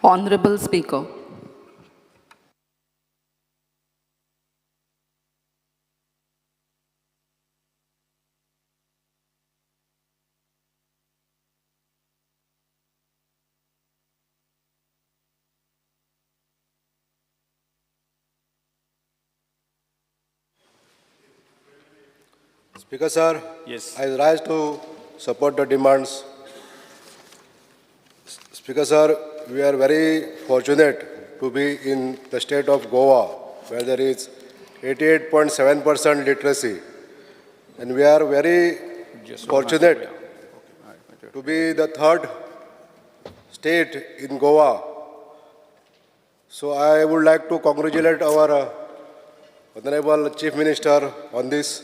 Honorable Speaker. Speaker sir, Yes. I rise to support the demands. Speaker sir, we are very fortunate to be in the state of Goa, where there is 88.7% literacy, and we are very fortunate to be the third state in Goa. So I would like to congratulate our Honorable Chief Minister on this.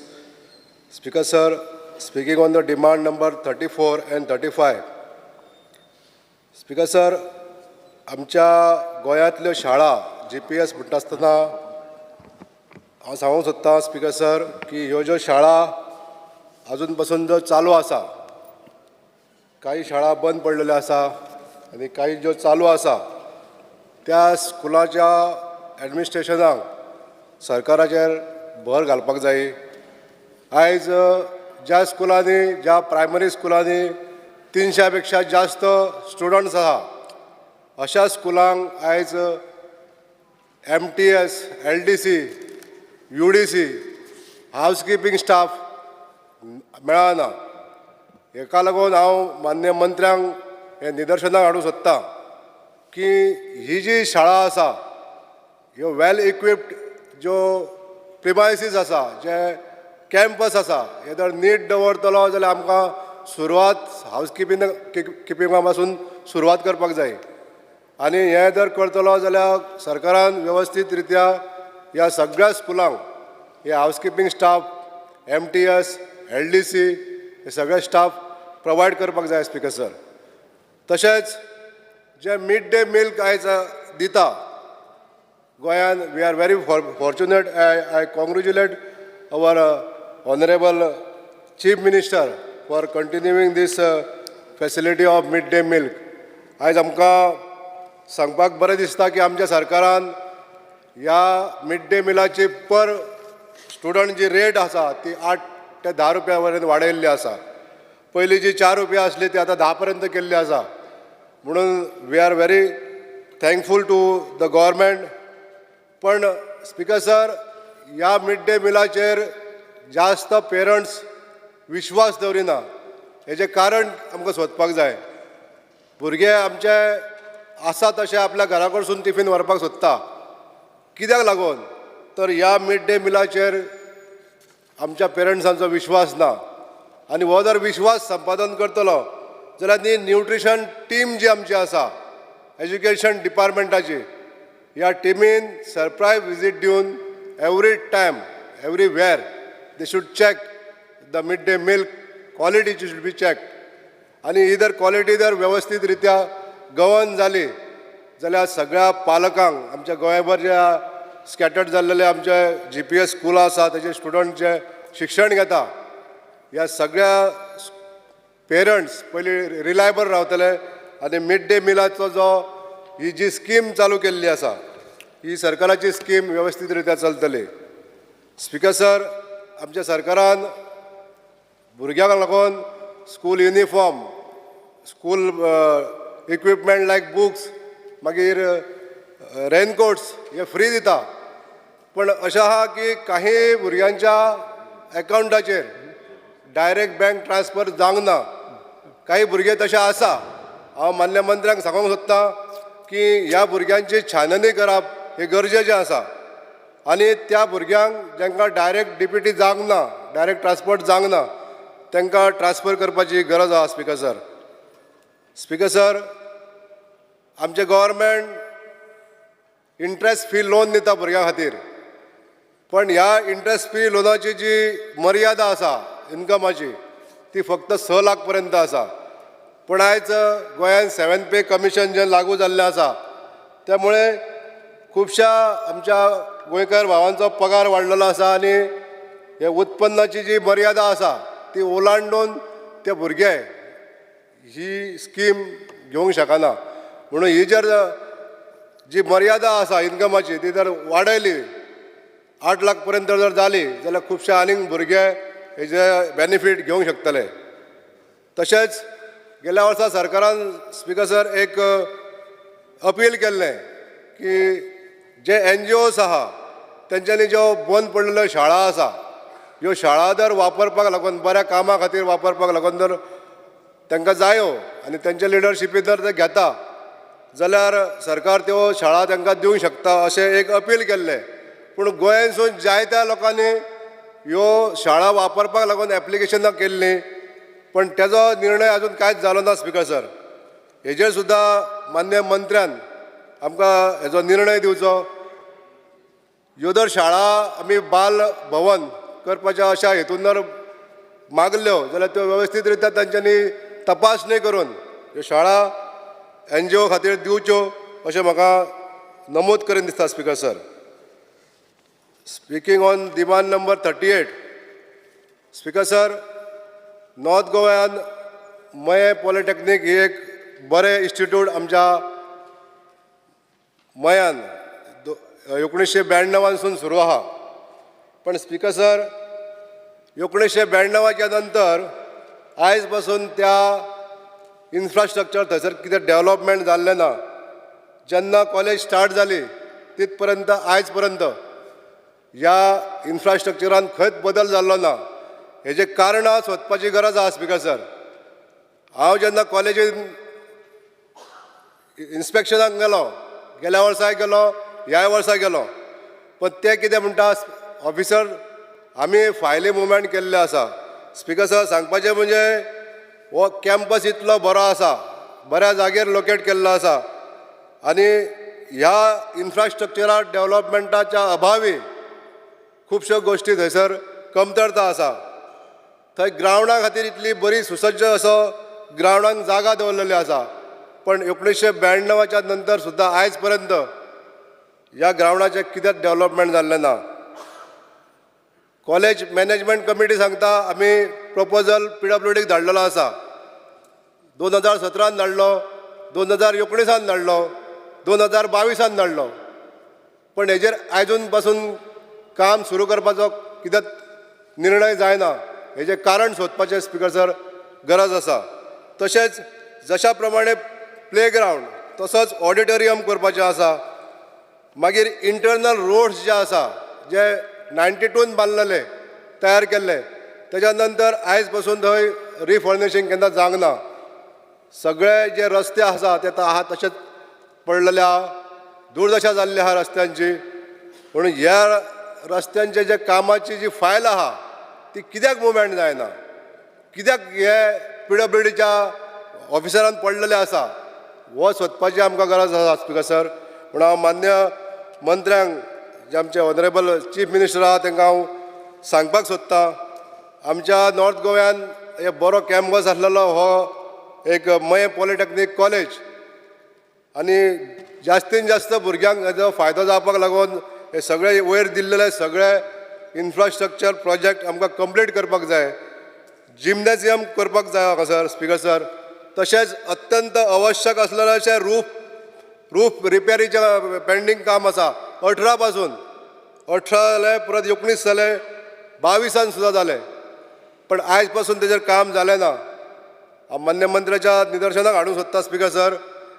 Speaker sir, speaking on the demand number 34 and 35. Speaker sir, आमच्या गोंयांतल्यो शाळा GPS म्हणटा आसतना हांव सांगूंक सोदतां speaker sir की ह्यो ज्यो शाळा अजून पासून ज्यो चालू आसा, काही शाळा बंद पडलेल्यो आसा आनी काही ज्यो चालू आसा त्या स्कुलाच्या एडमिनिस्ट्रेशनाक सरकाराचेर भर घालपाक जाय. आयज ज्या स्कुलांनी, ज्या प्रायमरी स्कुलांनी 300 पेक्षा जास्त स्टुडंट्स आहा, अशा स्कुलांक आयज MTS, LDC, UDC, हावजकीपिंग स्टाफ मेळना. हेका लागून हांव मान्य मंत्र्यांक हे निदर्शनाक हाडूंक सोदतां की ही जी शाळा आसा ह्यो वेल इक्विप्ड ज्यो प्रिमायसीस आसा, जे कॅम्पस आसा, हे जर नीट दवरतलो जाल्यार आमकां सुरवात किपिंगा पासून सुरवात करपाक जाय. आनी हें जर करतलो जाल्यार सरकारान वेवस्थीत रित्या ह्या सगळ्या स्कुलांक हे हावजकीपिंग स्टाफ, MTS, LDC हे सगळे स्टाफ प्रोवायड करपाक जाय. स्पीकर सर, तशेंच जे मिड डे मील आयज दिता गोंयान, we are very fortunate. I congratulate our Honorable Chief Minister for continuing this facility of mid-day milk. आयज आमकां सांगपाक बरें दिसता की आमच्या सरकारान ह्या मिड डे मिलाची पर स्टुडंट जी रेट आसा ती 8 ते 10 रुपया पर्यंत वाडयल्ली आसा. पयलीं जी 4 रुपया आसली ती आतां 10 पर्यंत केल्ली आसा. म्हणून we are very thankful to the government. पण स्पीकर सर, ह्या मिड डे मिलाचेर जास्त पेरंट्स विश्वास दवरिना. हेजें कारण आमकां सोदपाक जाय. भुरगे आमचे आसा तशे आपल्या घरा कडसून टिफीन व्हरपाक सोदता. कित्याक लागून? तर ह्या मिड डे मिलाचेर आमच्या पेरंट्सांचो विश्वास ना. आनी हो जर विश्वास संपादन करतलो जाल्यार न्ही न्यूट्रिशन टीम जी आमची आसा एज्युकेशन डिपार्टमेंटाची, ह्या टिमीन सरप्रायज विजीट दिवन every time, everywhere they should check the mid-day milk quality should be checked. आणि ही जर क्वालिटी जर व्यवस्थित रित्या गव्हर्न जाली जाल्यार सगळ्या पालकांक, आमच्या गोंयभर ज्या स्कॅटर्ड जाल्लेले आमचे GPS स्कुलां आसा तेजे स्टुडंट जे शिक्षण घेता, ह्या सगळ्या पेरंट्स पयलीं रिलायबल रावतले. आनी मिड डे मिलाचो जो ही जी स्कीम चालू केल्ली आसा ही सरकाराची स्कीम व्यवस्थीत रित्या चलतली. स्पीकर सर, आमच्या सरकारान भुरग्यांक लागून स्कूल युनिफॉर्म, स्कूल इक्विपमेंट लायक बुक्स, मागीर रेनकोट्स हे फ्री दिता. पण अशें आहा की काही भुरग्यांच्या एकावंटाचेर डायरेक्ट बँक ट्रान्सफर जावंक ना. काही भुरगे तशे आसा. हांव मान्य मंत्र्यांक सांगूंक सोदतां की ह्या भुरग्यांची छाननी करप हे गरजेचें आसा. आनी त्या भुरग्यांक जांकां डायरेक्ट DPT जावंक ना, डायरेक्ट ट्रान्सपोर्ट जावंक ना, तांकां ट्रान्सफर करपाची गरज आसा. स्पीकर सर, स्पीकर सर, आमचें गव्हर्मेंट इंट्रस्ट फ्री लोन दिता भुरग्यां खातीर. पण ह्या इंट्रस्ट फ्री लोनाची जी मर्यादा आसा इन्कमाची ती फक्त 6 लाख पर्यंत आसा. पण आयज गोंयांत 7th पे कमिशन जें लागू जाल्लें आसा त्यामुळे खुबशा आमच्या गोंयकार भावांचो पगार वाडलेलो आसा आनी हे उत्पन्नाची जी मर्यादा आसा ती ओलांडून ते भुरगे ही स्कीम घेवंक शकना. म्हणून ही जर जी मर्यादा आसा इन्कमाची ती जर वाडयली 8 लाख पर्यंत जर जाली जाल्यार खुबशे आनीक भुरगे हेजे बेनिफीट घेवंक शकतले. तशेंच गेल्या वर्सा सरकारान स्पीकर सर एक अपील केल्लें की जे NGOs आहा तेंच्यांनी ज्यो बंद पडलेल्यो शाळा आसा ह्यो शाळा जर वापरपाक लागून बऱ्या कामा खातीर वापरपाक लागून जर तांकां जायो आनी तेंच्या लिडरशिपीन जर ते घेता जाल्यार सरकार त्यो शाळा तांकां दिवंक शकता अशें एक अपील केल्लें. पूण गोंयांतसून जायत्या लोकांनी ह्यो शाळा वापरपाक लागून एप्लिकेशनां केल्लीं पण तेजो निर्णय आजून कांयच जालो ना स्पीकर सर. हेजेर सुद्दां मान्य मंत्र्यान आमकां हेजो निर्णय दिवचो. ह्यो जर शाळा आमी बाल भवन करपाच्या अशा हेतून जर मागल्यो जाल्यार त्यो वेवस्थीत रित्या तांच्यांनी तपासणी करून ह्यो शाळा NGO खातीर दिवच्यो अशें म्हाका नमूद करून दिसता speaker sir. Speaking on demand number 38 speaker sir, north गोव्यान मये पॉलिटेक्नीक ही एक बरें इन्स्टिट्यूट आमच्या मयान 1992 सुरू आहा. पण स्पीकर सर 1992च्या नंतर आयज पासून त्या इन्फ्रास्ट्रक्चर थंयसर कितें डेवलपमेंट जाल्लें ना. जेन्ना कॉलेज स्टार्ट जाली तित पर्यंत आयज पर्यंत ह्या इन्फ्रास्ट्रक्चरान खंयच बदल जाल्लो ना. हेजे कारणां सोदपाची गरज आसा स्पीकर सर. हांव जेन्ना कॉलेजीन इन्स्पेक्शनाक गेलो गेल्या वर्साय गेलो ह्या वर्सा गेलो पण ते कितें म्हणटा ऑफिसर आमी फायली मुवमेंट केल्ले आसा. स्पीकर सर सांगपाचें म्हणजे हो कॅम्पस इतलो बरो आसा, बऱ्या जाग्यार लोकेट केल्लो आसा आनी ह्या इन्फ्रास्ट्रक्चरा डेवलपमेंटाच्या अभावी खुबश्यो गोश्टी थंयसर कमतरता आसा. थंय ग्रावंडा खातीर इतली बरी सुसज्ज असो ग्रावंडाक जागा दवरलेली आसा पण 1992च्या नंतर सुद्दां आयज पर्यंत ह्या ग्रावंडाचें कितेंच डेवलपमेंट जाल्लें ना. कॉलेज मॅनेजमेंट कमिटी सांगता आमी प्रपोजल PWDक धाडलेलो आसा. 2017 धाडलो, 2019 धाडलो, 2022 धाडलो पण हेजेर आयजून पासून काम सुरू करपाचो कितेंच निर्णय जायना. हेजें कारण सोदपाचें स्पीकर सर गरज आसा. तशेंच जशा प्रमाणे प्लेग्रावंड तसोच ऑडिटोरियम करपाचें आसा. मागीर इंटरनल रोड्स जे आसा जे 92 बांदलेले तयार केल्ले तेच्या नंतर आयज पासून थंय रिफर्निशिंग केन्ना जावंक ना. सगळे जे रस्ते आसा ते आहा तशेंच पडलेले आहा, दुर्दशा जाल्ली आहा रस्त्यांची. म्हणून ह्या रस्त्यांचे जे कामाची जी फायल आहा ती कित्याक मुवमेंट जायना, कित्याक हे PWDच्या ऑफिसरान पडलेले आसा हो सोदपाची आमकां गरज आसा स्पीकर सर. म्हणून हांव मान्य मंत्र्यांक जे आमचे ऑनरेबल चीफ मिनिस्टर आहा तांकां हांव सांगपाक सोदतां आमच्या नॉर्थ गोव्यान हे बरो कॅम्पस आसलेलो हो एक मये पॉलिटेक्नीक कॉलेज आनी जास्तीन जास्त भुरग्यांक हेजो फायदो जावपाक लागून हे सगळे वयर दिल्लेले सगळे इन्फ्रास्ट्रक्चर प्रोजेक्ट आमकां कंप्लीट करपाक जाय. जिम्नॅजियम करपाक जाय हाका सर स्पीकर सर. तशेंच अत्यंत आवश्यक आसलेले अशें रूफ रिपेरीचें पेंडींग काम आसा 18 पासून. 18 जाले, परत 19 जाले, 22 सुद्दां जालें पण आयज पासून तेजेर काम जालें ना. हांव मान्य मंत्र्याच्या निदर्शनाक हाडूंक सोदता स्पीकर सर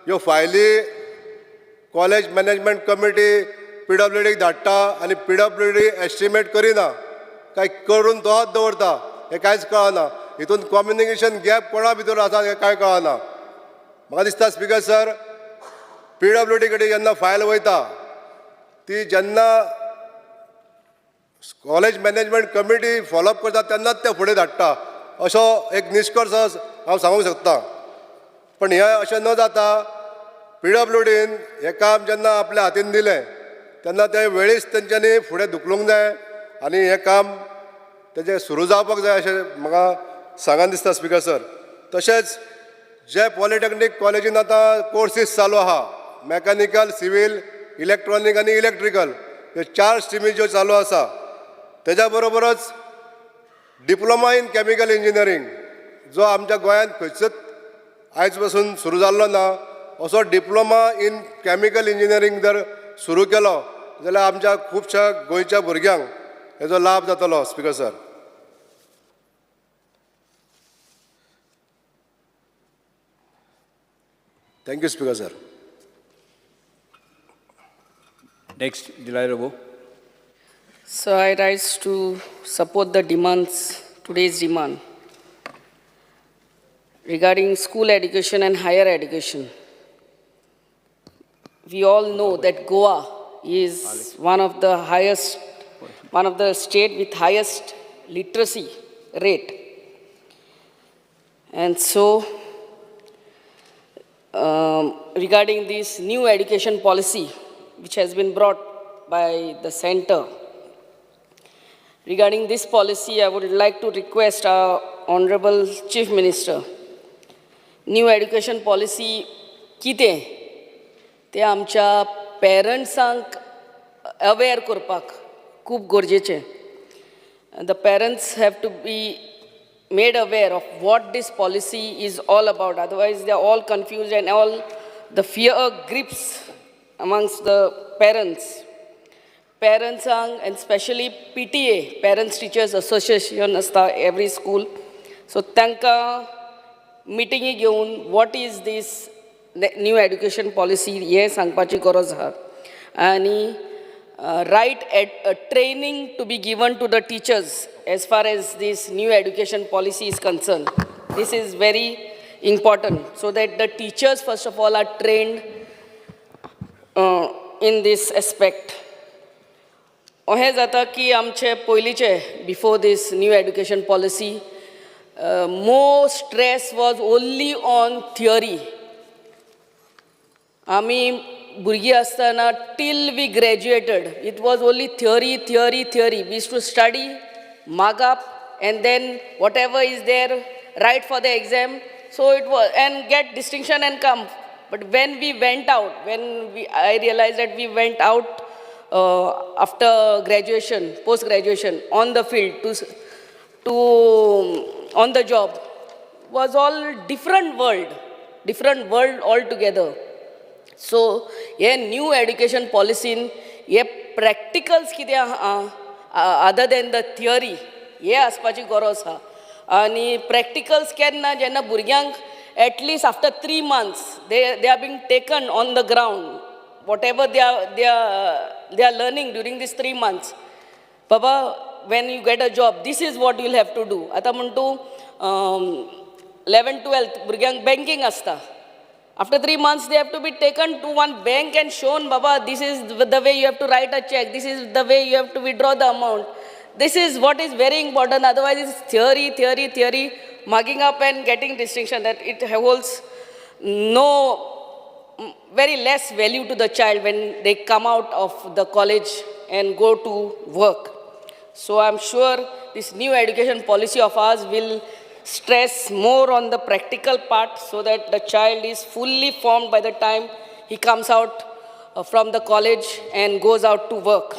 ह्यो फायली कॉलेज मॅनेजमेंट कमिटी PWDक धाडटा आनी PWD एस्टिमेट करिना काय करून तोच दवरता हें कांयच कळना. हितून कम्युनिकेशन गॅप कोणा भितर आसा हें कांय कळना. म्हाका दिसता स्पीकर सर PWD कडेन जेन्ना फायल वयता ती जेन्ना कॉलेज मॅनेजमेंट कमिटी फॉलोअप करता तेन्नाच ते फुडें धाडटा असो एक निश्कर्श हांव सांगूंक शकता. पण हें अशें न जाता PWDन हें काम जेन्ना आपल्या हातीन दिलें तेन्ना ते वेळीच तेंच्यांनी फुडें धुकलूंक जाय आनी हें काम तेजें सुरू जावपाक जाय अशें म्हाका सांगान दिसता स्पीकर सर. तशेंच जे पॉलिटेक्नीक कॉलेजीन आतां कोर्सीस चालू आहा मॅकॅनिकल, सिवील, इलेक्ट्रॉनीक आनी इलेक्ट्रिकल ह्यो 4 स्ट्रिमी ज्यो चालू आसा तेज्या बरोबरच डिप्लोमा इन केमिकल इंजिनियरींग जो आमच्या गोंयांत खंयचोच आयज पासून सुरू जाल्लो ना असो डिप्लोमा इन कॅमिकल इंजिनियरींग जर सुरू केलो जाल्यार आमच्या खुबशा गोंयच्या भुरग्यांक हेजो लाभ जातलो. Speaker sir. Thank you, Speaker, sir. Next, Dilay Rabo. So I rise to support the demands, today's demand regarding school education and higher education. We all know that Goa is one of the state with highest literacy rate. And so, regarding this new education policy, which has been brought by the center, regarding this policy, I would like to request our Honorable Chief Minister, new education policy कितें ते आमच्या पेरंट्सांक aware करपाक खूब गरजेचें. The parents have to be made aware of what this policy is all about. Otherwise, they are all confused and all the fear grips amongst the parents. Parents and especially PTA, Parents Teachers Association, asta every school. So, tanka meeting घेवन what is this new education policy हे सांगपाची गरज आहा. आनी right training to be given to the teachers as far as this new education policy is concerned. This is very important so that the teachers first of all are trained in this aspect. अहें जाता की आमचे पयलींचे before this new education policy, more stress was only on theory. आमी भुरगीं आसतना till we graduated, it was only theory. We used to study, mark up, and then whatever is there, write for the exam. So it was, and get distinction and come. But when we went out, I realized that we went out after graduation, post-graduation, on the field, on the job, was all different world altogether. So, a new education policy, a practicals कितें other than the theory, हे आसपाची गरज आहा. आनी practicals केन्ना जेन्ना भुरग्यांक at least after 3 months they are being taken on the ground, whatever they are learning during these 3 months. Baba, when you get a job, this is what you will have to do. आता म्हणतो 11th 12th भुरग्यांक banking आसता. After 3 months, they have to be taken to one bank and shown, Baba, this is the way you have to write a check. This is the way you have to withdraw the amount. This is what is very important. Otherwise, it's theory, mugging up and getting distinction. That it holds very less value to the child when they come out of the college and go to work. So I'm sure this new education policy of ours will stress more on the practical part so that the child is fully formed by the time he comes out from the college and goes out to work.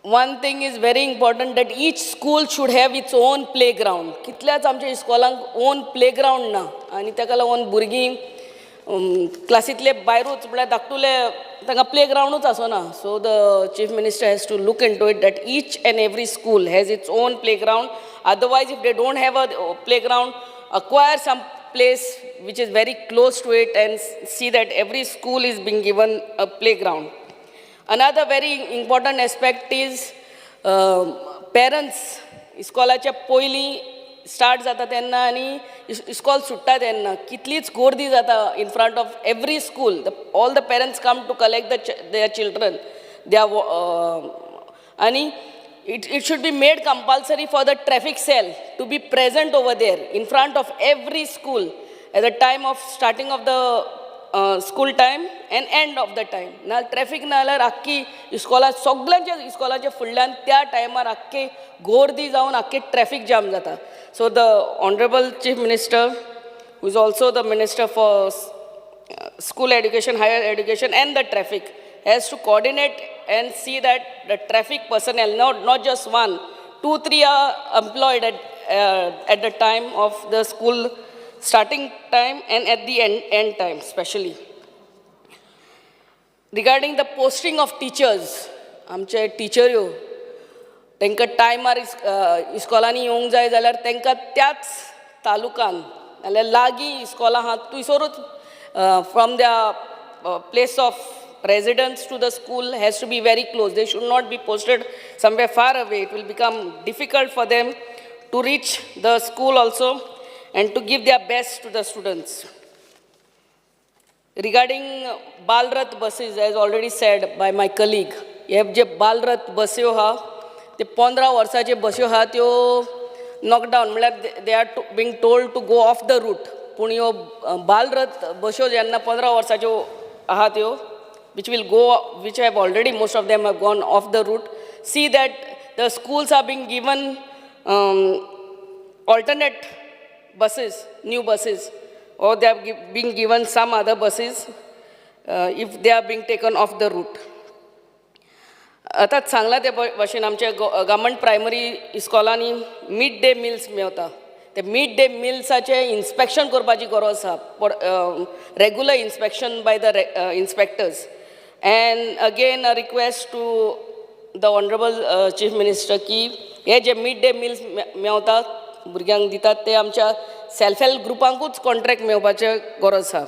One thing is very important, that each school should have its own playground. कितल्याच आमच्या इस्कॉलांक own playground ना आनी ताका लागून भुरगीं क्लासींतले भायरूच म्हळ्यार धाकटुले तांकां playgroundूच आसना. So the Chief Minister has to look into it that each and every school has its own playground. Otherwise, if they don't have a playground, acquire some place which is very close to it and see that every school is being given a playground. Another very important aspect is parents. इस्कॉलाच्या पयलीं start जाता तेन्ना आनी इस्कॉल सुट्टा तेन्ना कितलीच गर्दी जाता in front of every school. All the parents come to collect their children. And it should be made compulsory for the traffic cell to be present over there in front of every school at the time of starting of the school time and end of the time. ना traffic ना जाल्यार आख्खी इस्कॉला सगळ्यांच्या इस्कॉलाच्या फुडल्यान त्या टायमार आख्खे गर्दी जावन आख्खे traffic jam जाता. So the Honorable Chief Minister, who is also the Minister for School Education, Higher Education and the Traffic, has to coordinate and see that the traffic personnel, not just 1, 2, 3 are employed at the time of the school starting time and at the end time especially. Regarding the posting of teachers, आमचे teacher यो तांकां टायमार इस्कॉलांनी येवंक जाय जाल्यार तांकां त्याच तालुकान नाल्यार लागीं इस्कॉलां आहात थंयसरूच from their place of residence to the school has to be very close. They should not be posted somewhere far away. It will become difficult for them to reach the school also and to give their best to the students. Regarding Balrath buses, as already said by my colleague, हे जे Balrath बस्यो हा ते 15 वर्साचे बस्यो हा त्यो नॉकडावन म्हळ्यार they are being told to go off the route. पूण ह्यो Balrath बस्यो जेन्ना 15 वर्साच्यो आहा त्यो which have already, most of them have gone off the route, see that the schools are being given alternate buses, new buses, or they are being given some other buses if they are being taken off the route. आतांच सांगला ते भाशेन आमच्या government primary इस्कॉलांनी mid day meals मेवता. ते mid day मिल्साचे inspection करपाची गरज आसा, regular inspection by the inspectors. And again a request to the Honorable Chief Minister की हे जे मिड डे मिल्स मेवतात भुरग्यांक दितात ते आमच्या सेल्फ हेल्प ग्रुपांकूच कॉन्ट्रॅक्ट मेवपाचे गरज आसा.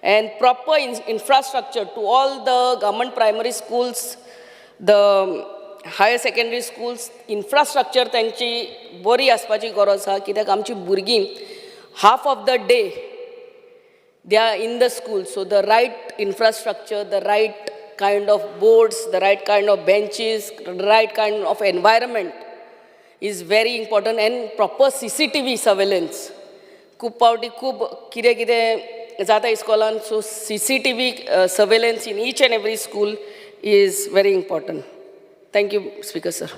And proper infrastructure to all the government primary schools, the higher secondary schools, infrastructure तांची बरी आसपाची गरज आसा. कित्याक आमची भुरगीं half of the day they are in the school, so the right infrastructure, the right kind of boards, the right kind of benches, the right kind of environment is very important, and proper CCTV surveillance. खूब पावटी खूब कितें जाता इस्कॉलान, so CCTV surveillance in each and every school is very important. Thank you, Speaker sir.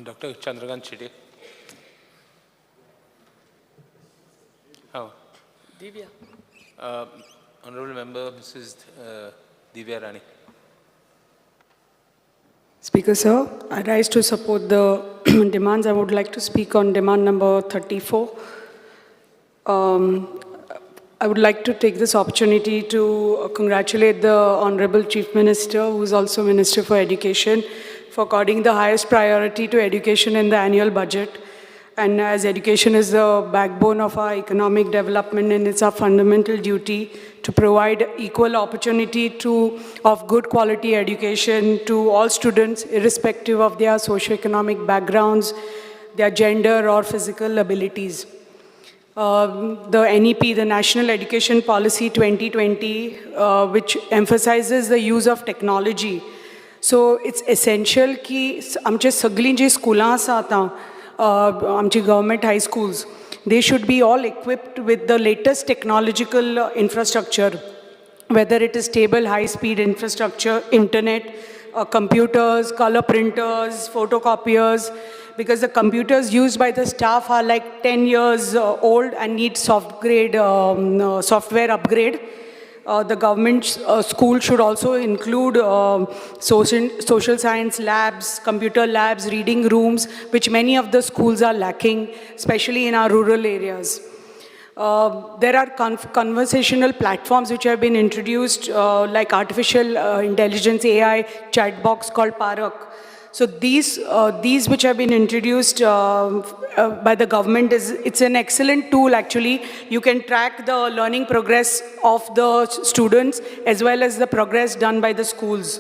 Dr. Chandrakant Chide. Divya. Honorable Member Mrs. Divya Rani. Speaker sir, I rise to support the demands. I would like to speak on demand number 34. I would like to take this opportunity to congratulate the Honorable Chief Minister, who is also Minister for Education, for according the highest priority to education in the annual budget. And as education is the backbone of our economic development, and it's our fundamental duty to provide equal opportunity of good quality education to all students, irrespective of their socioeconomic backgrounds, their gender or physical abilities. The NEP, the National Education Policy 2020, which emphasizes the use of technology. So it's essential कि आमचे सगळीं जी स्कूलां आसा आतां, आमची government high schools, they should be all equipped with the latest technological infrastructure, whether it is stable high-speed infrastructure, internet, computers, color printers, photocopiers, because the computers used by the staff are like 10 years old and need software upgrade. The government school should also include social science labs, computer labs, reading rooms, which many of the schools are lacking, especially in our rural areas. There are conversational platforms which have been introduced, like artificial intelligence AI chat box called Parak. So these which have been introduced by the government, it's an excellent tool actually. You can track the learning progress of the students as well as the progress done by the schools.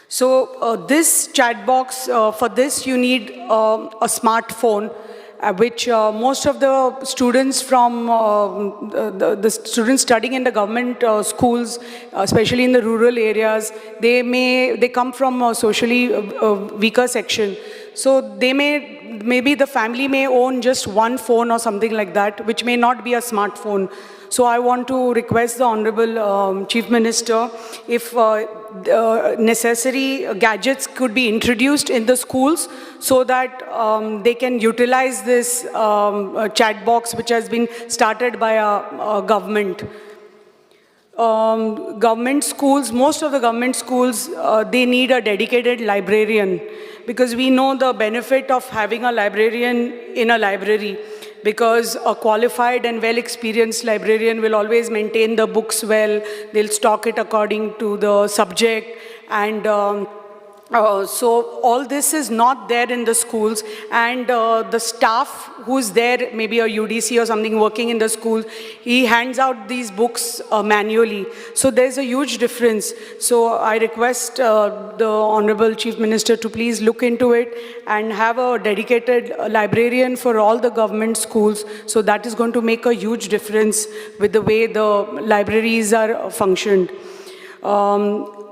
So this chat box, for this you need a smartphone, which most of the students from the students studying in the government schools, especially in the rural areas, they come from a socially weaker section. So maybe the family may own just one phone or something like that, which may not be a smartphone. So I want to request the Honorable Chief Minister if necessary gadgets could be introduced in the schools so that they can utilize this chat box which has been started by our government. Government schools, most of the government schools, they need a dedicated librarian, because we know the benefit of having a librarian in a library. because a qualified and well-experienced librarian will always maintain the books well, they'll stock it according to the subject, and so all this is not there in the schools, and the staff who's there, maybe a UDC or something working in the school, he hands out these books manually. So there's a huge difference. So I request the Honorable Chief Minister to please look into it and have a dedicated librarian for all the government schools. So that is going to make a huge difference with the way the libraries are functioned.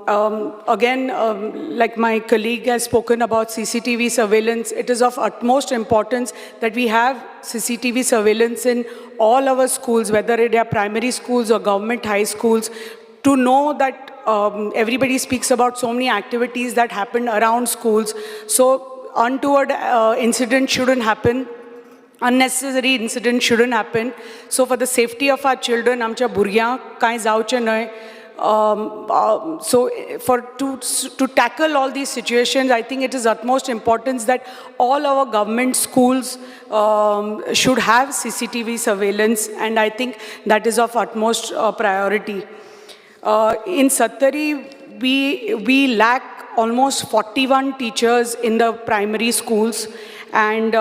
Like my colleague has spoken about CCTV surveillance, it is of utmost importance that we have CCTV surveillance in all our schools, whether they are primary schools or government high schools, to know that everybody speaks about so many activities that happen around schools. So untoward incident shouldn't happen. Unnecessary incident shouldn't happen. So for the safety of our children, amcha burgyank kai जावचे न्हय. So to tackle all these situations, I think it is utmost importance that all our government schools should have CCTV surveillance, and I think that is of utmost priority. In Sattari, we lack almost 41 teachers in the primary schools, and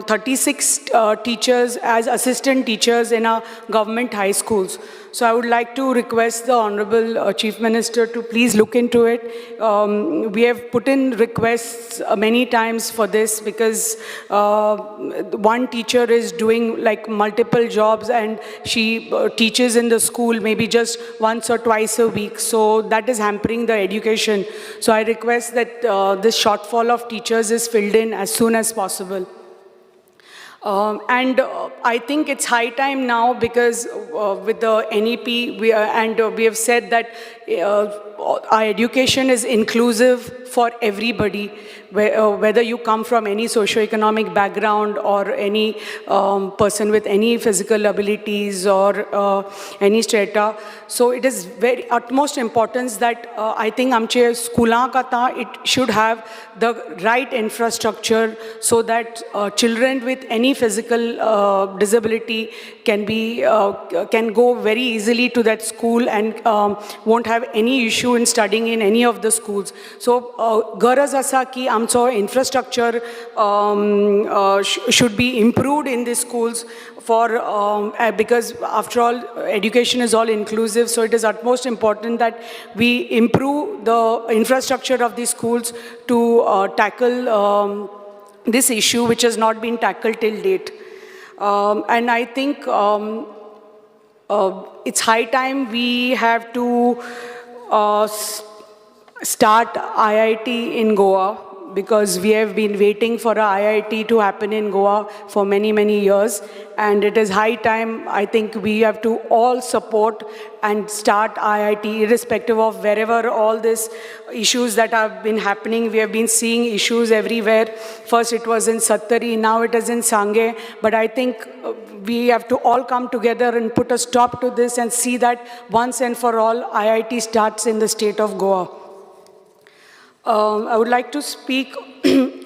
36 teachers as assistant teachers in our government high schools. So I would like to request the Honorable Chief Minister to please look into it. We have put in requests many times for this, because one teacher is doing like multiple jobs, and she teaches in the school maybe just once or twice a week. So that is hampering the education. So I request that this shortfall of teachers is filled in as soon as possible. I think it's high time now, because with the NEP, we have said that our education is inclusive for everybody, whether you come from any socio-economic background or any person with any physical abilities or any strata. So it is very utmost importance that I think amche schoolan ka ta, it should have the right infrastructure, so that children with any physical disability can go very easily to that school and won't have any issue in studying in any of the schools. So garaz asa ki amcho infrastructure should be improved in the schools, for because after all education is all inclusive. So it is utmost important that we improve the infrastructure of the schools to tackle this issue, which has not been tackled till date. And I think it's high time we have to start IIT in Goa, because we have been waiting for a IIT to happen in Goa for many, many years. And it is high time, I think we have to all support and start IIT, irrespective of wherever all these issues that have been happening. We have been seeing issues everywhere. First it was in Sattari, now it is in Sangay. But I think we have to all come together and put a stop to this and see that once and for all IIT starts in the state of Goa. I would like to speak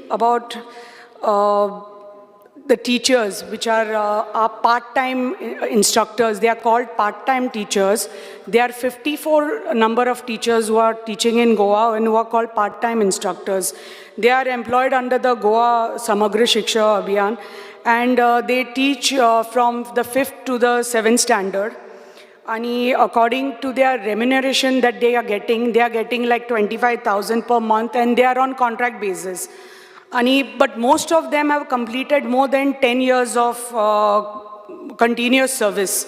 about the teachers, which are our part-time instructors. They are called part-time teachers. There are 54 number of teachers who are teaching in Goa and who are called part-time instructors. They are employed under the Goa Samagra Shiksha Abhiyan, and they teach from the 5th to the 7th standard. And according to their remuneration that they are getting like 25,000 per month, and they are on contract basis. But most of them have completed more than 10 years of continuous service.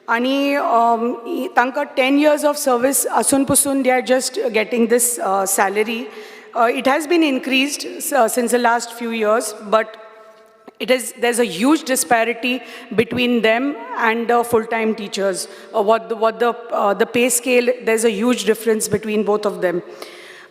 And 10 years of service, asun pusun, they are just getting this salary. It has been increased since the last few years, but there's a huge disparity between them and full-time teachers. The pay scale, there's a huge difference between both of them.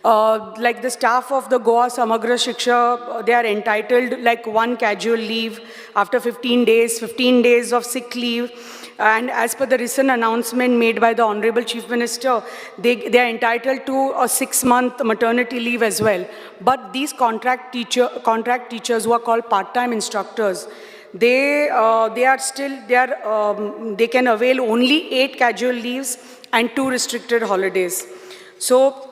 Like the staff of the Goa Samagra Shiksha, they are entitled like one casual leave after 15 days of sick leave. And as per the recent announcement made by the Honorable Chief Minister, they are entitled to a 6-month maternity leave as well. But these contract teachers who are called part-time instructors, they can avail only 8 casual leaves and 2 restricted holidays. So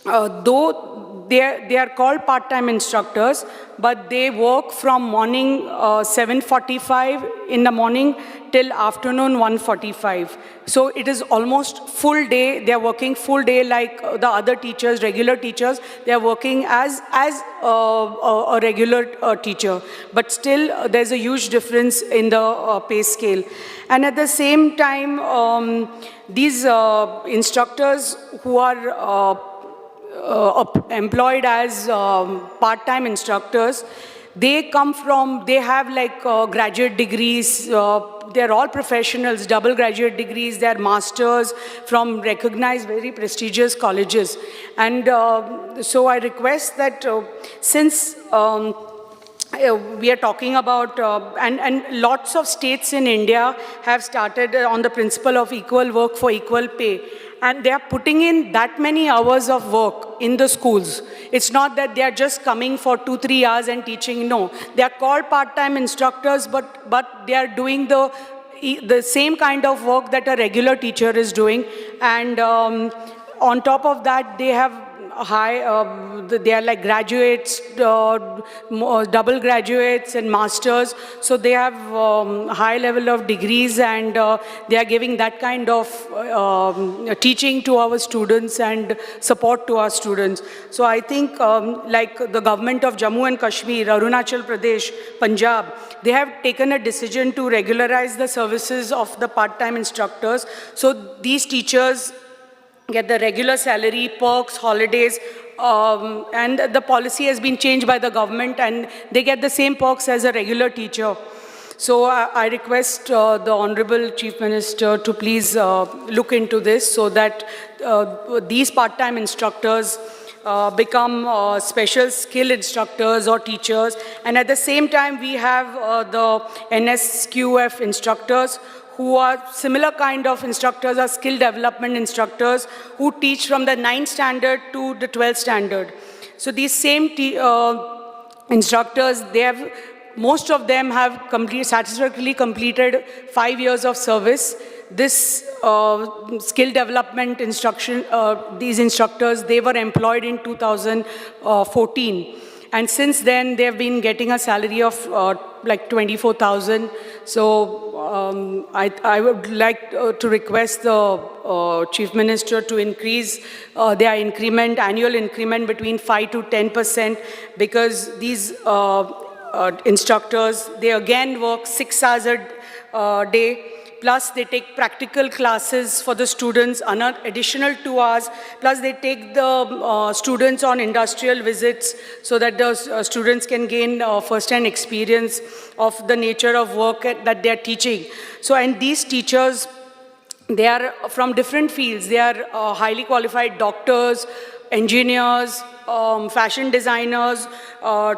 though they are called part-time instructors, but they work from morning 7:45 in the morning till afternoon 1:45. So it is almost full day. They are working full day like the other teachers, regular teachers. They are working as a regular teacher. But still, there's a huge difference in the pay scale. And at the same time, these instructors who are employed as part-time instructors, they have like graduate degrees, they're all professionals, double graduate degrees, they're masters from recognized very prestigious colleges. And so I request that since we are talking about, and lots of states in India have started on the principle of equal work for equal pay. And they are putting in that many hours of work in the schools. It's not that they are just coming for 2-3 hours and teaching. No, they are called part-time instructors, but they are doing the same kind of work that a regular teacher is doing. And on top of that, they have they are like graduates, double graduates and masters. So they have high level of degrees, and they are giving that kind of teaching to our students and support to our students. So I think like the government of Jammu and Kashmir, Arunachal Pradesh, Punjab, they have taken a decision to regularize the services of the part-time instructors. So these teachers get the regular salary, perks, holidays, and the policy has been changed by the government, and they get the same perks as a regular teacher. So I request the Honorable Chief Minister to please look into this so that these part-time instructors become special skill instructors or teachers. And at the same time, we have the NSQF instructors, who are similar kind of instructors, are skill development instructors who teach from the 9th standard to the 12th standard. So these same instructors, most of them have satisfactorily completed 5 years of service. This skill development instruction, these instructors, they were employed in 2014. And since then, they have been getting a salary of like 24,000. So I would like to request the Chief Minister to increase their increment, annual increment between 5 to 10%, because these instructors, they again work 6 hours a day. Plus they take practical classes for the students, another additional 2 hours. Plus they take the students on industrial visits so that the students can gain first-hand experience of the nature of work that they are teaching. So, and these teachers, they are from different fields. They are highly qualified doctors, engineers, fashion designers,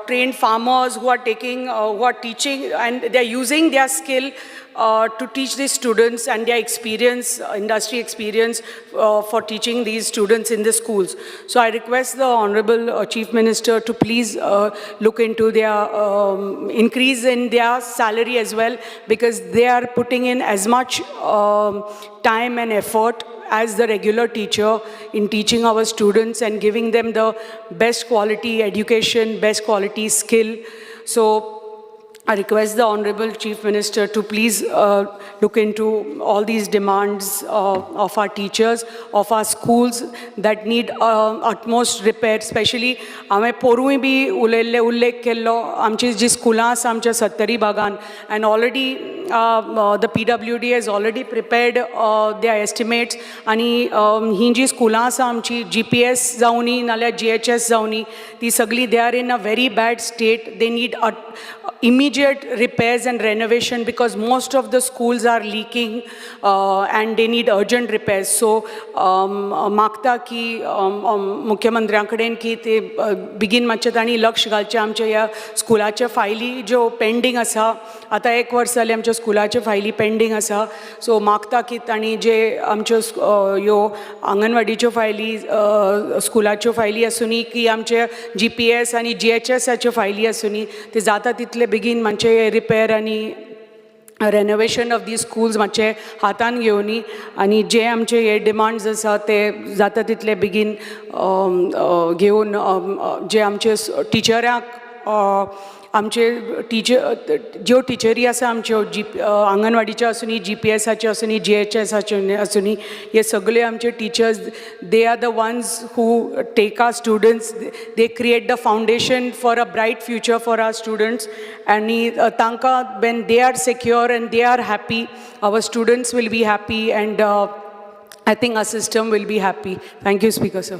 trained farmers who are teaching, and they are using their skill to teach these students and their experience, industry experience for teaching these students in the schools. So I request the Honorable Chief Minister to please look into their increase in their salary as well, because they are putting in as much time and effort as the regular teacher in teaching our students and giving them the best quality education, best quality skill. So I request the Honorable Chief Minister to please look into all these demands of our teachers, of our schools that need utmost repair. Especially, आमे पोरुई भी उल्लेख केल्लो आमची जी स्कूलां आसा आमच्या 70 भागान, and already the PWD has already prepared their estimates, आणि ही जी स्कूलां आसा आमची GPS जावनी नाल्यार GHS जावनी, ती सगळी they are in a very bad state. They need immediate repairs and renovation because most of the schools are leaking and they need urgent repairs. So मागता की मुख्यमंत्र्यांकडेन की ते बेगीन मातशें तांणी लक्ष घालचें आमच्या ह्या स्कुलाच्या फायली ज्यो पेंडींग आसा. आतां 1 वर्स जालें आमच्या स्कुलाच्यो फायली पेंडींग आसा. सो मागता की तांणी जे आमच्यो ह्यो आंगणवाडीच्यो फायली स्कुलाच्यो फायली आसूनी की आमचे GPS आनी GHSाच्यो फायली आसूनी ते जाता तितले बेगीन मातशे रिपेर आनी रेनोवेशन ऑफ दी स्कूल्स मातशे हातान घेवनी आनी जे आमचे हे डिमांड्स आसा ते जाता तितले बेगीन घेवन जे आमचे टिचरांक आमचे ज्यो टिचरी आसा आमच्यो आंगणवाडीच्यो आसूनी GPSाच्यो आसूनी GHSाच्यो आसूनी हे सगळे आमचे teachers they are the ones who take our students they create the foundation for a bright future for our students आनी तांकां when they are secure and they are happy our students will be happy and I think our system will be happy. Thank you speaker sir.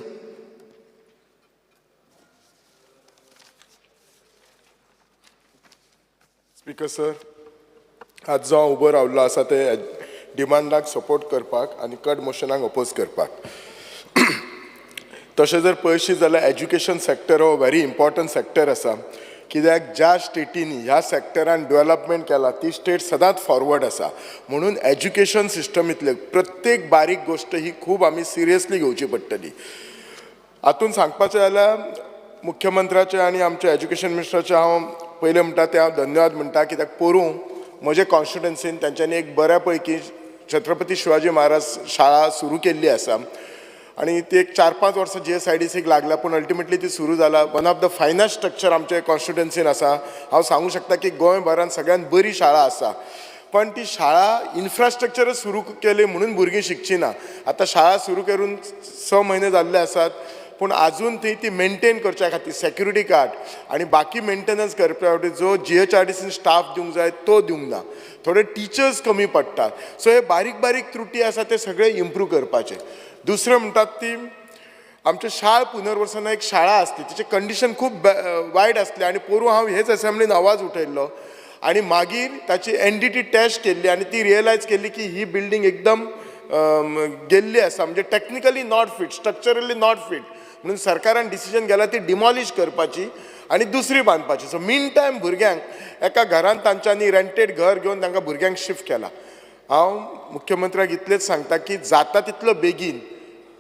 Speaker sir, आज जो हांव उबो रावल्लो आसा ते डिमांडाक support करपाक आनी कट मोशनाक अपोज करपाक. तशें जर पळयशी जाल्यार एज्युकेशन सॅक्टर हो व्हेरी इम्पॉर्टंट सॅक्टर आसा. कित्याक ज्या स्टेटींनी ह्या सॅक्टरान डेव्हलपमेंट केला ती स्टेट सदांच फॉरवर्ड आसा. म्हणून एज्युकेशन सिस्टमींतले प्रत्येक बारीक गोश्ट ही खूब आमी सिरियसली घेवची पडटली. हातूंत सांगपाचें जाल्यार मुख्यमंत्र्याचे आनी आमच्या एज्युकेशन मिनिस्टराचे हांव पयलें म्हणटा ते हांव धन्यवाद म्हणटा. कित्याक पोरूं म्हजे कॉन्स्टिट्युएन्सीन तांच्यांनी एक बऱ्या पैकी छत्रपती शिवाजी महाराज शाळा सुरू केल्ली आसा आनी ती एक 4-5 वर्सां GSIDCक लागल्या पूण अल्टिमेटली ती सुरू जाला. वन ऑफ द फायनस्ट स्ट्रक्चर आमच्या कॉन्स्टिट्युएन्सीन आसा. हांव सांगूं शकता की गोंयभरांत सगळ्यांत बरी शाळा आसा. पण ती शाळा इन्फ्रास्ट्रक्चरच सुरू केली म्हणून भुरगीं शिकची ना. आतां शाळा सुरू करून 6 म्हयने जाल्ले आसात पूण आजून ती मेंटेन करच्या खातीर सेक्युरिटी गार्ड आनी बाकी मेंटेनन्स करपा खातीर जो GHRDCन स्टाफ दिवंक जाय तो दिवंक ना. थोडे टिचर्स कमी पडटात. सो हे बारीक बारीक त्रुटी आसा ते सगळे इम्प्रूव करपाचे. दुसरें म्हणटात ती आमच्या शाळा पुनर्वसना एक शाळा आसली तिचे कंडिशन खूब वायट आसली आनी पोरूं हांव हेच असेंब्लीन आवाज उठयल्लो आनी मागीर ताची NDT टेस्ट केल्ली आनी ती रियलायज केल्ली की ही बिल्डींग एकदम गेल्ली आसा म्हणजे technically not fit structurally not fit म्हणून सरकारान डिसिजन घेतला ती डिमॉलिश करपाची आनी दुसरी बांदपाची. सो मीन टायम भुरग्यांक एका घरांत तांच्यांनी रेंटेड घर घेवन तांकां भुरग्यांक शिफ्ट केला. हांव मुख्यमंत्र्याक इतलेंच सांगता की जाता तितलो बेगीन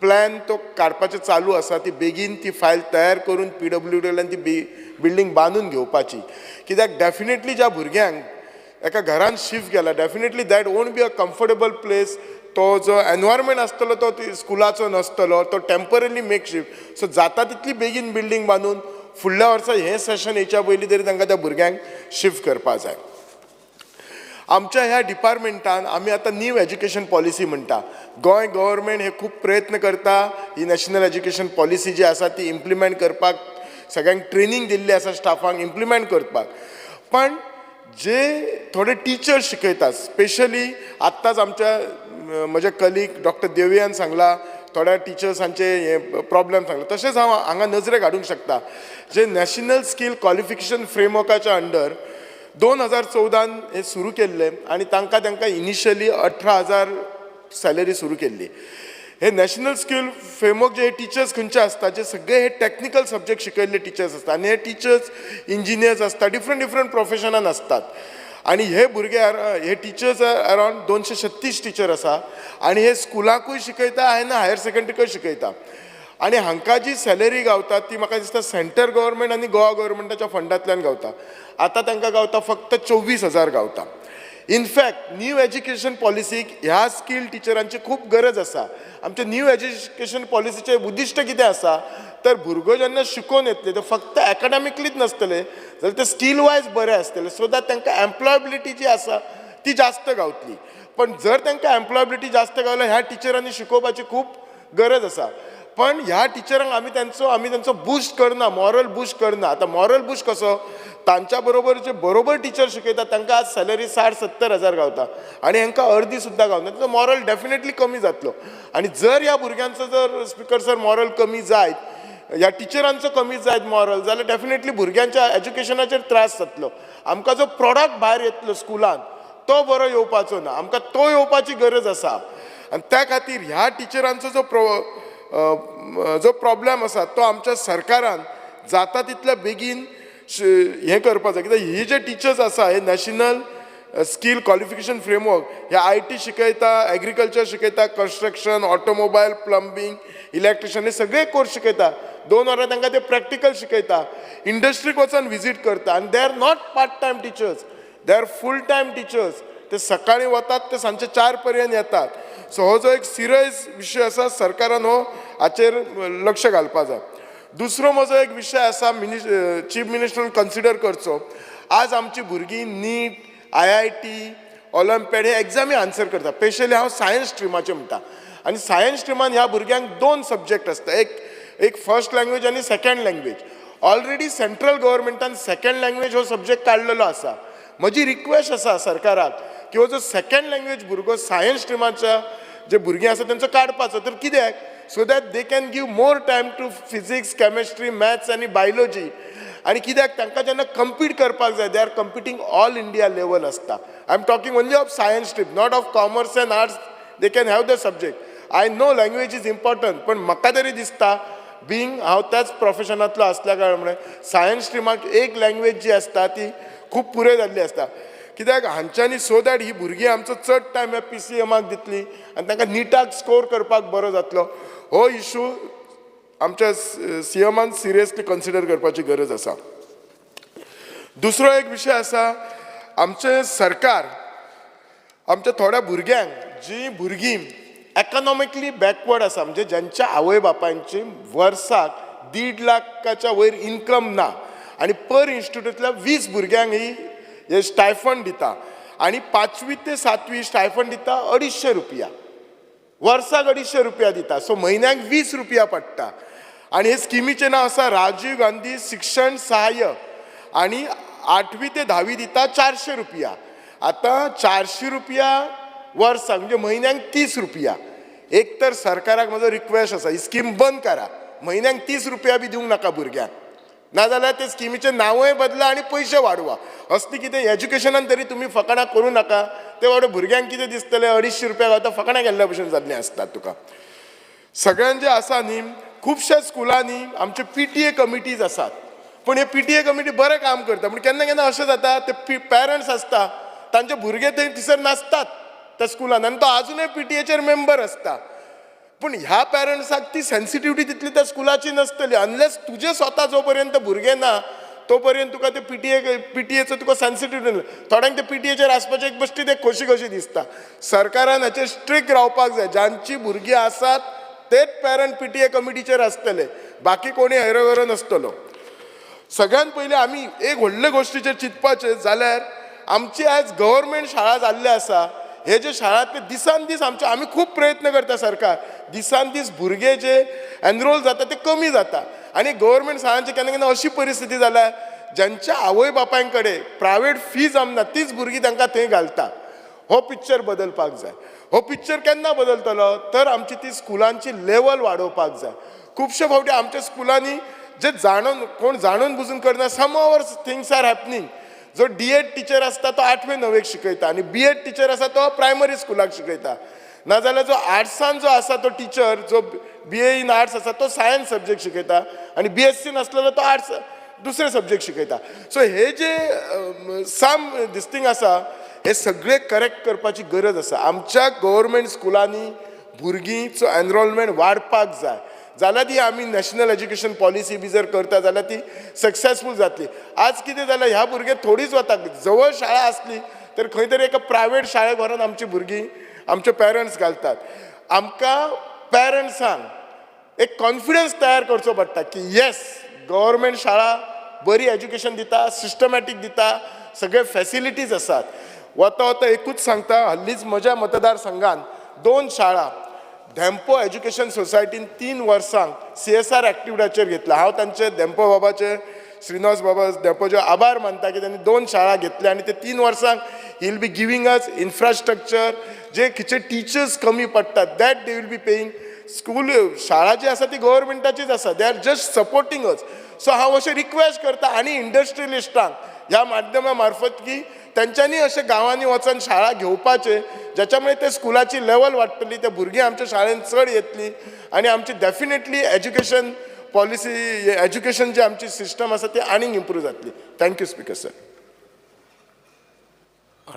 प्लॅन तो काडपाचें चालू आसा. ती बेगीन ती फायल तयार करून PWDलान ती बिल्डींग बांदून घेवपाची. कित्याक डेफिनेटली ज्या भुरग्यांक एका घरांत शिफ्ट केला definitely that won't be a comfortable place. तो जो एनवायरमेंट आसतलो तो स्कुलाचो नसतलो तो टेम्पररी मेकशिफ्ट. सो जाता तितली बेगीन बिल्डींग बांदून फुडल्या वर्सा हें सेशन येवच्या पयलीं तरी तांकां त्या भुरग्यांक शिफ्ट करपाक जाय. आमच्या ह्या डिपार्टमेंटान आमी आतां न्यू एज्युकेशन पॉलिसी म्हणटा. गोंय गव्हर्मेंट हे खूब प्रयत्न करता ही नॅशनल एज्युकेशन पॉलिसी जी आसा ती इम्प्लिमेंट करपाक. सगळ्यांक ट्रेनिंग दिल्ली आसा स्टाफांक इम्प्लिमेंट करपाक. पण जे थोडे टिचर्स शिकयतात स्पेशली आत्ताच आमच्या म्हजे कलीग डॉक्टर देवयान सांगला थोड्या टिचर्सांचे हे प्रॉब्लेम सांगला. तशेंच हांव हांगा नजरेक हाडूंक शकता जे नॅशनल स्कील क्वॉलिफिकेशन फ्रेमवर्काच्या अंडर 2014 हे सुरू केल्ले आनी तांकां इनिशियली 18,000 सॅलरी सुरू केल्ली. हे नॅशनल स्कील फ्रेमवर्क जे टिचर्स खंयचे आसता जे सगळे हे टॅक्निकल सब्जेक्ट शिकयल्ले टिचर्स आसता आनी हे टिचर्स इंजिनियर्स आसता डिफरंट प्रोफेशनान असतात. आनी हे भुरगे हे टिचर्स अरावंड 236 टिचर आसा आनी हे स्कुलाकूय शिकयता आनी हायर सेकंडरीकूय शिकयता. आनी हांकां जी सॅलरी गावता ती म्हाका दिसता सेंट्रल गव्हर्मेंट आनी गोवा गव्हर्मेंटाच्या फंडांतल्यान गावता. आतां तांकां गावता फक्त 24,000 गावता. इनफॅक्ट न्यू एज्युकेशन पॉलिसीक ह्या स्कील टिचरांची खूब गरज आसा. आमच्या न्यू एज्युकेशन पॉलिसीचें उद्दिश्ट कितें आसा तर भुरगो जेन्ना शिकून येतले ते फक्त एकाडेमिकलीच नसतले जाल्यार ते स्कील वायज बरे आसतले सो दॅट तांकां एम्प्लॉयबिलिटी जी आसा ती जास्त गावतली. पण जर तांकां एम्प्लॉयबिलिटी जास्त गावल्यार ह्या टिचरांनी शिकोवपाची खूब गरज आसा. पण ह्या टिचरांक आमी तांचो बूस्ट करना मॉरल बूस्ट करना. आतां मॉरल बूस्ट कसो तांच्या बरोबर जे बरोबर टिचर शिकयता तांकां आज सॅलरी 60-70 हजार गावता आनी हांकां अर्दी सुद्दां गावना. ताचो मॉरल डेफिनेटली कमी जातलो. आनी जर ह्या भुरग्यांचो जर स्पीकर सर मॉरल कमी जायत ह्या टिचरांचो कमी जायत मॉरल जाल्यार डेफिनेटली भुरग्यांच्या एज्युकेशनाचेर त्रास जातलो. आमकां जो प्रॉडक्ट भायर येतलो स्कुलान तो बरो येवपाचो ना. आमकां तो येवपाची गरज आसा आनी त्या खातीर ह्या टिचरांचो जो प्रॉब्लेम आसा तो आमच्या सरकारान जाता तितल्या बेगीन हें करपाक जाय. कित्याक ही जे टिचर्स आसा हे नॅशनल स्कील क्वालिफिकेशन फ्रेमवर्क ह्या IT शिकयता, ॲग्रिकल्चर शिकयता, कन्स्ट्रक्शन, ऑटोमोबाईल, प्लंबिंग, इलेक्ट्रिशियन हे सगळे कोर्स शिकयता. 2 वरां तांकां ते प्रॅक्टिकल शिकयता, इंडस्ट्रीक वचून विजीट करता. आनी they are not part time teachers, they are full time teachers. ते सकाळीं वतात ते सांजचे 4 पर्यंत येतात. सो हो जो एक सिरियस विशय आसा, सरकारान हो हाचेर लक्ष घालपाक जाय. दुसरो म्हजो एक विशय आसा, चीफ मिनिस्टरान कन्सिडर करचो. आज आमची भुरगीं नीट, IIT, ऑलिम्पियाड हे एग्जामी आन्सर करता. स्पेशली हांव सायन्स स्ट्रिमाचें म्हणटा. आनी सायन्स स्ट्रिमान ह्या भुरग्यांक 2 सब्जेक्ट आसता, एक फर्स्ट लँग्वेज आनी सेकंड लँग्वेज. ऑलरेडी सेंट्रल गव्हर्मेंटान सेकंड लँग्वेज हो सब्जेक्ट काडलेलो आसा. म्हजी रिक्वेस्ट आसा सरकाराक की हो जो सेकंड लँग्वेज भुरगो सायन्स स्ट्रिमाच्या जे भुरगीं आसा तांचो काडपाचो. तर कित्याक? So that they can give more time to physics, chemistry, maths आनी बायोलॉजी. आनी कित्याक तांकां जेन्ना कम्पीट करपाक जाय, they are competing all India level आसता. I am talking only of science stream, not of commerce end arts. They can have the subject. I know language is important, पण म्हाका तरी दिसता बींग हांव त्याच प्रोफेशनांतलो आसल्या कारणान सायन्स स्ट्रिमाक एक लँग्वेज जी आसता ती खूब पुरे जाल्ली आसता. कित्याक हांच्यांनी सो दॅट ही भुरगीं आमचो चड टायम PCMाक दितली आनी तांकां निटाक स्कोर करपाक बरो जातलो. हो इशू आमच्या CMान सिरियसली कन्सिडर करपाची गरज आसा. दुसरो एक विशय आसा, आमचें सरकार आमच्या थोड्या भुरग्यांक, जी भुरगीं एकोनॉमिकली बॅकवर्ड आसा, म्हणजे ज्यांच्या आवय बापायची वर्साक 1.5 लाखाच्या वयर इन्कम ना, आनी पर इन्स्टिट्यूटल्या 20 भुरग्यांक हे स्टायफंड दिता. आनी 5वी ते 7वी स्टायफंड दिता 250 रुपया, वर्साक 250 रुपया दिता. सो म्हयन्याक 20 रुपया पडटा. आनी हे स्किमीचें नांव आसा राजीव गांधी शिक्षण सहाय्य. आनी 8वी ते 10वी दिता 400 रुपया. आतां 400 रुपया वर्साक म्हणजे म्हयन्याक 30 रुपया. एक तर सरकाराक म्हजो रिक्वेस्ट आसा, ही स्कीम बंद करा. म्हयन्याक 30 रुपया बी दिवंक नाका भुरग्यांक. नाजाल्यार ते स्किमीचें नांवय बदला आनी पयशे वाडवा. असली कितें एज्युकेशनान तरी तुमी फकाणां करूं नाका. ते वाडे भुरग्यांक कितें दिसतलें 250 रुपया गावता, फकाणां गेल्ल्या भशेन जाल्लीं आसतात. तुका सगळ्यान जें आसा न्ही, खुबश्या स्कुलांनी आमचे PTA कमिटीज आसात. पूण हे PTA कमिटी बरें काम करता. पूण केन्ना केन्ना अशें जाता, ते पेरंट्स आसता, तांचे भुरगे थंय थंयसर नासतात त्या स्कुलान, आनी तो आजुनूय PTAचेर मेंबर आसता. पूण ह्या पेरंट्साक ती सेन्सिटिविटी तितली त्या स्कुलाची नसतली. अनलेस तुजे स्वता जो पर्यंत भुरगे ना तो पर्यंत तुका ते PTAचो तुका सेन्सिटिविटी. थोड्यांक ते PTAचेर आसपाचें एक बश्टी ते खोशी दिसता. सरकारान हाचेर स्ट्रिक्ट रावपाक जाय. ज्यांची भुरगीं आसात तेच पेरंट PTA कमिटीचेर आसतले, बाकी कोणी हैरोगैरो नसतलो. सगळ्यात पयलीं आमी एक व्हडले गोश्टीचेर चिंतपाचें जाल्यार आमची आयज गव्हर्मेंट शाळा जाल्ले आसा. हे जे शाळांतले दिसान दीस आमी खूब प्रयत्न करता सरकार, दिसान दीस भुरगे जे एनरोल जाता ते कमी जाता. आनी गव्हर्मेंट शाळांची केन्ना केन्ना अशी परिस्थिती जाल्या ज्यांच्या आवय बापायं कडेन प्रायवेट फी जमना तीच भुरगीं तांकां थंय घालता. हो पिक्चर बदलपाक जाय. हो पिक्चर केन्ना बदलतलो तर आमची ती स्कुलांची लेवल वाडोवपाक जाय. खुबशे फावटी आमच्या स्कुलांनी जे कोण जाणून बुजून करना, सम आवर थिंग्स आर हॅपनिंग. जो D.Ed टिचर आसता तो 8वे 9वेक शिकयता आनी B.Ed टिचर आसा तो प्रायमरी स्कुलाक शिकयता. नाजाल्यार जो आर्ट्सान जो आसा तो टिचर, जो BA इन आर्ट्स आसा तो सायन्स सब्जेक्ट शिकयता आनी BSc आसलेलो तो आर्ट्स दुसरे सब्जेक्ट शिकयता. सो हे जे सम दिस्टींग आसा हे सगळे करेक्ट करपाची गरज आसा. आमच्या गव्हर्मेंट स्कुलांनी भुरगींचो एनरोलमेंट वाडपाक जाय. जाल्यार ती आमी नॅशनल एज्युकेशन पॉलिसी बी जर करता जाल्यार ती सक्सेसफूल जातली. आज कितें जाल्यार ह्या भुरगे थोडीच वता. जवळ शाळा आसली तर खंय तरी एका प्रायवेट शाळेक व्हरून आमची भुरगीं आमचे पेरंट्स घालतात. आमकां पेरंट्सांक एक कॉन्फिडन्स तयार करचो पडटा की येस गव्हर्मेंट शाळा बरी एज्युकेशन दिता, सिस्टमॅटीक दिता, सगळे फॅसिलिटीज आसात. वता वता एकूच सांगता, हल्लीच म्हज्या मतदारसंघान 2 शाळा धेंपो एज्युकेशन सोसायटीन 3 वर्सांक CSR एक्टिविटीचेर घेतला. हांव तांचे धेंपो बाबाचे, श्रीनिवास बाबा धेंपोचे आभार मानता की त्यांनी 2 शाळा घेतल्या आनी ते 3 वर्सांक he will be giving us infrastructure. जे खंयचे टिचर्स कमी पडटात that they will be paying. School शाळा जी आसा ती गव्हर्मेंटाचीच आसा. They are just supporting us. So हांव अशें रिक्वेस्ट करता आनी इंडस्ट्रियलिस्टांक ह्या माध्यमा मार्फत की तेंच्यांनी अशे गांवांनी वचून शाळा घेवपाचे, ज्याच्यामुळे ते स्कुलाची लेवल वाडटली, ते भुरगीं आमच्या शाळेंत चड येतली आनी आमची डेफिनेटली एज्युकेशन पॉलिसी, एज्युकेशन जी आमची सिस्टम आसा ती आनीक इम्प्रूव जातली. Thank you speaker sir.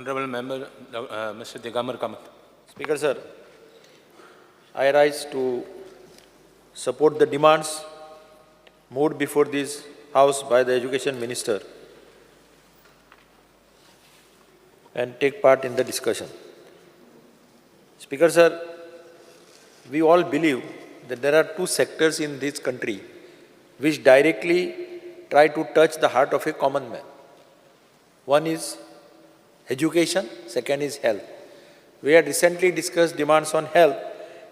Honorable Member, Mr. Digamar Kamath. Speaker sir, I rise to support the demands moved before this House by the Education Minister and take part in the discussion. Speaker sir, we all believe that there are two sectors in this country which directly try to touch the heart of a common man. One is education, second is health. We had recently discussed demands on health,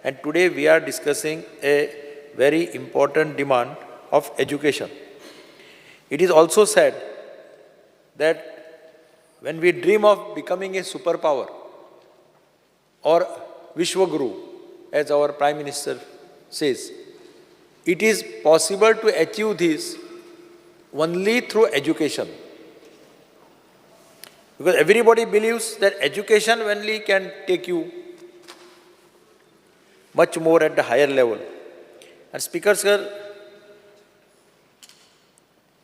and today we are discussing a very important demand of education. It is also said that when we dream of becoming a superpower or Vishwaguru, as our Prime Minister says, it is possible to achieve this only through education. Because everybody believes that education only can take you much more at the higher level. And Speaker sir,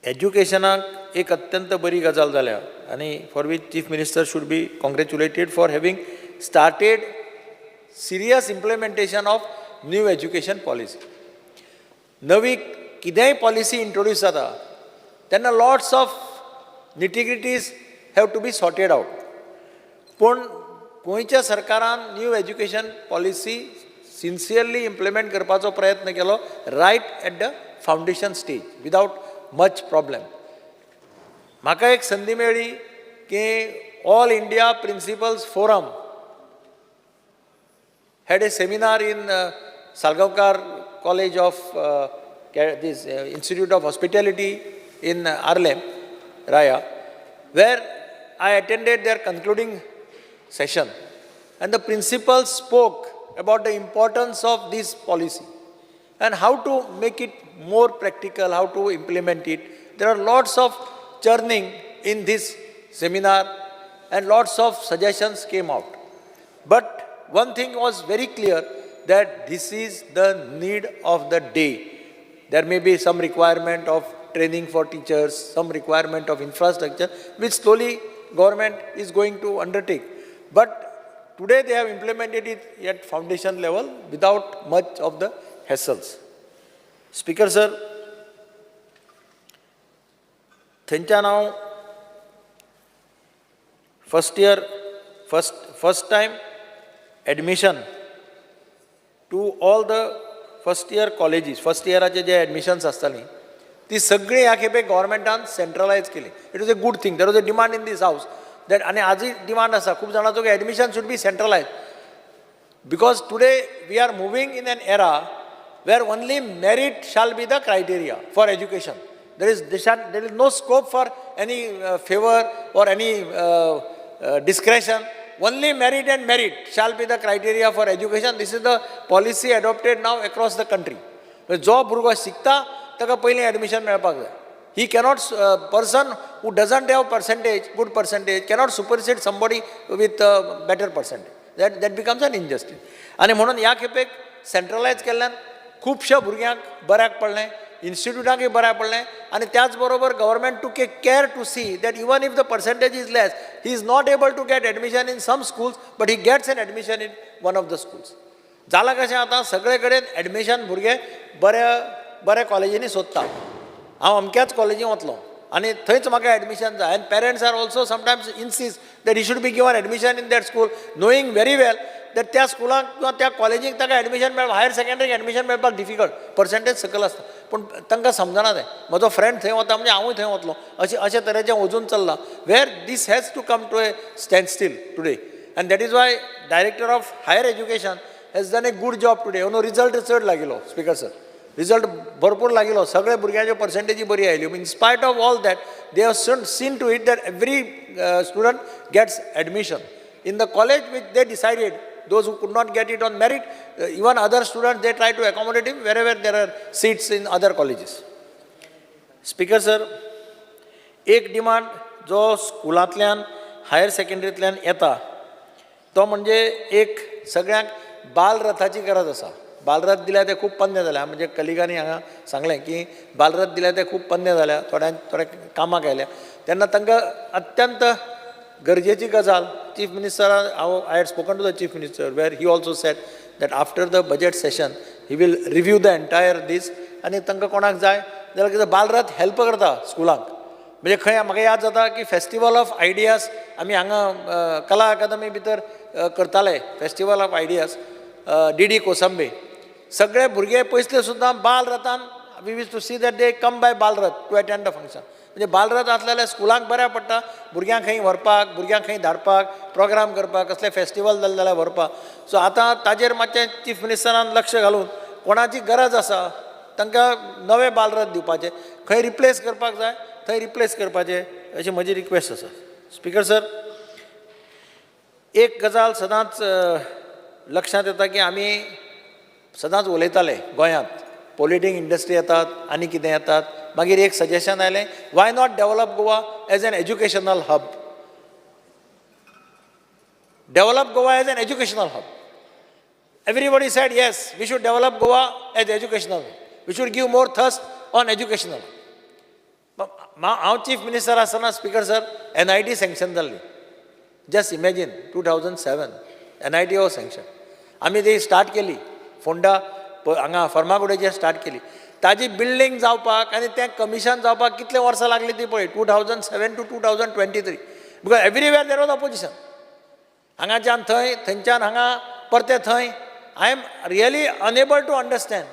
education एक अत्यंत बरी गजाल जाल्या आणि for which Chief Minister should be congratulated for having started serious implementation of new education policy. नवी कितेंय policy introduce जाता तेन्ना lots of nitty-gritties have to be sorted out. पण गोंयच्या सरकारान new education policy sincerely implement करपाचो प्रयत्न केलो right at the foundation stage without much problem. म्हाका एक संदी मेळ्ळी की all India principals forum had a seminar in Salgaonkar College of this Institute of Hospitality in Arlem, Raya, where I attended their concluding session. And the principals spoke about the importance of this policy and how to make it more practical, how to implement it. There are lots of churning in this seminar and lots of suggestions came out. But one thing was very clear, that this is the need of the day. There may be some requirement of training for teachers, some requirement of infrastructure, which slowly government is going to undertake. But today they have implemented it at foundation level without much of the hassles. Speaker sir, थंयच्यान हांव first time admission to all the first year colleges, first yearaचे जे admissions आसतालीं ती सगळी ह्या खेपे गव्हर्मेंटान centralise केली. It was a good thing. There was a demand in this house that आनी आजूय डिमांड आसा खूब जाणांचो की admission should be centralise because today we are moving in an era where only merit shall be the criteria for education. There is no scope for any favour or any discretion. Only merit and merit shall be the criteria for education. This is the policy adopted now across the country. जो भुरगो शिकता ताका पयलीं admission मेळपाक जाय. He cannot, person who doesn't have percentage, good percentage, cannot supersede somebody with better percentage. That becomes an injustice. आनी म्हणून ह्या खेपेक सेंट्रलायज केल्ल्यान खुबश्या भुरग्यांक बऱ्याक पडलें, इन्स्टिट्यूटाकय बऱ्याक पडलें आनी त्याच बरोबर government took a care to see that even if the percentage is less he is not able to get admission in some schools but he gets an admission in one of the schools. जालां कशें आतां सगळे कडेन admission भुरगे बऱ्या कॉलेजींनी सोदता. हांव अमक्याच कॉलेजींत वतलों आनी थंयच म्हाका एडमिशन जाय. And parents are also sometimes insist that he should be given admission in that school knowing very well that त्या स्कुलाक किंवा त्या कॉलेजीक ताका एडमिशन मेळपाक हायर सेकंडरीक एडमिशन मेळपाक डिफिकल्ट, पर्सेंटेज सकयल आसता. पूण तांकां समजना तें. म्हजो फ्रेंड थंय वता म्हणजे हांवूय थंय वतलों अशें तरेचें वचून चल्लां where this has to come to a standstill today. And that is why director of higher education has done a good job today. Result चड लागिलो स्पीकर सर, रिजल्ट भरपूर लागिलो, सगळे भुरग्यांच्यो पर्सेंटेजी बरी आयल्यो. In spite of all that they have seen to it that every student gets admission in the college which they decided. Those who could not get it on merit, even other students, they try to accommodate him wherever there are seats in other colleges. Speaker sir, एक demand जो स्कुलांतल्यान higher सेकंडरींतल्यान येता तो म्हणजे एक सगळ्यांक बालरथाची गरज आसा. बालरथ दिल्या ते खूब पन्ने जाल्या. म्हणजे कलिगांनी हांगा सांगलें की बालरथ दिल्या ते खूब पन्ने जाल्या, थोड्या कामाक आयल्या. तेन्ना तांकां अत्यंत गरजेची गजाल chief minister I had spoken to the chief minister where he also said that after the budget session he will review the entire this आनी तांकां कोणाक जाय जाल्यार कितें बालरथ हेल्प करता स्कुलांक म्हणजे खंय म्हाका याद जाता की फेस्टिवल ऑफ आयडियाज आमी हांगा कला अकादमी भितर करताले festival of ideas D Kosambi सगळे भुरगे पयसले सुद्दां बालरथान we wish to see that they come by Balrath to attend the function म्हणजे बालरथ आसले जाल्यार स्कुलांक बऱ्या पडटा भुरग्यांक खंय व्हरपाक भुरग्यांक खंय धाडपाक प्रोग्राम करपाक कसले फेस्टिवल जाले जाल्यार व्हरपाक सो आतां ताजेर मातशें चीफ मिनिस्टरान लक्ष घालून कोणाची गरज आसा तांकां नवे बालरथ दिवपाचे खंय रिप्लेस करपाक जाय थंय रिप्लेस करपाचे अशी म्हजी रिक्वेस्ट आसा स्पिकर सर एक गजाल सदांच लक्षांत येता की आमी सदांच उलयताले गोंयांत पॉलिटीक इंडस्ट्री येतात आनी कितें येतात मागीर एक सजेशन आयलें why not develop Goa as an educational hub develop Goa as an educational hub everybody said yes we should develop Goa as educational we should give more thrust on educational हांव चीफ मिनिस्टर आसतना speaker sir NIT sanction जाल्ली just imagine 2007 NIT हो sanction आमी ती start केली फोंडा हांगा फर्मागुडेचेर start केली ताजी बिल्डींग जावपाक आनी तें कमिशन जावपाक कितले वर्सां लागली ती पळय 2007 to 2023 because everywhere there was opposition हांगाच्यान थंय थंयच्यान हांगा परते थंय I am really unable to understand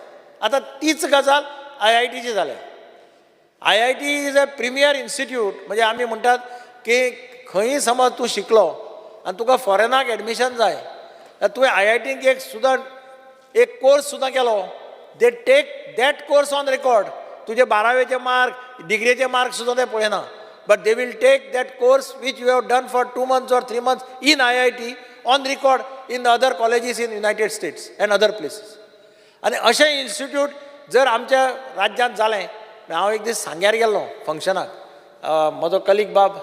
आतां तीच गजाल IITची जाल्या IIT is a premier institute म्हणजे आमी म्हणटात की खंय समज तूं शिकलो आनी तुका फॉरेनाक एडमिशन जाय जाल्यार तुवें IITक एक कोर्स सुद्दां केलो they take that course on record तुजे 12वेचे मार्क डिग्रीचे मार्क सुद्दां ते पळयना but they will take that course which you have done for 2 months or 3 months in IIT on record in the other colleges in United States and other places आनी अशें institute जर आमच्या राज्यांत जालें हांव एक दीस सांग्यार गेल्लो फंक्शनाक म्हजो कलीग बाब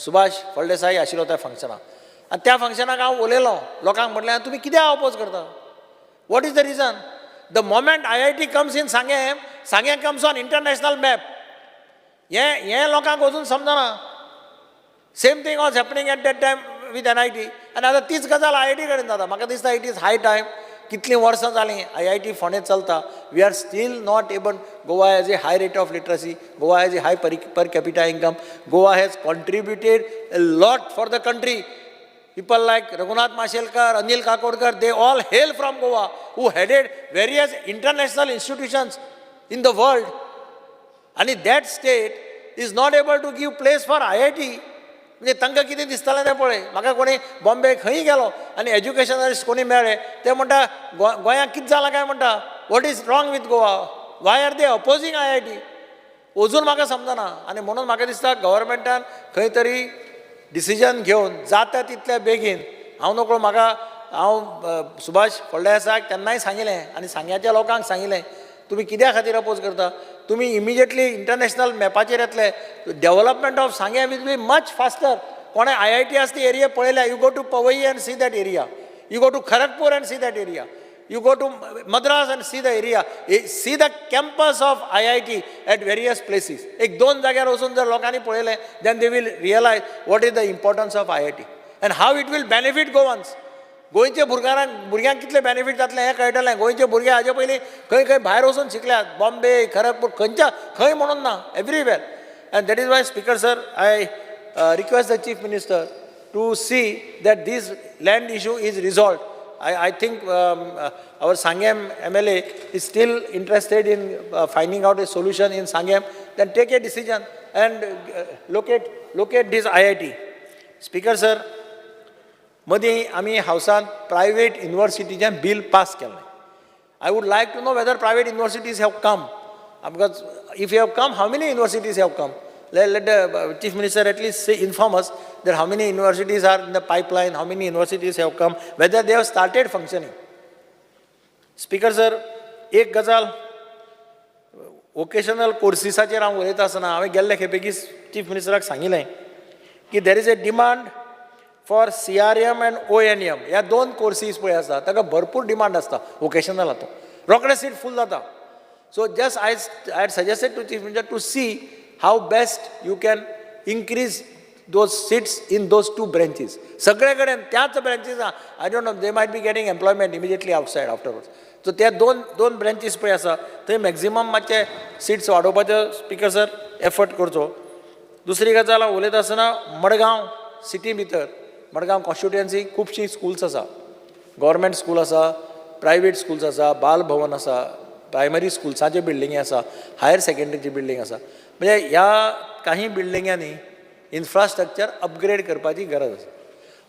सुभाष फळदेसाई आशिल्लो त्या फंक्शनाक आनी त्या फंक्शनाक हांव उलयलो लोकांक म्हटलें तुमी कित्याक अपोज करता what is the reason the moment IIT comes in सांगें कम्स ऑन इंटरनॅशनल मॅप हें लोकांक अजून समजना same thing was happening at that time with NIT आनी आतां तीच गजाल IIT कडेन जाता म्हाका दिसता इट इज हाय टायम कितलीं वर्सां जालीं IIT फोंडें चलता we are still not able Goa has a high rate of literacy Goa has a high per capita income Goa has contributed a lot for the country people like Raghunath Mashelkar, Anil Kakodkar, they all hail from Goa who headed various international institutions in the world and that state is not able to give place for IIT म्हणजे तांकां कितें दिसतालें तें पळय म्हाका कोणी बॉम्बे खंय गेलो आनी एज्युकेशनलिस्ट कोणी मेळ्ळे ते म्हणटा गोंयांक कितें जालां काय म्हणटा what is wrong with Goa why are they opposing IIT अजून म्हाका समजना आनी म्हणून म्हाका दिसता गव्हर्मेंटान खंय तरी डिसिजन घेवन जाता तितल्या बेगीन हांव नकळो म्हाका हांव सुभाष फळदेसायाक तेन्नाय सांगिल्लें आनी सांग्याच्या लोकांक सांगिल्लें तुमी कित्या खातीर अपोज करता तुमी इमिजिएटली इंटरनॅशनल मॅपाचेर येतले development of Sanguem will be much faster कोणें IIT आसा ती एरिया पळयल्या you go to Powai and see that area you go to Kharagpur and see that area you go to Madras and see the area, see the campus of IIT at various places. एक दोन जाग्यार वचून जर लोकांनी पळयलें then they will realize what is the importance of IIT and how it will benefit Goans. गोंयच्या भुरग्यांक कितले बेनिफीट जातले हें कळटलें गोंयचे भुरगे हाजे पयलीं खंय खंय भायर वचून शिकल्यात बॉम्बे खरगपूर खंय म्हणून ना everywhere and that is why speaker sir I request the chief minister to see that this land issue is resolved. I think our Sangam MLA is still interested in finding out a solution in Sangam. Then take a decision and locate this IIT. Speaker sir, मदी आमी हावसान private युनिवर्सिटीचें bill pass केलें. I would like to know whether private universities have come. Because if you have come, how many universities have come? Let the Chief Minister at least inform us that how many universities are in the pipeline, how many universities have come, whether they have started functioning. Speaker sir, एक गजाल vocational कोर्सिसाचेर हांव उलयता आसतना हांवें गेल्ले खेपेकी chief मिनिस्टराक सांगिल्लें की there is a demand for CRM and ONM ह्या दोन कोर्सीस पळय आसा ताका भरपूर डिमांड आसता वोकेशनल हातूंत रोखडें सीट फूल जाता so just I had suggested to chief minister to see how best you can increase those seats in those two branches. सगळे कडेन त्याच branches I don't know, they might be getting employment immediately outside afterwards. So त्या दोन branches पळय आसा थंय maximum मातशे seats वाडोवपाचो स्पीकर सर एफर्ट करचो. दुसरी गजाल हांव उलयता आसतना मडगांव सिटी भितर मडगांव कॉन्स्टिट्युएन्सी खुबशीं स्कुल्स आसा. गव्हर्मेंट स्कूल आसा, प्रायवेट स्कुल्स आसा, बाल भवन आसा, प्रायमरी स्कुल्साचे बिल्डिंगी आसा, हायर सेकंडरीची बिल्डींग आसा. म्हणजे ह्या काही बिल्डिंगांनी इन्फ्रास्ट्रक्चर अपग्रेड करपाची गरज आसा.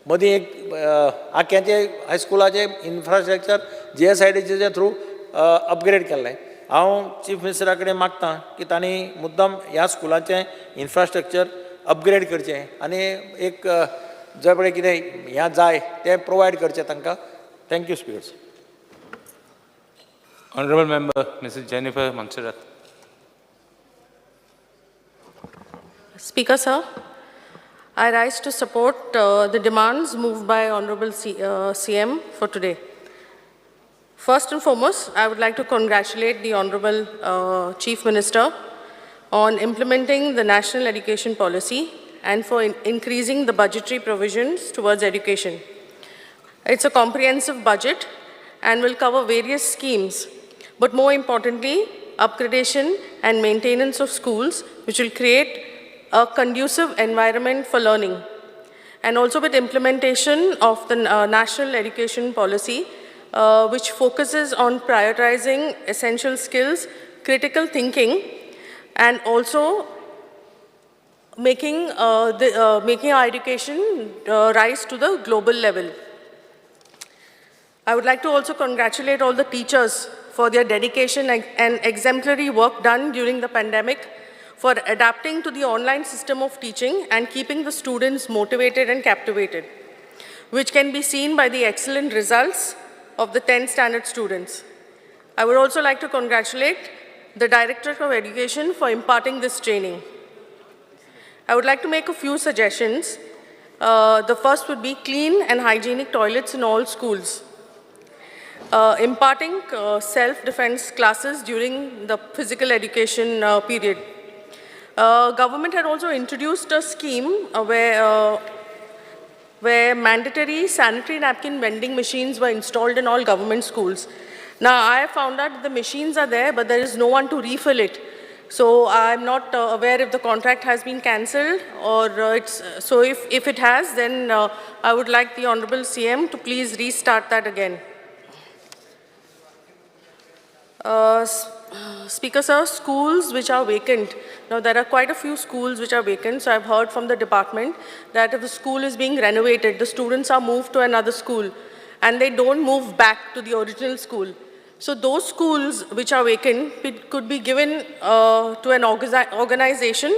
मदीं एक आख्याचे हायस्कुलाचे इन्फ्रास्ट्रक्चर GSIDCच्या थ्रू अपग्रेड केल्लें. हांव चीफ मिनिस्टरा कडेन मागतां की तांणी मुद्दम ह्या स्कुलाचें इन्फ्रास्ट्रक्चर अपग्रेड करचें आनी एक जे पळय कितें ह्या जाय तें प्रोवायड करचें तांकां. Thank you speakers. Honorable Member, Mrs. Jennifer Montserrat. Speaker, sir, I rise to support the demands moved by Honorable CM for today. First and foremost, I would like to congratulate the Honorable Chief Minister on implementing the National Education Policy and for increasing the budgetary provisions towards education. It's a comprehensive budget and will cover various schemes, but more importantly, upgradation and maintenance of schools, which will create a conducive environment for learning. And also with implementation of the National Education Policy, which focuses on prioritizing essential skills, critical thinking, and also making our education rise to the global level. I would like to also congratulate all the teachers for their dedication and exemplary work done during the pandemic, for adapting to the online system of teaching and keeping the students motivated and captivated, which can be seen by the excellent results of the 10th standard students. I would also like to congratulate the Directorate of Education for imparting this training. I would like to make a few suggestions. The first would be clean and hygienic toilets in all schools. Imparting self-defense classes during the physical education period. Government had also introduced a scheme where mandatory sanitary napkin vending machines were installed in all government schools. Now, I have found out that the machines are there, but there is no one to refill it. So I'm not aware if the contract has been cancelled or so if it has, then I would like the Honorable CM to please restart that again. Speaker, sir, schools which are vacant. Now, there are quite a few schools which are vacant. So I've heard from the department that if a school is being renovated, the students are moved to another school and they don't move back to the original school. So those schools which are vacant could be given to an organization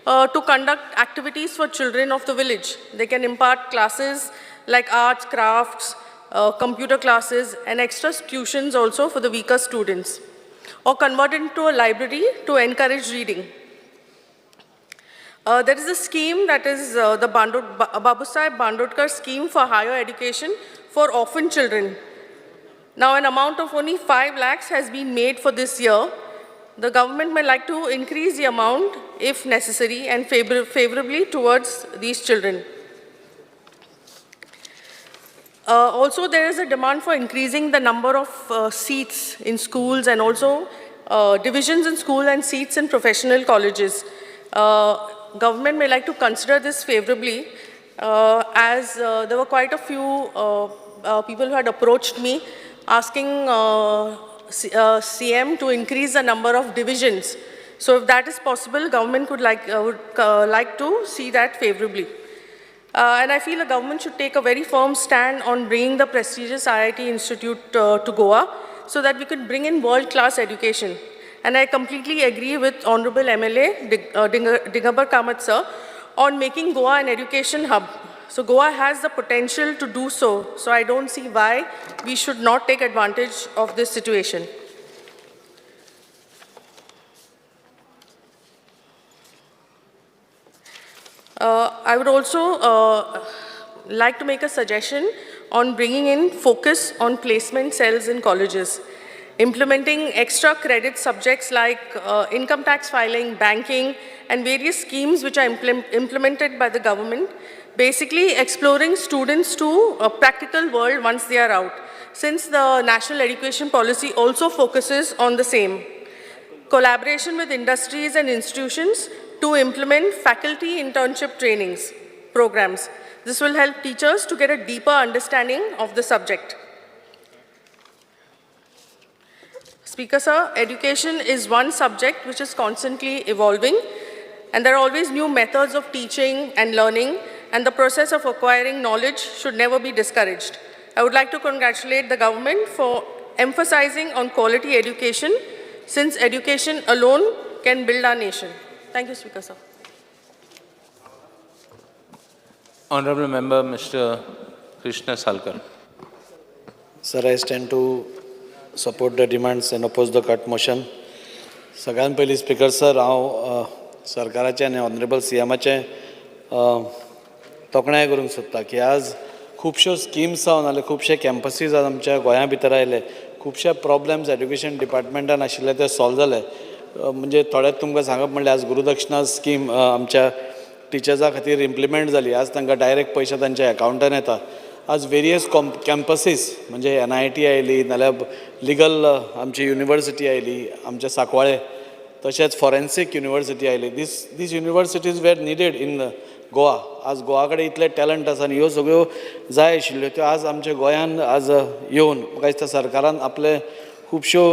to conduct activities for children of the village. They can impart classes like arts, crafts, computer classes, and extra tuitions also for the weaker students, or convert it into a library to encourage reading. There is a scheme that is the Babusaheb Bandodkar scheme for higher education for orphan children. Now, an amount of only 5 lakhs has been made for this year. The government may like to increase the amount if necessary and favorably towards these children. Also, there is a demand for increasing the number of seats in schools and also divisions in school and seats in professional colleges. Government may like to consider this favorably as there were quite a few people who had approached me asking CM to increase the number of divisions. So if that is possible, government would like to see that favorably. And I feel the government should take a very firm stand on bringing the prestigious IIT Institute to Goa so that we could bring in world-class education. And I completely agree with Honorable MLA Digambar Kamath sir on making Goa an education hub. So Goa has the potential to do so. So I don't see why we should not take advantage of this situation. I would also like to make a suggestion on bringing in focus on placement cells in colleges. implementing extra credit subjects like income tax filing, banking, and various schemes which are implemented by the government, basically exploring students to a practical world once they are out, since the national education policy also focuses on the same. Collaboration with industries and institutions to implement faculty internship trainings programs. This will help teachers to get a deeper understanding of the subject. Speaker sir, education is one subject which is constantly evolving, and there are always new methods of teaching and learning, and the process of acquiring knowledge should never be discouraged. I would like to congratulate the government for emphasizing on quality education, since education alone can build our nation. Thank you, Speaker sir. Honorable Member Mr. Krishna Salkar. Sir, I stand to support the demands and oppose the cut motion. सगळ्यात पयलीं speaker sir हांव सरकाराचे आनी honourable सीएमाचे तोखणाय करूंक सोदता की आज खुबश्यो स्किम्स जावन नाल्यार खुबशे कॅम्पसीस आज आमच्या गोंया भितर आयले, खुबशे प्रॉब्लेम्स एड्युकेशन डिपार्टमेंटान आशिल्ले ते सॉल्व जाले. म्हणजे थोडेच तुमकां सांगप म्हणल्यार आज गुरुदक्षिणा स्कीम आमच्या टिचर्सां खातीर इम्प्लिमेंट जाली. आज तांकां डायरेक्ट पयशे तांच्या अकावंटान येता. आज वेरियस कॅम्पसीस म्हणजे NIT आयली, नाल्यार लिगल आमची युनिवर्सिटी आयली आमच्या सांकवाळे, तशेंच फॉरेन्सीक युनिवर्सिटी आयली. These universities were needed in Goa. आज गोवा कडेन इतले टॅलंट आसा आनी ह्यो सगळ्यो जाय आशिल्ल्यो त्यो आज आमच्या गोंयान आज येवन म्हाका दिसता सरकारान आपले खुबश्यो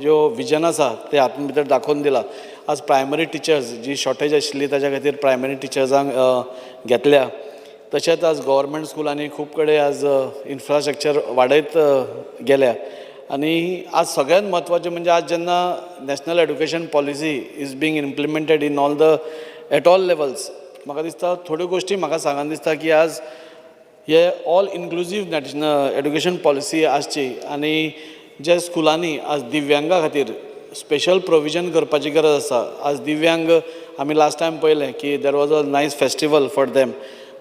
ज्यो विजन आसा ते हातूंत भितर दाखोवन दिला. आज प्रायमरी टिचर्स जी शॉर्टेज आशिल्ली ताच्या खातीर प्रायमरी टिचर्सांक घेतल्या. तशेंच आज गव्हर्मेंट स्कुलांनी खूब कडेन आज इन्फ्रास्ट्रक्चर वाडयत गेल्या. आनी आज सगळ्यांत म्हत्वाचें म्हणजे आज जेन्ना national education policy is being implemented in at all levels, म्हाका दिसता थोड्यो गोश्टी म्हाका सांगन दिसता की आज हे all inclusive national education policy आसची आनी जे स्कुलांनी आज दिव्यांगा खातीर स्पेशल प्रोविजन करपाची गरज आसा. आज दिव्यांग आमी लास्ट टायम पळयलें की देर was a nice festival for them,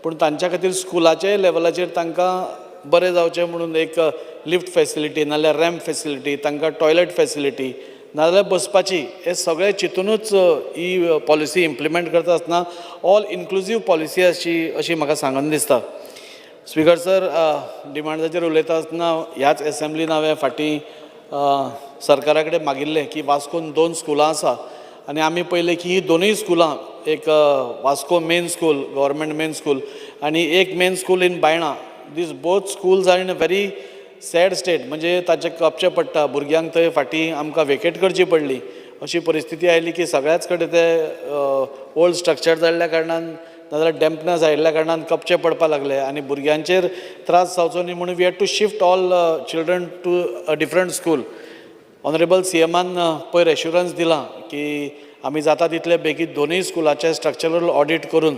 पूण तांच्या खातीर स्कुलाचे लेवलाचेर तांकां बरें जावचें म्हणून एक लिफ्ट फेसिलिटी नाल्यार रॅम्प फेसिलिटी, तांकां टॉयलेट फेसिलिटी नाजाल्यार बसपाची, हे सगळे चिंतूनच ही पॉलिसी इम्प्लिमेंट करता आसतना ऑल इन्क्लुजीव पॉलिसी अशी म्हाका सांगन दिसता. स्पीकर सर, डिमांड्साचेर उलयता आसतना ह्याच एसेंब्लीन हांवें फाटीं सरकारा कडेन मागिल्लें की वास्कोन 2 स्कुलां आसा आनी आमी पळयलें की ही दोनूय स्कुलां, एक Vasco main school government main school आनी एक main school in Baina, these both schools are in a very sad state. म्हणजे ताचें कपचें पडटा, भुरग्यांक थंय फाटीं आमकां वेकेट करची पडली. अशी परिस्थिती आयली की सगळ्याच कडेन ते ओल्ड स्ट्रक्चर जाल्ल्या कारणान नाजाल्यार डॅम्पनस आयिल्ल्या कारणान कपचे पडपाक लागले आनी भुरग्यांचेर त्रास जावचो न्ही म्हणून we had to shift all children to a different school. Honourable सीएमान पयर एश्युरन्स दिला की आमी जाता तितले बेगीन दोनूय स्कुलाचे स्ट्रक्चरल ऑडिट करून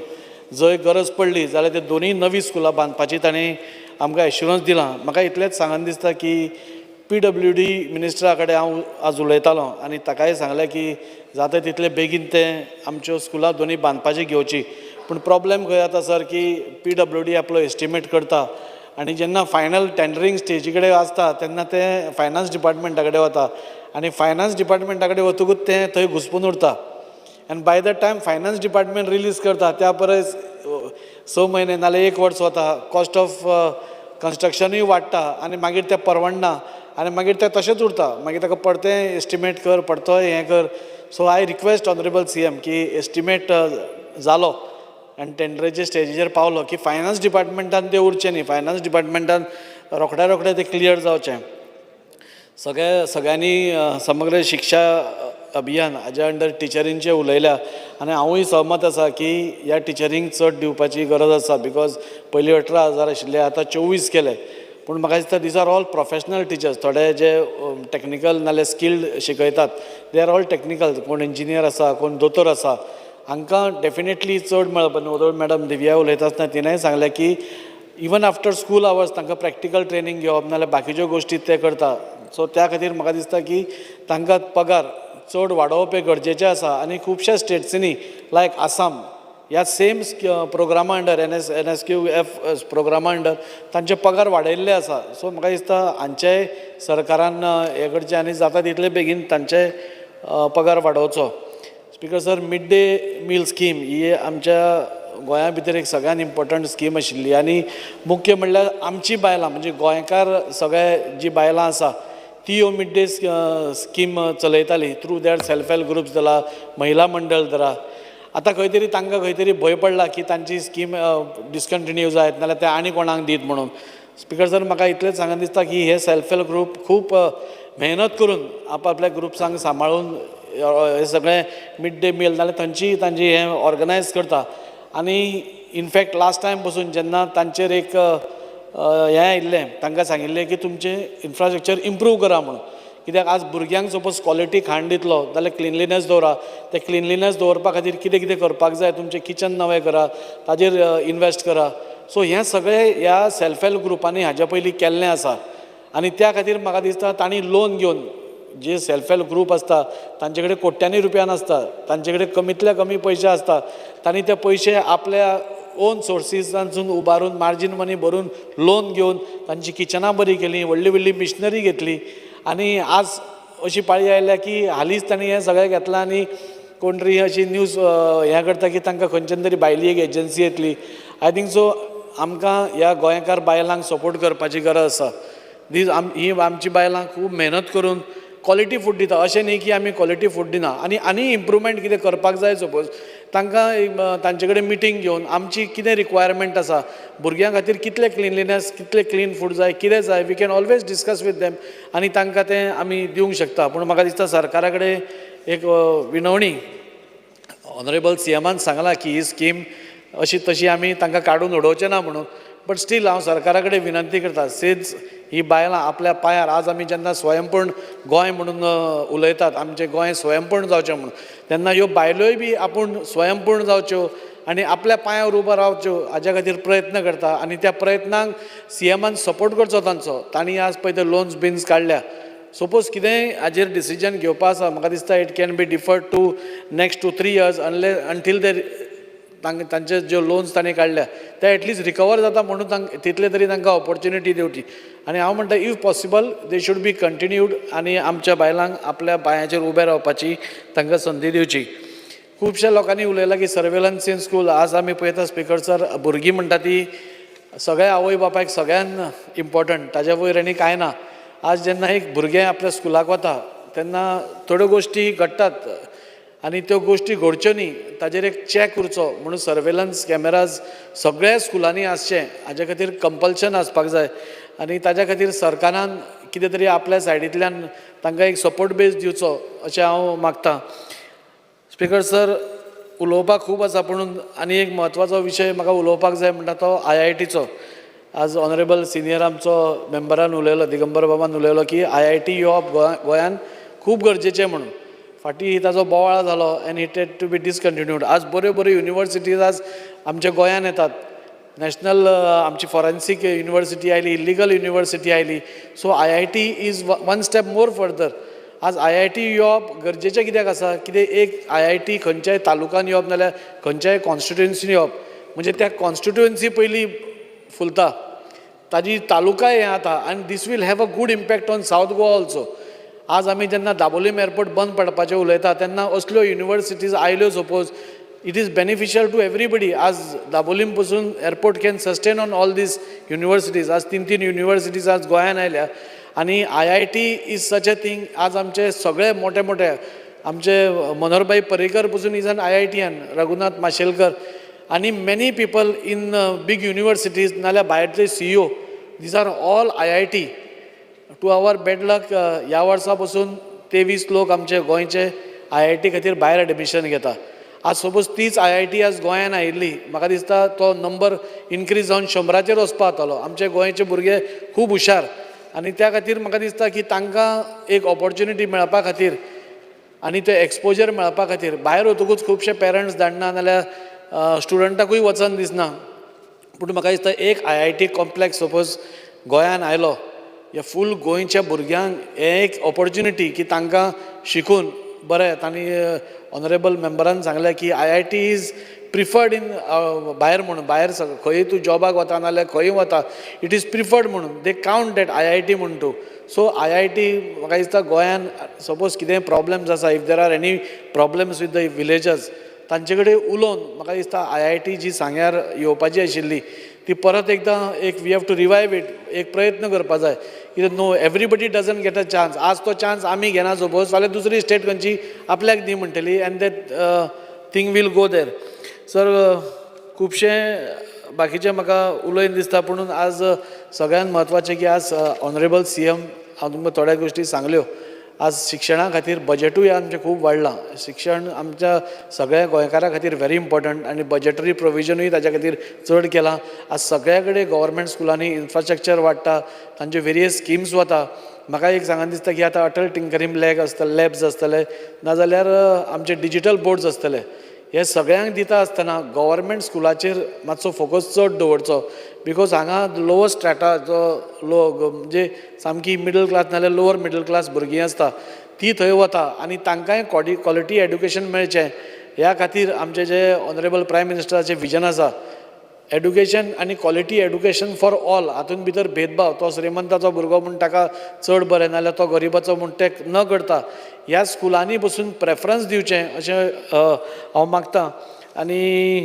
जंय गरज पडली जाल्यार ते दोनूय नवी स्कुलां बांदपाची ताणें आमकां एश्युरन्स दिला. म्हाका इतलेंच सांगन दिसता की PWD मिनिस्टरा कडेन हांव आज उलयतालो आनी ताकाय सांगलें की जाता तितले बेगीन ते आमच्यो स्कुलां दोनूय बांदपाची घेवची. पूण प्रॉब्लेम खंय जाता सर की PWD आपलो एस्टिमेट करता आनी जेन्ना फायनल टेंडरींग स्टेजी कडेन आसता तेन्ना ते फायनान्स डिपार्टमेंटा कडेन वता आनी फायनान्स डिपार्टमेंटा कडेन वतकूच ते थंय घुस्पून उरता आनी by the time finance department release करता त्या परस 6 म्हयने नाल्यार 1 वर्स वता. कॉस्ट ऑफ कन्स्ट्रक्शनूय वाडटा आनी मागीर तें परवडना आनी मागीर तें तशेंच उरता. मागीर ताका परतें एस्टिमेट कर, परतो हें कर. So I request honourable CM की एस्टिमेट जालो आनी टेंडराच्या स्टेजीचेर पावलो की फायनान्स डिपार्टमेंटान ते उरचें न्ही, फायनान्स डिपार्टमेंटान रोखड्या ते क्लियर जावचें. सगळ्यांनी समग्र शिक्षा अभियान हाज्या अंडर टिचरींचें उलयल्या आनी हांवूय सहमत आसा की ह्या टिचरींक चड दिवपाची गरज आसा. बिकॉज पयलीं 18,000 आशिल्ले आतां 24 केले. पूण म्हाका दिसता these are all professional teachers. थोडे जे टॅक्निकल नाल्यार स्किल्ड शिकयतात दे आर ऑल टॅक्निकल. कोण इंजिनियर आसा, कोण दोतोर आसा, हांकां डेफिनेटली चड मेळप. ओदोळ मॅडम दिव्या उलयता आसतना तिणेंय सांगलें की इवन आफ्टर स्कूल आवर्स तांकां प्रॅक्टिकल ट्रेनींग घेवप नाल्यार बाकीच्यो गोश्टी ते करता. सो त्या खातीर म्हाका दिसता की तांकां पगार चड वाडोवप हे गरजेचें आसा. आनी खुबश्या स्टेट्सींनी लायक आसाम ह्या सेम प्रोग्रामा अंडर NSQF प्रोग्रामा अंडर तांचे पगार वाडयल्ले आसा. सो म्हाका दिसता हांचेय सरकारान हे करचें आनी जाता तितले बेगीन तांचे पगार वाडोवचो. Speaker sir, mid day meal scheme ही आमच्या गोंया भितर एक सगळ्यात इम्पॉर्टंट स्कीम आशिल्ली आनी मुख्य म्हणल्यार आमची बायलां म्हणजे गोंयकार सगळे जी बायलां आसा ती ह्यो मिड डे स्कीम चलयताली through that self help groups जाला, महिला मंडळ जाला. आतां खंय तरी तांकां खंय तरी भंय पडला की तांची स्कीम डिस्कंटिन्यू जायत नाल्यार ते आनी कोणाक दीत म्हणून. स्पिकर सर, म्हाका इतलेंच सांगन दिसता की हे सेल्फ हेल्प ग्रूप खूब मेहनत करून आपल्या ग्रुप्सांक सांबाळून हे सगळें मिड डे मील नाल्यार तांची हें ऑर्गनायज करता. आनी इनफॅक्ट लास्ट टायम पसून जेन्ना तांचेर एक हें आयिल्लें तांकां सांगिल्लें की तुमचें इन्फ्रास्ट्रक्चर इम्प्रूव करा म्हणून. कित्याक आज भुरग्यांक सपोज क्वॉलिटी खाण दितलो जाल्यार क्लिनलिनस दवरा. ते क्लिनलिनस दवरपा खातीर कितें कितें करपाक जाय, तुमचें किचन नवें करा, ताजेर इन्वॅस्ट करा. सो हें सगळें ह्या सेल्फ हेल्प ग्रुपांनी हाज्या पयलीं केल्लें आसा. आनी त्या खातीर म्हाका दिसता तांणी लोन घेवन जे सेल्फ हेल्प ग्रूप आसता तांचे कडेन कोट्यांनी रुपया नासता, तांचे कडेन कमींतल्या कमी पयशे आसता, तांणी ते पयशे आपल्या ओन सोर्सीसांसून उबारून मार्जीन मनी भरून लोन घेवन तांची किचनां बरी केलीं, व्हडली व्हडली मिशनरी घेतली. आनी आज अशी पाळी आयल्या की हालींच तांणी हें सगळें घेतलां आनी कोण तरी अशी न्यूज हें करता की तांकां खंयच्यान तरी भायली एक एजन्सी येतली. आय थिंक सो आमकां ह्या गोंयकार बायलांक सपोर्ट करपाची गरज आसा. ही आमची बायलां खूब मेहनत करून क्वॉलिटी फूड दिता. अशें न्ही की आमी क्वॉलिटी फूड दिना. आनी इम्प्रुवमेंट कितें करपाक जाय सपोज तांकां तांचे कडेन मिटींग घेवन आमची कितें रिक्वायरमेंट आसा, भुरग्यां खातीर कितले क्लिनलिनस, कितले क्लीन फूड जाय, कितें जाय, we can always discuss with them आनी तांकां तें आमी दिवंक शकता. पूण म्हाका दिसता सरकारा कडेन एक विनवणी ऑनरेबल CMान सांगलां की ही स्कीम अशी तशी आमी तांकां काडून उडोवचें ना म्हणून. बट स्टील हांव सरकारा कडेन विनंती करता, सेज ही बायलां आपल्या पांयार आज आमी जेन्ना स्वयंपूर्ण गोंय म्हणून उलयतात, आमचें गोंय स्वयंपूर्ण जावचें म्हणून, तेन्ना ह्यो बायलोय बी आपूण स्वयंपूर्ण जावच्यो आनी आपल्या पांयार उबो रावच्यो हाज्या खातीर प्रयत्न करता. आनी त्या प्रयत्नांक CMान सपोर्ट करचो तांचो. तांणी आज पळय ते लोन्स बिन्स काडल्या. सपोज कितेंय हाजेर डिसिजन घेवपा आसा, म्हाका दिसता it can be deferred to next 2-3 years until they तांचे ज्यो लोन्स तांणी काडल्या ते एटलिस्ट रिकवर जाता म्हणून तितले तरी तांकां ऑपॉर्च्युनिटी दिवची. आनी हांव म्हणटा if possible they should be continued आनी आमच्या बायलांक आपल्या पांयाचेर उबे रावपाची तांकां संदी दिवची. खुबश्या लोकांनी उलयलां की सर्वेलन्स इन स्कूल. आज आमी पळयता स्पिकर सर, भुरगीं म्हणटा ती सगळ्या आवय बापायक सगळ्यान इम्पॉर्टंट, ताज्या वयर आनी कांय ना. आज जेन्ना एक भुरगें आपल्या स्कुलाक वता तेन्ना थोड्यो गोश्टी घडटात आनी त्यो गोश्टी घडच्यो न्ही ताजेर एक चॅक उरचो म्हणून सर्वेलन्स कॅमेराज सगळ्या स्कुलांनी आसचे हाजे खातीर कंपल्शन आसपाक जाय. आनी ताज्या खातीर सरकारान कितें तरी आपल्या सायडींतल्यान तांकां एक सपोर्ट बेस दिवचो अशें हांव मागतां. स्पिकर सर, उलोवपाक खूब आसा पूण आनी एक म्हत्वाचो विशय म्हाका उलोवपाक जाय म्हणटा तो IITचो. आज ऑनरेबल सिनियर आमचो मेंबरान उलयलो, दिगंबर बाबान उलयलो की IIT येवप गोंयान खूब गरजेचें म्हणून. फाटीं ताजो बोवाळ जालो and it had to be discontinued. आज बऱ्यो बऱ्यो युनिवर्सिटीज आज आमच्या गोंयान येतात. नॅशनल आमची forensic university oily, illegal university oily. So IIT is one step more further. आज IIT येवप गरजेचें कित्याक आसा, कितें एक IIT खंयच्याय तालुकान येवप नाल्यार खंयच्याय कॉन्स्टिट्युएन्सीन येवप म्हणजे त्या कॉन्स्टिट्युएन्सी पयलीं फुलता, ताजी तालुकाय हें जाता आनी this will have a good impact on South Goa also. आज आमी जेन्ना दाबोलीम एअरपोर्ट बंद पडपाचें उलयता तेन्ना असल्यो युनिवर्सिटीज आयल्यो suppose it is beneficial to everybody. आज दाबोलीम पसून airport can sustain on all these universities. आज 3 युनिवर्सिटीज आज गोंयान आयल्या आनी IIT is such a thing. आज आमचे सगळे मोठे मोठे आमचे मनोहरभाई पर्रीकर पसून is an IITian, Raghunath Mashelkar आनी many people in big universities नाल्यार भायरचे CEO, these are all IIT. To our bad luck ह्या वर्सा पसून 23 लोक आमचे गोंयचे IIT खातीर भायर एडमिशन घेता. आज सपोज तीच IIT आज गोंयान आयिल्ली, म्हाका दिसता तो नंबर इनक्रीज जावन 100चेर वचपा जातालो. आमचे गोंयचे भुरगे खूब हुशार आनी त्या खातीर म्हाका दिसता की तांकां एक ऑपॉर्च्युनिटी मेळपा खातीर आनी ते एक्सपोजर मेळपा खातीर भायर वतकूच खुबशे पेरंट्स धाडना नाल्यार स्टुडंटाकूय वचन दिसना. पूण म्हाका दिसता एक IIT कॉम्प्लेक्स सपोज गोंयान आयलो, ह्या फूल गोंयच्या भुरग्यांक हें एक ऑपॉर्च्युनिटी की तांकां शिकून बरें. तांणी ऑनरेबल मेंबरान सांगलें की IIT इज प्रिफर्ड इन भायर म्हणून भायर खंय तूं जॉबाक वता नाल्यार खंय वता इट इज प्रिफर्ड म्हणून दे कावंट दॅट IIT म्हणून तूं सो IIT म्हाका दिसता गोंयान सपोज कितेंय प्रॉब्लम्स आसा if there are any problems with the villagers तांचे कडेन उलोवन म्हाका दिसता IIT जी सांग्यार येवपाची आशिल्ली ती परत एकदां एक we have to revive it एक प्रयत्न करपा जाय कित्याक no everybody doesn't get a chance आज तो चान्स आमी घेना सपोज जाल्यार दुसरी स्टेट खंयची आपल्याक दी म्हणटली and that thing will go there sir खुबशे बाकीचे म्हाका उलयन दिसता पुणून आज सगळ्यात म्हत्वाचें की आज ऑनरेबल CM हांव तुमकां थोड्या गोश्टी सांगल्यो आज शिक्षणा खातीर बजेटूय आमचें खूब वाडलां शिक्षण आमच्या सगळ्या गोंयकारां खातीर व्हेरी इम्पॉर्टंट आनी बजेटरी प्रोविजनूय ताच्या खातीर चड केलां आज सगळ्या कडेन गव्हर्मेंट स्कुलांनी इन्फ्रास्ट्रक्चर वाडटा तांच्यो वेरियस स्किम्स वता म्हाका एक सांगान दिसता की आतां अटल टिंकरिंग लॅब्स आसतले नाजाल्यार आमचे डिजिटल बोर्ड्स आसतले हे सगळ्यांक दिता आसतना गव्हर्मेंट स्कुलाचेर मातसो फोकस चड दवरचो बिकॉज हांगा लोवर स्ट्रॅटा जो म्हणजे सामकी मिडल क्लास नाल्यार लोवर मिडल क्लास भुरगीं आसता ती थंय वता आनी तांकांय क्वॉलिटी एड्युकेशन मेळचें ह्या खातीर आमचें जे ऑनरेबल प्रायम मिनिस्टराचें विजन आसा एड्युकेशन आनी क्वॉलिटी एड्युकेशन फॉर ऑल हातूंत भितर भेदभाव तो श्रीमंताचो भुरगो म्हूण ताका चड बरें नाल्यार तो गरिबाचो म्हूण ते न करता ह्या स्कुलांनी बसून प्रेफरन्स दिवचें अशें हांव मागतां आनी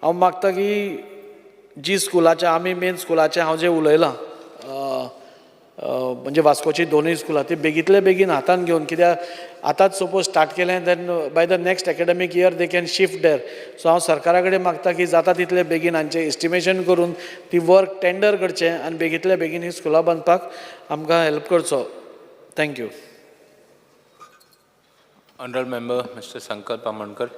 हांव मागतां की जी स्कुलाचें आमी मेन स्कुलाचें हांव जें उलयलां म्हणजे वास्कोची दोनूय स्कुलां ती बेगींतले बेगीन हातान घेवन कित्याक आतांच सपोज स्टार्ट केलें then by the next academic year they can shift there so हांव सरकारा कडेन मागता की जाता तितले बेगीन हांचें एस्टिमेशन करून ती वर्क टेंडर करचें आनी बेगींतले बेगीन ही स्कुलां बांदपाक आमकां हेल्प करचो thank you Honorable Member Mr. Sankar Pamankar.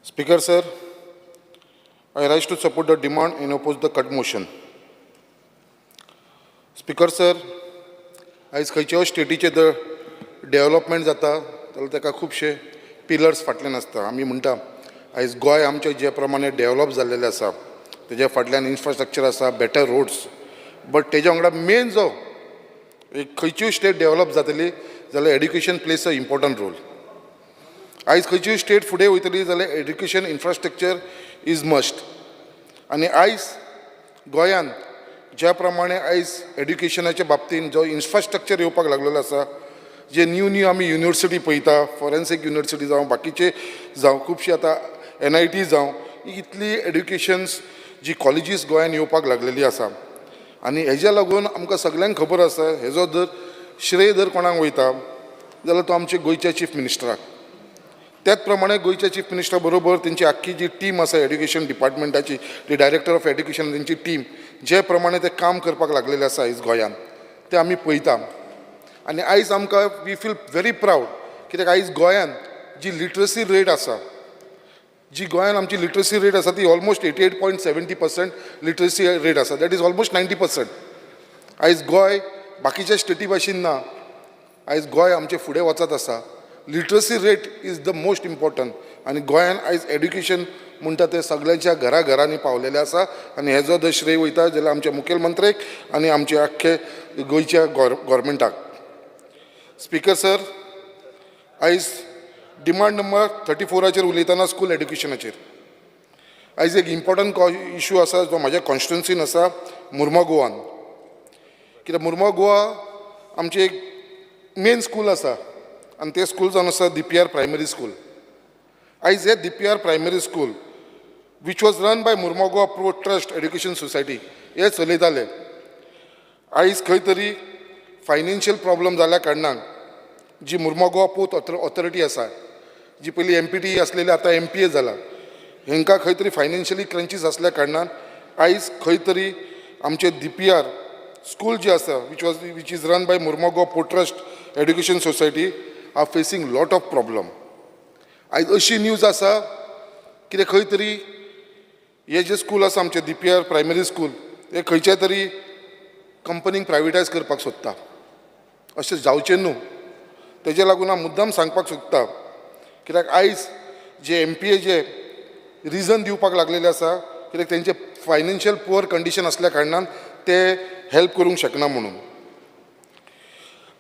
Speaker sir, I rise to support the demand and oppose the cut motion. Speaker sir, आयज खंयच्याय स्टेटीचे जर डेव्हलपमेंट जाता जाल्यार ताका खुबशे पिलर्स फाटल्यान आसता आमी म्हणटा आयज गोंय आमचें जे प्रमाणे डेव्हलप जाल्लेलें आसा तेज्या फाटल्यान इन्फ्रास्ट्रक्चर आसा बेटर रोड्स बट तेज्या वांगडा मेन जो एक खंयच्यूय स्टेट डेव्हलप जातली जाल्यार education plays a important role आयज खंयच्यूय स्टेट फुडें वयतली जाल्यार एड्युकेशन इन्फ्रास्ट्रक्चर इज मस्ट आनी आयज गोंयान ज्या प्रमाणे आयज एड्युकेशनाच्या बाबतींत जो इन्फ्रास्ट्रक्चर येवपाक लागलेलो आसा जे न्यू आमी युनिवर्सिटी पळयता फॉरेन्सीक युनिवर्सिटी जावं बाकीचे जावं खुबशे आतां NIT जावं इतली एड्युकेशन्स जी कॉलेजीस गोंयान येवपाक लागलेली आसा आनी हेज्या लागून आमकां सगळ्यांक खबर आसा हेजो जर श्रेय जर कोणाक वयता जाल्यार तो आमचे गोंयच्या चीफ मिनिस्टराक त्याच प्रमाणे गोंयच्या चीफ मिनिस्टरा बरोबर तेंची आख्खी जी टीम आसा एड्युकेशन डिपार्टमेंटाची जी डायरेक्टर ऑफ एड्युकेशन तेंची टीम जे प्रमाणे ते काम करपाक लागलेले आसा आयज गोंयान ते आमी पळयता आनी आयज आमकां वी फील व्हेरी प्रावड कित्याक आयज गोंयान जी लिटरसी रेट आसा जी गोंयान आमची लिटरसी रेट आसा ती ऑलमोस्ट 88.70% लिटरसी रेट आसा दॅट इज ऑलमोस्ट 90%. आयज गोंय बाकीच्या स्टेटी भाशेन ना आयज गोंय आमचे फुडें वचत आसा literacy rate is the most important आनी गोंयान आयज एड्युकेशन म्हणटा ते सगळ्यांच्या घराघरांनी पावलेले आसा आनी हेजो जर श्रेय वयता जाल्यार आमच्या मुखेलमंत्र्याक आनी आमचे आख्खे गोंयच्या गव्हर्मेंटाक. स्पिकर सर आयज डिमांड नंबर 34 उलयतना स्कूल एड्युकेशनाचेर आयज एक इम्पॉर्टंट इशू आसा जो म्हाज्या कॉन्स्टिट्युन्सीन आसा मुर्मा गोवान कित्याक मुर्मा गोवा आमचें एक मेन स्कूल आसा आनी तें स्कूल जावन आसा DPR प्रायमरी स्कूल. आयज हे DPR primary school which was run by Mormugao port trust education society हे चलयताले. आयज खंय तरी फायनान्शियल प्रॉब्लम जाल्या कारणान जी मुर्मा गोवा पोर्ट ऑथॉरिटी आसा जी पयली MPT आसलेली आतां MPA जाला हांकां खंय तरी फायनान्शियली क्रंचीस आसल्या कारणान आयज खंय तरी आमचे DPR स्कूल जी आसा which is run by Mormugao port trust education society are facing lot of problem. आयज अशी न्यूज आसा कितें खंय तरी हे जे स्कूल आसा आमचे DPR प्रायमरी स्कूल हे खंयच्या तरी कंपनीक प्रायवेटायज करपाक सोदता अशें जावचें न्हू. तेजे लागून हांव मुद्दाम सांगपाक सोदता कित्याक आयज जे MPA जे रिजन दिवपाक लागलेले आसा कित्याक तेंचे फायनान्शियल पुअर कंडिशन असल्या कारणान ते हेल्प करूंक शकना म्हणून.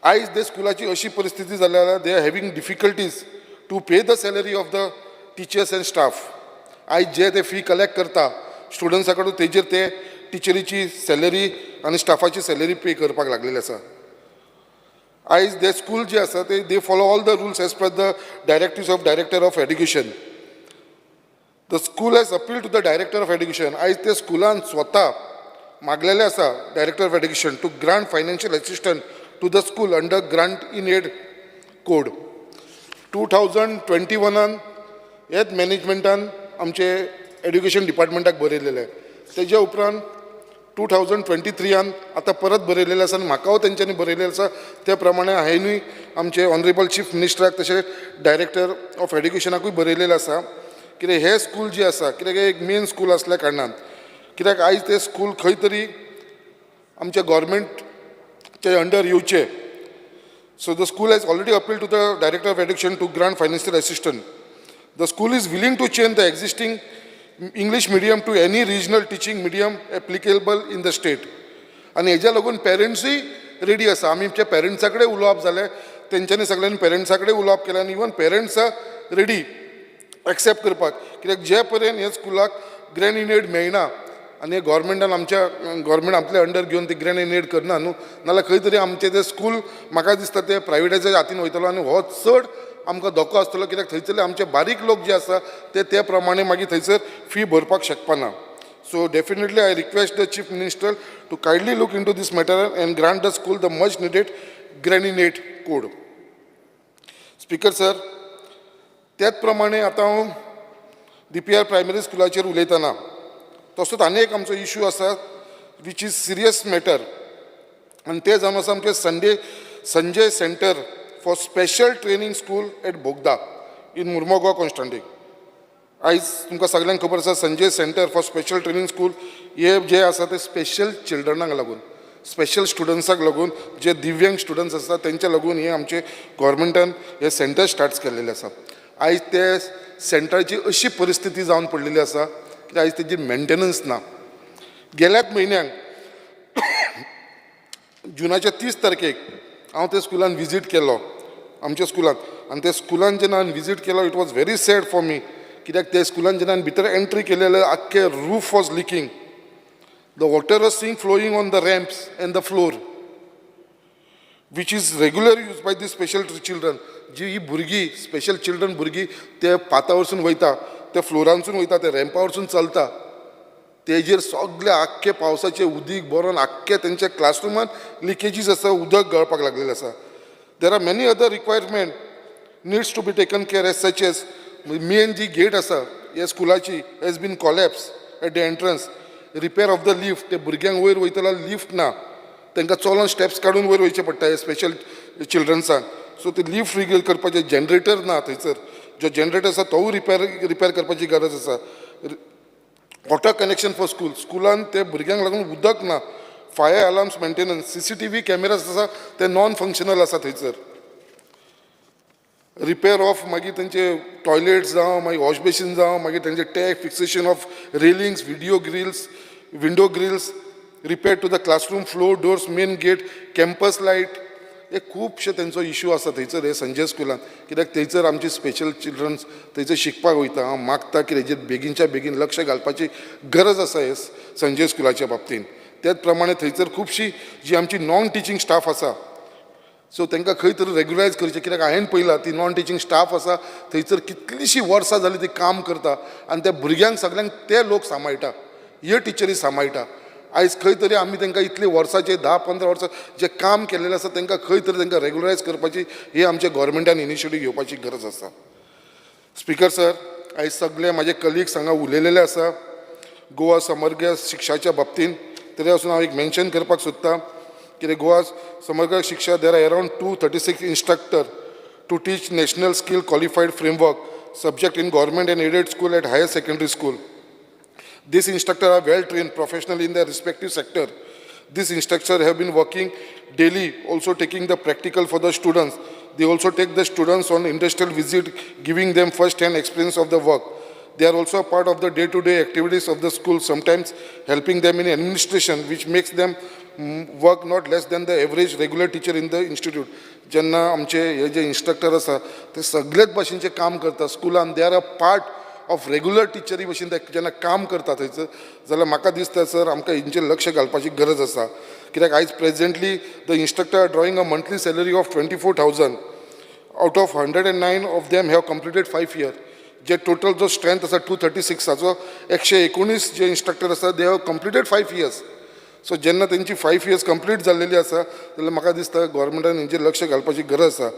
आयज ते स्कुलाची अशी परिस्थिती जाल्या they are having difficulties to pay the salary of the teachers and staff. आयज जे ते फी कलेक्ट करता स्टुडंट्सा कडून तेजेर ते टिचरीची सॅलरी आनी स्टाफाची सॅलरी पे करपाक लागलेले आसा. आयज ते स्कूल जे आसा ते they follow all the rules as per the directives of director of education. The school has appeal to the director of education. आयज ते स्कुलान स्वता मागलेले आसा director of education to grant financial assistant to the school under grant in aid code. 2021 हेच मॅनेजमेंटान आमचे education डिपार्टमेंटाक बरयलेले. तेज्या उपरांत 2023 आतां परत बरयलेलें आसा आनी म्हाकाय तेंच्यांनी बरयलेलें आसा. त्या प्रमाणे हांवेंनूय आमचे ऑनरेबल चीफ मिनिस्टराक तशें डायरेक्टर ऑफ एड्युकेशनाकूय बरयलेलें आसा. कित्याक हे स्कूल जे आसा कित्याक एक मेन स्कूल आसल्या कारणान कित्याक आयज ते स्कूल खंय तरी आमच्या गव्हर्मेंटचे अंडर येवचे. So the school has already appeal to the director of education to grant financial assistant. The school is willing to change the existing English medium to any regional teaching medium applicable in the state. आनी हेज्या लागून पेरंट्सूय ready आसा. आमच्या पेरंट्सा कडेन उलोवप जालें, तेंच्यांनी सगळ्यांनी पेरंट्सा कडेन उलोवप केलें आनी even parents are ready accept करपाक. कित्याक जे पर्यंत हे स्कुलाक ग्रँड इन एड मेळना आनी गव्हर्मेंटान गव्हर्मेंट आपल्या अंडर घेवन ती ग्रँड इन एड करना न्हू, नाल्यार खंय तरी आमचे ते स्कूल म्हाका दिसता ते प्रायवेटाच्या हातीन वयतलो आनी हो चड आमकां धोको आसतलो. कित्याक थंयसरले आमचे बारीक लोक जे आसा ते प्रमाणे मागीर थंयसर फी भरपाक शकपाना. So definitely I request the chief minister to kindly look in to this matter and grant the school the much needed grant in aid code. Speaker sir, त्याच प्रमाणे आतां हांव DPR प्रायमरी स्कुलाचेर उलयतना तसोच आनी एक आमचो इशू आसा वीच इज सिरियस मॅटर आनी ते जावन आसा आमचे Sanjay centre for special training school eight बोगदा इन मुर्मगांव कॉन्स्टंटी. आयज तुमकां सगळ्यांक खबर आसा Sanjay centre for special training school हे जे आसा ते स्पेशल चिल्ड्रनाक लागून, स्पेशल स्टुडंट्साक लागून, जे दिव्यांग स्टुडंट्स आसा तेंच्या लागून हे आमचे गव्हर्मेंटान हे सेंटर स्टार्ट केल्लेले आसा. आयज ते सेंटराची अशी परिस्थिती जावन पडलेली आसा की आयज तेजी मेंटेनन्स ना. गेल्याच म्हयन्याक जुनाच्या 30 तारखेक हांव त्या स्कुलान विजीट केलो आमच्या स्कुलान आनी त्या स्कुलान जेन्ना हांवें विजीट केलो it was very sad for me. कित्याक त्या स्कुलान जेन्ना भितर एंट्री केलेले आख्खे roof was leaking. The water was seen flowing on the ramps and the floor which is regular use by the special children. जी ही भुरगीं स्पेशल चिल्ड्रन भुरगीं ते पाता वरसून वयता, ते फ्लोरांसून वयता, ते रॅम्पा वरसून चलता, तेजेर सगळे आख्खे पावसाचे उदीक भरून आख्खे तेंच्या क्लासरुमान लिकेजीस आसा, उदक गळपाक लागलेलें आसा. There are many other requirement needs to be taken care as such as main जी गेट आसा ह्या स्कुलाची has been collapse at the entrance. Repair of the lift, ते भुरग्यांक वयर वयतलो लिफ्ट ना, तांकां चलोन स्टेप्स काडून वयर वयचें पडटा हे स्पेशल चिल्ड्रन्सांक. सो ते लिफ्ट रिगेल करपाचें जनरेटर ना थंयसर, जो जनरेटर आसा तोवूय रिपेर करपाची गरज आसा. वॉटर कनेक्शन फॉर स्कूल, स्कुलान ते भुरग्यांक लागून उदक ना. Fire alarms maintenance, CCTV cameras आसा ते नॉन फंक्शनल आसा थंयसर. रिपेर ऑफ मागीर तेंचे टॉयलेट्स जावं, मागीर वॉश बेसीन जावं, मागीर तेंचे tag fixation of railings, window grills, repair to the classroom floor doors, main gate, campus light. हे खुबशे तेंचो इशू आसा थंयसर हे संजय स्कुलान. कित्याक थंयसर आमची स्पेशल चिल्ड्रन्स थंयसर शिकपाक वयता. हांव मागता की हेजेर बेगीनच्या बेगीन लक्ष घालपाची गरज आसा हे संजय स्कुलाच्या बाबतींत. त्याच प्रमाणे थंयसर खुबशी जी आमची नॉन टिचींग स्टाफ आसा सो तांकां खंय तरी रेग्युलायज करचें. कित्याक हांवें पळयलां ती नॉन टिचींग स्टाफ आसा थंयसर कितलीशीं वर्सां जालीं ती काम करता आनी त्या भुरग्यांक सगळ्यांक ते लोक सांबाळटा, हे टिचरी सांबाळटा. आयज खंय तरी आमी तांकां इतली वर्साचे 10-15 वर्सां जे काम केलेलें आसा तांकां खंय तरी तांकां रेग्युलरायज करपाची ही आमच्या गव्हर्मेंटान इनिशिएटीव घेवपाची गरज आसा. स्पिकर सर, आयज सगळे म्हाजे कलिग्स हांगा उलयलेले आसा गोवा समग्र शिक्षाच्या बाबतींत. तरी वचून हांव एक मेन्शन करपाक सोदतां कित्याक Goa Samagra Shiksha there are around 236 instructor to teach national skill qualified framework subject in government and aided school at higher secondary school. These instructors are well trained professionally in their respective sector. These instructors have been working daily, also taking the practical for the students. They also take the students on industrial visit, giving them first-hand experience of the work. They are also a part of the day-to-day activities of the school, sometimes helping them in administration, which makes them work not less than the average regular teacher in the institute. जेन्ना आमचे हे जे instructor आसा ते सगळेच भाशेचे काम करता स्कुलान, they are a part of regular टिचरी भशेन ते जेन्ना काम करता थंयसर, जाल्यार म्हाका दिसता सर आमकां हेंचेर लक्ष घालपाची गरज आसा. कित्याक आयज presently the instructor are drawing a monthly salary of 24,000. Out of 109 of them have completed 5 years. जे टोटल जो स्ट्रेंथ आसा 236 119 जे इंस्ट्रक्टर आसा they have completed 5 years. So जेन्ना तेंची 5 years कंप्लीट जाल्लेली आसा जाल्यार म्हाका दिसता गोवोरमेंटान हेंचेर लक्ष घालपाची गरज आसा.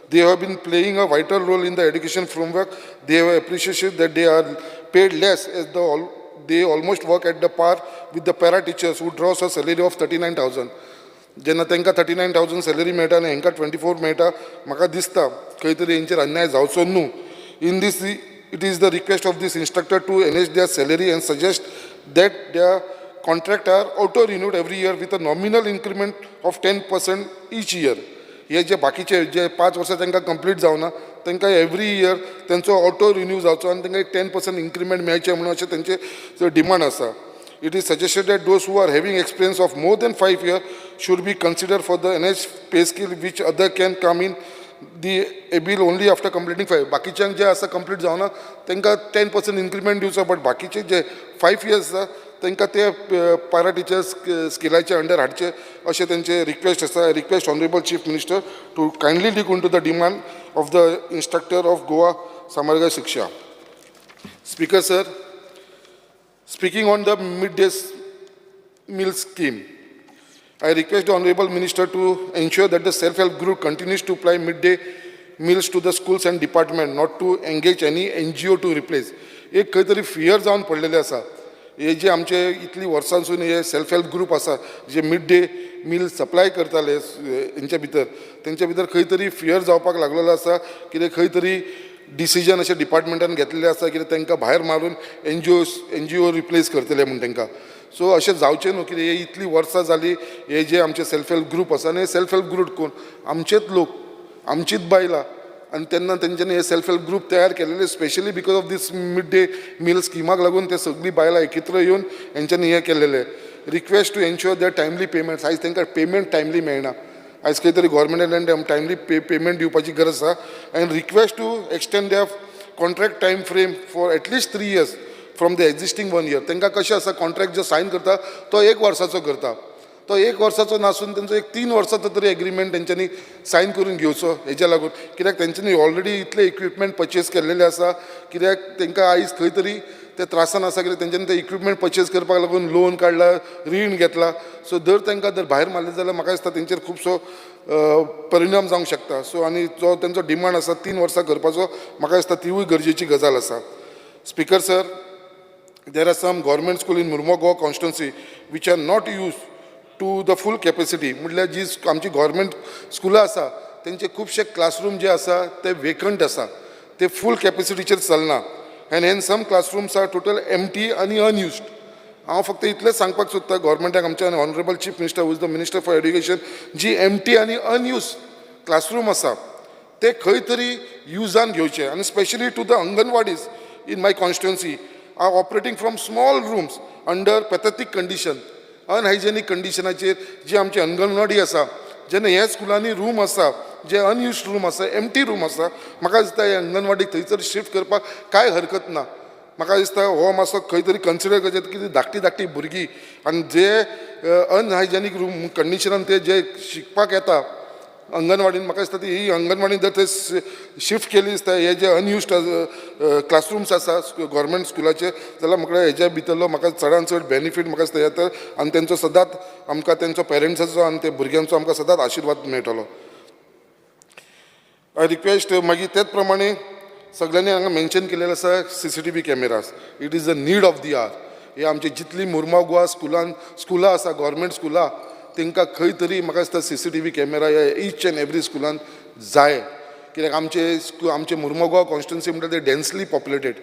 They have been playing a vital role in the education framework. They have appreciated that they are paid less as they almost work at the par with the para teachers who draws a salary of 39,000. जेन्ना तांकां 39,000 salary मेळटा आनी हांकां 24 मेळटा, म्हाका दिसता खंय तरी हेंचेर अन्याय जावचो न्हू. In these it is the request of this instructor to enhance their salary and suggest that their contract are auto-renewed every year with a nominal increment of 10% each year. हे जे बाकीचे जे 5 वर्सां तांकां कंप्लीट जावना तांकां एवरी इयर तांचो auto renew जावचो आनी तांकां एक 10% इन्क्रिमेंट मेळचें म्हणून अशें तेंचे डिमांड आसा. It is suggested that those who are having experience of more than 5 years should be considered for the enhanced pay scale, which other can come in the bill only after completing 5. बाकीच्यांक जे आसा complete जावना तांकां 10% increment दिवचो, but बाकीचे जे 5 years आसा तांकां ते पारा टिचर्स स्किलाच्या अंडर हाडचे अशें तेंचे रिक्वेस्ट आसा. Request honourable chief minister to kindly look into the demand of the instructor of Goa Samagra Shiksha. Speaker sir, speaking on the midday meal scheme, I request the Honorable Minister to ensure that the self-help group continues to apply midday meals to the schools and department, not to engage any NGO to replace. एक खंय तरी fear जावन पडलेले आसा. हे जे आमचे इतली वर्सांसून हे सेल्फ हेल्प ग्रुप आसा जे मिड डे मील सप्लाय करताले हेंच्या भितर, तेंच्या भितर खंय तरी फियर जावपाक लागलेलो आसा. कितें खंय तरी डिसिजन अशें डिपार्टमेंटान घेतलेलें आसा कितें तांकां भायर मारून NGO रिप्लेस करतले म्हूण तांकां. सो अशें जावचें न्हू. कितें हे इतलीं वर्सां जालीं हे जे आमचे सेल्फ हेल्प ग्रुप आसा आनी हे सेल्फ हेल्प ग्रुप कोण आमचेच लोक, आमचीच बायलां, आनी तेन्ना तेंच्यांनी हे सेल्फ हेल्प ग्रुप तयार केलेले specially because of this mid day meal स्किमाक लागून ते सगळीं बायलां एकत्र येवन हेंच्यांनी हें केलेलें. Request to ensure that timely payments, आयज तांकां पेमेंट टायमली मेळना. आयज खंय तरी गोवोरमेंटान टायमली पेमेंट दिवपाची गरज आसा. And request to extend their contract time frame for at least 3 years from the existing 1 year. तांकां कशें आसा कॉन्ट्रॅक्ट जो सायन करता तो 1 वर्साचो करता, तो 1 वर्साचो नासून तेंचो एक 3 वर्साचो तरी एग्रीमेंट तेंच्यांनी सायन करून घेवचो. हेज्या लागून कित्याक तेंच्यांनी ऑलरेडी इतले इक्विपमेंट परचेज केल्लेले आसा. कित्याक तांकां आयज खंय तरी ते त्रासान आसा कित्याक तेंच्यांनी ते इक्विपमेंट परचेज करपाक लागून लोन काडला, रीण घेतला. सो जर तांकां जर भायर मारले जाल्यार म्हाका दिसता तेंचेर खुबसो परिणाम जावंक शकता. सो आनी जो तेंचो डिमांड आसा 3 वर्सां करपाचो, म्हाका दिसता तिवूय गरजेची गजाल आसा. Speaker sir, there are some government school in Murmur Goa constituency which are not used to the full capacity. म्हटल्यार जी आमची गव्हर्मेंट स्कुलां आसा तेंचे खुबशे क्लासरूम जे आसा ते वेकंट आसा, ते फूल कॅपेसिटीचेर चलना. एंड हेन some classrooms are total empty आनी अनयुज्ड. हांव फक्त इतलेंच सांगपाक सोदता गव्हर्मेंटाक आमच्या honourable chief minister who is the minister for education, जी एम्प्टी आनी अनयुज्ड क्लासरूम आसा ते खंय तरी युजान घेवचे. आनी specially to the anganwadis in my constituency are operating from small rooms under pathetic condition, unhygienic conditionाचेर जी आमची अंगणवाडी आसा, जेन्ना ह्या स्कुलांनी रूम आसा जे अनयुज्ड रूम आसा, एम्प्टी रूम आसा, म्हाका दिसता हे अंगणवाडीक थंयसर शिफ्ट करपाक कांय हरकत ना. म्हाका दिसता हो मातसो खंय तरी कन्सिडर करचें की धाकटी भुरगीं आनी जे अनहायजेनीक रूम कंडिशनान ते जे शिकपाक येता अंगणवाडीन, म्हाका दिसता ती ही अंगणवाडीन जर ते शिफ्ट केली दिसता हे जे अनयुज्ड क्लासरूम्स आसा गव्हर्मेंट स्कुलाचे, जाल्यार म्हाका हेज्या भितरलो म्हाका चडांत चड बेनिफीट म्हाका दिसता येता आनी तेंचो सदांच आमकां तेंचो पेरंट्साचो आनी ते भुरग्यांचो आमकां सदांच आशिर्वाद मेळटलो. आय रिक्वेस्ट मागीर तेच प्रमाणे सगळ्यांनी हांगा मेन्शन केलेलें आसा CCTV cameras. It is the need of the hour. हे आमची जितली मुरमाव गोवा स्कुलां आसा गव्हर्मेंट स्कुलां तांकां खंय तरी म्हाका दिसता CCTV कॅमेरा हे ईच एंड एवरी स्कुलान जाय. कित्याक आमचे मुरमाव गोवा कॉन्स्टिट्युएन्सी म्हणटा ते densely populated.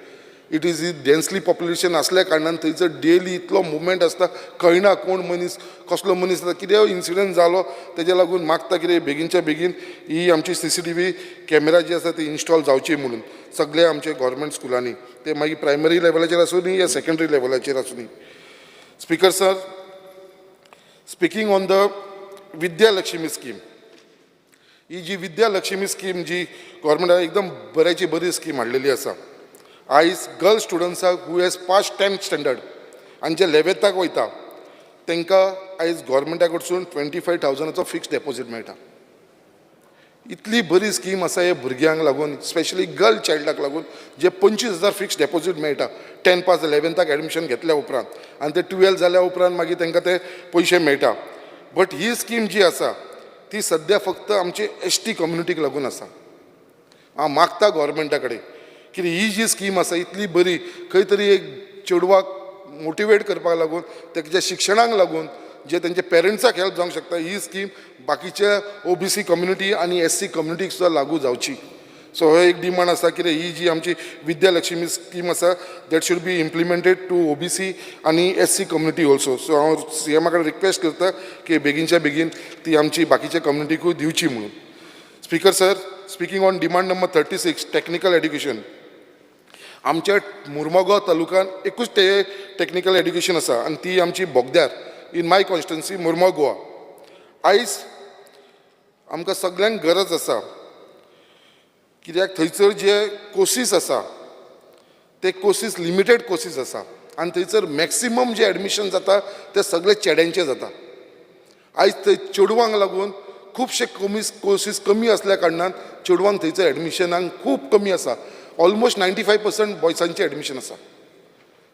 It is densely population असल्या कारणान थंयसर डेली इतलो मुवमेंट आसता कळना कोण मनीस कसलो मनीस आसा कितें इन्सिडंट जालो तेज्या लागून मागता कितें बेगीनच्या बेगीन ही आमची CCTV कॅमेरा जी आसा ती इन्स्टॉल जावची म्हणून सगळे आमचे गव्हर्मेंट स्कुलांनी ते मागीर प्रायमरी लेवलाचेर आसूनी या सेकंडरी लेवलाचेर आसूनी. Speaker sir, speaking on the Vidya Lakshmi scheme, ही जी विद्या लक्ष्मी स्कीम जी गव्हर्मेंटान एकदम बऱ्याची बरी स्कीम हाडलेली आसा. आयज गर्ल स्टुडंट्साक who has pass 10th standard आनी जे 11th वयता तांकां आयज गव्हर्मेंटा कडसून 25,000 फिक्स डेपॉझीट मेळटा. इतली बरी स्कीम आसा हे भुरग्यांक लागून, स्पेशली गर्ल चायल्डाक लागून, जे 25,000 फिक्स डेपॉझीट मेळटा 10 पास 11th एडमिशन घेतल्या उपरांत आनी ते 12 जाल्या उपरांत मागीर तांकां ते पयशे मेळटा. बट ही स्कीम जी आसा ती सद्या फक्त आमचे ST कम्युनिटीक लागून आसा. हांव मागता गव्हर्मेंटा कडेन की ही जी स्कीम आसा इतली बरी, खंय तरी एक चेडवाक मोटिवेट करपाक लागून तेच्या शिक्षणाक लागून जे तेंचे पेरंट्साक हेल्प जावंक शकता, ही स्कीम बाकीच्या OBC कम्युनिटी आनी SC कम्युनिटीक सुद्दां लागू जावची. सो हो एक डिमांड आसा की ही जी आमची विद्या लक्ष्मी स्कीम आसा that should be implemented to OBC आनी SC कम्युनिटी ऑल्सो. सो हांव CM कडेन रिक्वेस्ट करता की बेगीनच्या बेगीन ती आमची बाकीच्या कम्युनिटीकूय दिवची म्हणून. Speaker sir, speaking on demand number 36 technical education, आमच्या मुर्मगांव तालुक्यात एकूच टेक्निकल एड्युकेशन आसा आनी ती आमची बोगद्यार in my constituency Mormugao Goa. आयज आमकां सगळ्यांक गरज आसा कित्याक थंयसर जे कोर्सीस आसा ते कोर्सीस लिमिटेड कोर्सीस आसा आनी थंयसर मॅक्सिमम जे एडमिशन जाता ते सगळे चेड्यांचे जाता. आयज थंय चेडवांक लागून खुबशे कोर्सीस कमी असल्या कारणान चेडवांक थंयसर एडमिशनाक खूब कमी आसा. ऑलमोस्ट 95% बॉयसांचे एडमिशन आसा.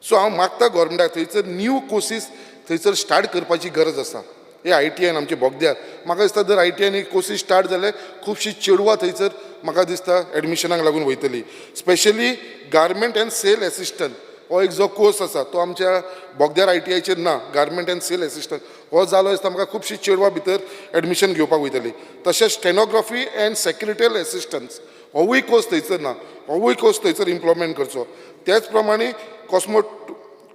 सो हांव मागता गव्हर्मेंटाक थंयसर न्यू कोर्सीस थंयसर स्टार्ट करपाची गरज आसा. हे ITN आमचे बोगद्यार म्हाका दिसता जर ITN ही कोर्सीस स्टार्ट जाले खुबशीं चेडवां थंयसर म्हाका दिसता एडमिशनाक लागून वयतली. Specially garment and sale assistant हो एक जो कोर्स आसा तो आमच्या बोगद्यार ITIचेर ना. गार्मेंट एंड सेल एसिस्टंट हो जालो दिसता म्हाका खुबशीं चेडवां भितर एडमिशन घेवपाक वयतली. तशेंच स्टेनोग्राफी एंड सेक्रेटरियल एसिस्टंट्स होवूय कोर्स थंयसर ना, होवूय कोर्स थंयसर इम्प्लिमेंट करचो. त्याच प्रमाणे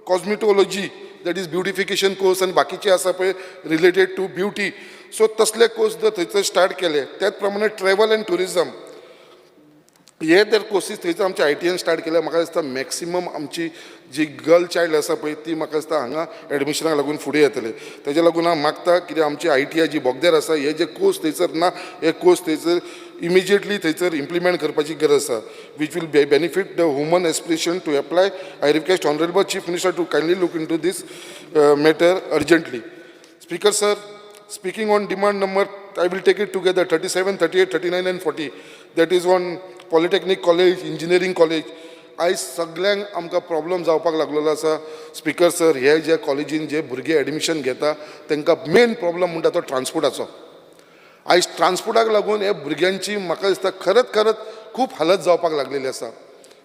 cosmetology that is beautification course आनी बाकीचे आसा पळय रिलेटेड टू ब्युटी, सो तसले कोर्स जर थंयसर स्टार्ट केले. त्याच प्रमाणे ट्रॅव्हल एंड टुरिझम हे जर कोर्सीस थंयसर आमच्या ITN स्टार्ट केल्या म्हाका दिसता मॅक्सिमम आमची जी गर्ल चायल्ड आसा पळय ती म्हाका दिसता हांगा एडमिशनाक लागून फुडें येतले. तेज्या लागून हांव मागता कित्याक आमची ITI जी बोगद्यार आसा हे जे कोर्स थंयसर ना हे कोर्स थंयसर इमिजिएटली थंयसर इम्प्लिमेंट करपाची गरज आसा which will benefit the human aspiration to apply. I request honourable chief minister to kindly look in to this matter urgently. Speaker sir, speaking on demand number I will take it together 37, 38, 39 and 40 that is on polytechnic college, engineering college. आयज सगळ्यांक आमकां problem जावपाक लागलेलो आसा. Speaker sir, हे जे कॉलेजीन जे भुरगे एडमिशन घेता तांकां मेन प्रॉब्लम म्हणटा तो ट्रान्सपोर्टाचो. आयज ट्रान्सपोर्टाक लागून हे भुरग्यांची म्हाका दिसता खरच खूब हालत जावपाक लागलेली आसा.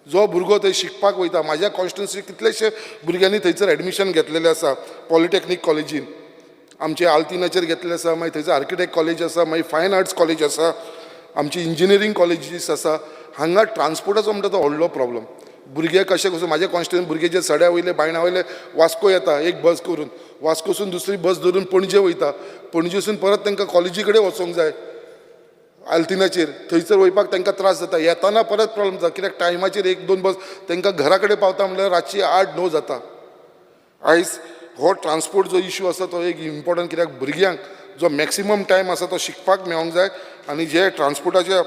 जो भुरगो थंय शिकपाक वयता, म्हाज्या कॉन्स्टिट्युन्सी कितलेशे भुरग्यांनी थंयसर एडमिशन घेतलेलें आसा पॉलिटेक्नीक कॉलेजीन. आमचे आल्तिनाचेर घेतलेले आसा, मागीर थंयसर आर्किटेक्ट कॉलेज आसा, मागीर फायन आर्ट्स कॉलेज आसा, आमची इंजिनियरींग कॉलेजीस आसा. हांगा ट्रान्सपोर्टाचो म्हणटा तो व्हडलो प्रॉब्लम. भुरगे कशे कसो म्हाज्या कॉन्स्टिट्युन्सी भुरगे जे सड्या वयले बायणा वयले वास्को येता एक बस करून, वास्कोसून दुसरी बस धरून पणजे वयता, पणजेसून परत तांकां कॉलेजी कडेन वचोंक जाय आल्तिनाचेर, थंयसर वयपाक तांकां त्रास जाता. येताना परत प्रॉब्लम जाता कित्याक टायमाचेर 1-2 बस तांकां घरा कडेन पावता म्हणल्यार रातची 8-9 जाता. आयज हो ट्रान्सपोर्ट जो इशू आसा तो एक इम्पॉर्टंट कित्याक भुरग्यांक जो मॅक्सिमम टायम आसा तो शिकपाक मेळोंक जाय. आनी जे ट्रान्सपोर्टाच्या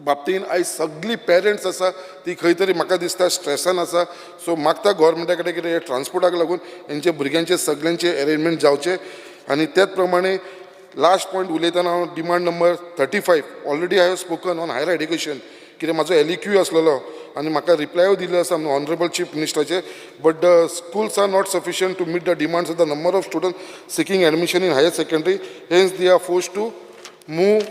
बाबतीन आयज सगळीं पेरंट्स आसा ती खंय तरी म्हाका दिसता स्ट्रेसान आसा. सो मागता गव्हर्मेंटा कडेन कितें हे ट्रान्सपोर्टाक लागून हेंचे भुरग्यांचे सगळ्यांचे अरेंजमेंट जावचे. आनी त्याच प्रमाणे लास्ट पॉयंट उलयतना हांव demand number 35 already I have spoken on higher education कित्याक म्हाजो LEQ आसलेलो आनी म्हाका रिप्लायो दिल्लो आसा ऑनरेबल चीफ मिनिस्टराचे. But the schools are not sufficient to meet the demands of the number of student seeking admission in higher secondary, hence they are forced to move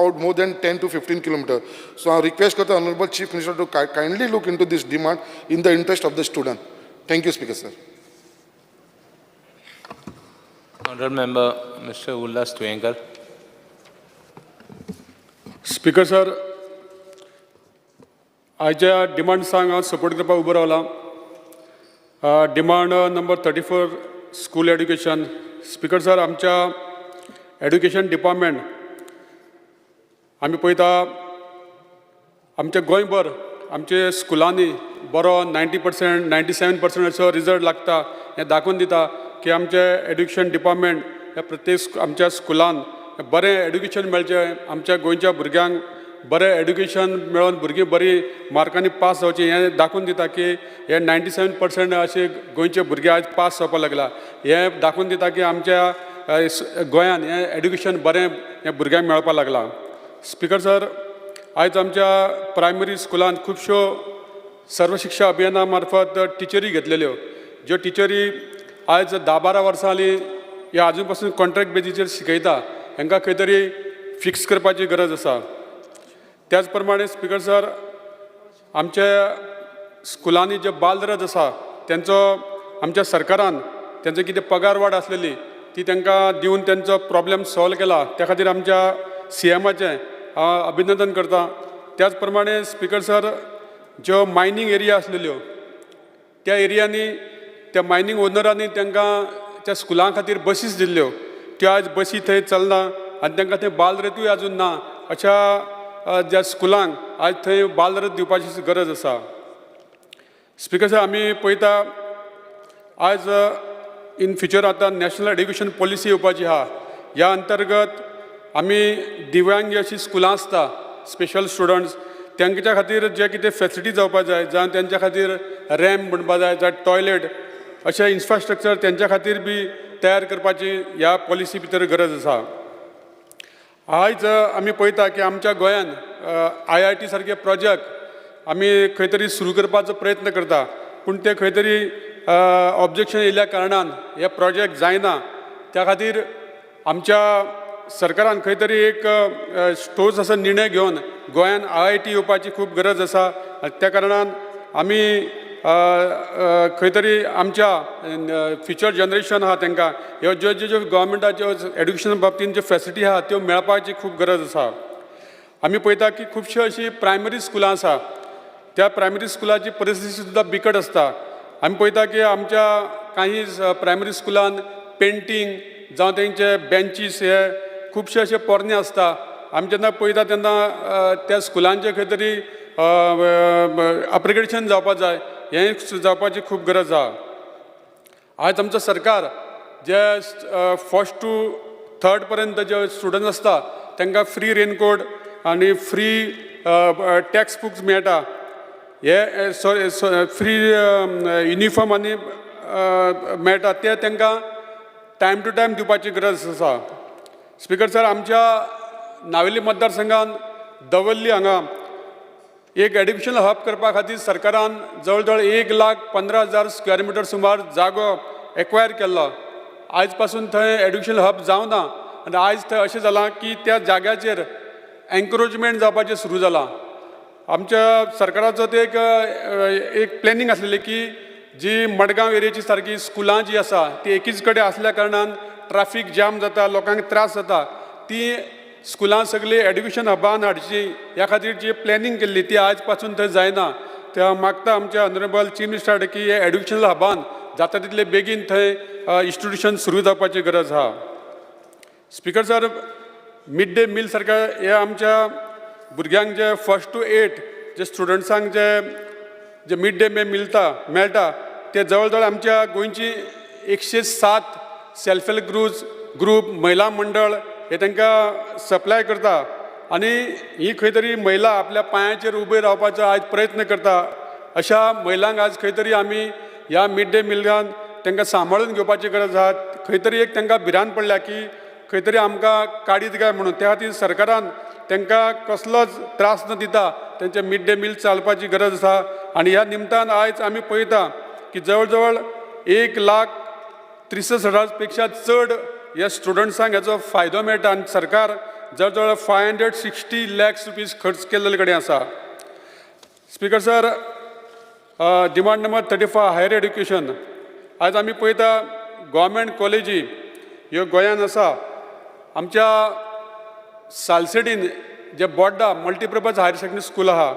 out more than 10 to 15 kilometers. So I request the Honorable Chief Minister to kindly look into this demand in the interest of the student. Thank you, Speaker, sir. Honorable Member Mr. Ullas Tuenkar. Speaker, sir, आयच्या डिमांड्सांक हांव support करपाक उबो रावला. Demand number 34 school education. Speaker sir, आमच्या education department आमी पळयता आमच्या गोंयभर आमचे स्कुलांनी बरो 90% 97% असो रिजल्ट लागता. हें दाखोवन दिता की आमचे एड्युकेशन डिपार्टमेंट हे प्रत्येक आमच्या स्कुलान बरें एड्युकेशन मेळचें, आमच्या गोंयच्या भुरग्यांक बरें एड्युकेशन मेळोन भुरगीं बरी मार्कांनी पास जावची हें दाखोवन दिता की हे 97% अशे गोंयचे भुरगे आयज पास जावपाक लागला. हें दाखोवन दिता की आमच्या गोंयान हें एड्युकेशन बरें हें भुरग्यांक मेळपाक लागलां. स्पीकर सर, आयज आमच्या प्रायमरी स्कुलान खुबश्यो सर्व शिक्षा अभियाना मार्फत टिचरी घेतलेल्यो, ज्यो टिचरी आयज 10-12 वर्सां जालीं हे आजून पासून कॉन्ट्रॅक्ट बेजीचेर शिकयता. हांकां खंय तरी फिक्स करपाची गरज आसा. त्याच प्रमाणे स्पीकर सर, आमच्या स्कुलांनी जे बालरथ आसा तेंचो आमच्या सरकारान तेंचो कितें पगार वाड आसलेली ती तांकां दिवन तेंचो प्रॉब्लेम सॉल्व केला. त्या खातीर आमच्या CMाचें हांव अभिनंदन करता. त्याच प्रमाणे स्पीकर सर, ज्यो मायनींग एरिया आसलेल्यो त्या एरियांनी त्या मायनींग ओनरांनी तांकां त्या स्कुलां खातीर बसीस दिल्ल्यो, त्यो आयज बसी थंय चलना आनी तांकां थंय बालरथूय आजून ना. अशा ज्या स्कुलांक आयज थंय बालरथ दिवपाची गरज आसा. स्पीकर सर, आमी पळयता आयज इन फ्युचर आतां नॅशनल एड्युकेशन पॉलिसी येवपाची आहा. ह्या अंतर्गत आमी दिव्यांग अशी स्कुलां आसता, स्पेशल स्टुडंट्स, तांच्या खातीर जे कितें फॅसिलिटी जावपाक जाय, जावं तांच्या खातीर रॅम्प म्हणपाक जाय, जावं टॉयलेट अशें इन्फ्रास्ट्रक्चर तांच्या खातीर बी तयार करपाची ह्या पॉलिसी भितर गरज आसा. आयज आमी पळयता की आमच्या गोंयान IIT सारखे प्रोजेक्ट आमी खंय तरी सुरू करपाचो प्रयत्न करता, पूण ते खंय तरी ऑब्जेक्शन येयल्या कारणान हे प्रोजेक्ट जायना. त्या खातीर आमच्या सरकारान खंय तरी एक ठोस असो निर्णय घेवन गोंयान IIT येवपाची खूब गरज आसा. त्या कारणान आमी खंय तरी आमच्या फ्युचर जनरेशन आहा तांकां ह्यो ज्यो ज्यो गव्हर्मेंटाच्यो एड्युकेशन बाबतींत ज्यो फॅसिलिटी आहा त्यो मेळपाची खूब गरज आसा. आमी पळयता की खुबश्यो अशीं प्रायमरी स्कुलां आसा, त्या प्रायमरी स्कुलाची परिस्थिती सुद्दां बिकट आसता. आमी पळयता की आमच्या काही प्रायमरी स्कुलान पेंटींग जावं तेंचे बेंचीस हे खुबशे अशे पोरणे आसता. आमी जेन्ना पळयता तेन्ना त्या स्कुलांचे खंय तरी अपग्रेडेशन जावपाक जाय, हें जावपाची खूब गरज आहा. आयज आमचो सरकार जे 1st to 3rd पर्यंत जे स्टुडंट आसता तांकां फ्री रेनकोट आनी फ्री टॅक्स्ट बुक्स मेळटा. हे फ्री युनिफॉर्म आनी मेळटा ते तांकां टायम टू टायम दिवपाची गरज आसा. स्पीकर सर, आमच्या नावेली मतदारसंघान दवर्ली हांगा एक एड्युकेशनल हब करपा खातीर सरकारान जवळ जवळ 1,15,000 स्क्वेअर मिटर सुमार जागो एक्वायर केल्लो. आयज पासून थंय एड्युकेशनल हब जावना आनी आयज थंय अशें जालां की त्या जाग्याचेर एन्क्रोचमेंट जावपाचें सुरू जालां. आमच्या सरकाराचो ते एक प्लॅनिंग आसलेलें की जी मडगांव एरियेची सारकी स्कुलां जी आसा ती एकीच कडेन आसल्या कारणान ट्राफीक जॅम जाता, लोकांक त्रास जाता, ती स्कुलां सगळी एड्युकेशन हबान हाडची ह्या खातीर जी प्लॅनिंग केल्ली ती आयज पासून थंय जायना. त्या मागता आमच्या ऑनरेबल चीफ मिनिस्टर की हे एड्युकेशनल हबान जाता तितले बेगीन थंय इन्स्टिट्यूशन सुरू जावपाची गरज आहा. Speaker sir, mid day meal सारख्या हे आमच्या भुरग्यांक जे 1st to 8 जे स्टुडंट्सांक जे मिड डे मील मेळटा ते जवळ जवळ आमच्या गोंयची 107 सेल्फ हेल्प ग्रूप महिला मंडळ हे तांकां सप्लाय करता. आनी ही खंय तरी महिला आपल्या पांयाचेर उबे रावपाचो आयज प्रयत्न करता. अशा महिलांक आज खंय तरी आमी ह्या मिड डे मिलान तांकां सांबाळून घेवपाची गरज आहा. खंय तरी एक तांकां भिरांत पडल्या की खंय तरी आमकां काडीत काय म्हणून. त्या खातीर सरकारान तांकां कसलोच त्रास न दिता तेंचे मिड डे मील चालपाची गरज आसा. आनी ह्या निमतान आयज आमी पळयता की जवळ जवळ 1,63,000 पेक्षा चड ह्या स्टुडंट्सांक हेचो फायदो मेळटा आनी सरकार जवळ जवळ 560 lakhs रुपीज खर्च केल्ले कडेन आसा. Speaker sir, demand number 35 higher education. आयज आमी पळयता गव्हर्मेंट कॉलेजी ह्यो गोंयान आसा. आमच्या सालसेडीन जे बोड्डा मल्टीपर्पज हायर सेकंडरी स्कूल आहा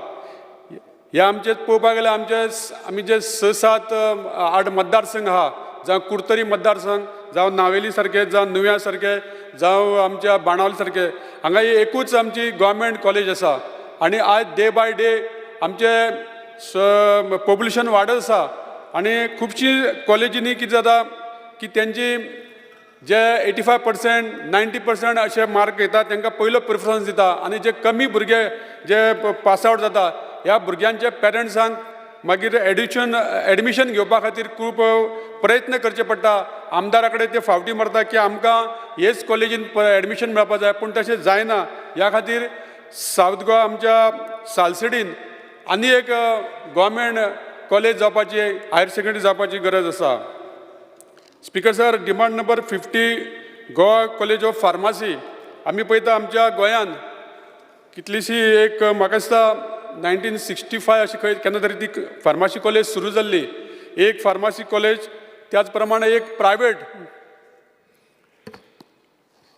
हे आमचे पळोवपाक गेल्यार आमी जे 6-7-8 मतदारसंघ आहा, जावं कुर्तरी मतदारसंघ, जावं नावेली सारखे, जावं नुव्या सारखे, जावं आमच्या बाणावले सारखे, हांगा ही एकूच आमची गव्हर्मेंट कॉलेज आसा. आनी आज डे बाय डे आमचे पॉप्युलेशन वाडत आसा. आनी खुबशीं कॉलेजींनी कितें जाता की तेंची जे 85%, 90% अशे मार्क येतात तांकां पयलो प्रिफरन्स दिता. आनी जे कमी भुरगे जे पास आवट जाता ह्या भुरग्यांच्या पेरंट्सांक मागीर एडमिशन घेवपा खातीर खूब प्रयत्न करचे पडटा. आमदारा कडेन ते फावटी मारता की आमकां हेच कॉलेजीन एडमिशन मेळपा जाय, पूण तशें जायना. ह्या खातीर सावथ गोवा आमच्या सालसेडीन आनी एक गव्हर्मेंट कॉलेज जावपाची, हायर सेकंडरी जावपाची गरज आसा. Speaker sir, demand number 50 Goa college of pharmacy. आमी पळयता आमच्या गोंयान कितलीशी एक म्हाका दिसता 1965 अशी खंय केन्ना तरी ती फार्मासी कॉलेज सुरू जाल्ली. एक फार्मासी कॉलेज, त्याच प्रमाणे एक private.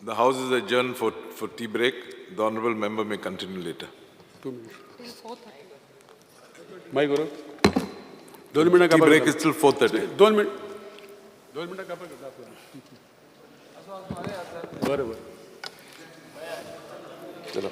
The House is adjourned for tea break. The honourable member may continue later. माय गुरु 2 मिनटां Tea break is till 4:30. 2 मिनटां कापा बरं. चलो.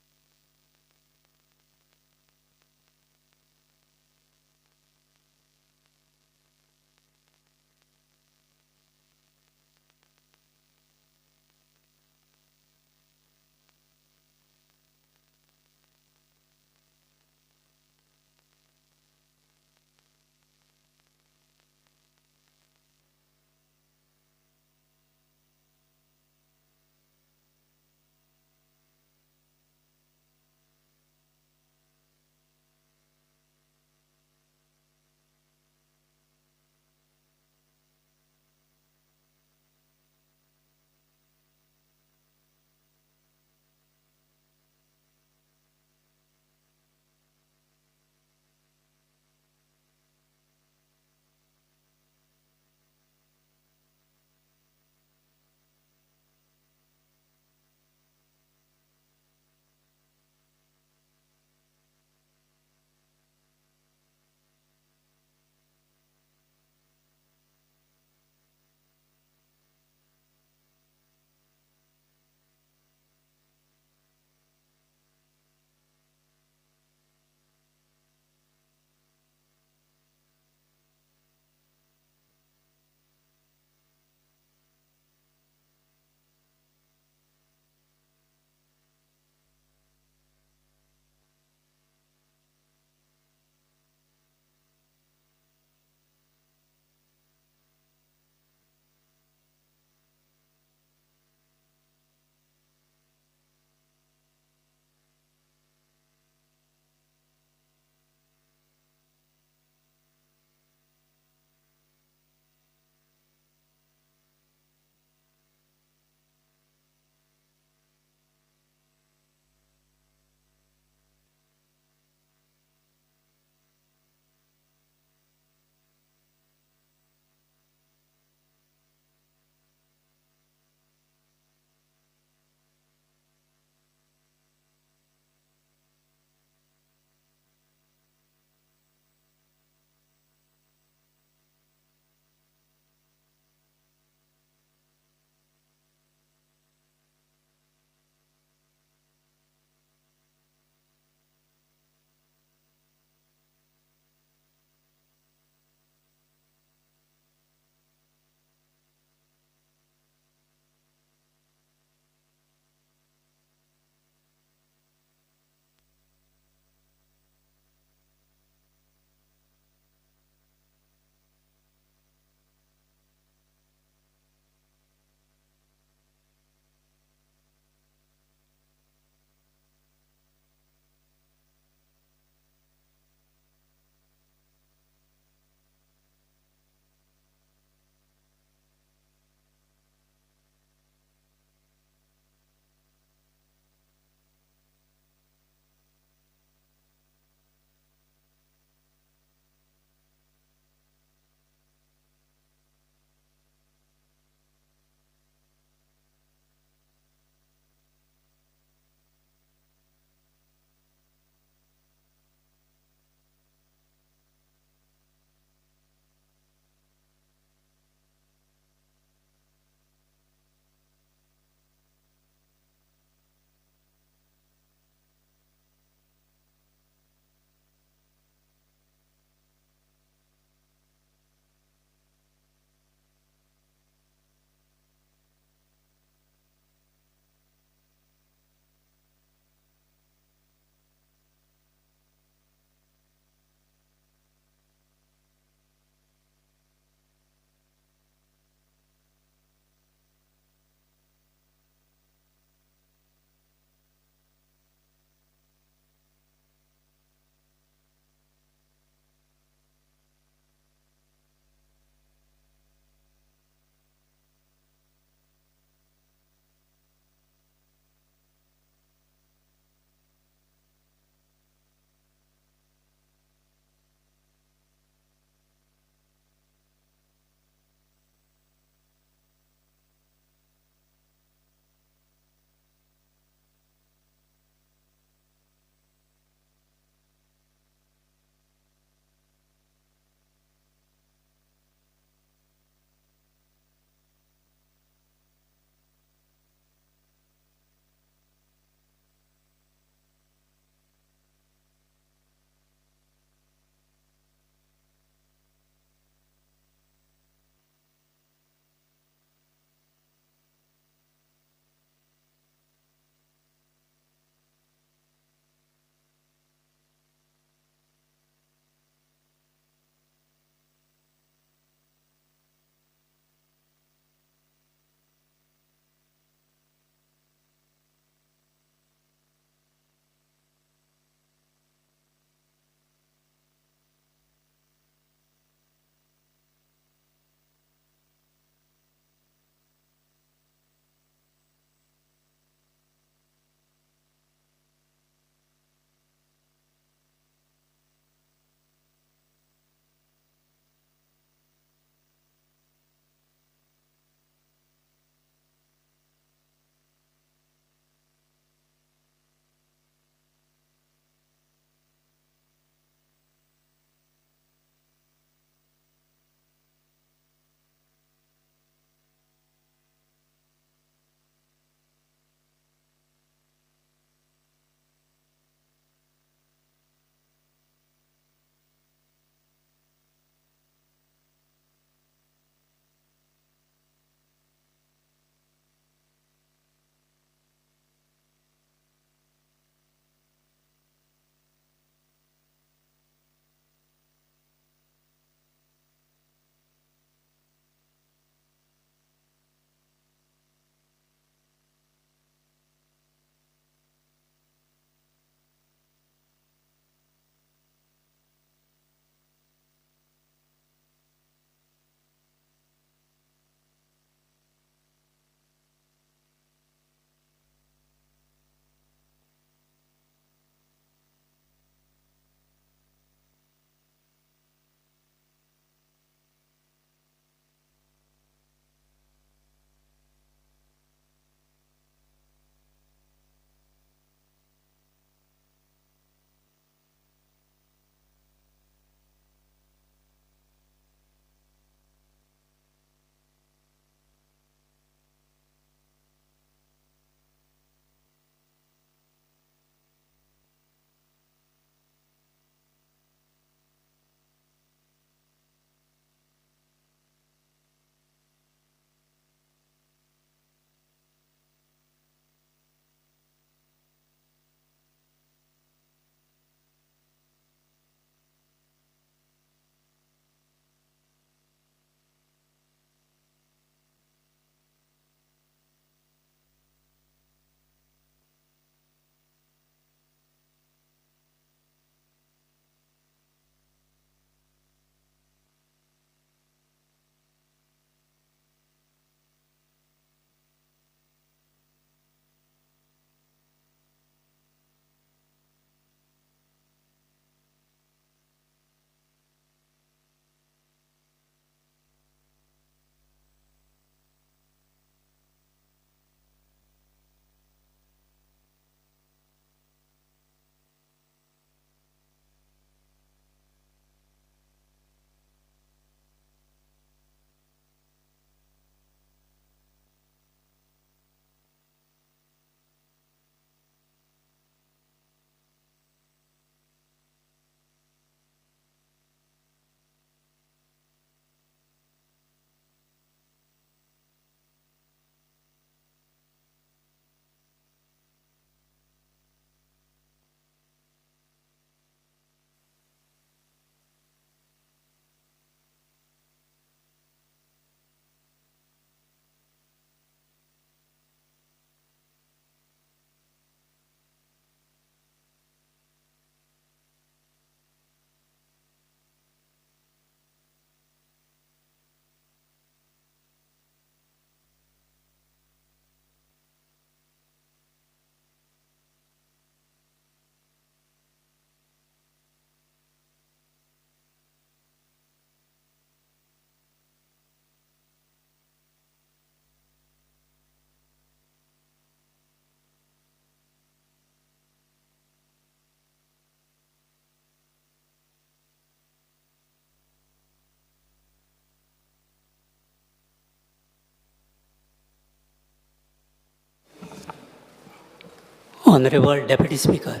Honorable Deputy Speaker.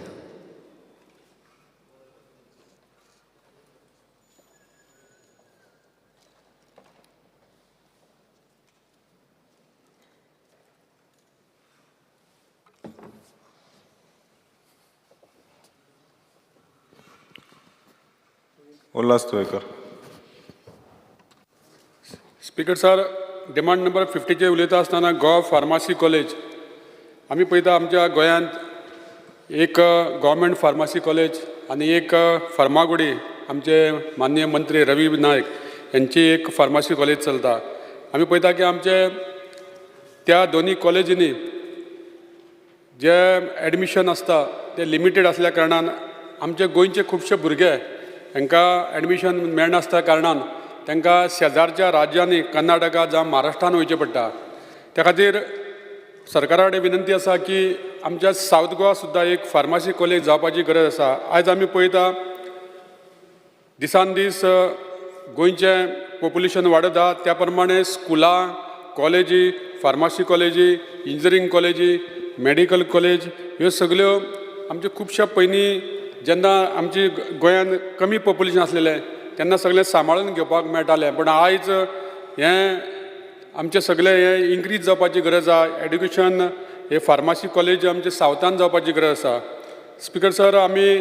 Ullas Tuekar. Speaker sir, demand number 50 उलयता आसतना गोवा फार्मासी कॉलेज आमी पळयता आमच्या गोंयांत एक गव्हर्मेंट फार्मासी कॉलेज आनी एक फार्मागुडी आमचे माननीय मंत्री रवी नायक यांची एक फार्मासी कॉलेज चलता. आमी पळयता की आमचे त्या दोनी कॉलेजींनी जे एडमिशन आसता ते लिमिटेड असल्या कारणान आमचे गोंयचे खुबशे भुरगे हांकां एडमिशन मेळनासल्या कारणान तांकां शेजारच्या राज्यांनी कर्नाटका जावं महाराष्ट्रान वयचें पडटा. त्या खातीर सरकारा कडेन विनंती आसा की आमच्या सावथ गोवा सुद्दां एक फार्मासी कॉलेज जावपाची गरज आसा. आयज आमी पळयता दिसान दीस गोंयचें पॉप्युलेशन वाडता, त्या प्रमाणे स्कुलां, कॉलेजी, फार्मासी कॉलेजी, इंजिनियरींग कॉलेजी, मेडिकल कॉलेज ह्यो सगल्यो आमच्यो खुबश्या पयलीं जेन्ना आमची गोंयांत कमी पॉप्युलेशन आसलेलें तेन्ना सगळें सांबाळून घेवपाक मेळटालें. पूण आयज हें आमचें सगळें हें इन्क्रीज जावपाची गरज आसा. एड्युकेशन हे फार्मासी कॉलेज आमचे सावथान जावपाची गरज आसा. स्पीकर सर, आमी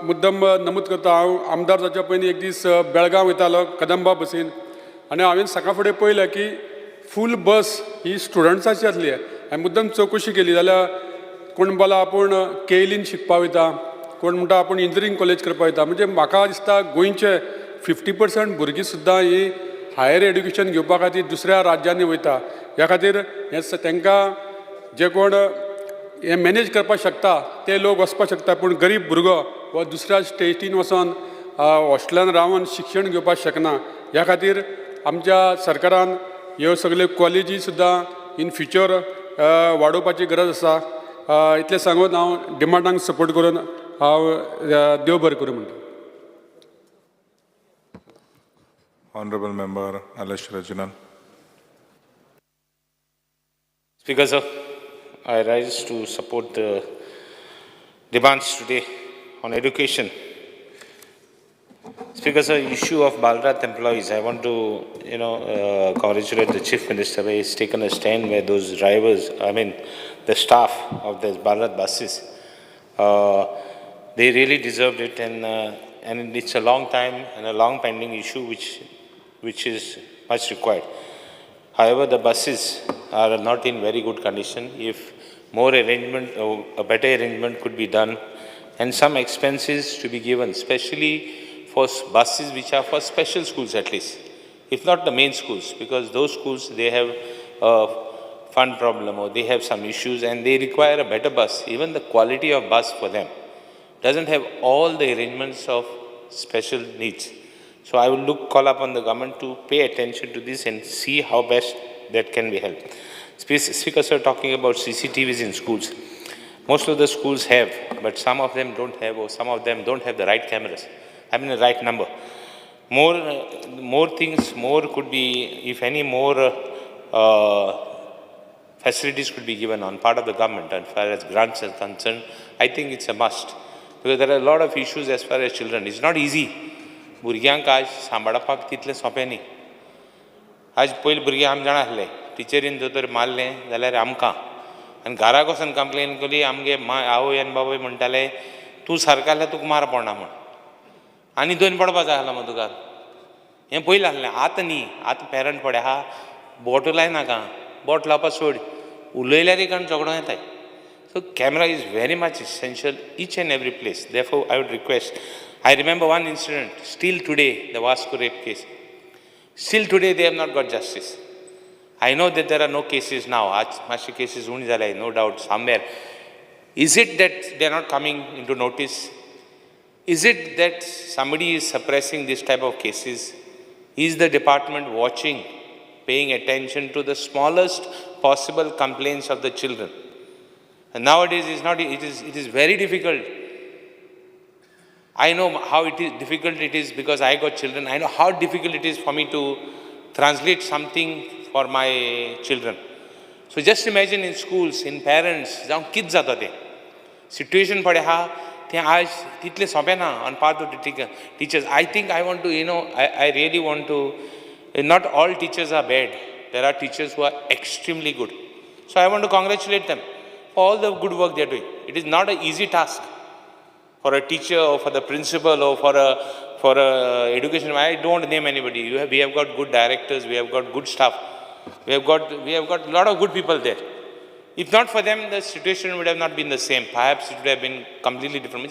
मुद्दम नमूद करता, हांव आमदार जावच्या पयलीं एक दीस बेळगांव वयतालो कदंबा बसीन आनी हांवें सकाळ फुडें पळयलें की फूल बस ही स्टुडंट्साची आसली. हांवें मुद्दम चवकशी केली जाल्यार कोण बोला आपूण केईलीन शिकपा वयता, कोण म्हणटा आपूण इंजिनियरींग कॉलेज करपा वयता. म्हणजे म्हाका दिसता गोंयचे 50% भुरगीं सुद्दां ही हायर एड्युकेशन घेवपा खातीर दुसऱ्या राज्यांनी वयता. ह्या खातीर हें तांकां जे कोण हें मॅनेज करपाक शकता ते लोक वचपाक शकता, पूण गरीब भुरगो हो दुसऱ्या स्टेटीन वचोन हॉस्टेलान रावन शिक्षण घेवपाक शकना. ह्या खातीर आमच्या सरकारान ह्यो सगल्यो कॉलेजी सुद्दां इन फ्युचर वाडोवपाची गरज आसा. इतलें सांगून हांव डिमांडांक सपोर्ट करून हांव देव बरें करूं म्हणटा. Honorable Member Lakshya. Speaker sir, I rise to support the demands today on education. Speaker sir, issue of Balrat employees, I want to congratulate the Chief Minister where he's taken a stand where those drivers, the staff of the Balrat buses, they really deserved it, and it's a long time and a long pending issue which is much required. However, the buses are not in very good condition. If more arrangement or a better arrangement could be done and some expenses to be given, especially for buses which are for special schools at least, if not the main schools, because those schools, they have a fund problem or they have some issues and they require a better bus. Even the quality of bus for them doesn't have all the arrangements of special needs. So I will call upon the government to pay attention to this and see how best that can be helped. Speaker sir, talking about CCTVs in schools. Most of the schools have, but some of them don't have, or some of them don't have the right cameras. The right number. More things, more could be, if any more facilities could be given on part of the government as far as grants are concerned. I think it's a must. Because there are a lot of issues as far as children. It's not easy. भुरग्यांक आज सांबाळपाक तितलें सोंपें न्ही. आज पयलीं भुरगीं आमी जाणा आसले, टिचरीन जर तर मारलें जाल्यार आमकां, आनी घराक वचून कंप्लेन केली, आमगे आवय आनी बाबय म्हणटाले तूं सारको जाल्यार तुका मार पडना म्हण, आनी दोन पडपा जाय आसलो मग तुका. हें पयलीं आसलें, आतां न्ही. आतां पेरंट पळय आहा, बोट लायनाका, बोट लावपाक सोड, उलयल्यार एक झगडो येताय. So camera is very much essential each and every place. Therefore, I would request. I remember one incident, still today, the Vasco rape case. Still today, they have not got justice. I know that there are no cases now. Master cases no doubt somewhere. Is it that they are not coming into notice? Is it that somebody is suppressing this type of cases? Is the department watching, paying attention to the smallest possible complaints of the children? And nowadays it is very difficult. I know how difficult it is because I got children. I know how difficult it is for me to translate something for my children. So just imagine in schools, in parents, kids are there. Situation pade ha, ते आज तितले सोंपें ना on part of the teachers. I think I want to, I really want to, not all teachers are bad. There are teachers who are extremely good. So I want to congratulate them for all the good work they are doing. It is not an easy task for a teacher or for the principal or for a education. I don't name anybody. We have got good directors, we have got good staff, we have got a lot of good people there. If not for them, the situation would have not been the same. Perhaps it would have been completely different.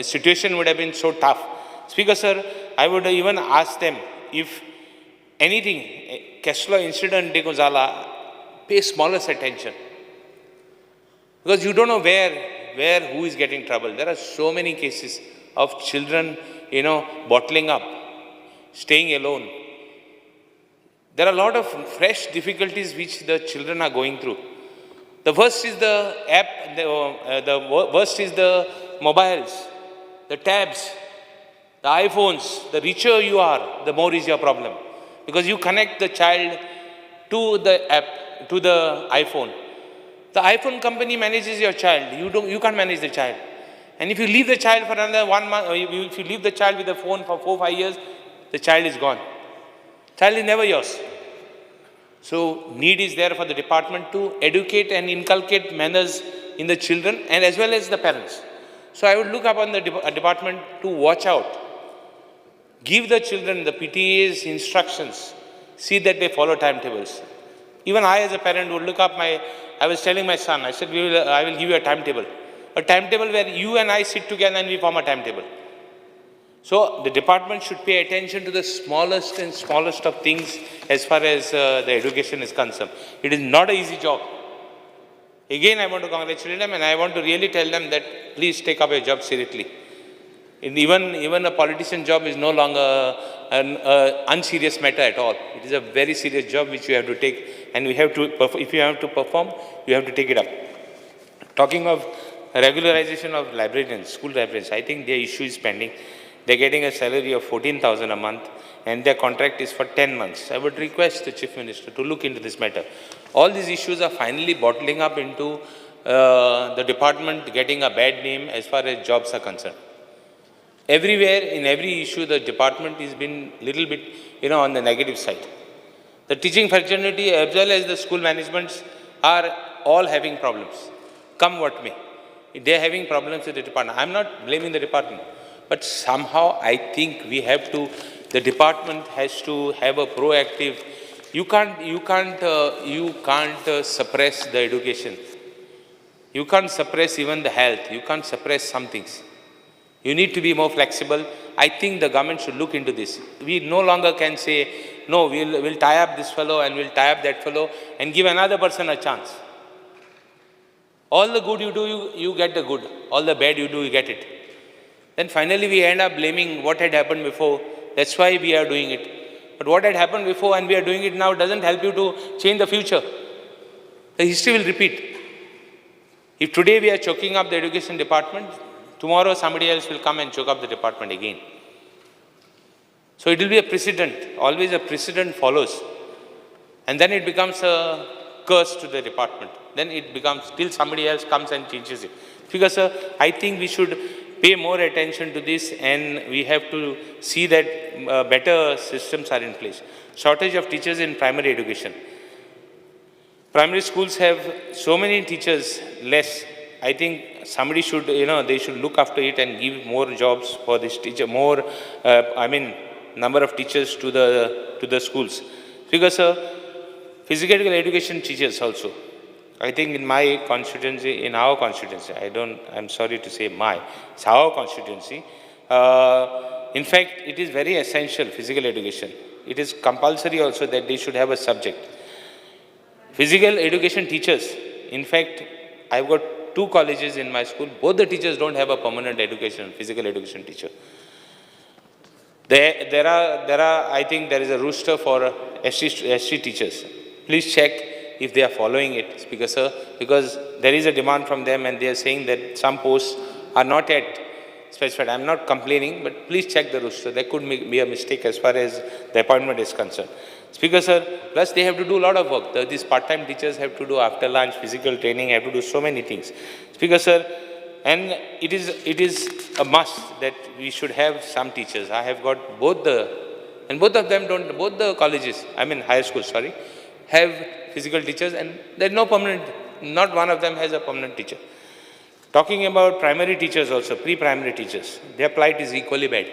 Situation would have been so tough. Speaker sir, I would even ask them if anything, Kessler incident, pay smallest attention. Because you don't know who is getting trouble. There are so many cases of children, bottling up, staying alone. There are a lot of fresh difficulties which the children are going through. The worst is the app, the worst is the mobiles, the tabs, the iPhones. The richer you are, the more is your problem. Because you connect the child to the app, to the iPhone. The iPhone company manages your child. You can't manage the child. And if you leave the child for another 1 month, or if you leave the child with the phone for 4-5 years, the child is gone. Child is never yours. So need is there for the department to educate and inculcate manners in the children and as well as the parents. So I would look upon the department to watch out. Give the children the PTA's instructions. See that they follow timetables. Even I as a parent would look up I was telling my son, I said, I will give you a timetable. A timetable where you and I sit together and we form a timetable. So the department should pay attention to the smallest and smallest of things as far as the education is concerned. It is not an easy job. Again, I want to congratulate them and I want to really tell them that please take up your job seriously. And even a politician job is no longer an unserious matter at all. It is a very serious job which you have to take, and if you have to perform, you have to take it up. Talking of regularization of librarians, school librarians, I think their issue is pending. They're getting a salary of 14,000 a month and their contract is for 10 months. I would request the Chief Minister to look into this matter. All these issues are finally bottling up into the department getting a bad name as far as jobs are concerned. Everywhere, in every issue, the department has been little bit, on the negative side. The teaching fraternity as well as the school managements are all having problems. Come what may. They are having problems with the department. I'm not blaming the department. But somehow I think the department has to have a proactive, you can't suppress the education. You can't suppress even the health. You can't suppress some things. You need to be more flexible. I think the government should look into this. We no longer can say, no, we'll tie up this fellow and we'll tie up that fellow and give another person a chance. All the good you do, you get the good. All the bad you do, you get it. Then finally we end up blaming what had happened before. That's why we are doing it. But what had happened before and we are doing it now doesn't help you to change the future. The history will repeat. If today we are choking up the education department, tomorrow somebody else will come and choke up the department again. So it will be a precedent. Always a precedent follows. And then it becomes a curse to the department. Then it becomes till somebody else comes and changes it. Because I think we should pay more attention to this and we have to see that better systems are in place. Shortage of teachers in primary education. Primary schools have so many teachers less. I think somebody should, they should look after it and give more jobs for this teacher, more, number of teachers to the schools. Because physical education teachers also. I think in my constituency, in our constituency, I'm sorry to say it's our constituency. In fact, it is very essential, physical education. It is compulsory also that they should have a subject. Physical education teachers, in fact, I've got 2 colleges in my school. Both the teachers don't have a permanent physical education teacher. There are, I think there is a rooster for SC teachers. Please check if they are following it, Speaker sir, because there is a demand from them and they are saying that some posts are not yet specified. I'm not complaining, but please check the roster. There could be a mistake as far as the appointment is concerned. Speaker sir, plus they have to do a lot of work. These part-time teachers have to do after lunch, physical training, have to do so many things. Speaker sir, and it is a must that we should have some teachers. I have got both the colleges, I mean higher schools, sorry, have physical teachers, and there's no permanent, not one of them has a permanent teacher. Talking about primary teachers also, pre-primary teachers, their plight is equally bad.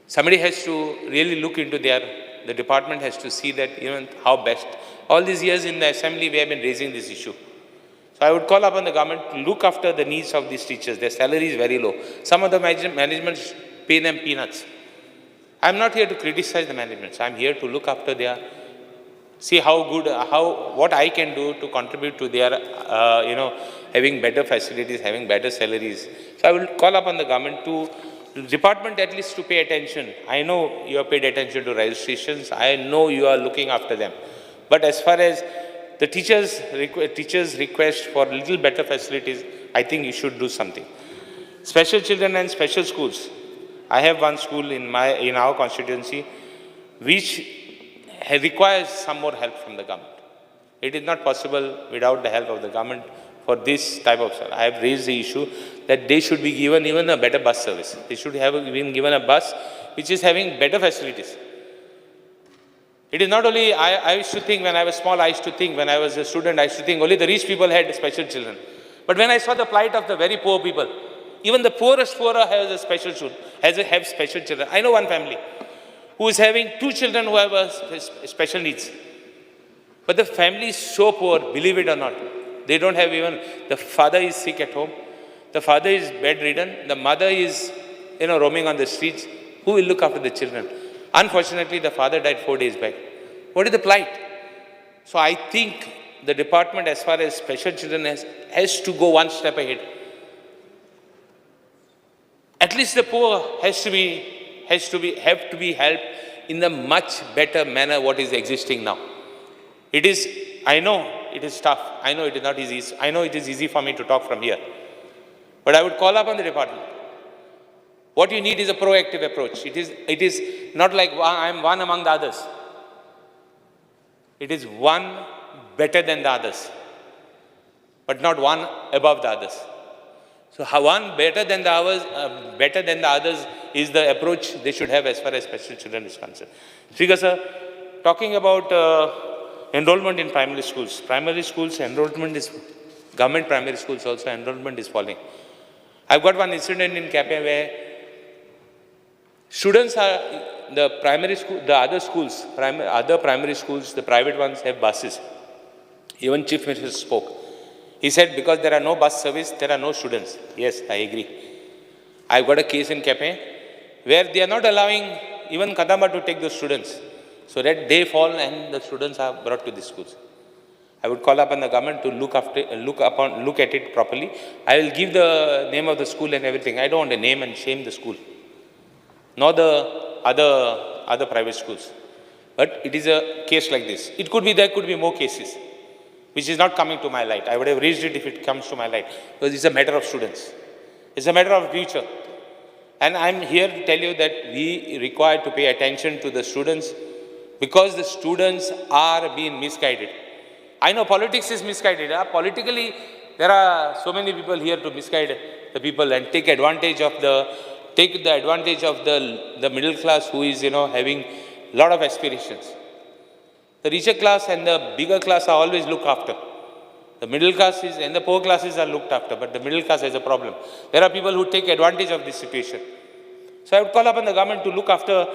Somebody has to really look into the department has to see that even how best. All these years in the assembly we have been raising this issue. So I would call upon the government to look after the needs of these teachers. Their salary is very low. Some of the management pay them peanuts. I'm not here to criticize the management. I'm here to look after see what I can do to contribute to their, having better facilities, having better salaries. So I will call upon the government the department at least to pay attention. I know you have paid attention to registrations. I know you are looking after them. But as far as the teachers' request for little better facilities, I think you should do something. Special children and special schools. I have one school in our constituency which requires some more help from the government. It is not possible without the help of the government for this type of stuff. I have raised the issue that they should be given even a better bus service. They should have been given a bus which is having better facilities. It is not only, I used to think when I was small, when I was a student, I used to think only the rich people had special children. But when I saw the plight of the very poor people, even the poorest poorer has a special children, have special children. I know one family who is having 2 children who have special needs. But the family is so poor, believe it or not. They don't have even, the father is sick at home. The father is bedridden. The mother is, roaming on the streets. Who will look after the children? Unfortunately, the father died 4 days back. What is the plight? So I think the department as far as special children has to go one step ahead. At least the poor have to be helped in a much better manner what is existing now. I know it is tough. I know it is not easy. I know it is easy for me to talk from here. But I would call upon the department. What you need is a proactive approach. It is not like I am one among the others. It is one better than the others, but not one above the others. So one better than the others is the approach they should have as far as special children is concerned. Speaker sir, talking about enrollment in primary schools. Primary schools enrollment is, government primary schools also enrollment is falling. I've got one incident in Cape where students are, the primary school, the other schools, other primary schools, the private ones have buses. Even Chief Minister spoke. He said because there are no bus service, there are no students. Yes, I agree. I've got a case in Cape where they are not allowing even Kadamba to take the students, so that they fall and the students are brought to the schools. I would call upon the government to look at it properly. I will give the name of the school and everything. I don't want to name and shame the school, nor the other private schools. But it is a case like this. There could be more cases, which is not coming to my light. I would have raised it if it comes to my light, because it's a matter of students. It's a matter of future. And I'm here to tell you that we require to pay attention to the students, because the students are being misguided. I know politics is misguided. Politically, there are so many people here to misguide the people and take the advantage of the middle class who is, having a lot of aspirations. The richer class and the bigger class are always looked after. The middle classes and the poor classes are looked after, but the middle class has a problem. There are people who take advantage of this situation. So I would call upon the government to look after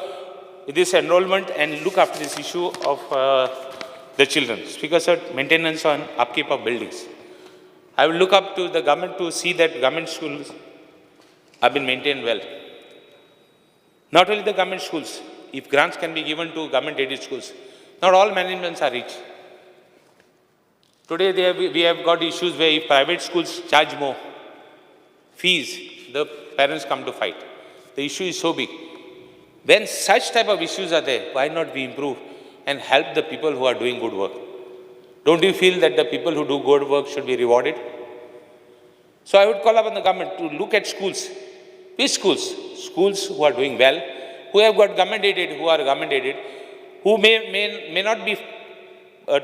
this enrollment and look after this issue of the children. Speaker sir, maintenance on upkeep of buildings. I will look up to the government to see that government schools have been maintained well. Not only the government schools, if grants can be given to government aided schools, not all managements are rich. Today we have got issues where if private schools charge more fees, the parents come to fight. The issue is so big. When such type of issues are there, why not we improve and help the people who are doing good work? Don't you feel that the people who do good work should be rewarded? So I would call upon the government to look at schools. Which schools? Schools who are doing well, who have got government aided, who are government aided, who may not be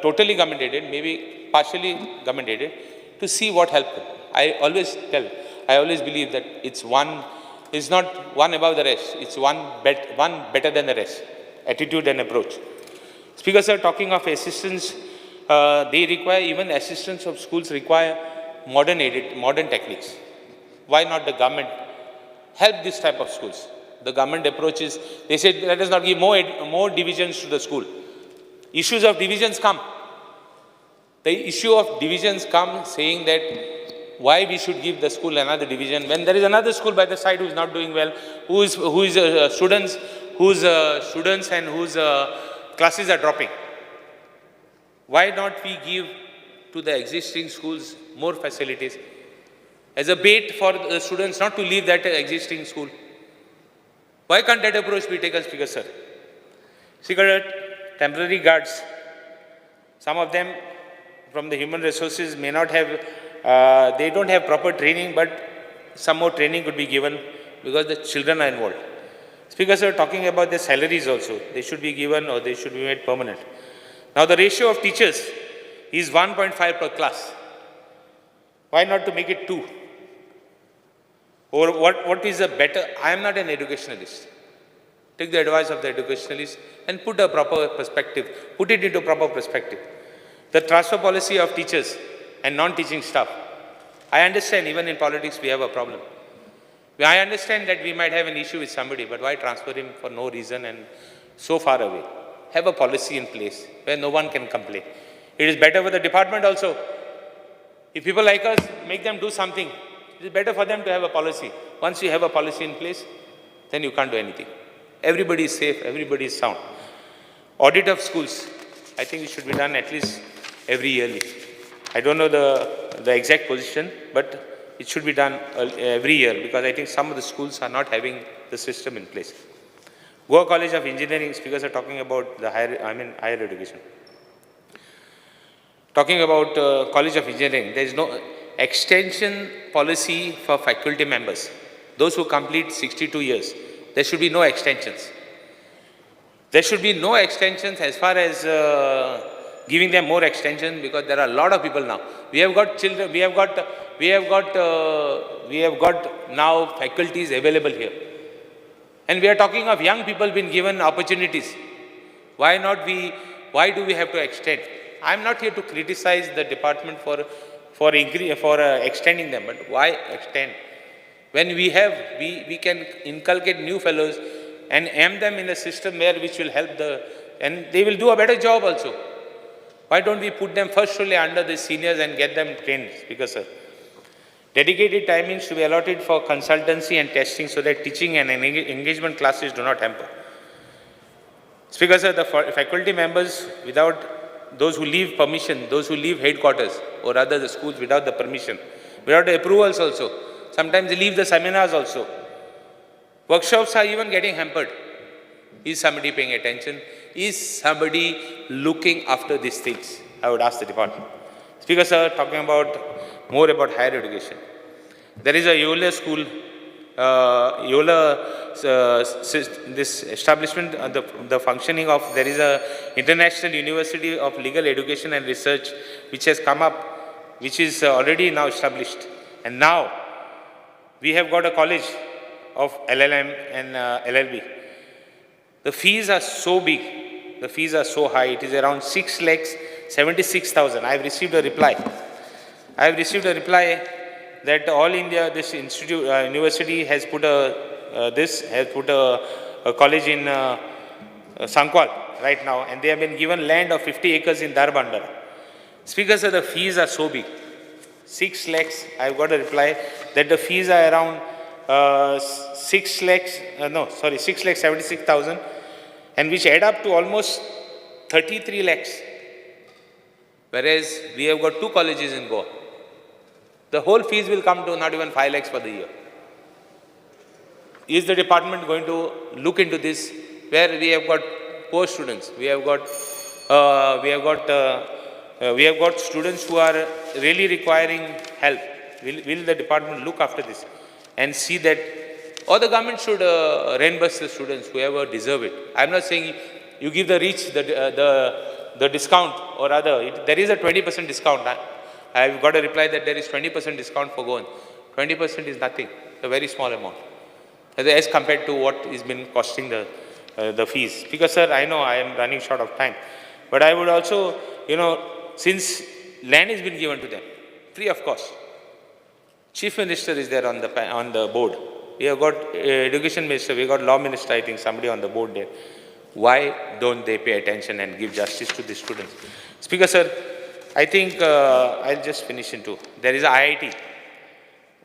totally government aided, maybe partially government aided, to see what help them. I always believe that it's not one above the rest, it's one better than the rest, attitude and approach. Speaker sir, talking of assistance, they require, even assistance of schools require modern techniques. Why not the government help this type of schools? The government approach is, they said, let us not give more divisions to the school. Issues of divisions come. The issue of divisions come saying that why we should give the school another division when there is another school by the side who is not doing well, whose students and whose classes are dropping. Why not we give to the existing schools more facilities as a bait for the students not to leave that existing school? Why can't that approach be taken, Speaker sir? Speaker, temporary guards, some of them from the human resources may not have, they don't have proper training, but some more training could be given because the children are involved. Speaker sir, talking about the salaries also, they should be given or they should be made permanent. Now the ratio of teachers is 1.5 per class. Why not to make it 2? Or what is a better? I am not an educationalist. Take the advice of the educationalist and put a proper perspective, put it into proper perspective. The transfer policy of teachers and non-teaching staff. I understand even in politics we have a problem. I understand that we might have an issue with somebody, but why transfer him for no reason and so far away? Have a policy in place where no one can complain. It is better for the department also. If people like us make them do something, it is better for them to have a policy. Once you have a policy in place, then you can't do anything. Everybody is safe, everybody is sound. Audit of schools, I think it should be done at least every yearly. I don't know the exact position, but it should be done every year because I think some of the schools are not having the system in place. Goa College of Engineering, speakers are talking about the higher education. Talking about College of Engineering, there is no extension policy for faculty members. Those who complete 62 years, there should be no extensions. There should be no extensions as far as giving them more extension because there are a lot of people now. We have got children, we have got now faculties available here. And we are talking of young people being given opportunities. Why do we have to extend? I am not here to criticize the department for extending them, but why extend? When we can inculcate new fellows and aim them in a system which will help and they will do a better job also. Why don't we put them first surely under the seniors and get them trained, Speaker sir? Dedicated timings to be allotted for consultancy and testing so that teaching and engagement classes do not hamper. Speaker sir, the faculty members those who leave permission, those who leave headquarters or rather the schools without the permission, without the approvals also, sometimes they leave the seminars also. Workshops are even getting hampered. Is somebody paying attention? Is somebody looking after these things? I would ask the department. Speaker sir, talking more about higher education. There is a Yola school, this establishment, the functioning of, there is a International University of Legal Education and Research which has come up, which is already now established. And now we have got a college of LLM and LLB. The fees are so big, the fees are so high, it is around 6,76,000. I have received a reply. That All India, this institute, university has put a college in Sankwal right now, and they have been given land of 50 acres in Darbandara. Speaker sir, the fees are so big. 6 lakhs, I've got a reply that the fees are around 6,76,000 and which add up to almost 33 lakhs. Whereas we have got 2 colleges in Goa. The whole fees will come to not even 5 lakhs for the year. Is the department going to look into this where we have got poor students? We have got students who are really requiring help. Will the department look after this and see that, or the government should reimburse the students, whoever deserve it. I'm not saying you give the rich the discount or other. There is a 20% discount. I've got a reply that there is 20% discount for going. 20% is nothing, a very small amount, as compared to what is been costing the fees. Because, sir, I know I am running short of time, but I would also, since land has been given to them, free of cost. Chief Minister is there on the board. We have got Education Minister, we got Law Minister, I think somebody on the board there. Why don't they pay attention and give justice to the students? Speaker, sir, I think I'll just finish in two. There is a IIT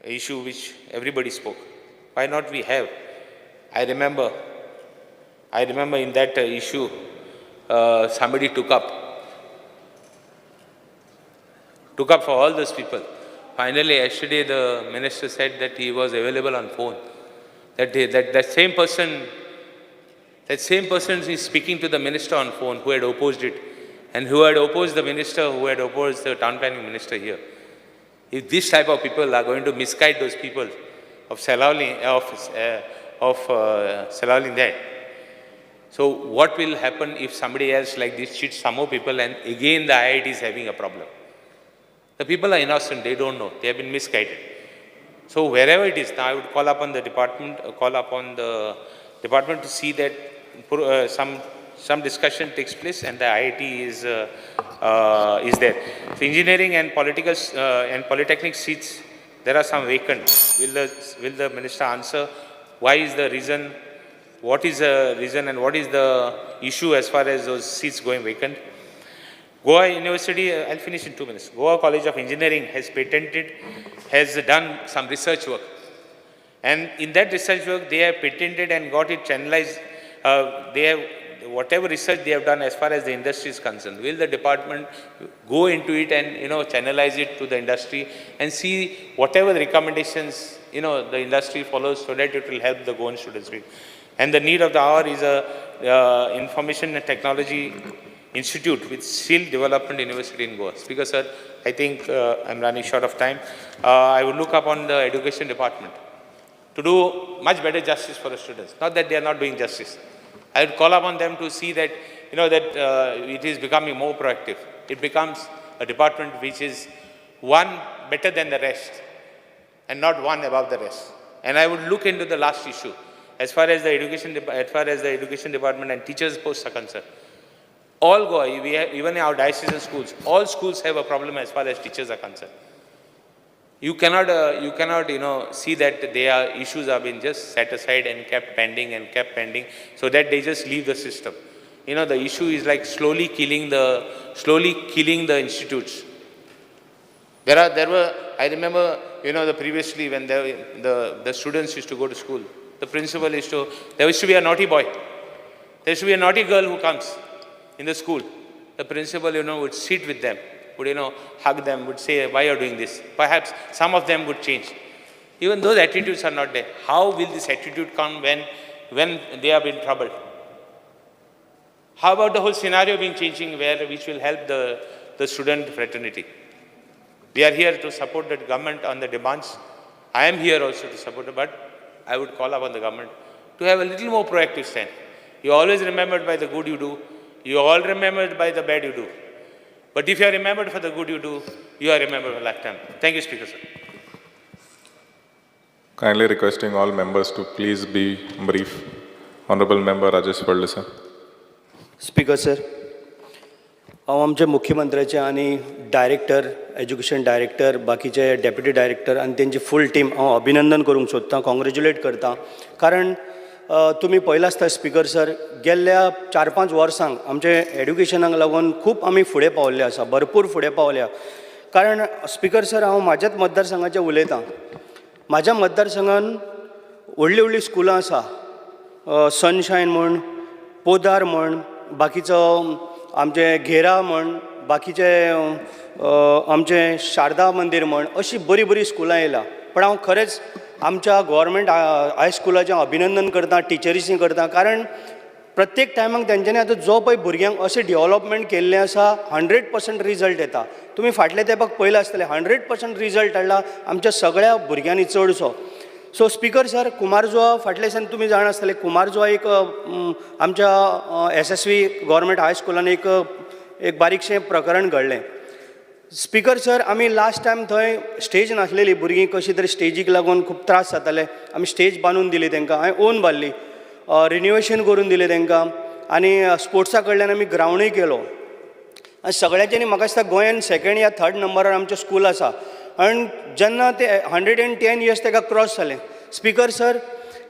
issue which everybody spoke. Why not we have? I remember in that issue, somebody took up for all those people. Finally, yesterday the minister said that he was available on phone. That same person is speaking to the minister on phone who had opposed it, and who had opposed the minister, who had opposed the town planning minister here. If this type of people are going to misguide those people of Salauli there, so what will happen if somebody else like this cheats some more people and again the IIT is having a problem? The people are innocent, they don't know, they have been misguided. So wherever it is, now I would call upon the department to see that some discussion takes place and the IIT is there. So engineering and polytechnic seats, there are some vacant. Will the minister answer why is the reason, what is the reason and what is the issue as far as those seats going vacant? Goa University, I'll finish in 2 minutes. Goa College of Engineering has done some research work. And in that research work, they have patented and got it channelized. Whatever research they have done as far as the industry is concerned, will the department go into it and, channelize it to the industry and see whatever the recommendations, the industry follows so that it will help the Goan students. And the need of the hour is a Information and Technology Institute with Skill Development University in Goa. Speaker, sir, I think I'm running short of time. I would look upon the education department to do much better justice for the students. Not that they are not doing justice. I would call upon them to see that, it is becoming more proactive. It becomes a department which is one better than the rest and not one above the rest. And I would look into the last issue as far as the education department and teachers' posts are concerned. All Goa, even in our diocesan schools, all schools have a problem as far as teachers are concerned. You cannot, see that their issues have been just set aside and kept pending, so that they just leave the system. The issue is like slowly killing the institutes. I remember, previously when the students used to go to school, the principal there used to be a naughty boy. There used to be a naughty girl who comes in the school. The principal, would sit with them, would, hug them, would say, why are you doing this? Perhaps some of them would change. Even those attitudes are not there. How will this attitude come when they are in trouble? How about the whole scenario being changing which will help the student fraternity? We are here to support the government on the demands. I am here also to support it, but I would call upon the government to have a little more proactive stand. You are always remembered by the good you do. You are all remembered by the bad you do. But if you are remembered for the good you do, you are remembered for a lifetime. Thank you, Speaker, sir. Kindly requesting all members to please be brief. Honorable Member Rajesh Varle, sir. Speaker, sir. हांव आमचे मुख्यमंत्र्याचे आनी director education director बाकीचे deputy director आनी तेंची full team हांव अभिनंदन करूंक सोदतां कॉंग्रेच्युलेट करतां कारण तुमी पळयलां आसता स्पीकर सर गेल्ल्या 4-5 वर्सांक आमचे एड्युकेशनाक लागून खूब आमी फुडें पावल्ले आसा भरपूर फुडें पावल्या कारण स्पीकर सर हांव म्हाज्याच मतदारसंघाचें उलयतां म्हाज्या मतदारसंघान व्हडलीं व्हडलीं स्कुलां आसा सनशायन म्हण पोदार म्हण बाकीचो आमचे घेरा म्हण बाकीचे आमचे शारदा मंदिर म्हण अशी बरी बरी स्कुलां येयला पण हांव खरेंच आमच्या गव्हर्मेंट हायस्कुलाचें अभिनंदन करता टिचरीसीं करता कारण प्रत्येक टायमाक तेंच्यांनी आतां जो पळय भुरग्यांक अशें डेव्हलपमेंट केल्लें आसा 100% रिजल्ट येता. तुमी फाटल्या तेंपाक पयलें आसतलें 100% रिजल्ट हाडला आमच्या सगळ्या भुरग्यांनी चडसो. सो स्पीकर सर, कुमारजुआ फाटल्या दिसांनी तुमी जाण आसतले, कुमारजुआ एक आमच्या SSV गव्हर्मेंट हायस्कुलान एक बारीकशें प्रकरण घडलें. स्पीकर सर, आमी लास्ट टायम थंय स्टेज नासलेली, भुरगीं कशी तरी स्टेजीक लागून खूब त्रास जाताले. आमी स्टेज बांदून दिली तांकां, हांवें ओन बांदली, रिन्युवेशन करून दिलें तांकां, आनी स्पोर्ट्सा कडल्यान आमी ग्रावंडूय केलो. आनी सगळ्यांच्यांनी म्हाका दिसता गोंयान 2nd या 3rd नंबरार आमचें स्कूल आसा. आनी जेन्ना ते 110 इयर्स ताका क्रॉस जालें, स्पीकर सर,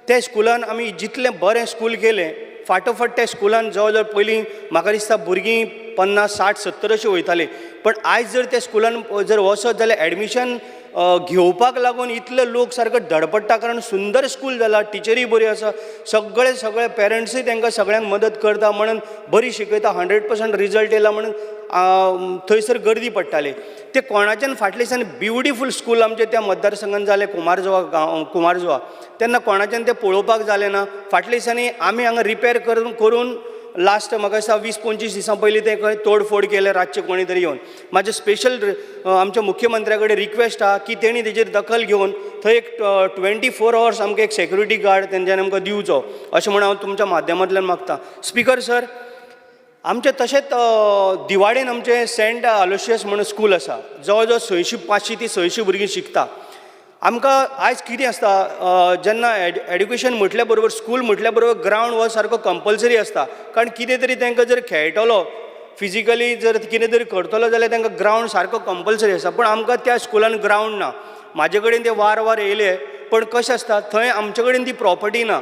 त्या स्कुलान आमी जितलें बरें स्कूल केलें, फाटोफाट त्या स्कुलान जवळ जवळ पयलीं म्हाका दिसता भुरगीं 50, 60, 70 अशीं वयतालीं. पण आयज जर त्या स्कुलान जर वचत जाल्यार एडमिशन घेवपाक लागून इतले लोक सारको धडपडटा, कारण सुंदर स्कूल जाला, टिचरी बऱ्यो आसा, सगळे पेरंट्सूय तांकां सगळ्यांक मदत करता, म्हणून बरी शिकयता, 100% रिजल्ट येयला म्हणून थंयसर गर्दी पडटाली. ते कोणाच्यान फाटल्या दिसांनी ब्युटिफूल स्कूल आमचे त्या मतदारसंघान जालें, कुमारजुआ, तेन्ना कोणाच्यान तें पळोवपाक जालें ना. फाटल्या दिसांनी आमी हांगा रिपेर करून लास्ट म्हाका दिसता 20-25 दिसां पयलीं तें खंय तोडफोड केलें रातचें कोणी तरी येवन. म्हाजें स्पेशल आमच्या मुख्यमंत्र्या कडेन रिक्वेस्ट आहा की तेणी तेजेर दखल घेवन थंय एक 24 hours आमकां एक सेक्युरिटी गार्ड तेंच्यांनी आमकां दिवचो, अशें म्हणून हांव तुमच्या माध्यमांतल्यान मागतां. स्पीकर सर, आमचें तशेंच दिवाडेन आमचें सेंट अलोशियस म्हणून स्कूल आसा, जवळ जवळ 500 ते 600 भुरगीं शिकता. आमकां आयज कितें आसता, जेन्ना एड्युकेशन म्हटल्या बरोबर, स्कूल म्हटल्या बरोबर ग्रावंड हो सारको कंपल्सरी आसता. कारण कितें तरी तांकां जर खेळटलो, फिजिकली जर कितें तरी करतलो जाल्यार तांकां ग्रावंड सारको कंपल्सरी आसा. पण आमकां त्या स्कुलान ग्रावंड ना. म्हाजे कडेन ते वार येयले, पण कशें आसता थंय आमचे कडेन ती प्रॉपर्टी ना.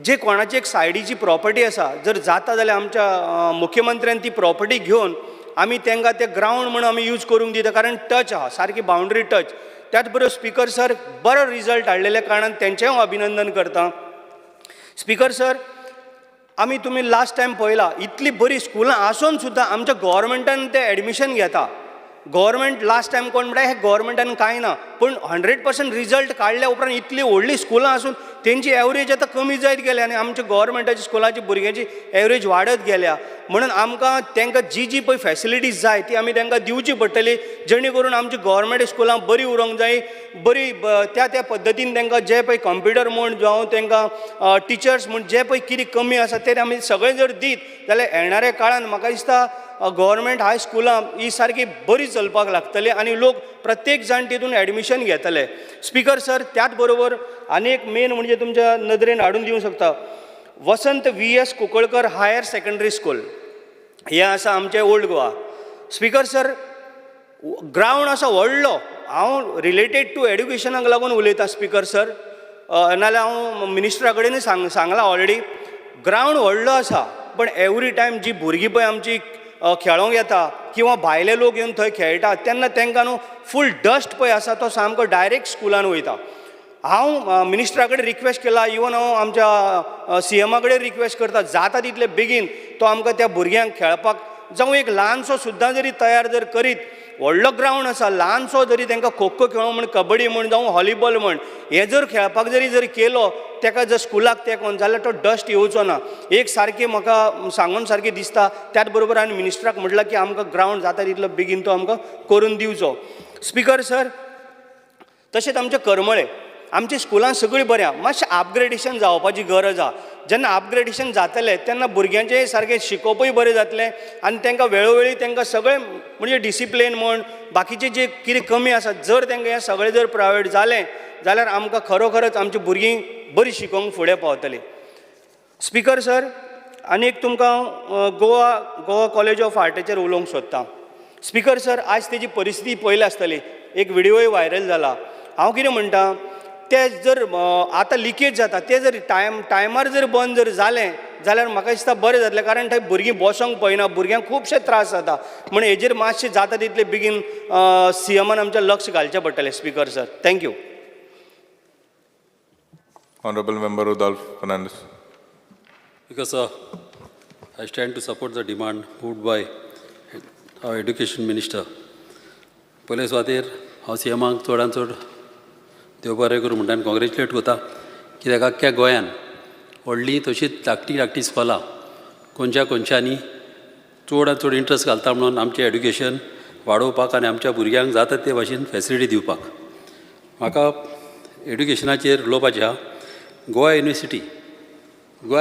जे कोणाची एक सायडीची प्रॉपर्टी आसा, जर जाता जाल्यार आमच्या मुख्यमंत्र्यान ती प्रॉपर्टी घेवन आमी तांकां ते ग्रावंड म्हणून आमी यूज करूंक दिता, कारण टच आहा, सारकी बाउंड्री टच. त्याच बरोबर स्पीकर सर, बरो रिजल्ट हाडलेल्या कारणान तेंचेंय हांव अभिनंदन करतां. स्पीकर सर, तुमी लास्ट टायम पळयला, इतली बरी स्कुलां आसून सुद्दां आमच्या गव्हर्मेंटान ते एडमिशन घेता. गव्हर्मेंट लास्ट टायम कोण म्हणटा हे गव्हर्मेंटान कांय ना, पण 100% रिजल्ट काडल्या उपरांत इतली व्हडली स्कुलां आसून तेंची एवरेज आतां कमी जायत गेल्या आनी आमच्या गव्हर्मेंटाच्या स्कुलाची भुरग्यांची एवरेज वाडत गेल्या. म्हणून आमकां तांकां जी पळय फॅसिलिटीज जाय ती आमी तांकां दिवची पडटली, जेणे करून आमची गव्हर्मेंट स्कुलां बरी उरोंक जाय. बरी त्या पद्दतीन तांकां जे पळय कंप्युटर म्हण जावं तांकां टिचर्स म्हण जे पळय कितें कमी आसा ते आमी सगळें जर दीत जाल्यार येणाऱ्या काळान म्हाका दिसता गव्हर्मेंट हाय स्कुलां ही सारकी बरी चलपाक लागतली आनी लोक प्रत्येक जाण तितून एडमिशन घेतले. स्पीकर सर, त्याच बरोबर आनी एक मेन म्हणजे तुमच्या नदरेन हाडून दिवंक शकता, Vasant VS Kunkalkar higher secondary school हें आसा आमचें old Goa. Speaker sir, ground आसा व्हडलो, हांव रिलेटेड टू एड्युकेशनाक लागून उलयतां स्पीकर सर, नाल्यार हांव मिनिस्टरा कडेनूय सांगलां ऑलरेडी. ग्रावंड व्हडलो आसा, पण एवरी टायम जी भुरगीं पळय आमची खेळोंक येता किंवा भायले लोक येवन थंय खेळटात तेन्ना तांकां न्हू फूल डस्ट पळय आसा तो सामको डायरेक्ट स्कुलान वयता. हांव मिनिस्टरा कडेन रिक्वेस्ट केला, इवन हांव आमच्या CMा कडेन रिक्वेस्ट करता, जाता तितले बेगीन तो आमकां त्या भुरग्यांक खेळपाक जावं एक ल्हानसो सुद्दां जरी तयार जर करीत, व्हडलो ग्रावंड आसा, ल्हानसो जरी तांकां खो खो खेळोंक म्हण, कबड्डी म्हण जावं व्हॉलीबॉल म्हण, हें जर खेळपाक जर केलो ताका जर स्कुलाक तेंकोन जाल्यार तो डस्ट येवचो ना. एक सारकें म्हाका सांगून सारकें दिसता. त्याच बरोबर हांवें मिनिस्टराक म्हटलां की आमकां ग्रावंड जाता तितलो बेगीन तो आमकां करून दिवचो. स्पीकर सर, तशेंच आमचे करमळे, आमच्या स्कुलां सगळीं बऱ्या, मातशें अपग्रेडेशन जावपाची गरज आहा. जेन्ना अपग्रेडेशन जातलें तेन्ना भुरग्यांचें सारकें शिकोवपूय बरें जातलें आनी तांकां वेळोवेळी तांकां सगळें म्हणजे डिसिप्लीन म्हण बाकीचें जे कितें कमी आसा, जर तांकां हें सगळें जर प्रायवेट जालें जाल्यार आमकां खरोखरच आमची भुरगीं बरी शिकोवंक फुडें पावतलीं. स्पीकर सर, आनी एक तुमकां गोवा कॉलेज ऑफ आर्टाचेर उलोवंक सोदतां. स्पीकर सर, आज तेजी परिस्थिती पयली आसतली, एक विडियोय व्हायरल जाला. हांव कितें म्हणटा, ते जर आतां लिकेज जाता ते जर टायमार जर बंद जर जालें जाल्यार म्हाका दिसता बरें जातलें, कारण थंय भुरगीं बसोंक पळयना, भुरग्यांक खुबशे त्रास जाता. म्हणून हेजेर मातशें जाता तितले बेगीन CMान आमच्या लक्ष घालचें पडटलें. Speaker sir, thank you. Honorable Member Rudolph Fernandez. Because I stand to support the demand moved by our Education Minister. पयले सुवातेर हांव CMाक चडांत चड देव बरें करूं म्हणटा आनी कॉंग्रेच्युलेट करता, कित्याक आख्ख्या गोंयान व्हडलीं तशींच धाकटीं स्कुलां कोणच्यानी चडांत चड इंट्रस्ट घालता म्हणून आमचें एड्युकेशन वाडोवपाक आनी आमच्या भुरग्यांक जाता ते भाशेन फॅसिलिटी दिवपाक. म्हाका एड्युकेशनाचेर उलोवपाचें आहा. गोवा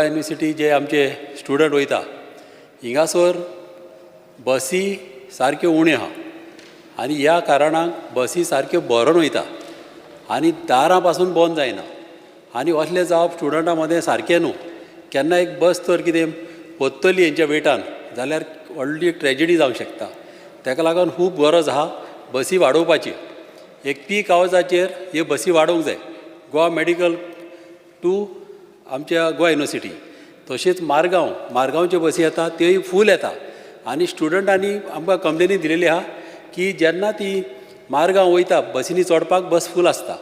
युनिवर्सिटी जे आमचे स्टुडंट वयता हिंगासर बसी सारक्यो उण्यो आहा आनी ह्या कारणाक बसी सारक्यो भरून वयता आनी दारां पासून बंद जायना आनी असलें जावप स्टुडंटां मदें सारकें न्हू. केन्ना एक बस तर कितें पत्तली हेंच्या वेटान जाल्यार व्हडली ट्रॅजेडी जावंक शकता. ताका लागून खूब गरज आहा बसी वाडोवपाची. एक पीक आवर्साचेर ह्यो बसी वाडोवंक जाय. गोवा मेडिकल टू आमच्या गोवा युनिवर्सिटी तशेंच मारगांवच्यो बसी येता त्योय फूल येता आनी स्टुडंटांनी आमकां कंप्लेनी दिलेली आहा की जेन्ना ती मारगांव वयता बसींनी चडपाक बस फूल आसता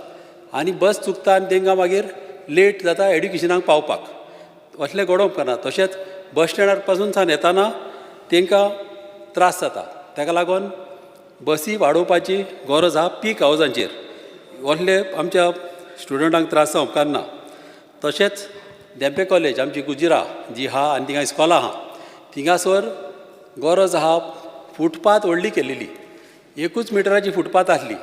आनी बस चुकता आनी तांकां मागीर लेट जाता एड्युकेशनाक पावपाक. असलें घडोवंक उपकारना. तशेंच बस स्टँडार पासून सावन येताना तांकां त्रास जाता. ताका लागून बसी वाडोवपाची गरज आहा पीक आवर्सांचेर. असले आमच्या स्टुडंटांक त्रास जावंक उपकारना. तशेंच देंपे कॉलेज आमची गुजरा जी आहा आनी थिंगा इस्कॉलां आहा थिंगासर गरज आहा फुटपाथ व्हडली केल्लेली. 1 मिटराची फुटपाथ आसली.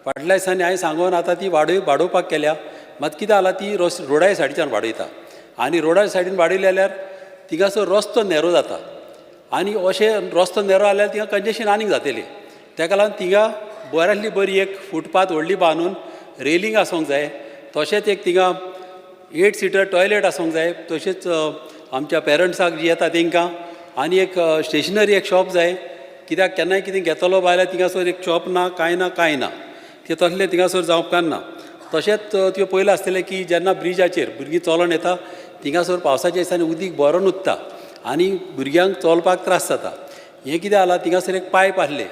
फाटल्या दिसांनी हांवें सांगून आतां ती वाडोवपाक केल्या. मात कितें जालां ती रोडाय सायडीच्यान वाडयता आनी रोडा सायडीन वाडयली जाल्यार थिंगासर रस्तो नॅरो जाता आनी अशें रस्तो नॅरो जाल्यार थिंगा कंजेशन आनीक जातलें. ताका लागून थिंगा बऱ्यांतली बरी एक फुटपाथ व्हडली बांदून रेलींग आसूंक जाय. तशेंच एक थिंगा 8 सीटर टॉयलेट आसूंक जाय. तशेंच आमच्या पेरंट्साक जी येता तांकां आनी एक स्टेशनरी एक शॉप जाय. कित्याक केन्नाय कितें घेतलो बायल्यार थिंगासर एक शॉप ना कांय ना तें तसलें थिंगासर जावंक उपकारना. तशेंच त्यो पयलें आसतलें की जेन्ना ब्रिजाचेर भुरगीं चलोन येता थिंगासर पावसाच्या दिसांनी उदीक भरून उरता आनी भुरग्यांक चलपाक त्रास जाता. हें कितें जालां थिंगासर एक पायप आसलें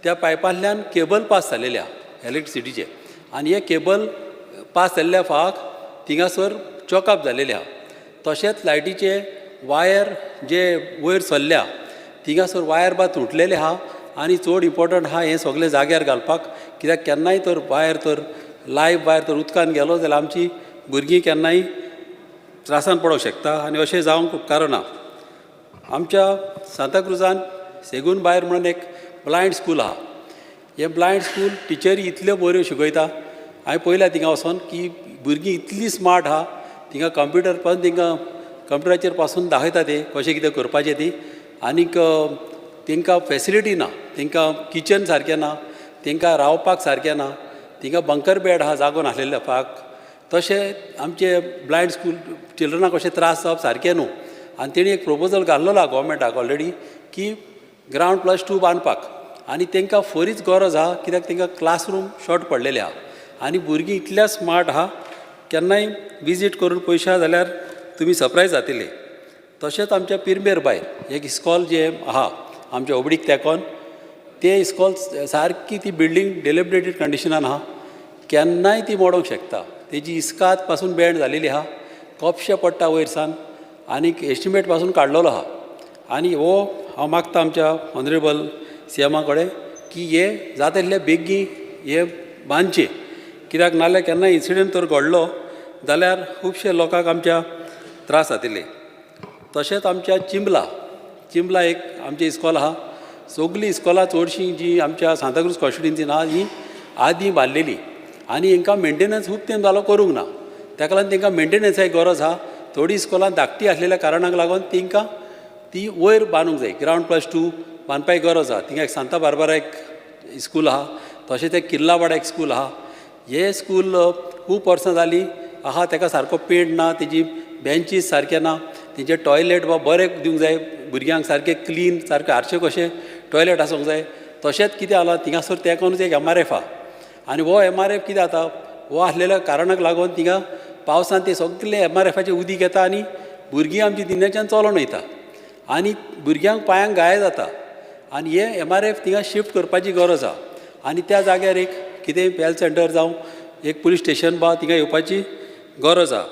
त्या पायपांतल्यान केबल पास जाल्लेले आहा इलेक्ट्रिसिटीचे आनी हे केबल पास जाल्ल्या फाक थिंगासर चॉकअप जाल्लेले आहा. तशेंच लायटीचे वायर जे वयर सरल्या थिंगासर वायर बा तुटलेले आहा आनी चड इम्पॉर्टंट आहा हें सगळें जाग्यार घालपाक. कित्याक केन्नाय तर वायर तर लायव्ह वायर तर उदकान गेलो जाल्यार आमची भुरगीं केन्नाय त्रासान पडोंक शकता आनी अशें जावंक उपकारना. आमच्या सांताक्रुजान सेगून भायर म्हणून एक ब्लायंड स्कूल आहा. हें ब्लायंड स्कूल टिचरी इतल्यो बऱ्यो शिकयता. हांवें पळयल्या थिंगा वचोन की भुरगीं इतली स्मार्ट आहा. थिंगा कंप्युटर पासून तांकां कंप्युटराचेर पासून दाखयता ते कशें कितें करपाचें ती आनीक तांकां फॅसिलिटी ना. तांकां किचन सारकें ना तांकां रावपाक सारकें ना. थिंगा बंकर बॅड आहा जागो नासलेल्या फाक. तशें आमचे ब्लायंड स्कूल चिल्ड्रनाक अशें त्रास जावप सारकें न्हू. आनी तेणी एक प्रपोजल घाल्लो आहा गोवोरमेंटाक ऑलरेडी की ग्रावंड +2 बांदपाक आनी तांकां फरीच गरज आहा कित्याक तांकां क्लासरूम शॉर्ट पडलेले आहा आनी भुरगीं इतल्या स्मार्ट आहा केन्नाय विजीट करून पळयशा जाल्यार तुमी सरप्रायज जातले. तशेंच आमच्या पिरमेर भायर एक इस्कॉल जें आहा आमच्या ओबडीक तेकोन तें इस्कॉल सारकी ती बिल्डींग डिलेबरेटेड कंडिशनान आहा. केन्नाय ती मोडोंक शकता. तेजी इस्कात पासून बँड जालेली आहा. कोपशें पडटा वयर सावन आनीक एस्टिमेट पासून काडलेलो आहा. आनी हो हांव मागता आमच्या ऑनरेबल CMा कडेन की हे जाता तितले बेगीन हे बांदचे. कित्याक नाजाल्यार केन्ना इन्सिडंट तर घडलो जाल्यार खुबशे लोकांक आमच्या त्रास जातले. तशेंच आमच्या चिंबला एक आमची इस्कॉल आहा. सगळीं इस्कॉलां चडशीं जी आमच्या सांताक्रूज कॉन्स्टिट्युएन्सीन आहा ही आदीं बांदलेली आनी हांकां मेंटेनन्स खूब तेंप जालो करूंक ना. ताका लागून तांकां मेंटेनन्साची गरज आहा. थोडीं इस्कॉलां धाकटीं आसलेल्या कारणाक लागून तांकां ती वयर बांदूंक जाय. ग्रावंड +2 बांदपाची गरज आहा. थिंगा एक सांता बार्बारा एक स्कूल आहा. तशेंच एक किल्लावाडा एक स्कूल आहा. हे स्कूल खूब वर्सां जालीं आहा ताका सारको पेंट ना. तेजी बेंचीस सारके ना. तेजे टॉयलेट वा बरें दिवंक जाय. भुरग्यांक सारकें क्लीन सारकें आरशे कशें टॉयलेट आसूंक जाय. तशेंच कितें जालां थिंगासर तेकोनूच एक MRF आहा आनी हो MRF कितें जाता हो आसलेल्या कारणाक लागून थिंगा पावसान ते सगळे MRFाचें उदीक येता आनी भुरगीं आमची दिन्याच्यान चलोन वयता आनी भुरग्यांक पांयांक घाय जाता आनी हे MRF थिंगा शिफ्ट करपाची गरज आहा. आनी त्या जाग्यार एक कितें हेल्थ सेंटर जावं एक पुलीस स्टेशन बा थिंगा येवपाची गरज आहा.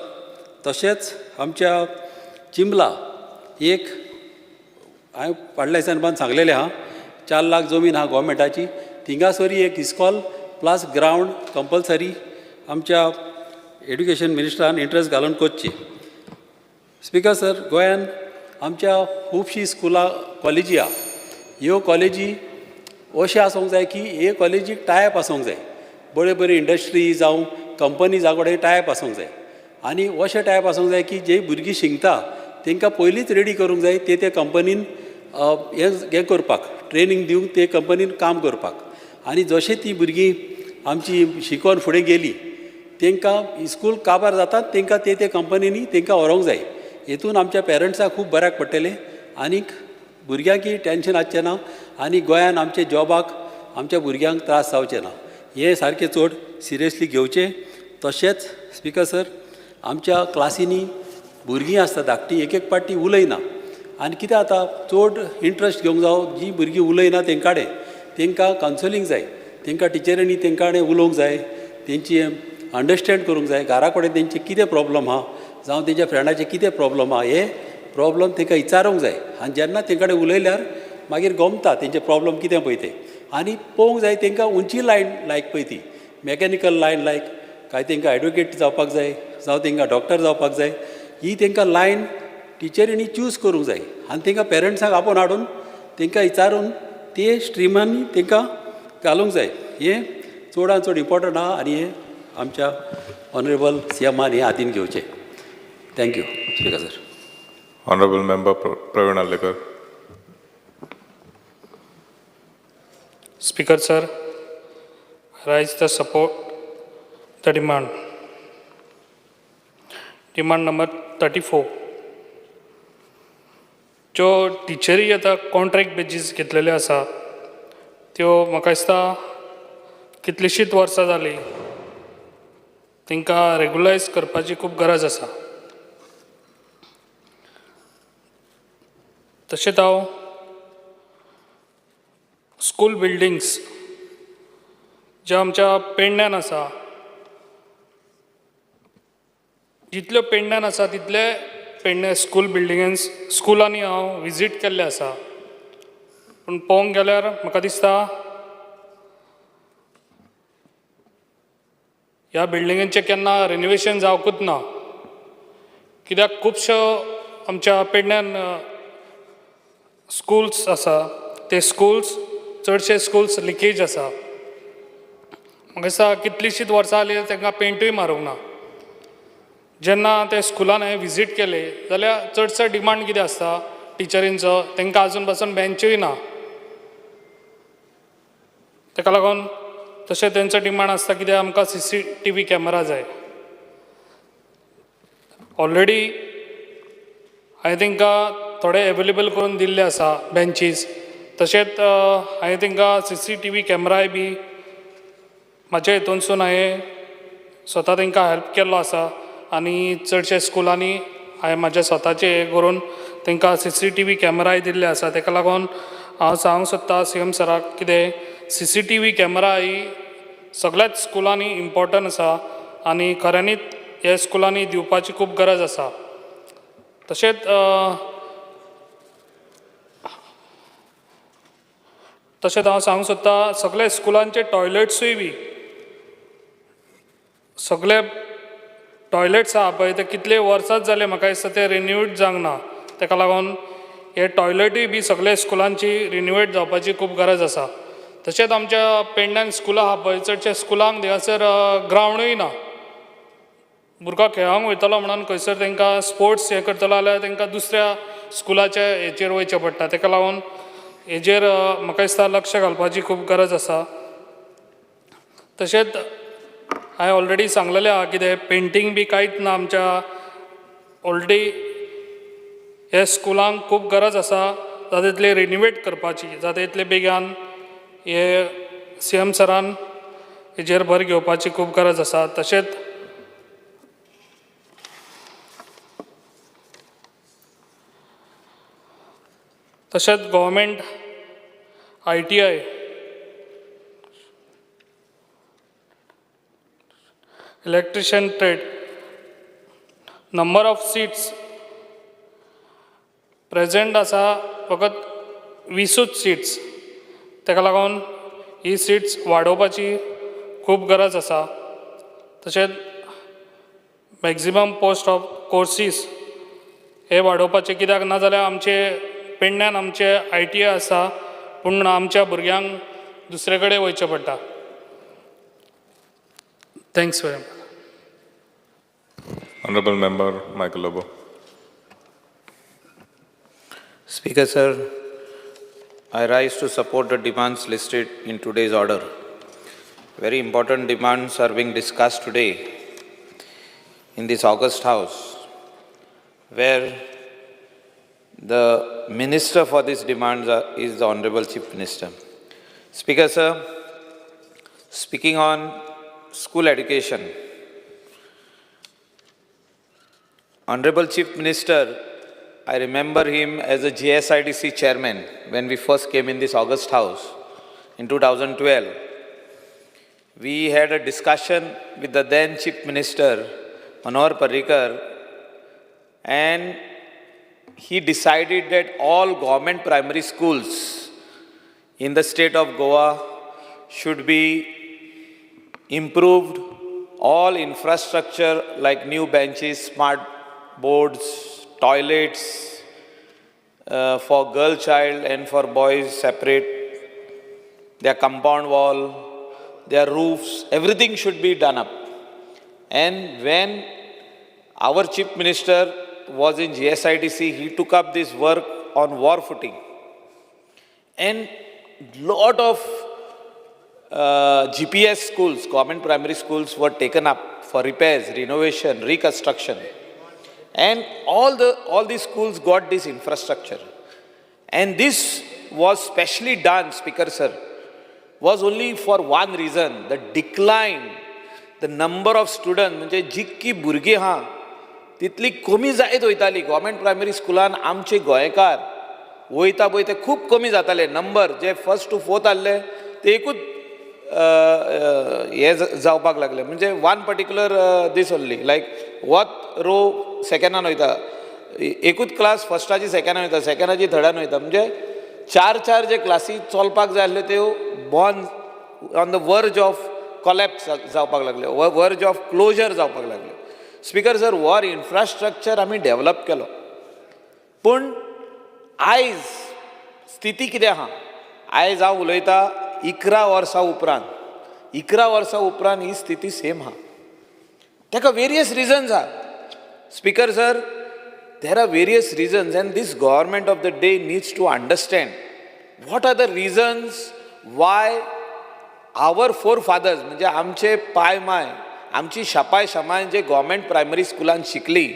तशेंच आमच्या चिंबला एक हांवें फाटल्या दिसांनी बांद सांगलेलें आहा 4 लाख जमीन आहा गोवोरमेंटाची. थिंगासरी एक इस्कॉल प्लस ग्रावंड कंपल्सरी आमच्या एड्युकेशन मिनिस्टरान इंट्रस्ट घालून करची. स्पिकर सर, गोंयान आमच्या खुबशीं स्कुलां कॉलेजी आहा ह्यो कॉलेजी अशें आसूंक जाय की हे कॉलेजीक टायप आसूंक जाय बऱ्यो बऱ्यो इंडस्ट्री जावं कंपनीजा कडेन टायप आसूंक जाय आनी अशें टायप आसूंक जाय की जे भुरगीं शिकता तांकां पयलींच रेडी करूंक जाय ते कंपनीन हें करपाक ट्रेनींग दिवंक ते कंपनीन काम करपाक आनी जशें ती भुरगीं आमची शिकून फुडें गेली तांकां स्कूल काबार जातात तांकां ते कंपनीनी तांकां व्हरूंक जाय हेतून आमच्या पेरंट्सांक खूब बऱ्याक पडटलें आनीक भुरग्यांकय टेंशन आसचें ना आनी गोंयान आमच्या जॉबाक आमच्या भुरग्यांक त्रास जावचे ना हे सारकें चड सिरियसली घेवचें तशेंच स्पिकर सर आमच्या क्लासीनी भुरगीं आसता धाकटीं एक एक पाटी उलयना आनी कितें जाता चड इंट्रस्ट घेवंक जावं जीं भुरगीं उलयना तेंकां कडेन तांकां कावन्सिलींग जाय तांकां टिचरींनी तांकां कडेन उलोवंक जाय तेंची अंडरस्टँड करूंक जाय घरा कडेन तेंचे कितें प्रॉब्लम आहा जावं तेंच्या फ्रेंडाचे कितें प्रॉब्लम आहा हे प्रॉब्लम तांकां विचारूंक जाय आनी जेन्ना तेंचे कडेन उलयल्यार मागीर गमता तेंचे प्रॉब्लम कितें पळय तें आनी पळोवंक जाय तांकां उंची लायन लायक पळय ती मॅकॅनिकल लायन लायक काय तांकां एडवोकेट जावपाक जाय जावं तांकां डॉक्टर जावपाक जाय ही तांकां लायन टिचरींनी चूज करूंक जाय आनी तांकां पेरंट्सांक आपोवन हाडून तांकां विचारून ते स्ट्रिमांनी तांकां घालूंक जाय हें चडांत चड इम्पॉर्टंट आहा आनी हें आमच्या ऑनरेबल सीएमान हें हातीन घेवचें thank you speaker sir Honorable Member Praveen Alekar. Speaker sir, I rise to support the demand. Demand number 34. जो टिचरी आतां कॉन्ट्रॅक्ट बेजीस घेतलेले आसा त्यो म्हाका दिसता कितलींशींच वर्सां जालीं तांकां रेगुलायज करपाची खूब गरज आसा तशेंच हांव स्कूल बिल्डिंग्स जे आमच्या पेडण्यान आसा जितल्यो पेडण्यान आसा तितले पेडणे स्कूल बिल्डिंग्स स्कुलांनी हांव विजीट केल्ले आसा पूण पळोवंक गेल्यार म्हाका दिसता ह्या बिल्डिंगांचें केन्ना रिनोवेशन जावंकूच ना कित्याक खुबश्यो आमच्या पेडण्यान स्कूल्स आसा ते स्कूल्स चडशे स्कूल्स लिकेज आसा म्हाका दिसता कितलींशींच वर्सां जालीं तांकां पेंटूय मारूंक ना जेन्ना ते स्कुलान हांवें विजीट केले जाल्यार चडसो डिमांड कितें आसता टिचरींचो तांकां आजून पासून बेंचूय ना ताका लागून तशें तेंचो डिमांड आसता कित्याक आमकां CCTV कॅमेरा जाय ऑलरेडी हांवें तांकां थोडे एवेलेबल करून दिल्ले आसा बेंचीस तशेंच हांवें तांकां CCTV कॅमेराय बी म्हाज्या हितूनसून हांवें स्वता तांकां हेल्प केल्लो आसा आनी चडशे स्कुलांनी हांवें म्हाजे स्वताचे हे करून तांकां CCTV कॅमेराय दिल्ले आसा ताका लागून हांव सांगूंक सोदता CM सराक कितें CCTV कॅमेरा ही सगळ्याच स्कुलांनी इम्पॉर्टंट आसा आनी खऱ्यांनीच ह्या स्कुलांनी दिवपाची खूब गरज आसा तशेंच हांव सांगूंक सोदता सगळे स्कुलांचे टॉयलेट्सूय बी सगळे टॉयलेट्स आहा पळय ते कितले वर्सांच जाले म्हाका दिसता ते रिन्यूड जावंक ना ताका लागून हे टॉयलेटूय बी सगळे स्कुलांची रिन्युवेट जावपाची खूब गरज आसा तशेंच आमच्या पेडण्यान स्कुलां आहा पळय चडशे स्कुलांक थंयसर ग्रावंडूय ना भुरगो खेळांक वयतलो म्हणून खंयसर तांकां स्पोर्ट्स हे करतलो जाल्यार तांकां दुसऱ्या स्कुलाच्या हेचेर वयचें पडटा ताका लागून हेजेर म्हाका दिसता लक्ष घालपाची खूब गरज आसा तशेंच हांवें ऑलरेडी सांगलेलें आहा कितें पेंटींग बी कांयच ना आमच्या ऑलरेडी हे स्कुलांक खूब गरज आसा जाता तितले रिन्युवेट करपाची जाता तितले बेगीन हे CM सरान हेजेर भर घेवपाची खूब गरज आसा तशेंच government ITI electrician trade number of seats present आसा फकत 20च सीट्स ताका लागून ही सीट्स वाडोवपाची खूब गरज आसा तशेंच मॅक्झिमम पोस्ट ऑफ कोर्सीस हे वाडोवपाचें, कित्याक नाजाल्यार आमचे पेडण्यान आमचे ITI आसा पूण आमच्या भुरग्यांक दुसरे कडेन वयचें पडटा. Thanks very much. Honorable Member Michael Lobo. Speaker sir, I rise to support the demands listed in today's order. Very important demands are being discussed today in this August House, where the minister for these demands is the Honorable Chief Minister. Speaker sir, speaking on school education, Honorable Chief Minister, I remember him as a GSIDC chairman when we first came in this August House in 2012. We had a discussion with the then Chief Minister, Manohar Parrikar, and he decided that all government primary schools in the state of Goa should be improved, all infrastructure like new benches, smart boards, toilets for girl child and for boys separate, their compound wall, their roofs, everything should be done up. And when our Chief Minister was in GSIDC, he took up this work on war footing. And lot of GPS schools, government primary schools, were taken up for repairs, renovation, reconstruction. And all these schools got this infrastructure. And this was specially done, Speaker sir, was only for one reason, the decline, the number of students, म्हणजे जितकी भुरगीं हा तितली कमी जायत वयताली. Government primary स्कुलान आमचे गोंयकार वयता वयता खूब कमी जाताले. नंबर जे 1st to 4th आहले ते एकूच हे जावपाक लागले. म्हणजे वन पर्टिक्युलर दीस ओन्ली, लायक वत रो सेकंडान वयता, एकूच क्लास फर्स्टाची सेकंडान वयता, सेकंडाची थर्डान वयता. म्हणजे 4 जे क्लासी चलपाक जाय आसल्यो त्यो बॉर्न ऑन द वर्ज ऑफ कॉलॅप्स जावपाक लागले, वर्ज ऑफ क्लोजर जावपाक लागले. स्पीकर सर, वॉर इन्फ्रास्ट्रक्चर आमी डेवलप केलो, पूण आयज स्थिती कितें आहा? आयज हांव उलयतां 11 वर्सां उपरांत ही स्थिती सेम आहा. ताका वेरियस रिजन्स आहा. Speaker sir, there are various reasons, and this government of the day needs to understand what are the reasons why our forefathers, म्हणजे आमचे पाय माय, आमची शापाय शमाय जे गव्हर्मेंट प्रायमरी स्कुलान शिकली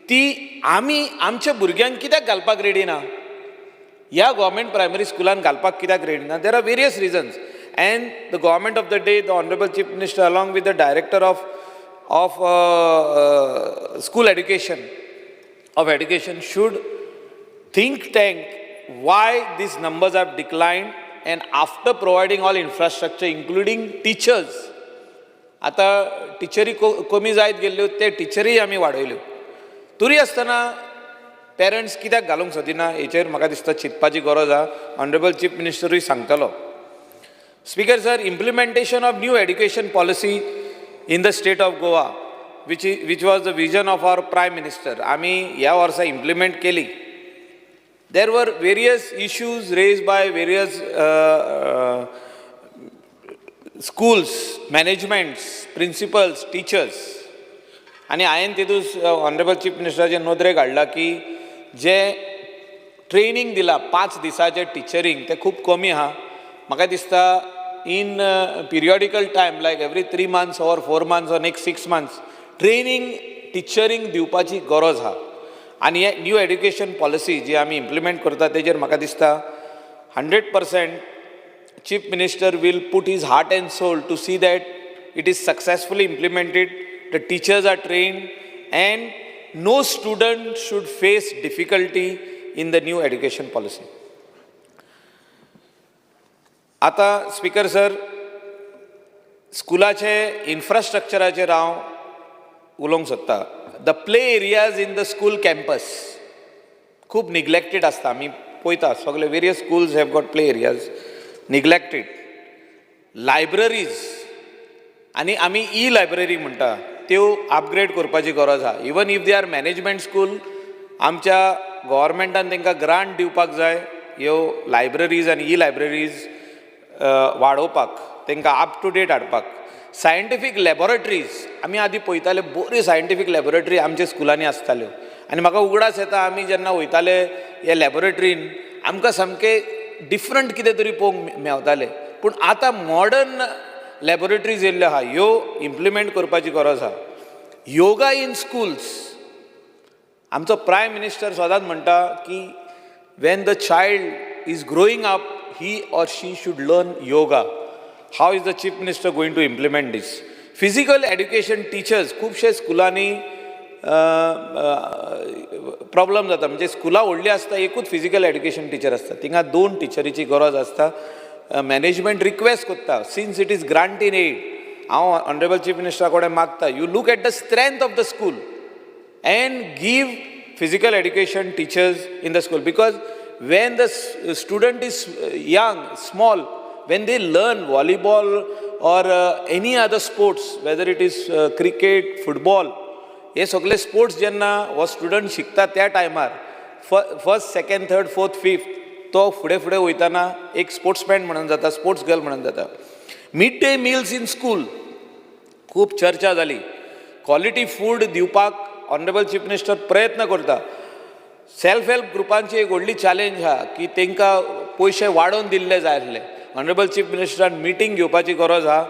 ती आमी आमच्या भुरग्यांक कित्याक घालपाक रेडी ना? ह्या गव्हर्मेंट प्रायमरी स्कुलान घालपाक कित्याक रेडी ना? There are various reasons, and the government of the day, the Honorable Chief Minister, along with the Director of school education, should think tank why these numbers have declined, and after providing all infrastructure, including teachers. आता टिचरी कमी जायत गेल्ल्यो, ते टिचरी आमी वाडयल्यो. तरी आसतना parents कित्याक घालूंक सोदिना हेचेर म्हाका दिसता चिंतपाची गरज आहा. ऑनरेबल चीफ मिनिस्टरूय सांगतलो. Speaker sir, implementation of new education policy in the state of Goa, which was the vision of our Prime Minister, आमी ह्या वर्सा implement केली. There were various issues raised by various schools, managements, principals, teachers. आणि हांवें तितूंत honourable chief मिनिस्टराचे नोदरेक हाडला की जे ट्रेनिंग दिला 5 दिसाचें टिचरींग तें खूब कमी आहा. म्हाका दिसता in periodical time, like every 3 months or 4 months or next 6 months, training, teachering दिवपाची गरज आहा. आणि हे न्यू एड्युकेशन पॉलिसी जी आमी इम्प्लिमेंट करता तेजेर म्हाका दिसता 100% Chief Minister will put his heart and soul to see that it is successfully implemented, the teachers are trained, and no student should face difficulty in the new education policy. आता speaker sir, स्कुलाचे इन्फ्रास्ट्रक्चराचेर हांव उलोवंक सोदता. The play areas in the school campus खूब neglected आसता. आमी पळयता सगळे various schools have got play areas neglected. Libraries आनी आमी ई लायब्ररी म्हणटा त्यो अपग्रेड करपाची गरज आहा. Even if they are management school, आमच्या गव्हर्मेंटान तांकां ग्रांट दिवपाक जाय ह्यो लायब्ररीज आनी ई लायब्ररीज वाडोवपाक, तांकां अप टू डेट हाडपाक. सायंटिफीक लॅबॉरेटरीज आमी आदीं पळयताले, बऱ्यो सायंटिफीक लॅबॉरेटरी आमच्या स्कुलांनी आसताल्यो आनी म्हाका उगडास येता आमी जेन्ना वयताले ह्या लॅबॉरेटरीन आमकां सामकें डिफरंट कितें तरी पळोवंक मेवतालें. पूण आतां मॉडर्न लॅबॉरेटरीज येयल्ल्यो आहा, ह्यो इम्प्लिमेंट करपाची गरज आहा. योगा इन स्कुल्स, आमचो प्रायम मिनिस्टर सदांच म्हणटा की when the child is growing up he or she should learn yoga. How is the chief minister going to implement this? Physical education teachers खुबशे स्कुलांनी प्रॉब्लम जाता, म्हणजे स्कुलां व्हडलीं आसता एकूच फिजिकल एड्युकेशन टीचर आसता, थिंगा 2 टिचरीची गरज आसता. मॅनेजमेंट रिक्वेस्ट करता, since it is grant in aid, हांव ऑनरेबल चीफ मिनिस्टरा कडेन मागता you look at the strength of the school and give physical education teachers in the school, because when the student is young, small, when they learn volleyball or any other sports, whether it is cricket, football, हे सगळे sports जेन्ना हो student शिकता त्या टायमार first, second, third, fourth, fifth तो फुडें फुडें वयताना एक स्पोर्ट्समॅन म्हणून जाता, स्पोर्ट्स गर्ल म्हणून जाता. Mid day mills in school खूब चर्चा जाली. क्वॉलिटी फूड दिवपाक ऑनरेबल चीफ मिनिस्टर प्रयत्न करता. सेल्फ हेल्प ग्रुपांची एक व्हडली चॅलेंज आहा की तांकां पयशे वाडोवन दिल्ले जाय आसले. ऑनरेबल चीफ मिनिस्टरान मिटींग घेवपाची गरज आहा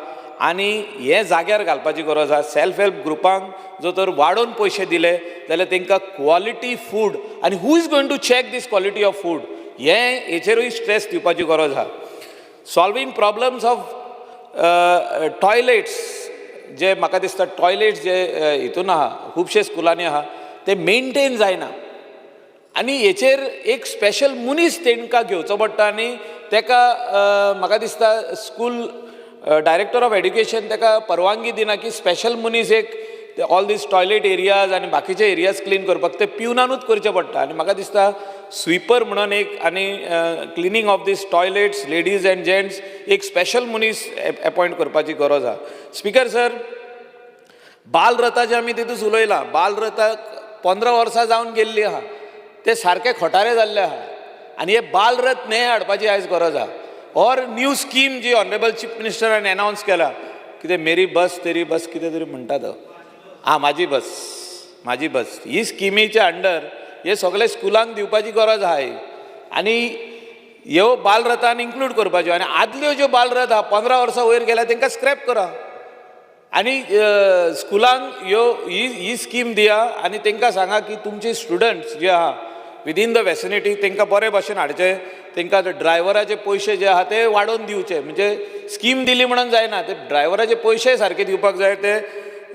आनी हे जाग्यार घालपाची गरज आहा. सेल्फ हेल्प ग्रुपांक जर तर वाडोवन पयशे दिले जाल्यार तांकां क्वॉलिटी फूड, आनी who is going to check this quality of food, हेचेरूय स्ट्रेस दिवपाची गरज आहा. सॉल्विंग प्रॉब्लम्स ऑफ टॉयलेट्स, जे म्हाका दिसता टॉयलेट्स जे हितून आहा खुबशे स्कुलांनी आहा ते मेंटेन जायना आनी हेचेर एक स्पेशल मनीस तांकां घेवचो पडटा आनी ताका म्हाका दिसता स्कूल डायरेक्टर ऑफ एड्युकेशन ताका परवानगी दिना की स्पेशल मनीस एक ऑल दीस टॉयलेट एरियाज आनी बाकीचे एरियाज क्लीन करपाक ते पिवनानूच करचे पडटा. आनी म्हाका दिसता स्विपर म्हणून एक आनी cleaning of these toilets ladies and gents एक स्पेशल मनीस अपॉयंट करपाची गरज आहा. स्पिकर सर, बालरथाचें आमी तितूंत उलयलां. बालरथाक 15 वर्सां जावन गेल्लीं आहा, ते सारके खोटारे जाल्ले आहा आनी हे बालरथ न्हय हाडपाची आयज गरज आहा. ऑर न्यू स्कीम जी ऑनरेबल चीफ मिनिस्टरान अनावन्स केला, कितें मेरी बस तेरी बस कितें तरी म्हणटा तो, म्हाजी बस, ही स्किमीच्या अंडर हे सगळे स्कुलांक दिवपाची गरज आहा आनी ह्यो बालरथान इन्क्लूड करपाच्यो. आनी आदल्यो ज्यो बालरथ आहा 15 वर्सां वयर गेल्या तांकां स्क्रॅप करा आनी स्कुलांक ही स्कीम दिया आनी तांकां सांगा की तुमचे स्टुडंट्स जे आहा विदीन द वेसिनिटी तांकां बरे भाशेन हाडचे, तांकां ड्रायव्हराचे पयशे जे आहा ते वाडोवन दिवचे. म्हणजे स्कीम दिली म्हणून जायना, ते ड्रायव्हराचे पयशे सारके दिवपाक जाय,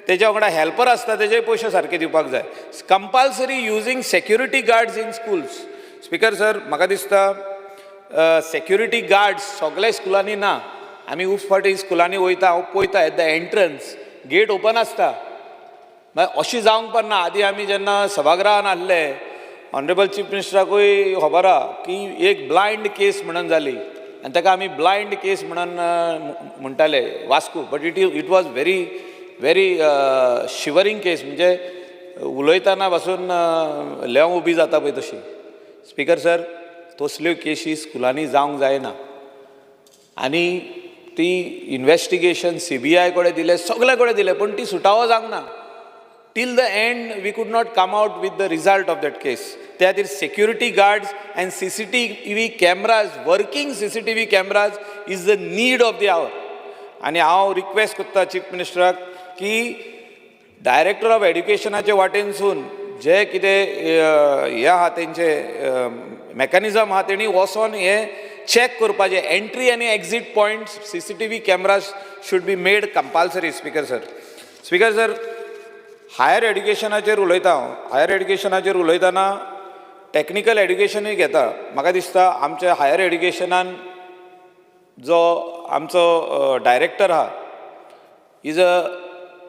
तेज्या वांगडा हेल्पर आसता तेजे पयशे सारके दिवपाक जाय. Compulsory using security guards in schools. Speaker sir, म्हाका दिसता सेक्युरिटी गार्ड्स सगळ्या स्कुलांनी ना. आमी खूब फावटी स्कुलांनी वयता, हांव पळयता at the entrance gate open आसता. मागीर अशी जावंक पारना. आदीं आमी जेन्ना सभागृहान आसले ऑनरेबल चीफ मिनिस्टराकूय खबर आहा की एक ब्लायंड केस म्हणून जाली आनी ताका आमी ब्लायंड केस म्हणून म्हणटाले Vasco, but it was very shivering case. म्हणजे उलयतना पासून लेव उबी जाता पळय तशी. स्पिकर सर, तसल्यो केसी स्कुलांनी जावंक जायना आनी ती इन्वेस्टिगेशन CBI कडेन दिले, सगळे कडेन दिले, पण ती सुटावो जावंक ना. Till the end we could not come out with the result of that case. त्या खातीर security guards and CCTV cameras, working CCTV cameras is the need of the hour. आनी हांव रिक्वेस्ट करता चीफ मिनिस्टराक की डायरेक्टर ऑफ एड्युकेशनाचे वाटेनसून जे कितें हे आहा तेंचे मेकॅनिझम आहा तेणी वचोन हे चॅक करपाचें. एंट्री आनी exit points CCTV cameras should be made compulsory. Speaker sir, higher एड्युकेशनाचेर उलयता हांव. हायर एड्युकेशनाचेर उलयतना टॅक्निकल एड्युकेशनूय घेता. म्हाका दिसता आमच्या हायर एड्युकेशनान जो आमचो डायरेक्टर आहा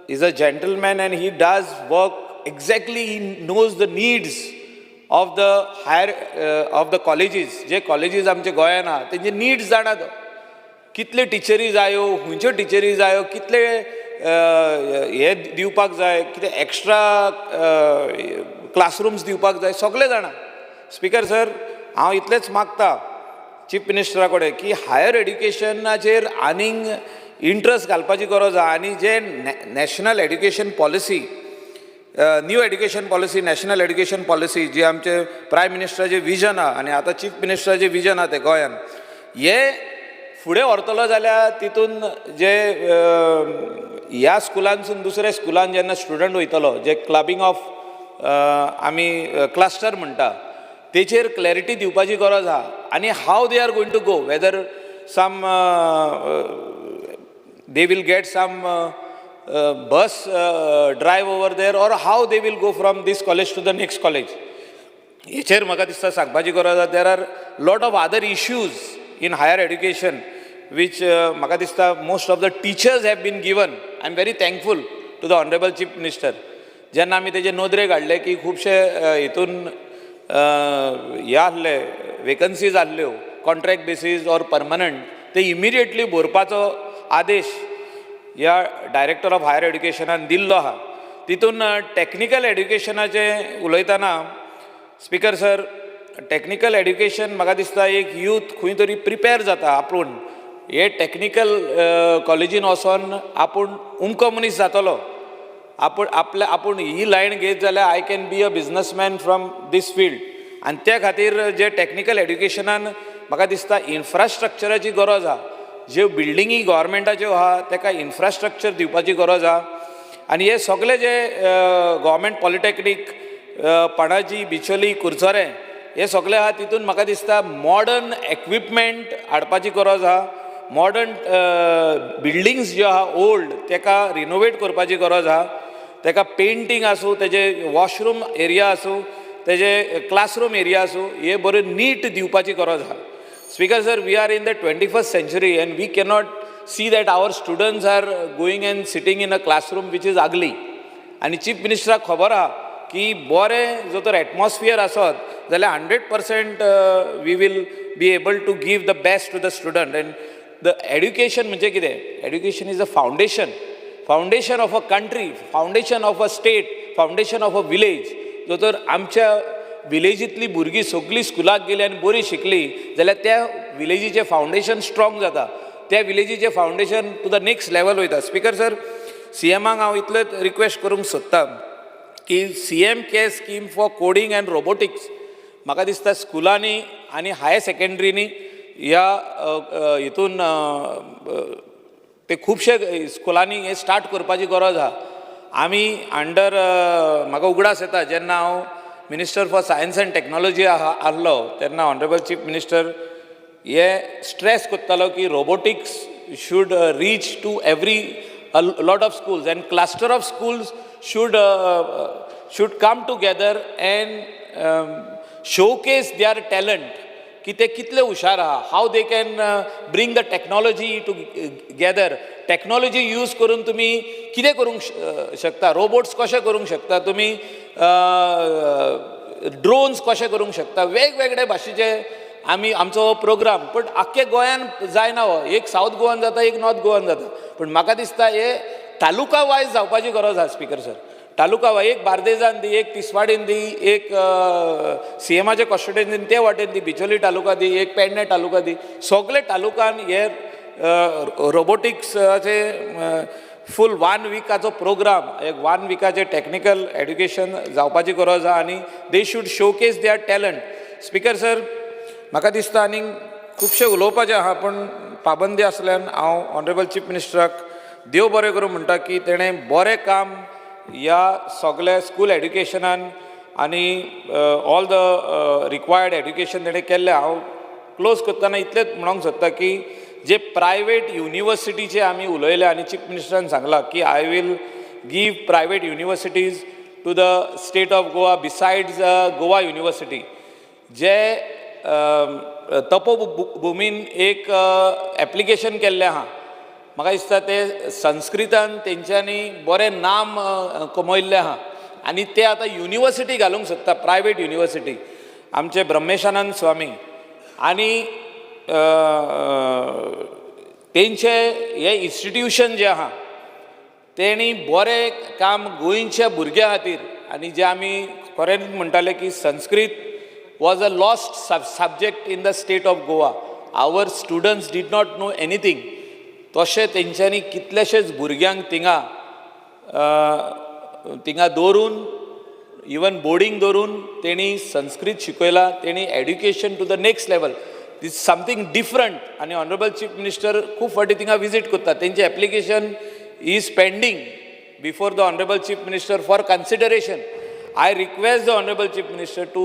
is a gentleman and he does work exactly. He knows the needs of the higher of the colleges. जे कॉलेजीस आमच्या गोंयांत आहा तेंचे नीड्स जाणा तो. कितले टिचरी जायो, खंयच्यो टिचरी जायो, कितले हे दिवपाक जाय, कितें एक्स्ट्रा क्लासरूम्स दिवपाक जाय सगळे जाणां. स्पिकर सर, हांव इतलेंच मागता चीफ मिनिस्टरा कडेन की हायर एड्युकेशनाचेर आनीक इंट्रस्ट घालपाची गरज आहा आनी जे national education policy, new education policy, national education policy जी आमचे प्रायम मिनिस्टराचें विजन आहा आनी आतां चीफ मिनिस्टराचें विजन आहा तें गोंयान, हे फुडें व्हरतलो जाल्यार तितून जे ह्या स्कुलांसून दुसऱ्या स्कुलान जेन्ना स्टुडंट वयतलो, जे क्लबिंग ऑफ आमी क्लस्टर म्हणटा, तेचेर क्लॅरिटी दिवपाची गरज आहा. आनी how they are going to go, whether some they will get some bus drive over there, or how they will go from this college to the next college. हेचेर म्हाका दिसता सांगपाची गरज आहा. There are lot of other issues in higher education which म्हाका दिसता most of the teachers have been given. I am very thankful to the honorable chief minister. जेन्ना आमी तेजे नोदरेक हाडले की खुबशे हितून हे आहले वेकन्सीज आहल्यो कॉन्ट्रॅक्ट बेसीस ऑर परमनंट, ते इमिडिएटली भरपाचो आदेश ह्या डायरेक्टर ऑफ हायर एड्युकेशनान दिल्लो आहा. तितून टॅक्निकल एड्युकेशनाचें उलयतना स्पिकर सर, टॅक्निकल एड्युकेशन म्हाका दिसता एक यूथ खंय तरी प्रिपेर जाता आपूण हे टॅक्निकल कॉलेजीन वचोन आपूण उमको मनीस जातलो, आपूण ही लायन घेत जाल्यार I can be a businessman from this field. आनी त्या खातीर जे टॅक्निकल एड्युकेशनान म्हाका दिसता इन्फ्रास्ट्रक्चराची गरज आहा. ज्यो बिल्डिंगी गव्हर्मेंटाच्यो आहा ताका इन्फ्रास्ट्रक्चर दिवपाची गरज आहा. आनी हे सगळे जे गव्हर्मेंट पॉलिटेक्नीक पणाजी, बिचोली, कुरचोरे हे सगळे आहा, तितून म्हाका दिसता मॉडर्न इक्विपमेंट हाडपाची गरज आहा. मॉडर्न बिल्डिंग्स ज्यो आहा ओल्ड ताका रिनोवेट करपाची गरज आहा. ताका पेंटींग आसूं, तेजे वॉशरूम एरिया आसूं, तेजे क्लासरूम एरिया आसूं, हे बरे नीट दिवपाची गरज आहा. Speaker sir, we are in the 21st century and we cannot see that our students are going and sitting in a classroom which is ugly. And Chief Minister खबर आहा की बरें जो तर एटमॉस्फियर आसत जाल्यार 100% we will be able to give the best to the student. And the education म्हणजे कितें? Education is a foundation of a country, foundation of a state, foundation of a village. जो तर आमच्या विलेजींतली भुरगीं सगळीं स्कुलाक गेलीं आनी बरीं शिकलीं जाल्यार त्या विलेजीचें फावंडेशन स्ट्रॉंग जाता, त्या विलेजीचें foundation to the next level वयता. स्पिकर सर, CMाक हांव इतलेंच रिक्वेस्ट करूंक सोदतां की CM के scheme for coding and robotics म्हाका दिसता स्कुलांनी आनी हायर सेकंड्रीनी ह्या हितून ते खुबशे स्कुलांनी हे स्टार्ट करपाची गरज आहा. आमी अंडर म्हाका उगडास येता जेन्ना हांव minister for science and technology आहलो तेन्ना ऑनरेबल चीफ मिनिस्टर हे स्ट्रेस करतालो की robotics should reach to every lot of schools and cluster of schools should come together and showcase their talent की ते कितले हुशार आहा, how they can bring the technology together. Technology use करून तुमी कितें करूंक शकता, रोबोट्स कशे करूंक शकता तुमी, ड्रोन्स कशे करूंक शकता, वेगवेगळे भाशेचे आमी आमचो प्रोग्राम. पण आख्खे गोंयान जायना हो, एक सावथ गोवान जाता, एक नॉर्थ गोवान जाता. पण म्हाका दिसता हे तालुका वायज जावपाची गरज आहा. स्पिकर सर, तालुका वायज एक बार्देजान दी, एक तिसवाडीन दी, एक CMाच्या कॉन्स्टिट्युएन्सीन ते वाटेन दी, बिचोली तालुका दी, एक पेडणे तालुका दी, सगळे तालुकान हे रोबोटिक्साचे फूल 1 विकाचो प्रोग्राम, एक 1 विकाचे टॅक्निकल एड्युकेशन जावपाची गरज आहा आनी they should showcase their talent. Speaker sir, म्हाका दिसता आनी खुबशे उलोवपाचें आहा पण पाबंदी आसल्यान हांव ऑनरेबल चीफ मिनिस्टराक देव बरें करूं म्हणटा की तेणें बरें काम ह्या सगळ्या स्कूल एड्युकेशनान आनी ऑल द रिक्वायर्ड एड्युकेशन तेणें केल्लें. हांव क्लोज करतना इतलेंच म्हणूंक सोदता की जे प्रायवेट युनिवर्सिटीचे आमी उलयले आनी चीफ मिनिस्टरान सांगलां की I will give private universities to the state of Goa besides Goa university. जे तपोभुमीन एक एप्लिकेशन केल्लें आहा, म्हाका दिसता ते संस्कृतान तेंच्यांनी बरें नाम कमयल्लें आहा आनी ते आतां युनिवर्सिटी घालूंक सोदता, प्रायवेट युनिवर्सिटी. आमचे ब्रह्मेशानंद स्वामी आनी तेंचे हे इन्स्टिट्यूशन जे आहा तेणी बरें काम गोंयच्या भुरग्यां खातीर आनी जे आमी खरेंच म्हणटाले की Sanskrit was a lost subject in the state of Goa. Our students did not know anything. तशें तेंच्यांनी कितलेशेच भुरग्यांक थिंगा दवरून इवन बोर्डिंग दवरून तेणी संस्कृत शिकयला, तेणी education to the next level. This something different. आनी ऑनरेबल चीफ मिनिस्टर खूब फावटी थिंगा विजीट करता. तेंचें application is pending before the honourable chief minister for consideration. I request the Honorable Chief Minister to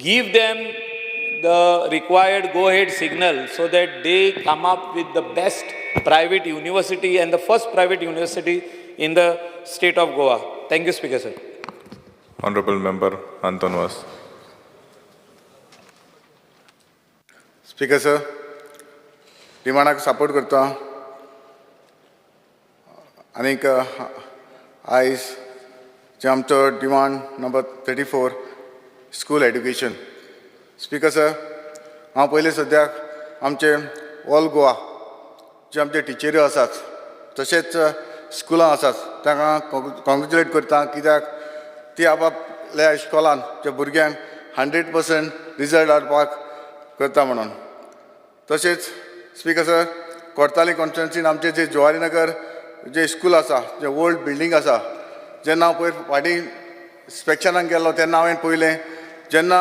give them the required go-ahead signal so that they come up with the best private university and the first private university in the state of Goa. Thank you, Speaker, sir. Honorable Member Anton Was. Speaker, sir, डिमांडाक support करता. आनीक आयज जे आमचो demand number 34 school education. Speaker sir, हांव पयलीं सद्याक आमचे ऑल गोवा जे आमचे टिचऱ्यो आसात तशेंच स्कुलां आसात तांकां कॉंग्रेच्युलेट करता, कित्याक ती आपल्या इश्कॉलान जे भुरग्यांक 100% रिजल्ट हाडपाक करता म्हणून. तशेंच स्पीकर सर, कोर्ताली कॉन्स्टिट्युन्सीन आमचे जे जुवारी नगर जे स्कूल आसा, जे ओल्ड बिल्डींग आसा, जेन्ना हांव पयर फाटीं इन्स्पेक्शनाक गेल्लो तेन्ना हांवें पळयलें जेन्ना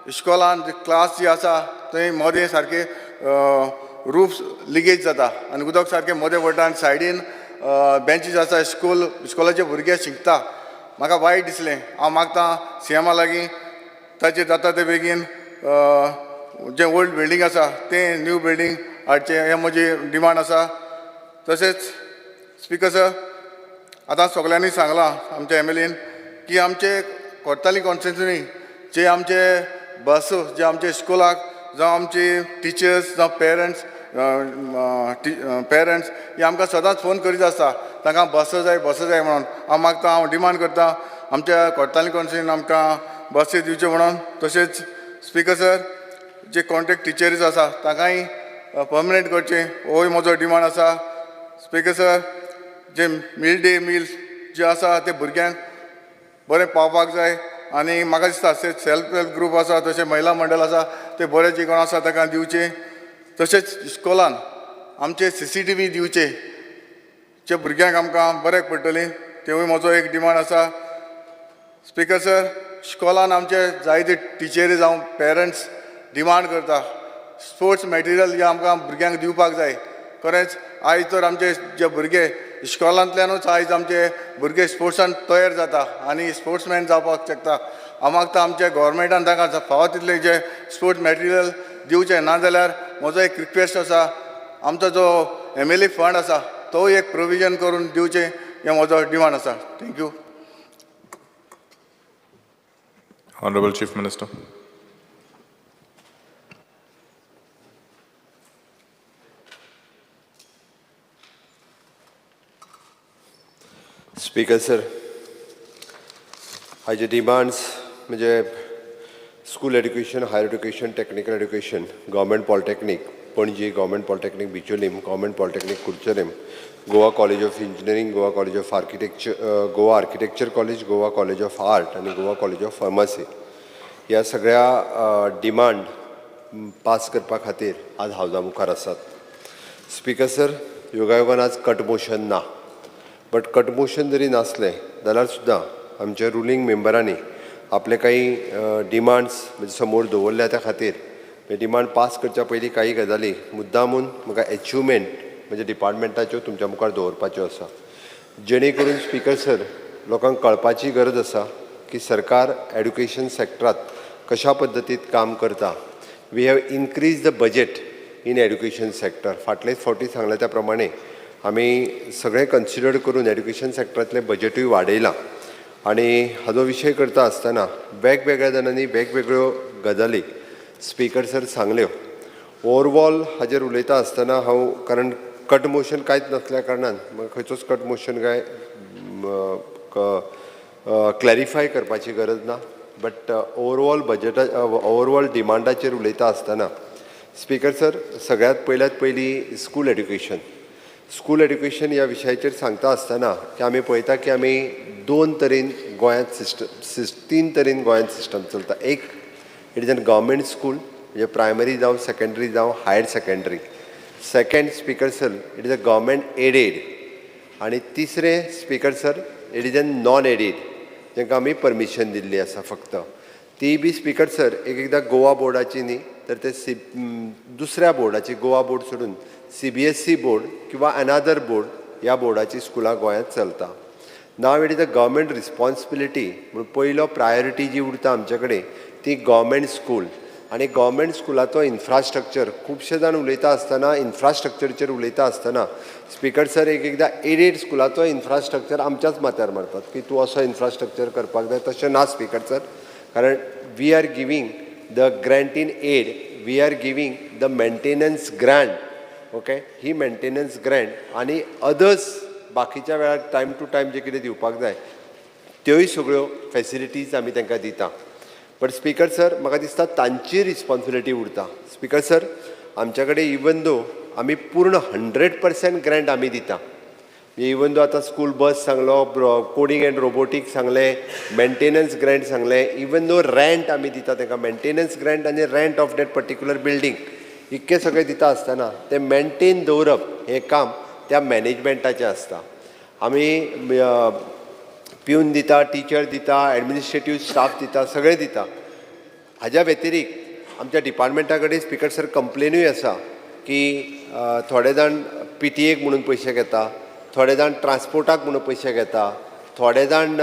इश्कॉलान क्लास जी आसा थंय मदें सारके रूफ लिकेज जाता आनी उदक सारकें मदें वता आनी सायडीन बेंचीस आसा, इश्कॉलाचे भुरगे शिकता. म्हाका वायट दिसलें. हांव मागतां CMा लागीं ताचेर जाता ते बेगीन जे ओल्ड बिल्डींग आसा तें न्यू बिल्डींग हाडचें, हें म्हजी डिमांड आसा. तशेंच स्पीकर सर, आतां सगळ्यांनी सांगलां आमच्या MLAन की आमचे कोर्ताली कॉन्स्टिट्युन्सीनी जे आमचे बस जे आमचे स्कुलाक जावं आमचे टिचर्स जावं पेरंट्स हे आमकां सदांच फोन करीत आसता तांकां बस जाय म्हणून. हांव डिमांड करता आमच्या कोर्ताली कॉन्स्टिट्युन्सीन आमकां बसी दिवच्यो म्हणून. तशेंच स्पीकर सर, जे कॉन्ट्रॅक्ट टिचरीज आसा तांकांय पर्मनंट करचें होय म्हजो डिमांड आसा. स्पीकर सर, जे मिड डे मील्स जे आसा ते भुरग्यांक बरें पावपाक जाय आनी म्हाका दिसता सेल्फ हेल्प ग्रूप आसा तशें महिला मंडळ आसा ते बरे जे कोण आसा ताका दिवचे. तशेंच इस्कॉलान आमचे CCTV दिवचे जे भुरग्यांक आमकां बरें पडटली, तेवूय म्हजो एक डिमांड आसा. स्पीकर सर, इस्कॉलान आमचे जायते टिचरी जावं पेरंट्स डिमांड करता स्पोर्ट्स मॅटेरियल जे आमकां भुरग्यांक दिवपाक जाय. खरेंच आयज तर आमचे जे भुरगे इस्कॉलांतल्यानूच आयज आमचे भुरगे स्पोर्ट्सान तयार जाता आनी स्पोर्ट्समॅन जावपाक शकता. हांव मागता आमच्या गव्हर्मेंटान तांकां फावो तितले जे स्पोर्ट्स मॅटेरियल दिवचे. नाजाल्यार म्हजो एक रिक्वेस्ट आसा, आमचो जो MLA फंड आसा तो एक प्रोविजन करून दिवचे, हें म्हजो डिमांड आसा. Thank you. Honorable Chief Minister. Speaker sir, हाजे डिमांड्स म्हणजे school education, higher education, technical education, government polytechnic Panaji, government polytechnic Bicholim, government polytechnic Curchorem, Goa college of engineering, Goa college of architecture, Goa architecture college, Goa college of art आनी Goa college of pharmacy ह्या सगळ्या demand pass करपा खातीर आज हावजा मुखार आसात. स्पीकर सर, योगायोगान आज कट मोशन ना, बट कट मोशन जरी नासलें जाल्यार सुद्दां आमच्या रुलींग मेंबरांनी आपले काही डिमांड्स समोर दवरल्या त्या खातीर डिमांड पास करच्या पयलीं काही गजाली मुद्दामून म्हाका अचिवमेंट म्हणजे डिपार्टमेंटाच्यो तुमच्या मुखार दवरपाच्यो आसा, जेणे करून स्पीकर सर लोकांक कळपाची गरज आसा की सरकार एड्युकेशन सेक्टरांत कशा पद्दतीत काम करता. We have increase the budget in education sector. फाटलेच फावटी सांगल्या त्या प्रमाणे आमी सगळें कन्सिडर करून एड्युकेशन सेक्टरांतलें बजेटूय वाडयलां आनी हाजो विशय करता आसतना वेगवेगळ्या जाणांनी वेगवेगळ्यो गजाली स्पीकर सर सांगल्यो. ओवरऑल हाजेर उलयता आसतना हांव, कारण कट मोशन कांयच नासल्या कारणान म्हाका खंयचोच कट मोशन काय क्लॅरिफाय करपाची गरज ना, बट ओवरऑल ओवरऑल डिमांडाचेर उलयता आसतना स्पीकर सर, सगळ्यात पयली स्कूल एड्युकेशन. स्कूल एड्युकेशन ह्या विशयाचेर सांगता आसतना की आमी पळयता की आमी दोन तरेन गोंयांत तीन तरेन गोंयांत सिस्टम चलता. एक it is an government school म्हणजे प्रायमरी जावं सेकंडरी जावं higher secondary. Second speaker sir it is a government aided. आणि तिसरे speaker sir it is an non aided जांकां आमी परमिशन दिल्ली आसा फक्त. ती बी स्पीकर सर एकदां गोवा बोर्डाची न्ही तर ते दुसऱ्या बोर्डाची गोवा बोर्ड सोडून CBSE बोर्ड किंवा अनादर बोर्ड ह्या बोर्डाची स्कुलां गोंयांत चलता. Now it is a government responsibility म्हणून पयलो प्रायोरिटी जी उरता आमचे कडेन ती गव्हर्मेंट स्कूल. आनी गव्हर्मेंट स्कुलाचो इन्फ्रास्ट्रक्चर खुबशे जाण उलयता आसतना इन्फ्रास्ट्रक्चरचेर उलयता आसतना स्पीकर सर एकदां एडेड स्कुलाचो इन्फ्रास्ट्रक्चर आमच्याच माथ्यार मारतात की तूं असो इन्फ्रास्ट्रक्चर करपाक जाय. तशें ना स्पीकर सर. कारण we are giving the grant in aid, we are giving the maintenance grant. Okay, ही मेंटेनन्स ग्रँट आनी अदर्स बाकीच्या वेळार टायम टू टायम जे कितें दिवपाक जाय त्योय सगळ्यो फॅसिलिटीज आमी तांकां दिता. बट स्पीकर सर म्हाका दिसता तांची रिस्पॉन्सिबिलिटी उरता. स्पीकर सर आमच्या कडेन इवन दो आमी पूर्ण 100% ग्रँट आमी दिता. इवन दो आतां स्कूल बस सांगलो, कोडिंग एंड रोबोटिक्स सांगलें, मेंटेनन्स ग्रँट सांगलें, इवन दो रँट आमी दिता तांकां मेंटेनन्स ग्रँट आनी rent of that particular building इतकें सगळें दिता आसतना तें मेंटेन दवरप हें काम त्या मॅनेजमेंटाचें आसता. आमी पिवन दिता, टिचर दिता, एडमिनिस्ट्रेटीव स्टाफ दिता, सगळें दिता. हाज्या व्यतिरिक्त आमच्या डिपार्टमेंटा कडेन स्पीकर सर कंप्लेनूय आसा की थोडे जाण PTAक म्हणून पयशे घेता, थोडे जाण ट्रान्सपोर्टाक म्हणून पयशे घेता, थोडे जाण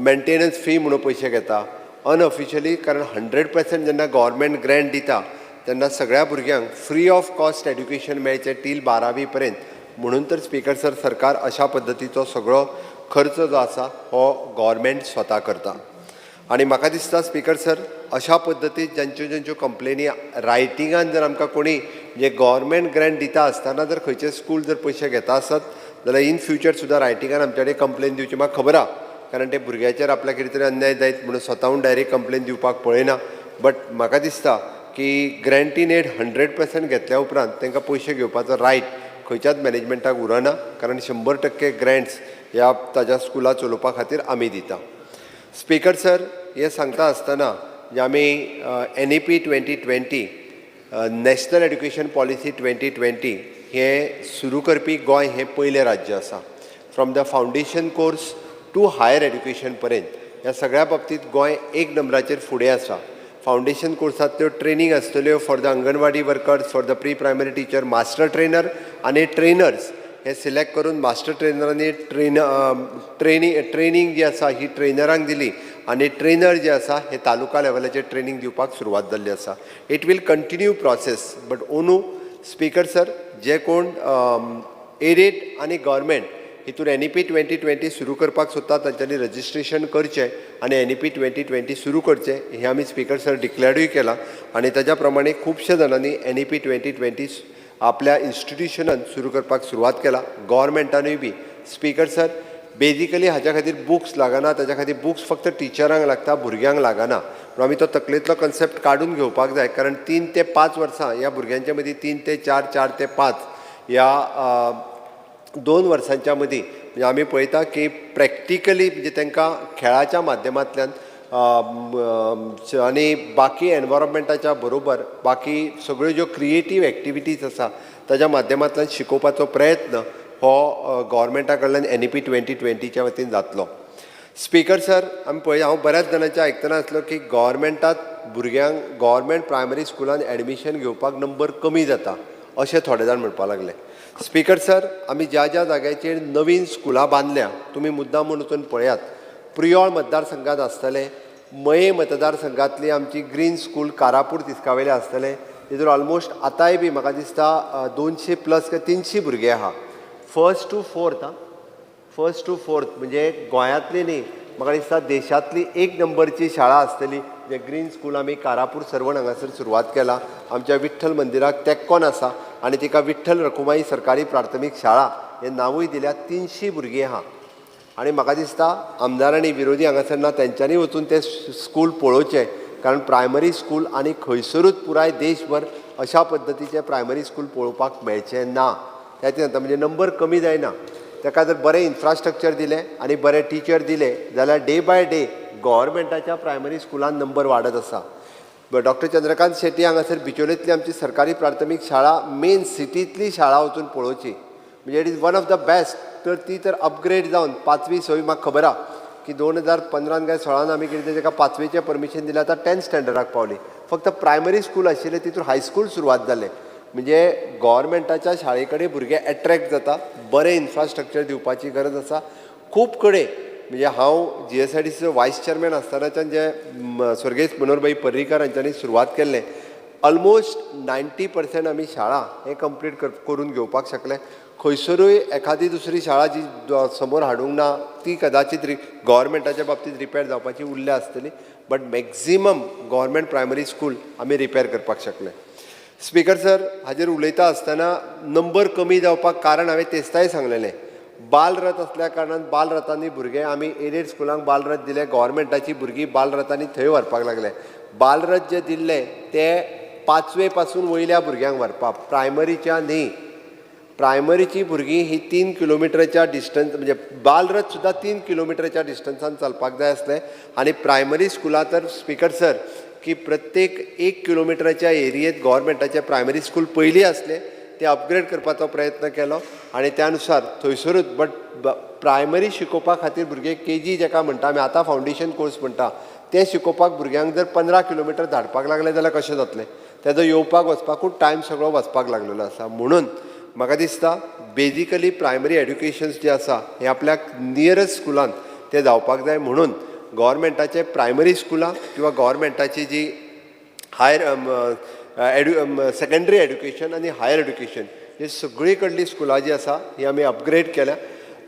मेंटेनन्स फी म्हणून पयशे घेता अनऑफिशियली. कारण 100% जेन्ना गव्हर्मेंट ग्रँट दिता तेन्ना सगळ्या भुरग्यांक फ्री ऑफ कॉस्ट एड्युकेशन मेळचें टील 12वी पर्यंत. म्हणून तर स्पीकर सर सरकार अशा पद्दतीचो सगळो खर्च जो आसा हो गव्हर्मेंट स्वता करता. आनी म्हाका दिसता स्पीकर सर अशा पद्दतीन ज्यांच्यो कंप्लेनी रायटिंगान जर आमकां कोणी जे गव्हर्मेंट ग्रँट दिता आसतना जर खंयचे स्कूल जर पयशे घेता आसत जाल्यार इन फ्युचर सुद्दां रायटिंगान आमचे कडेन कंप्लेन दिवची म्हाका खबर आहा. कारण ते भुरग्याचेर आपल्या कितें तरी अन्याय जायत म्हणून स्वताहून डायरेक्ट कंप्लेन दिवपाक पळयना. बट म्हाका दिसता की ग्रँट इन एड 100% घेतल्या उपरांत तांकां पयशे घेवपाचो रायट खंयच्याच मॅनेजमेंटाक उरना. कारण 100% ग्रँट्स ह्या ताज्या स्कुला चलोवपा खातीर आमी दिता. स्पीकर सर हें सांगता आसतना जे आमी NEP 2020 नॅशनल एड्युकेशन पॉलिसी 2020 हें सुरू करपी गोंय हें पयलें राज्य आसा. From the foundation course to higher education पर्यंत ह्या सगळ्या बाबतींत गोंय एक नंबराचेर फुडें आसा. फावंडेशन कोर्सांतल्यो ट्रेनींग आसतल्यो for the anganwadi workers, for the pre primary teacher, master trainer आनी ट्रेनर्स हे सिलेक्ट करून मास्टर ट्रेनरांनी ट्रेनींग जी आसा ही ट्रेनरांक दिली आनी ट्रेनर जे आसा हे तालुका लेवलाचेर ट्रेनींग दिवपाक सुरवात जाल्ली आसा. It will continue process. But hon speaker sir जे कोण एडेड आनी गव्हर्मेंट हितून NEP 2020 सुरू करपाक सोदता तांच्यांनी रजिस्ट्रेशन करचें आनी NEP 2020 सुरू करचें हें आमी स्पीकर सर डिक्लेरूय केलां. आनी ताज्या प्रमाणे खुबशे जाणांनी NEP 2020 आपल्या इन्स्टिट्युशनान सुरू करपाक सुरवात केला. गव्हर्मेंटानूय बी स्पीकर सर बेजिकली हाच्या खातीर बुक्स लागना, ताच्या खातीर बुक्स फक्त टिचरांक लागता, भुरग्यांक लागना. म्हणून आमी तो तकलेंतलो कन्सेप्ट काडून घेवपाक जाय. कारण 3 ते 5 वर्सां ह्या भुरग्यांच्या मदीं 3 ते 4, 4 ते 5 ह्या 2 वर्सांच्या मदीं म्हणजे आमी पळयता की प्रॅक्टिकली म्हणजे तांकां खेळाच्या माध्यमांतल्यान आनी बाकी एनवायरमेंटाच्या बरोबर बाकी सगळ्यो ज्यो क्रिएटीव एक्टिविटीज आसा ताच्या माध्यमांतल्यान शिकोवपाचो प्रयत्न हो गव्हर्मेंटा कडल्यान NEP 2020च्या वतीन जातलो. स्पीकर सर आमी पळय हांव बऱ्याच जाणांचें आयकतना आसलो की गव्हर्मेंटांत भुरग्यांक गव्हर्मेंट प्रायमरी स्कुलान एडमिशन घेवपाक नंबर कमी जाता अशें थोडे जाण म्हणपाक लागले. स्पीकर सर आमी ज्या ज्या जाग्याचेर नवीन स्कुलां बांदल्या तुमी मुद्दाम म्हणून वचून पळयात. प्रियोळ मतदारसंघात आसतले, मये मतदारसंघातली आमची ग्रीन स्कूल कारापूर तिस्कावेले आसतले. तितून ऑलमोस्ट आतांय बी म्हाका दिसता 200+ काय 300 भुरगे आहा. फर्स्ट टू फोर्थ म्हणजे गोंयांतली न्ही म्हाका दिसता देशांतली 1 नंबरची शाळा आसतली. जे ग्रीन स्कूल आमी कारापूर सरवण हांगासर सुरवात केला. आमच्या विठ्ठल मंदिराक तेक्कोन आसा आनी तिका विठ्ठल रखुमाई सरकारी प्राथमीक शाळा हें नांवूय दिल्या. 300 भुरगीं आहा. आनी म्हाका दिसता आमदार आनी विरोधी हांगासर ना तेंच्यांनी वचून ते स्कूल पळोवचें. कारण प्रायमरी स्कूल आनी खंयसरूच पुराय देशभर अशा पद्दतीचे प्रायमरी स्कूल पळोवपाक मेळचें ना. त्या खातीर जाता म्हणजे नंबर कमी जायना. ताका जर बरें इन्फ्रास्ट्रक्चर दिलें आनी बरे टिचर दिले जाल्यार डे बाय डे गव्हर्मेंटाच्या प्रायमरी स्कुलान नंबर वाडत आसा. डॉक्टर चंद्रकांत शेट्टी हांगासर बिचोलेंतली आमची सरकारी प्राथमीक शाळा मेन सिटींतली शाळा वचून पळोवची म्हणजे it is one of the best. तर ती तर अपग्रेड जावन 5वी 6वी म्हाका खबर आहा की 2015 काय 16 आमी कितें ताका 5वेचें परमिशन दिलें आतां 10th स्टँडर्डाक पावली. फक्त प्रायमरी स्कूल आशिल्लें तितून हायस्कूल सुरवात जालें. म्हणजे गव्हर्मेंटाच्या शाळे कडेन भुरगे एट्रॅक्ट जाता. बरें इन्फ्रास्ट्रक्चर दिवपाची गरज आसा खूब कडेन. म्हणजे हांव GSIDCचो वायस चेअरमॅन आसतनाच्यान जे स्वर्गीय मनोहरभाई पर्रीकर हांच्यांनी सुरवात केल्लें ऑलमोस्ट 90% आमी शाळा हें कंप्लीट करून घेवपाक शकले. खंयसरूय एखादी दुसरी शाळा जी समोर हाडूंक ना ती कदाचित गव्हर्मेंटाच्या बाबतींत रिपेर जावपाची उरल्या आसतली. But maximum government primary school आमी रिपेर करपाक शकले. स्पीकर सर हाजेर उलयता आसतना नंबर कमी जावपाक कारण हांवें तेस्ताय सांगलेलें. बालरथ असल्या कारणान बालरथांनी भुरगे आमी एडेड स्कुलांक बालरथ दिले. गव्हर्मेंटाची भुरगीं बालरथांनी थंय व्हरपाक लागले. बालरथ जे दिल्ले ते 5वे पासून वयल्या भुरग्यांक व्हरपाक प्रायमरीच्या न्ही. प्रायमरीची भुरगीं ही 3 किलोमिटरच्या डिस्टन्स म्हणजे बालरथ सुद्दां 3 किलोमिटरच्या डिस्टन्सान चलपाक जाय आसलें. आनी प्रायमरी स्कुलां तर स्पीकर सर की प्रत्येक 1 किलोमिटरच्या एरियेत गव्हर्मेंटाचे प्रायमरी स्कूल पयलीं आसले ते अपग्रेड करपाचो प्रयत्न केलो आनी त्या अनुसार थंयसरूच बट प्रायमरी शिकोवपा खातीर भुरगे KG जेका म्हणटा आमी आतां फावंडेशन कोर्स म्हणटा ते शिकोवपाक भुरग्यांक जर 15 किलोमिटर धाडपाक लागले जाल्यार कशें जातलें. तेजो येवपाक वचपाकूच टायम सगळो वचपाक लागलेलो आसा. म्हणून म्हाका दिसता बेजिकली प्रायमरी एड्युकेशन्स जे आसा हे आपल्याक नियरस्ट स्कुलान ते जावपाक जाय. म्हणून गव्हर्मेंटाचे प्रायमरी स्कुलां किंवा गव्हर्मेंटाची जी हायर सेकंडरी एड्युकेशन आनी हायर एड्युकेशन ही सगळी कडली स्कुलां जी आसा ही आमी अपग्रेड केल्या.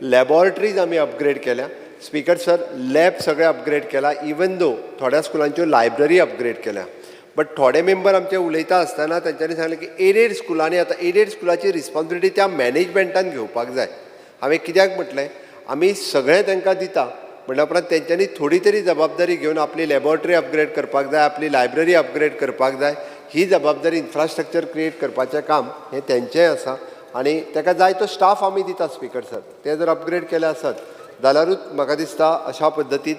लॅबॉरेटरीज आमी अपग्रेड केल्या. स्पीकर सर लॅब सगळे अपग्रेड केला. इवन दो थोड्या स्कुलांच्यो लायब्ररी अपग्रेड केल्या. बट थोडे मेंबर आमचे उलयता आसतना तांच्यांनी सांगलें की एडेड स्कुलांनी आतां एडेड स्कुलाची रिस्पॉन्सिबिलिटी त्या मॅनेजमेंटान घेवपाक जाय. हांवें कित्याक म्हटलें आमी सगळें तांकां दिता म्हणल्या उपरांत तेंच्यांनी थोडी तरी जबाबदारी घेवन आपली लॅबॉरेटरी अपग्रेड करपाक जाय, आपली लायब्ररी अपग्रेड करपाक जाय. ही जबाबदारी इन्फ्रास्ट्रक्चर क्रिएट करपाचें काम हें तेंचें आसा आनी ताका जाय तो स्टाफ आमी दिता स्पीकर सर. ते जर अपग्रेड केले आसत जाल्यारूच म्हाका दिसता अशा पद्दतीन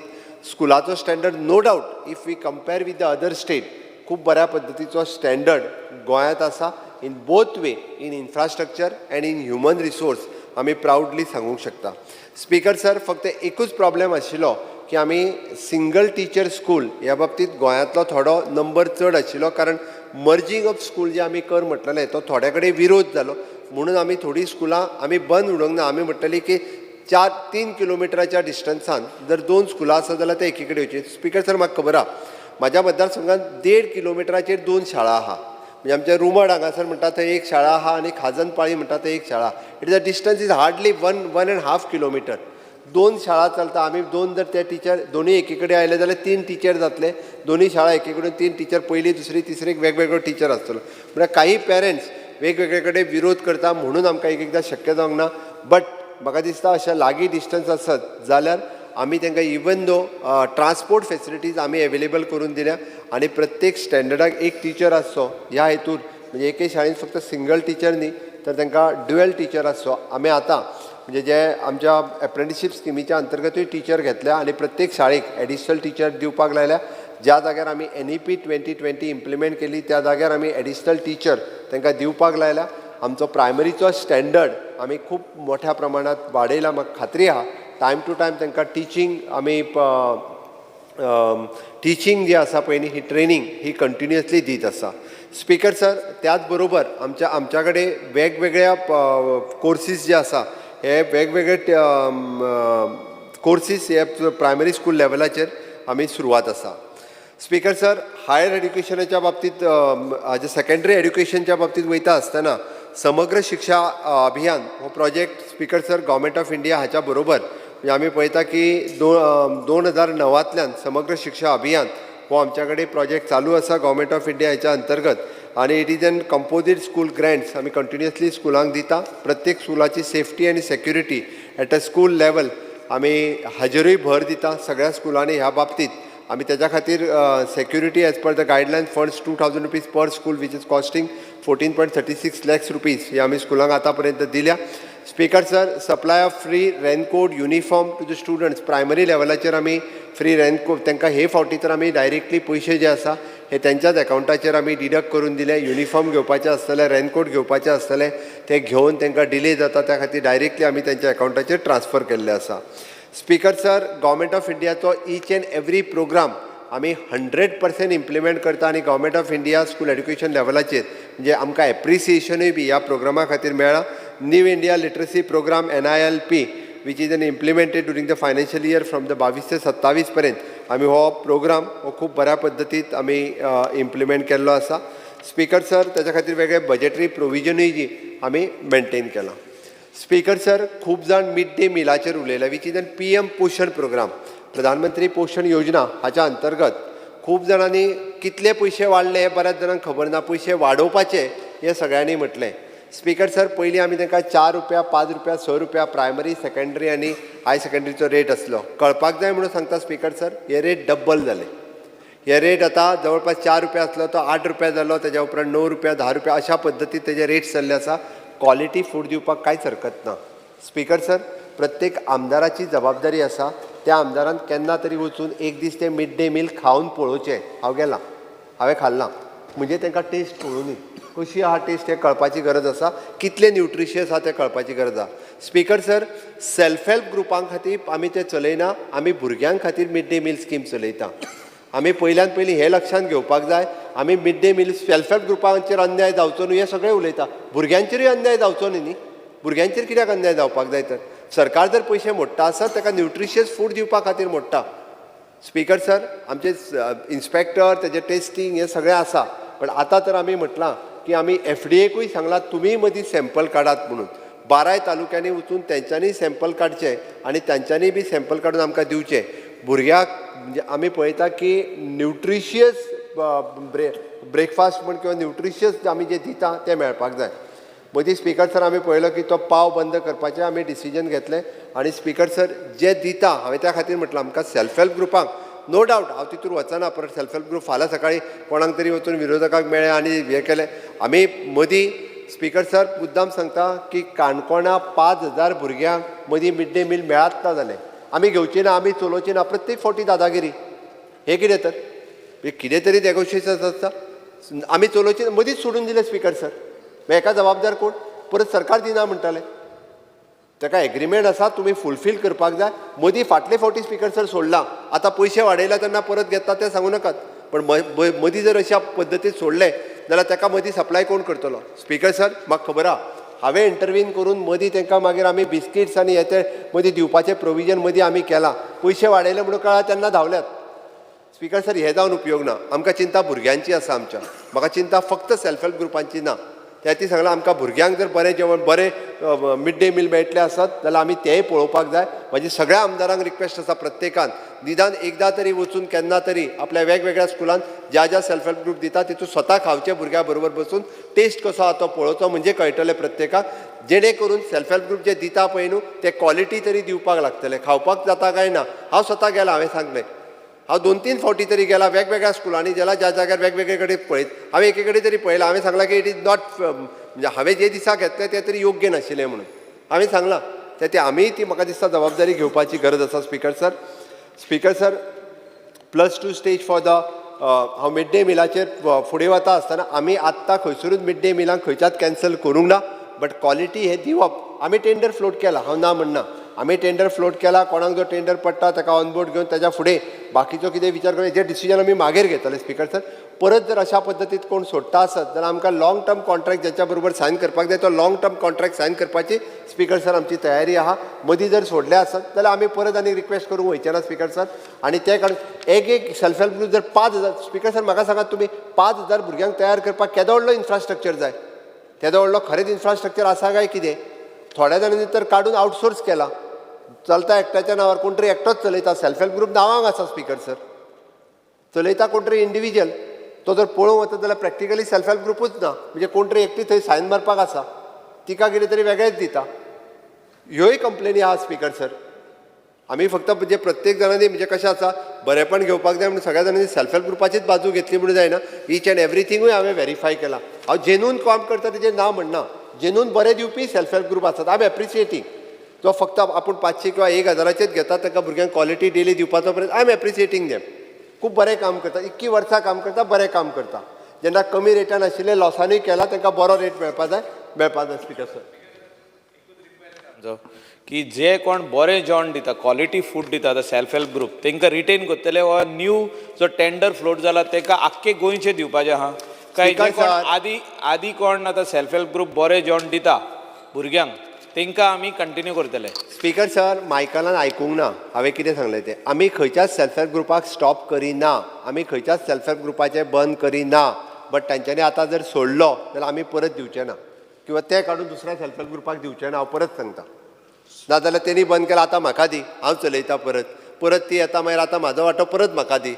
स्कुलाचो standard no doubt if we compare with the other state खूब बऱ्या पद्दतीचो स्टँडर्ड गोंयांत आसा in both way in infrastructure and in human resource आमी प्राउडली सांगूंक शकता. स्पीकर सर फक्त एकूच प्रॉब्लेम आशिल्लो की आमी सिंगल टीचर स्कूल ह्या बाबतींत गोंयांतलो थोडो नंबर चड आशिल्लो कारण मर्जींग ऑफ स्कूल जे आमी कर म्हटलेलें तो थोड्या कडेन विरोध जालो. म्हणून आमी थोडीं स्कुलां आमी बंद उडोवंक ना. आमी म्हटलेली की 3 किलोमिटराच्या डिस्टन्सान जर 2 स्कुलां आसा जाल्यार ते एकी कडेन येवची. स्पीकर सर म्हाका खबर आहा म्हाज्या मतदारसंघांत 1.5 किलोमिटराचेर 2 शाळा आहा. म्हणजे आमच्या रुमड हांगासर म्हणटा थंय एक शाळा आहा आनी खाजनपाळी म्हणटा थंय एक शाळा. It is a distance is hardly 1.5 kilometre. 2 शाळा चलता. आमी 2 जर ते टीचर दोनूय एकी कडेन आयले जाल्यार 3 टीचर जातले. दोनूय शाळा एकी कडेन 3 टीचर पयली दुसरी तिसरेक वेगवेगळो टीचर आसतलो. म्हळ्यार काही पेरंट्स वेगवेगळे कडेन विरोध करता म्हणून आमकां एकदां शक्य जावंक ना. बट म्हाका दिसता अशें लागीं डिस्टन्स आसत जाल्यार आमी तांकां इवन दो ट्रान्सपोर्ट फेसिलिटीज आमी एवेलेबल करून दिल्या आनी प्रत्येक स्टँडर्डाक एक टीचर आसचो ह्या हेतून म्हणजे एके शाळेंत फक्त सिंगल टीचर न्ही तर तांकां ड्युएल टीचर आसचो. आमी आतां म्हणजे जे आमच्या एप्रेंटिसशीप स्किमीच्या अंतर्गतूय टीचर घेतल्या आनी प्रत्येक शाळेक एडिशनल टीचर दिवपाक लायल्या. ज्या जाग्यार आमी NEP 2020 इम्प्लिमेंट केली त्या जाग्यार आमी एडिशनल टीचर तांकां दिवपाक लायल्या. आमचो प्रायमरीचो स्टँडर्ड आमी खूब मोठ्या प्रमाणांत वाडयला. म्हाका खात्री आहा टायम टू टायम तांकां टिचींग आमी टिचींग जी आसा पळय न्ही ही ट्रेनींग ही कंटिन्युअसली दीत आसा. स्पीकर सर त्याच बरोबर आमच्या कडेन वेगवेगळ्या कोर्सीस जे आसा हे वेगवेगळे कोर्सीस हे प्रायमरी स्कूल लेवलाचेर आमी सुरवात आसा. स्पीकर सर हायर एड्युकेशनाच्या बाबतींत हाजे सेकंडरी एड्युकेशनच्या बाबतींत वयता आसतना समग्र शिक्षा अभियान हो project speaker sir government of India हाच्या बरोबर म्हणजे आमी पळयता की 2009तल्यान समग्र शिक्षा अभियान हो आमच्या कडेन प्रोजेक्ट चालू आसा गव्हर्मेंट ऑफ इंडिया हाच्या अंतर्गत आनी it is an composite school grants आमी कंटिन्युअसली स्कुलांक दिता. प्रत्येक स्कुलाची सेफ्टी आनी security at a school level आमी हाजेरूय भर दिता. सगळ्या स्कुलांनी ह्या बाबतींत आमी त्याच्या खातीर security as per the guideline funds ₹2,000 per school which is costing 14.36 lakhs rupees ही आमी स्कुलांक आतां पर्यंत दिल्या. Speaker sir, supply of free raincoat uniform to the students primary लेवलाचेर आमी फ्री रेनकोट तांकां हे फावटी तर आमी डायरेक्टली पयशे जे आसा हे त्यांच्याच अकाउंटाचेर आमी डिडक्ट करून दिले. युनिफॉर्म घेवपाचे आसतले, रेनकोट घेवपाचे आसतले, ते घेवन तांकां डिले जाता त्या खातीर डायरेक्टली आमी त्यांच्या अकाउंटाचेर ट्रान्सफर केल्ले आसा. स्पीकर सर, गव्हर्मेंट ऑफ इंडियाचो ईच एंड एवरी प्रोग्राम आमी 100% इम्प्लिमेंट करता आनी government of India school education लेवलाचेर म्हणजे आमकां एप्रिसिएशनूय बी ह्या प्रोग्रामा खातीर मेळ्ळा. New India literacy programme NILP which is implemented during the financial year from the 22 ते 27 पर्यंत आमी हो प्रोग्राम हो खूब बऱ्या पद्दतीत आमी इम्प्लिमेंट केल्लो आसा. स्पीकर सर, त्याच्या खातीर वेगळे बजेटरी प्रोविजनूय जी आमी मेंटेन केलां. स्पीकर सर, खूब जाण मिड डे मिलाचेर उलयले विच इज PM पोषण प्रोग्राम प्रधानमंत्री पोषण योजना हाच्या अंतर्गत खूब जाणांनी कितले पयशे वाडले हे बऱ्याच जाणांक खबर ना. पयशे वाडोवपाचे हे सगळ्यांनी म्हटलें. स्पीकर सर, पयलीं आमी तांकां ₹4, ₹5, ₹6 प्रायमरी सेकंडरी आनी हाय सेकंडरीचो रेट आसलो. कळपाक जाय म्हणून सांगता स्पीकर सर, हे रेट डब्बल जाले. हे रेट आतां जवळपास ₹4 आसलो तो ₹8 जालो, तेज्या उपरांत ₹9, ₹10 अशा पद्दतीन तेजे रेट्स चल्ले आसा. क्वॉलिटी फूड दिवपाक कांयच हरकत ना. स्पीकर सर, प्रत्येक आमदाराची जबाबदारी आसा त्या आमदारान केन्ना तरी वचून एक दीस ते मिड डे मील खावन पळोवचें. हांव गेलां, हांवें खाल्लां, म्हणजे तांकां टेस्ट पळोवनी कशी आहा टेस्ट हे कळपाची गरज आसा, कितले न्यूट्रिशियस आहा तें कळपाची गरज आसा. स्पीकर सर, सेल्फ हेल्प ग्रुपां खातीर आमी तें चलयना, आमी भुरग्यां खातीर मिड डे मील स्कीम चलयता. आमी पयल्यान पयलीं हे लक्षांत घेवपाक जाय, आमी mid day meal self help ग्रुपांचेर अन्याय जावचो न्हू हे सगळें उलयता. भुरग्यांचेरूय अन्याय जावचो न्ही. भुरग्यांचेर कित्याक अन्याय जावपाक जाय तर? सरकार जर पयशे मोडटा आसत ताका न्यूट्रिशियस फूड दिवपा खातीर मोडटा. स्पीकर सर, आमचे इन्स्पेक्टर तेजे टेस्टिंग हे सगळें आसा, पण आतां तर आमी म्हटलां की आमी FDAकूय सांगलां तुमी मदीं सॅम्पल काडात म्हणून. 12 तालुक्यांनी वचून तेंच्यांनी सॅम्पल काडचे आनी तांच्यांनी बी सॅम्पल काडून आमकां दिवचे. भुरग्याक म्हणजे आमी पळयता की न्यूट्रिशियस ब्रेकफास्ट म्हण किंवा न्यूट्रिशियस आमी जे दिता तें मेळपाक जाय. मदीं स्पीकर सर आमी पळयलो की तो पाव बंद करपाचें आमी डिसिजन घेतलें. आनी स्पीकर सर, जे दिता हांवें त्या खातीर म्हटलां आमकां सेल्फ हेल्प ग्रुपांक नो डावट हांव तितूर वचना, परत सेल्फ हेल्प ग्रुप फाल्यां सकाळीं कोणाक तरी वचून विरोधकाक मेळ्ळें आनी हें केलें. आमी मदीं स्पीकर सर मुद्दाम सांगता की काणकोणा 5,000 भुरग्यांक मदीं मिड डे मील मेळत ना जालें. आमी घेवची ना, आमी चलोवची ना, प्रत्येक फावटी दादागिरी. हे कितें तर? कितें तरी नेगोशिएशन आसता. आमी चलोवची मदींच सोडून दिलें स्पीकर सर. हेका जबाबदार कोण? परत सरकार दिना म्हणटाले. ताका एग्रीमेंट आसा, तुमी फुलफील करपाक जाय. मदीं फाटले फावटी स्पीकर सर सोडला, आतां पयशे वाडयला तेन्ना परत घेता तें सांगू नाकात. पण मदीं जर अशा पद्दतीन सोडले जाल्यार ताका मदीं सप्लाय कोण करतलो? स्पीकर सर, म्हाका खबर आहा, हांवें इंटरव्हीन करून मदीं तांकां मागीर आमी बिस्किट्स आनी हे ते मदीं दिवपाचें प्रोविजन मदीं आमी केलां. पयशे वाडयले म्हणून कळ्ळां तेन्ना धांवल्यात. स्पीकर सर, हे जावन उपयोग ना. आमकां चिंता भुरग्यांची आसा आमच्या. म्हाका चिंता फक्त सेल्फ हेल्प ग्रुपांची ना. त्याती सांगलां आमकां भुरग्यांक जर बरें जेवण बरें मिड डे मील मेळटलें आसत जाल्यार आमी तेंय पळोवपाक जाय. म्हाजी सगळ्या आमदारांक रिक्वेस्ट आसा प्रत्येकान निदान एकदां तरी वचून केन्ना तरी आपल्या वेगवेगळ्या स्कुलांत ज्या सेल्फ हेल्प ग्रुप दिता तितून स्वता खावचे भुरग्यां बरोबर बसून टेस्ट कसो आहा तो पळोवचो, म्हणजे कळटलें प्रत्येकाक. जेणे करून सेल्फ हेल्प ग्रुप जे दिता पळय न्हू ते क्वॉलिटी तरी दिवपाक लागतले. खावपाक जाता काय ना. हांव स्वता गेला, हांवें सांगलें, हांव 2-3 फावटी तरी गेला वेगवेगळ्या स्कुलांनी गेला, ज्या जाग्यार वेगवेगळे कडेन पळयत. हांवें एके कडेन तरी पळयलां, हांवें सांगलां की इट इज नॉट म्हणजे हांवें जे दिसा घेतलें तें तरी योग्य नाशिल्लें म्हणून हांवें सांगलां. ते आमी ती म्हाका दिसता जबाबदारी घेवपाची गरज आसा. Speaker sir, speaker sir, +2 stage for the हांव मिड डे मिलाचेर फुडें वता आसतना आमी आत्तां खंयसरूच मिड डे मिलांक खंयच्याच कॅन्सल करूंक ना. बट क्वॉलिटी हे दिवप. आमी टेंडर फ्लोट केला, हांव ना म्हणना. आमी टेंडर फ्लोट केला, कोणाक जो टेंडर पडटा ताका ऑनबोर्ड घेवन ताच्या फुडें बाकीचो कितें विचार करून जे डिसिजन आमी मागीर घेतले. स्पीकर सर, परत जर अशा पद्दतीन कोण सोडटा आसत जाल्यार आमकां लाँग टर्म कॉन्ट्रॅक्ट ज्याच्या बरोबर सायन करपाक जाय तो लाँग टर्म कॉन्ट्रॅक्ट सायन करपाची स्पीकर सर आमची तयारी आहा. मदीं जर सोडले आसत जाल्यार आमी परत आनी रिक्वेस्ट करूंक वयचे ना स्पीकर सर. आनी ते कारण एक सेल्फ हेल्प ग्रुप जर 5,000 स्पीकर सर म्हाका सांगात तुमी 5,000 भुरग्यांक तयार करपाक केदो व्हडलो इन्फ्रास्ट्रक्चर जाय? केदो व्हडलो खरेंच इन्फ्रास्ट्रक्चर आसा काय कितें? थोड्या जाणांनी तर काडून आउटसोर्स केला. चलता एकट्याच्या नांवार, कोण तरी एकटोच चलयता. सेल्फ हेल्प ग्रुप नांवांक आसा स्पीकर सर. चलयता कोण तरी इंडिविज्युअल. तो जर पळोवंक वता जाल्यार प्रॅक्टिकली सेल्फ हेल्प ग्रुपूच ना. म्हणजे कोण तरी एकटी थंय सायन मारपाक आसा, तिका कितें तरी वेगळेच दिता. ह्योय कंप्लेनी आहा स्पीकर सर. आमी फक्त म्हणजे प्रत्येक जाणांनी म्हणजे कशें आसा बरेपण घेवपाक जाय म्हणून सगळ्या जाणांनी सेल्फ हेल्प ग्रुपाचीच बाजू घेतली म्हणून जायना. ईच अँड एवरीथिंगूय हांवें व्हेरीफाय केला. हांव जेन्यून काम करता तेजें ना म्हणना. जेन्यून बरें दिवपी सेल्फ हेल्प ग्रुप आसात. I am appreciating. तो फक्त आपूण 500 किंवा 1000चेच घेता ताका भुरग्यांक क्वॉलिटी डेली दिवपाचो पर्यंत आय एम एप्रिशिएटींग देम. खूब बरें काम करता. 21 वर्सां काम करता, बरें काम करता. जेन्ना कमी रेटान आशिल्ले लॉसानूय केला तांकां बरो रेट मेळपा जाय स्पिकर सर. की जे कोण बरें जेवण दिता, क्वॉलिटी फूड दिता, द सेल्फ हेल्प ग्रुप तांकां रिटेन करतले वा न्यू जो टेंडर फ्लोट जाला ताका आख्खे गोंयचे दिवपाचे आहा काय जे कोण आदी कोण आतां सेल्फ हेल्प ग्रुप बरें जेवण दिता भुरग्यांक तांकां आमी कंटिन्यू करतले. स्पिकर सर, मायकलान आयकूंक ना हांवें कितें सांगलें तें. आमी खंयच्याच सेल्फ हेल्प ग्रुपाक स्टॉप करिना. आमी खंयच्याच सेल्फ हेल्प ग्रुपाचें बंद करिना. बट तांच्यांनी आतां जर सोडलो जाल्यार आमी परत दिवचे ना किंवा ते काडून दुसऱ्या सेल्फ हेल्प ग्रुपाक दिवचे ना. हांव परत सांगता. नाजाल्यार तेणी बंद केला आतां म्हाका दी, हांव चलयतां परत ती येता मागीर आतां म्हाजो वांटो परत म्हाका दी.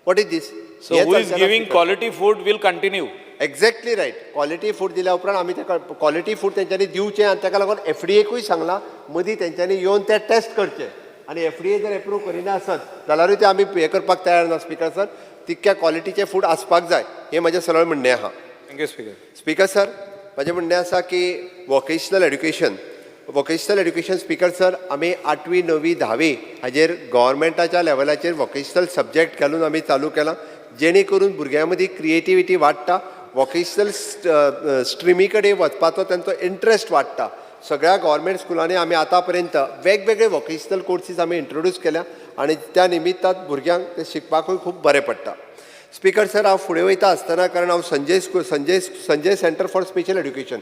What is this? So who is giving quality food will continue. Exactly right. Quality food दिल्या उपरांत आमी ताका क्वॉलिटी फूड तेंच्यांनी दिवचें आनी ताका लागून एफडीएकूय सांगलां मदीं तेंच्यांनी येवन ते टेस्ट करचे आनी एफडीए जर एप्रूव करिना आसत जाल्यारूय ते आमी हे करपाक तयार ना. स्पिकर सर, तितक्या क्वॉलिटीचें फूड आसपाक जाय हें म्हजें सरळ म्हणणें आहा. Thank you speaker. स्पिकर सर, म्हजें म्हणणें आसा की वोकेशनल एड्युकेशन स्पिकर सर, आमी 8वी 9वी 10वी हाजेर गव्हर्मेंटाच्या लेवलाचेर वोकेशनल सब्जेक्ट घालून आमी चालू केलां जेणे करून भुरग्यां मदीं क्रिएटिविटी वाडटा. वोकेशनल स्ट्रिमी कडेन वचपाचो तांचो इंट्रस्ट वाडटा. सगळ्या गव्हर्मेंट स्कुलांनी आमी आतां पर्यंत वेगवेगळे वोकेशनल कोर्सीस आमी इंट्रोड्यूस केल्या आनी त्या निमित्तान भुरग्यांक ते शिकपाकूय खूब बरें पडटा. स्पिकर सर, हांव फुडें वयता आसतना कारण हांव Sanjay centre for special education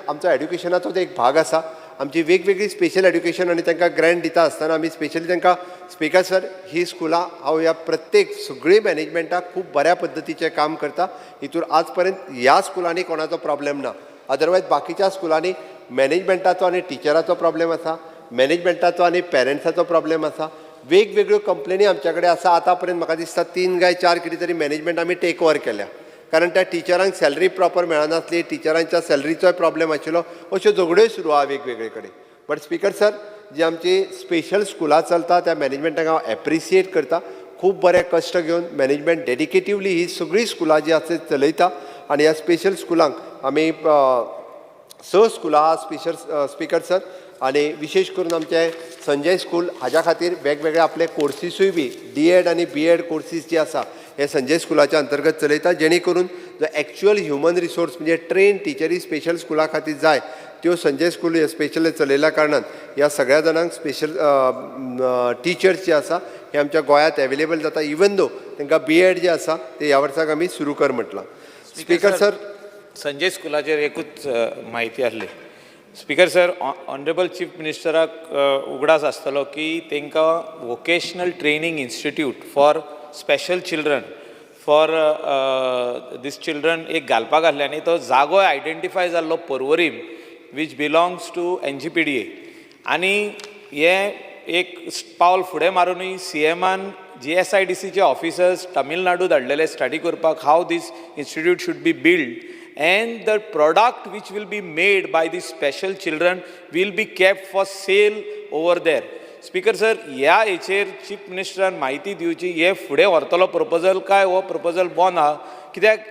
आमचो एड्युकेशनाचोच एक भाग आसा. आमची वेगवेगळी स्पेशल एड्युकेशन आनी तांकां ग्रँट दिता आसतना आमी स्पेशली तांकां स्पिकर सर ही स्कुलां हांव ह्या प्रत्येक सगळी मॅनेजमेंटाक खूब बऱ्या पद्दतीचें काम करता. हितूर आज पर्यंत ह्या स्कुलांनी कोणाचो प्रॉब्लेम ना. अदरवायज बाकीच्या स्कुलांनी मॅनेजमेंटाचो आनी टिचराचो प्रॉब्लेम आसा, मॅनेजमेंटाचो आनी पेरंट्साचो प्रॉब्लेम आसा. वेगवेगळ्यो कंप्लेनी आमच्या कडेन आसा. आतां पर्यंत म्हाका दिसता 3 काय 4 कितें तरी मॅनेजमेंट आमी टेक ओवर केल्या कारण त्या टिचरांक सॅलरी प्रॉपर मेळनासली, टिचरांच्या सॅलरीचोय प्रॉब्लेम आशिल्लो. अश्यो झगड्योय सुरू आहा वेगवेगळे कडेन. बट स्पिकर सर, जी आमची स्पेशल स्कुलां चलता त्या मॅनेजमेंटाक हांव एप्रिशिएट करता. खूब बरें कश्ट घेवन मॅनेजमेंट डेडिकेटिवली ही सगळीं स्कुलां जी आसा चलयता आनी ह्या स्पेशल स्कुलांक आमी 6 स्कुलां आहा स्पिकर सर आनी विशेश करून आमचे संजय स्कूल हाज्या खातीर वेगवेगळे आपले कोर्सीसूय बी D.Ed आनी B.Ed कोर्सीस जे आसा हे संजय स्कुलाच्या अंतर्गत चलयता जेणे करून जो एक्चुअल ह्युमन रिसोर्स म्हणजे ट्रेन टिचरी स्पेशल स्कुला खातीर जाय त्यो संजय स्कूल हे स्पेशल चलयल्या कारणान ह्या सगळ्या जाणांक स्पेशल टिचर्स जे आसा हे आमच्या गोंयांत एवेलेबल जाता. इवन दो तांकां B.Ed जे आसा ते ह्या वर्साक आमी सुरू कर म्हटलां. स्पिकर सर, संजय स्कुलाचेर एकूच म्हायती आसली. स्पिकर सर, ऑनरेबल चीफ मिनिस्टराक उगडास आसतलो की तांकां vocational training institute for special children for these children एक घालपाक आहले आनी तो जागो आयडेंटिफाय जाल्लो Porvorim which belongs to NGPDA आनी हे एक पावल फुडें मारूनय CMान GSIDCचे ऑफिसर्स तामिळनाडू धाडलेले स्टडी करपाक हाव these institute should be build and the product which will be made by these special children will be kept for sale over there. Speaker sir, ह्या हेचेर चीफ मिनिस्टरान म्हायती दिवची हे फुडें व्हरतलो प्रपोजल काय हो प्रपोजल बंद आहा कित्याक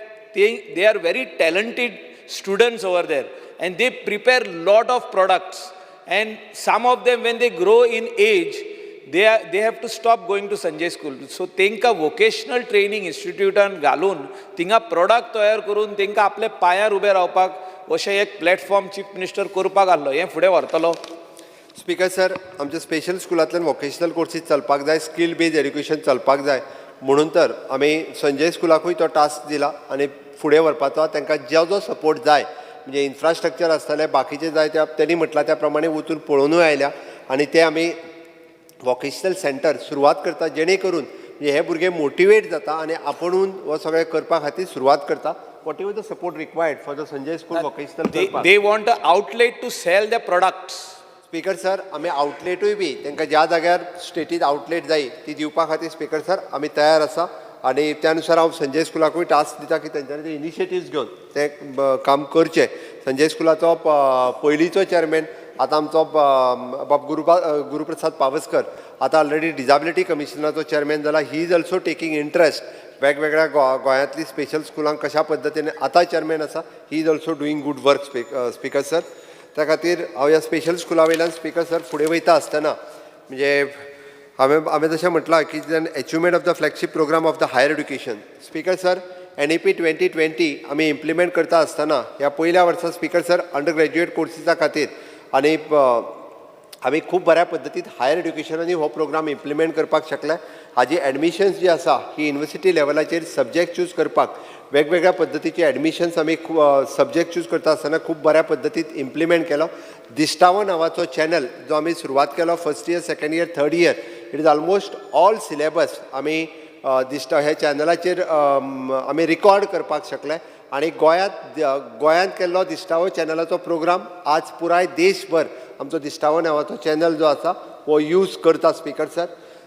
they are very talented students over there and they prepare lot of products and some of them when they grow in age they have to stop going to Sanjay school. So तांकां vocational training institutean घालून थिंगा product तयार करून तांकां आपल्या पांयार उबे रावपाक अशें एक प्लॅटफॉर्म चीफ मिनिस्टर करपाक आहलो हें फुडें व्हरतलो. स्पिकर सर, आमच्या स्पेशल स्कुलांतल्यान वोकेशनल कोर्सीस चलपाक जाय, स्कील बेज एड्युकेशन चलपाक जाय म्हणून तर आमी संजय स्कुलाकूय तो टास्क दिला आनी फुडें व्हरपाचो तांकां जो सपोर्ट जाय म्हणजे इन्फ्रास्ट्रक्चर आसतलें बाकीचें जाय त्या तेणी म्हटलां त्या प्रमाणे वचून पळोवनूय आयल्या आनी ते आमी वोकेशनल सेंटर सुरवात करता जेणे करून हे भुरगे मोटिवेट जाता आनी आपुणून हो सगळें करपा खातीर सुरवात करता. What ever the support required for the Sanjay school vocational they want an outlet to sell their products. Speaker sir, आमी आउटलेटूय बी तांकां ज्या जाग्यार स्टेटीत आउटलेट जाय ती दिवपा खातीर स्पिकर सर आमी तयार आसा आनी त्यानुसार हांव संजय स्कुलाकूय टास्क दिता की तेंच्यांनी ते इनिशिएटिव्स घेवन ते काम करचे. संजय स्कुलाचो पयलींचो चेअरमॅन आतां आमचो बाब गुरुप्रसाद पावसकर आतां ऑलरेडी डिजाबिलिटी कमिशनाचो चेअरमॅन जाला. He is also taking interest वेगवेगळ्या गोंयांतली स्पेशल स्कुलांक कशा पद्दतीन आतां चेअरमॅन आसा. He is also doing good work speaker sir. त्या खातीर हांव ह्या स्पेशल स्कुला वयल्यान स्पिकर सर फुडें वयता आसतना म्हणजे हांवें जशें म्हटलां की achievement of the flagship programme of the higher education. Speaker sir NEP 2020 आमी इम्प्लिमेंट करता आसतना ह्या पयल्या वर्सा स्पिकर सर अंडर ग्रॅज्युएट कोर्सीसा खातीर आनी आमी खूब बऱ्या पद्दतीन हायर एड्युकेशनांनी हो प्रोग्राम इम्प्लिमेंट करपाक शकले. हाजी एडमिशन्स जी आसा ही युनिवर्सिटी लेवलाचेर सब्जेक्ट चूज करपाक वेगवेगळ्या पद्दतीचे एडमिशन्स आमी सब्जेक्ट चूज करता आसतना खूब बऱ्या पद्दतीन इम्प्लिमेंट केलो. दिश्टावो नांवाचो चॅनल जो आमी सुरवात केलो first year, second year, third year, it is almost all syllabus आमी हे चॅनलाचेर आमी रिकॉर्ड करपाक शकले. आनी गोंयांत केल्लो दिश्टावो चॅनलाचो प्रोग्राम आज पुराय देशभर आमचो दिश्टावो नांवाचो चॅनल जो आसा हो यूज करता.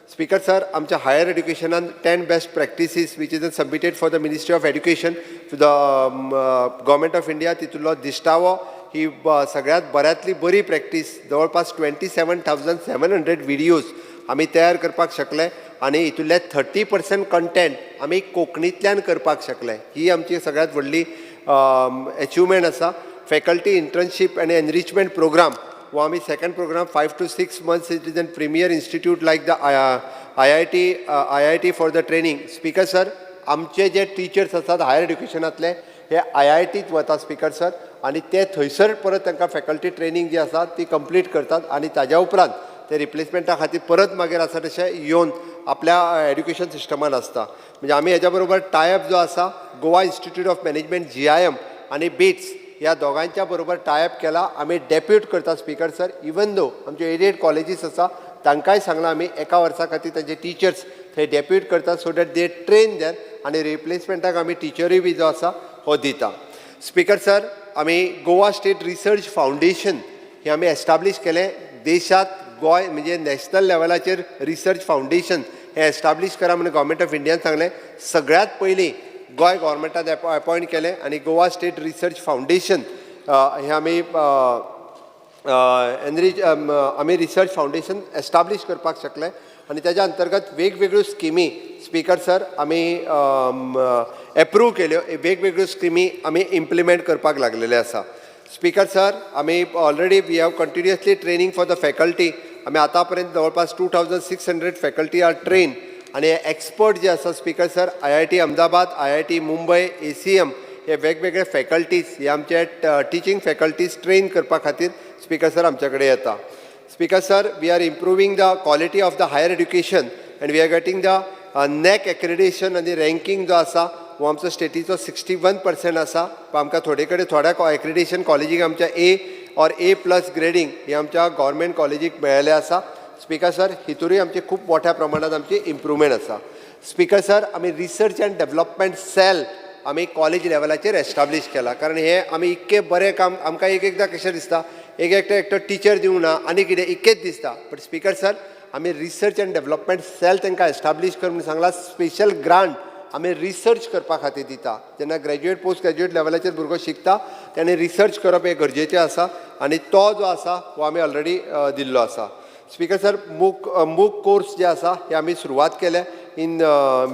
स्पिकर सर आमच्या हायर एड्युकेशनान 10 best practices which is submitted for the ministry of education to the government of India. तितूंतलो दिश्टावो ही सगळ्यांत बऱ्यांतली बरी प्रॅक्टीस. जवळपास 27,700 व्हिडियोज आमी तयार करपाक शकले आनी हितूंतले 30% कंटेंट आमी कोंकणींतल्यान करपाक शकले. ही आमची सगळ्यांत व्हडली अचिवमेंट आसा. फॅकल्टी इंटर्नशीप आनी एनरिचमेंट प्रोग्राम वो आमी second programme 5 to 6 months it is an premier institute like the IIT for the training. Speaker sir आमचे जे टिचर्स आसात हायर एड्युकेशनांतले हे IITत वता स्पिकर सर आनी ते थंयसर परत तांकां फॅकल्टी ट्रेनिंग जी आसा ती कंप्लीट करतात आनी ताज्या उपरांत ते रिप्लेसमेंटा खातीर परत मागीर आसा तशें येवन आपल्या एड्युकेशन सिस्टमान आसता. म्हणजे आमी हेज्या बरोबर टायअप जो आसा Goa institute of management GIM आनी बिट्स ह्या दोगांच्या बरोबर टायअप केला. आमी डेप्यूट करता स्पिकर सर. इवन दो आमचे 88 कॉलेजीस आसा तांकांय सांगलां आमी एका वर्सा खातीर तांचे टिचर्स थंय डेप्यूट करतात सो दॅट दे ट्रेन देर आनी रिप्लेसमेंटाक आमी टिचरूय बी जो आसा हो दिता. स्पिकर सर आमी गोवा स्टेट रिसर्च फावंडेशन हे आमी एस्टाब्लीश केलें. देशांत गोंय म्हणजे नॅशनल लेवलाचेर रिसर्च फावंडेशन हें एस्टाब्लीश करा म्हणून गव्हर्मेंट ऑफ इंडियान सांगलें. सगळ्यांत पयलीं गोंय गव्हर्मेंटान अपॉयंट केलें आनी गोवा स्टेट रिसर्च फावंडेशन हें आमी रिसर्च फावंडेशन एस्टाब्लीश करपाक शकले. आनी तेज्या अंतर्गत वेगवेगळ्यो स्किमी स्पिकर सर आमी एप्रूव केल्यो. वेगवेगळ्यो स्किमी आमी इम्प्लिमेंट करपाक लागलेले आसा. स्पिकर सर आमी already we have continuously training for the faculty. आमी आतां पर्यंत जवळपास 2600 फॅकल्टी आर ट्रेन आनी एक्सपर्ट जे आसा speaker sir IIT Ahmedabad, IIT Mumbai, ACM हे वेगवेगळे फॅकल्टीज हे आमचे टिचींग फॅकल्टीज ट्रेन करपा खातीर स्पिकर सर आमचे कडेन येता. Speaker sir we are improving the quality of the higher education and we are getting the NAAC accreditation आनी रँकींग जो आसा हो आमचो स्टेटीचो 61% आसा. आमकां थोड्या एक्रेडिटेशन कॉलेजीक आमच्या A और A+ ग्रेडींग ही आमच्या गव्हर्मेंट कॉलेजीक मेळिल्लें आसा. स्पिकर सर हितूरूय आमची खूब मोठ्या प्रमाणात आमची इम्प्रुवमेंट आसा. स्पिकर सर आमी रिसर्च एंड डेव्हलपमेंट सेल आमी कॉलेज लेवलाचेर एस्टाब्लीश केला. कारण हे आमी इतके बरें काम आमकां एकदां कशें दिसता एकटो टिचर दिवं ना आनी कितें इतकेच दिसता. बट स्पिकर सर आमी रिसर्च एंड डेव्हलपमेंट सेल तांकां एस्टाब्लीश कर म्हणून सांगला. स्पेशल ग्रांट आमी रिसर्च करपा खातीर दिता. जेन्ना ग्रॅज्युएट पोस्ट ग्रॅज्युएट लेवलाचेर भुरगो शिकता तेणें रिसर्च करप हे गरजेचें आसा आनी तो जो आसा हो आमी ऑलरेडी दिल्लो आसा. स्पिकर सर मूक कोर्स जे आसा हे आमी सुरवात केले इन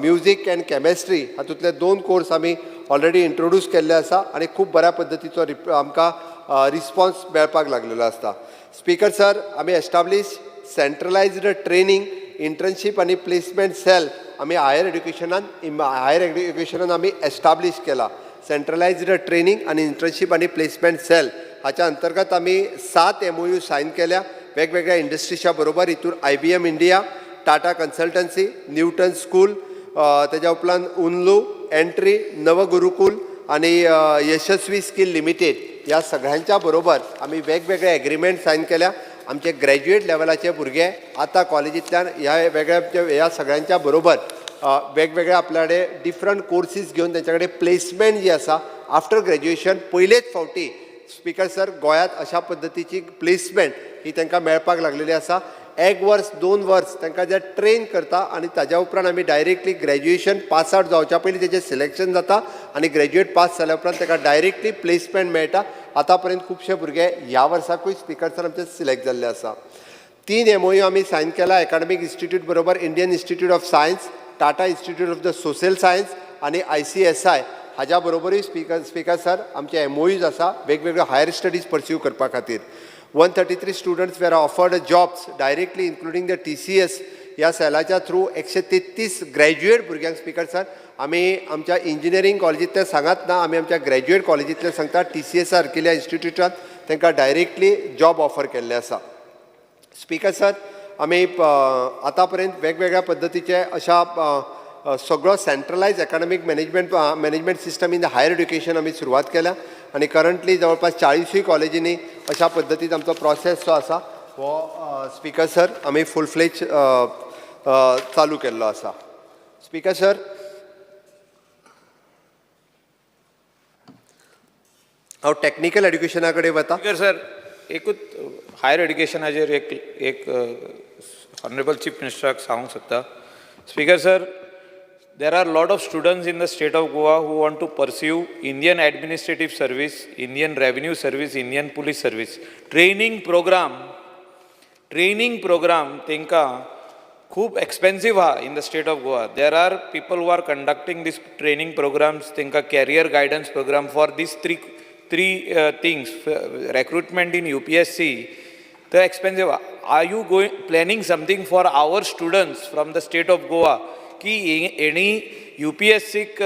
म्युजीक एंड कॅमेस्ट्री. हातूंतले 2 कोर्स आमी ऑलरेडी इंट्रोड्यूस केल्ले आसा आनी खूब बऱ्या पद्दतीचो आमकां रिस्पॉन्स मेळपाक लागलेलो आसता. स्पिकर सर आमी एस्टाब्लीश सेंट्रलायज्ड ट्रेनींग इंटर्नशीप आनी प्लेसमेंट सेल आमी हायर एड्युकेशनान आमी एस्टाब्लीश केला. सेंट्रलायज्ड ट्रेनींग आनी इंटर्नशीप आनी प्लेसमेंट सेल हाच्या अंतर्गत आमी 7 MOU सायन केल्या वेगवेगळ्या इंडस्ट्रीच्या बरोबर. हितून IBM India, Tata consultancy, Newton school, तेज्या उपरांत उन्लू, एंट्री, नवगुरुकुल आनी यशस्वी स्किल लिमिटेड ह्या सगळ्यांच्या बरोबर आमी वेगवेगळे एग्रीमेंट सायन केल्या. आमचे ग्रॅज्युएट लेवलाचे भुरगे आतां कॉलेजींतल्यान ह्या सगळ्यांच्या बरोबर वेगवेगळे आपल्या कडेन डिफरंट कोर्सीस घेवन तेंच्या कडेन प्लेसमेंट जी आसा आफ्टर ग्रॅज्युएशन पयलेच फावटी स्पिकर सर गोंयांत अशा पद्दतीची प्लेसमेंट ही तांकां मेळपाक लागलेली आसा. 1 वर्स 2 वर्स तांकां जे ट्रेन करता आनी ताज्या उपरांत आमी डायरेक्टली ग्रॅज्युएशन पास आउट जावच्या पयलीं तेजें सिलेक्शन जाता आनी ग्रॅज्युएट पास जाल्या उपरांत ताका डायरेक्टली प्लेसमेंट मेळटा. आतां पर्यंत खुबशे भुरगे ह्या वर्साकूय स्पिकर सर आमचे सिलेक्ट जाल्ले आसा. 3 MOU आमी सायन केला एकाडेमीक इन्स्टिट्यूट बरोबर, Indian institute of science, Tata institute of the social science आनी ICSI हाज्या बरोबरूय स्पिकर सर आमचे MOUs आसा वेगवेगळ्यो हायर स्टडीज परस्यू करपा खातीर. 133 students were offered jobs directly including the TCS ह्या सेलाच्या थ्रू 133 ग्रॅज्युएट भुरग्यांक स्पिकर सर आमी आमच्या इंजिनियरींग कॉलेजींतले सांगात ना, आमी आमच्या ग्रॅज्युएट कॉलेजींतले सांगता TCS सारकिल्या इन्स्टिट्यूटांत तांकां डायरेक्टली जॉब ऑफर केल्ले आसा. स्पिकर सर आमी आतां पर्यंत वेगवेगळ्या पद्दतीचे अशा सगळो centralised academic management system in the higher education आमी सुरवात केल्या आनी करंटली जवळपास 40 कॉलेजींनी अशा पद्दतीन आमचो प्रोसेस जो आसा हो स्पिकर सर आमी फूल फ्लेज चालू केल्लो आसा. स्पिकर सर हांव टॅक्निकल एड्युकेशना कडेन वता. स्पिकर सर एकूच हायर एड्युकेशनाचेर एक ऑनरेबल चीफ मिनिस्टराक सांगूंक सोदता. Speaker sir, there are a lot of students in the state of Goa who want to pursue Indian administrative service, Indian revenue service, Indian police service. Training program tenka खूब expensive ha in the state of Goa. There are people who are conducting these training programs, tenka career guidance program for these three things. Recruitment in UPSC, the expensive. Are you planning something for our students from the state of Goa? की any UPSCक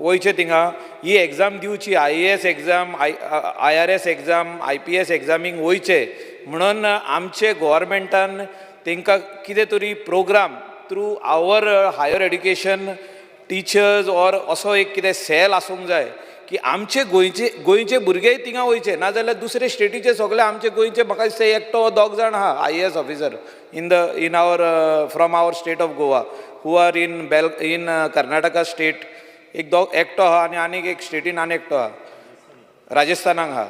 वयचे थिंगा ही exam दिवची, IAS exam, IRS exam, IPS एग्जामीक वयचे म्हणून आमचे गोवोरमेंटान तांकां कितें तरी programme through our higher education teachers or असो एक कितें सेल आसूंक जाय की आमचे गोंयचे भुरगे थिंगा वयचे, नाजाल्यार दुसरे स्टेटीचे सगळे आमचे गोंयचे म्हाका दिसता एकटो दोग जाण आहा IAS officer in our from our state of Goa who are in Karnataka state. एकटो आहा आनी आनीक एक स्टेटीन आनी एकटो आहा, राजस्थानाक आहा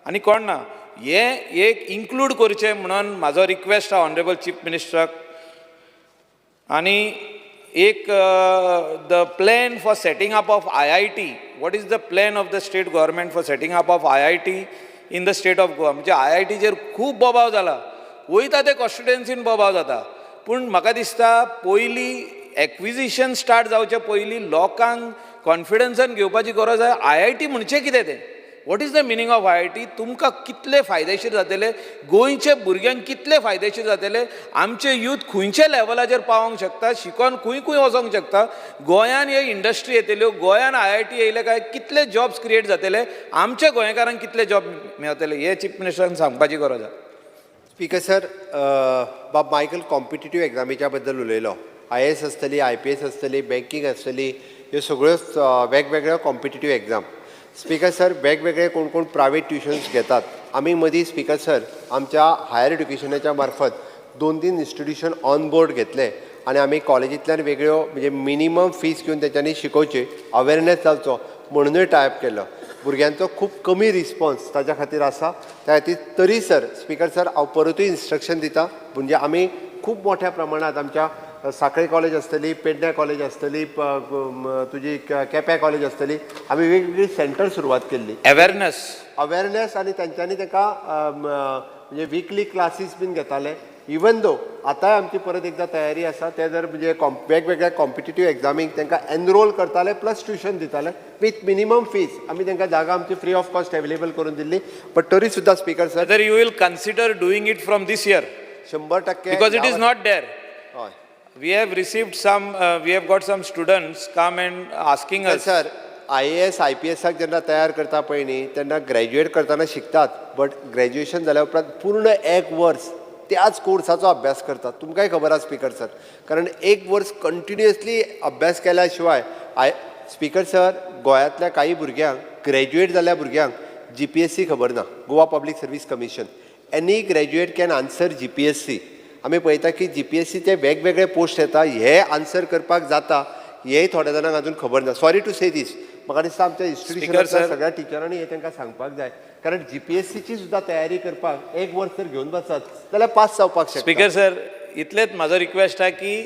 आनी कोण ना. हे एक इन्क्लूड करचें म्हणून म्हाजो रिक्वेस्ट आहा ऑनरेबल चीफ मिनिस्टराक. आनी एक the plan for setting up of IIT. What is the plan of the state government for setting up of IIT in the state of Goa. म्हणजे IITचेर खूब बोबाव जाला, वयता ते कॉन्स्टिट्युएन्सीन बोबाव जाता. पूण म्हाका दिसता पयलीं एक्विजिशन स्टार्ट जावचे पयलीं लोकांक कॉन्फिडन्सान घेवपाची गरज आसा. IIT म्हणचें कितें तें, what is the meaning of IIT, तुमकां कितले फायदेशीर जातले, गोंयचे भुरग्यांक कितले फायदेशीर जातले, आमचे यूथ खंयच्या लेवलाचेर पावोंक शकता, शिकोन खंय वचोंक शकता, गोंयान हे इंडस्ट्री येतल्यो, गोंयान IIT येयले काय कितले जॉब्स क्रिएट जातले, आमच्या गोंयकारांक कितले जॉब मेळटले, हे चीफ मिनिस्टरान सांगपाची गरज आसा. स्पिकर सर, बाब मायकल कॉम्पिटिटीव एग्जामीच्या बद्दल उलयलो. IAS आसतली, IPS आसतली, बँकींग आसतली, ह्यो सगळ्यो वेगवेगळ्यो कॉम्पिटिटीव एग्जाम. स्पिकर सर, वेगवेगळे कोण प्रायवेट ट्युशन्स घेतात. आमी मदीं स्पिकर सर आमच्या हायर एड्युकेशनाच्या मार्फत 2-3 इन्स्टिट्यूशन ऑन बोर्ड घेतले आनी आमी कॉलेजींतल्यान वेगळ्यो म्हणजे मिनिमम फीज घेवन तेंच्यांनी शिकोवचे, अवेरनेस जावचो म्हणूनय टायप केलो. भुरग्यांचो खूब कमी रिस्पॉन्स ताच्या खातीर आसा. त्या खातीर तरी सर स्पिकर सर हांव परतूय इन्स्ट्रक्शन दिता. म्हणजे आमी खूब मोठ्या प्रमाणात आमच्या साखळे कॉलेज आसतली, पेडण्या कॉलेज आसतली, तुजी केप्यां कॉलेज आसतली, आमी वेगवेगळी सेंटर सुरवात केल्ली अवेरनेस आनी तेंच्यांनी ताका म्हणजे विकली क्लासीस बीन घेताले. इवन दो आतांय आमची परत एकदा तयारी आसा, ते जर म्हणजे वेगवेगळ्या कॉम्पिटिटीव एग्जामीक तांकां एनरोल करताले प्लस ट्युशन दिताले विथ मिनिमम फीज. आमी तांकां जागा आमची फ्री ऑफ कॉस्ट अवेलेबल करून दिल्ली. बट तरी सुद्दां speaker sir, whether you will consider doing it from this year 100% because it is not there. We have received we have got some students come and asking us. Sir, IAS, IPSाक जेन्ना तयार करता पळय न्ही तेन्ना graduate करतना शिकतात, but graduation जाल्या उपरांत पूर्ण 1 वर्स त्याच कोर्साचो अभ्यास करतात. तुमकांय खबर आसा स्पिकर सर, कारण 1 वर्स कंटिन्युअसली अभ्यास केल्या शिवाय स्पिकर सर गोंयांतल्या काही भुरग्यांक, ग्रॅज्युएट जाल्ल्या भुरग्यांक GPSC खबर ना, Goa public service commission. Any graduate can answer GPSC. आमी पळयता की GPSCचे वेगवेगळे पोस्ट येता, हे आन्सर करपाक जाता हेय थोड्या जाणांक अजून खबर ना. सॉरी टू से दीस, म्हाका दिसता आमच्या इन्स्टिट्यूशनांतल्या सगळ्या टिचरांनी हे तांकां सांगपाक जाय कारण GPSCची सुद्दां तयारी करपाक एक वर्स जर घेवन बसत जाल्यार पास जावपाक शकता. स्पीकर सर इतलेच म्हाजो रिक्वेस्ट आहे की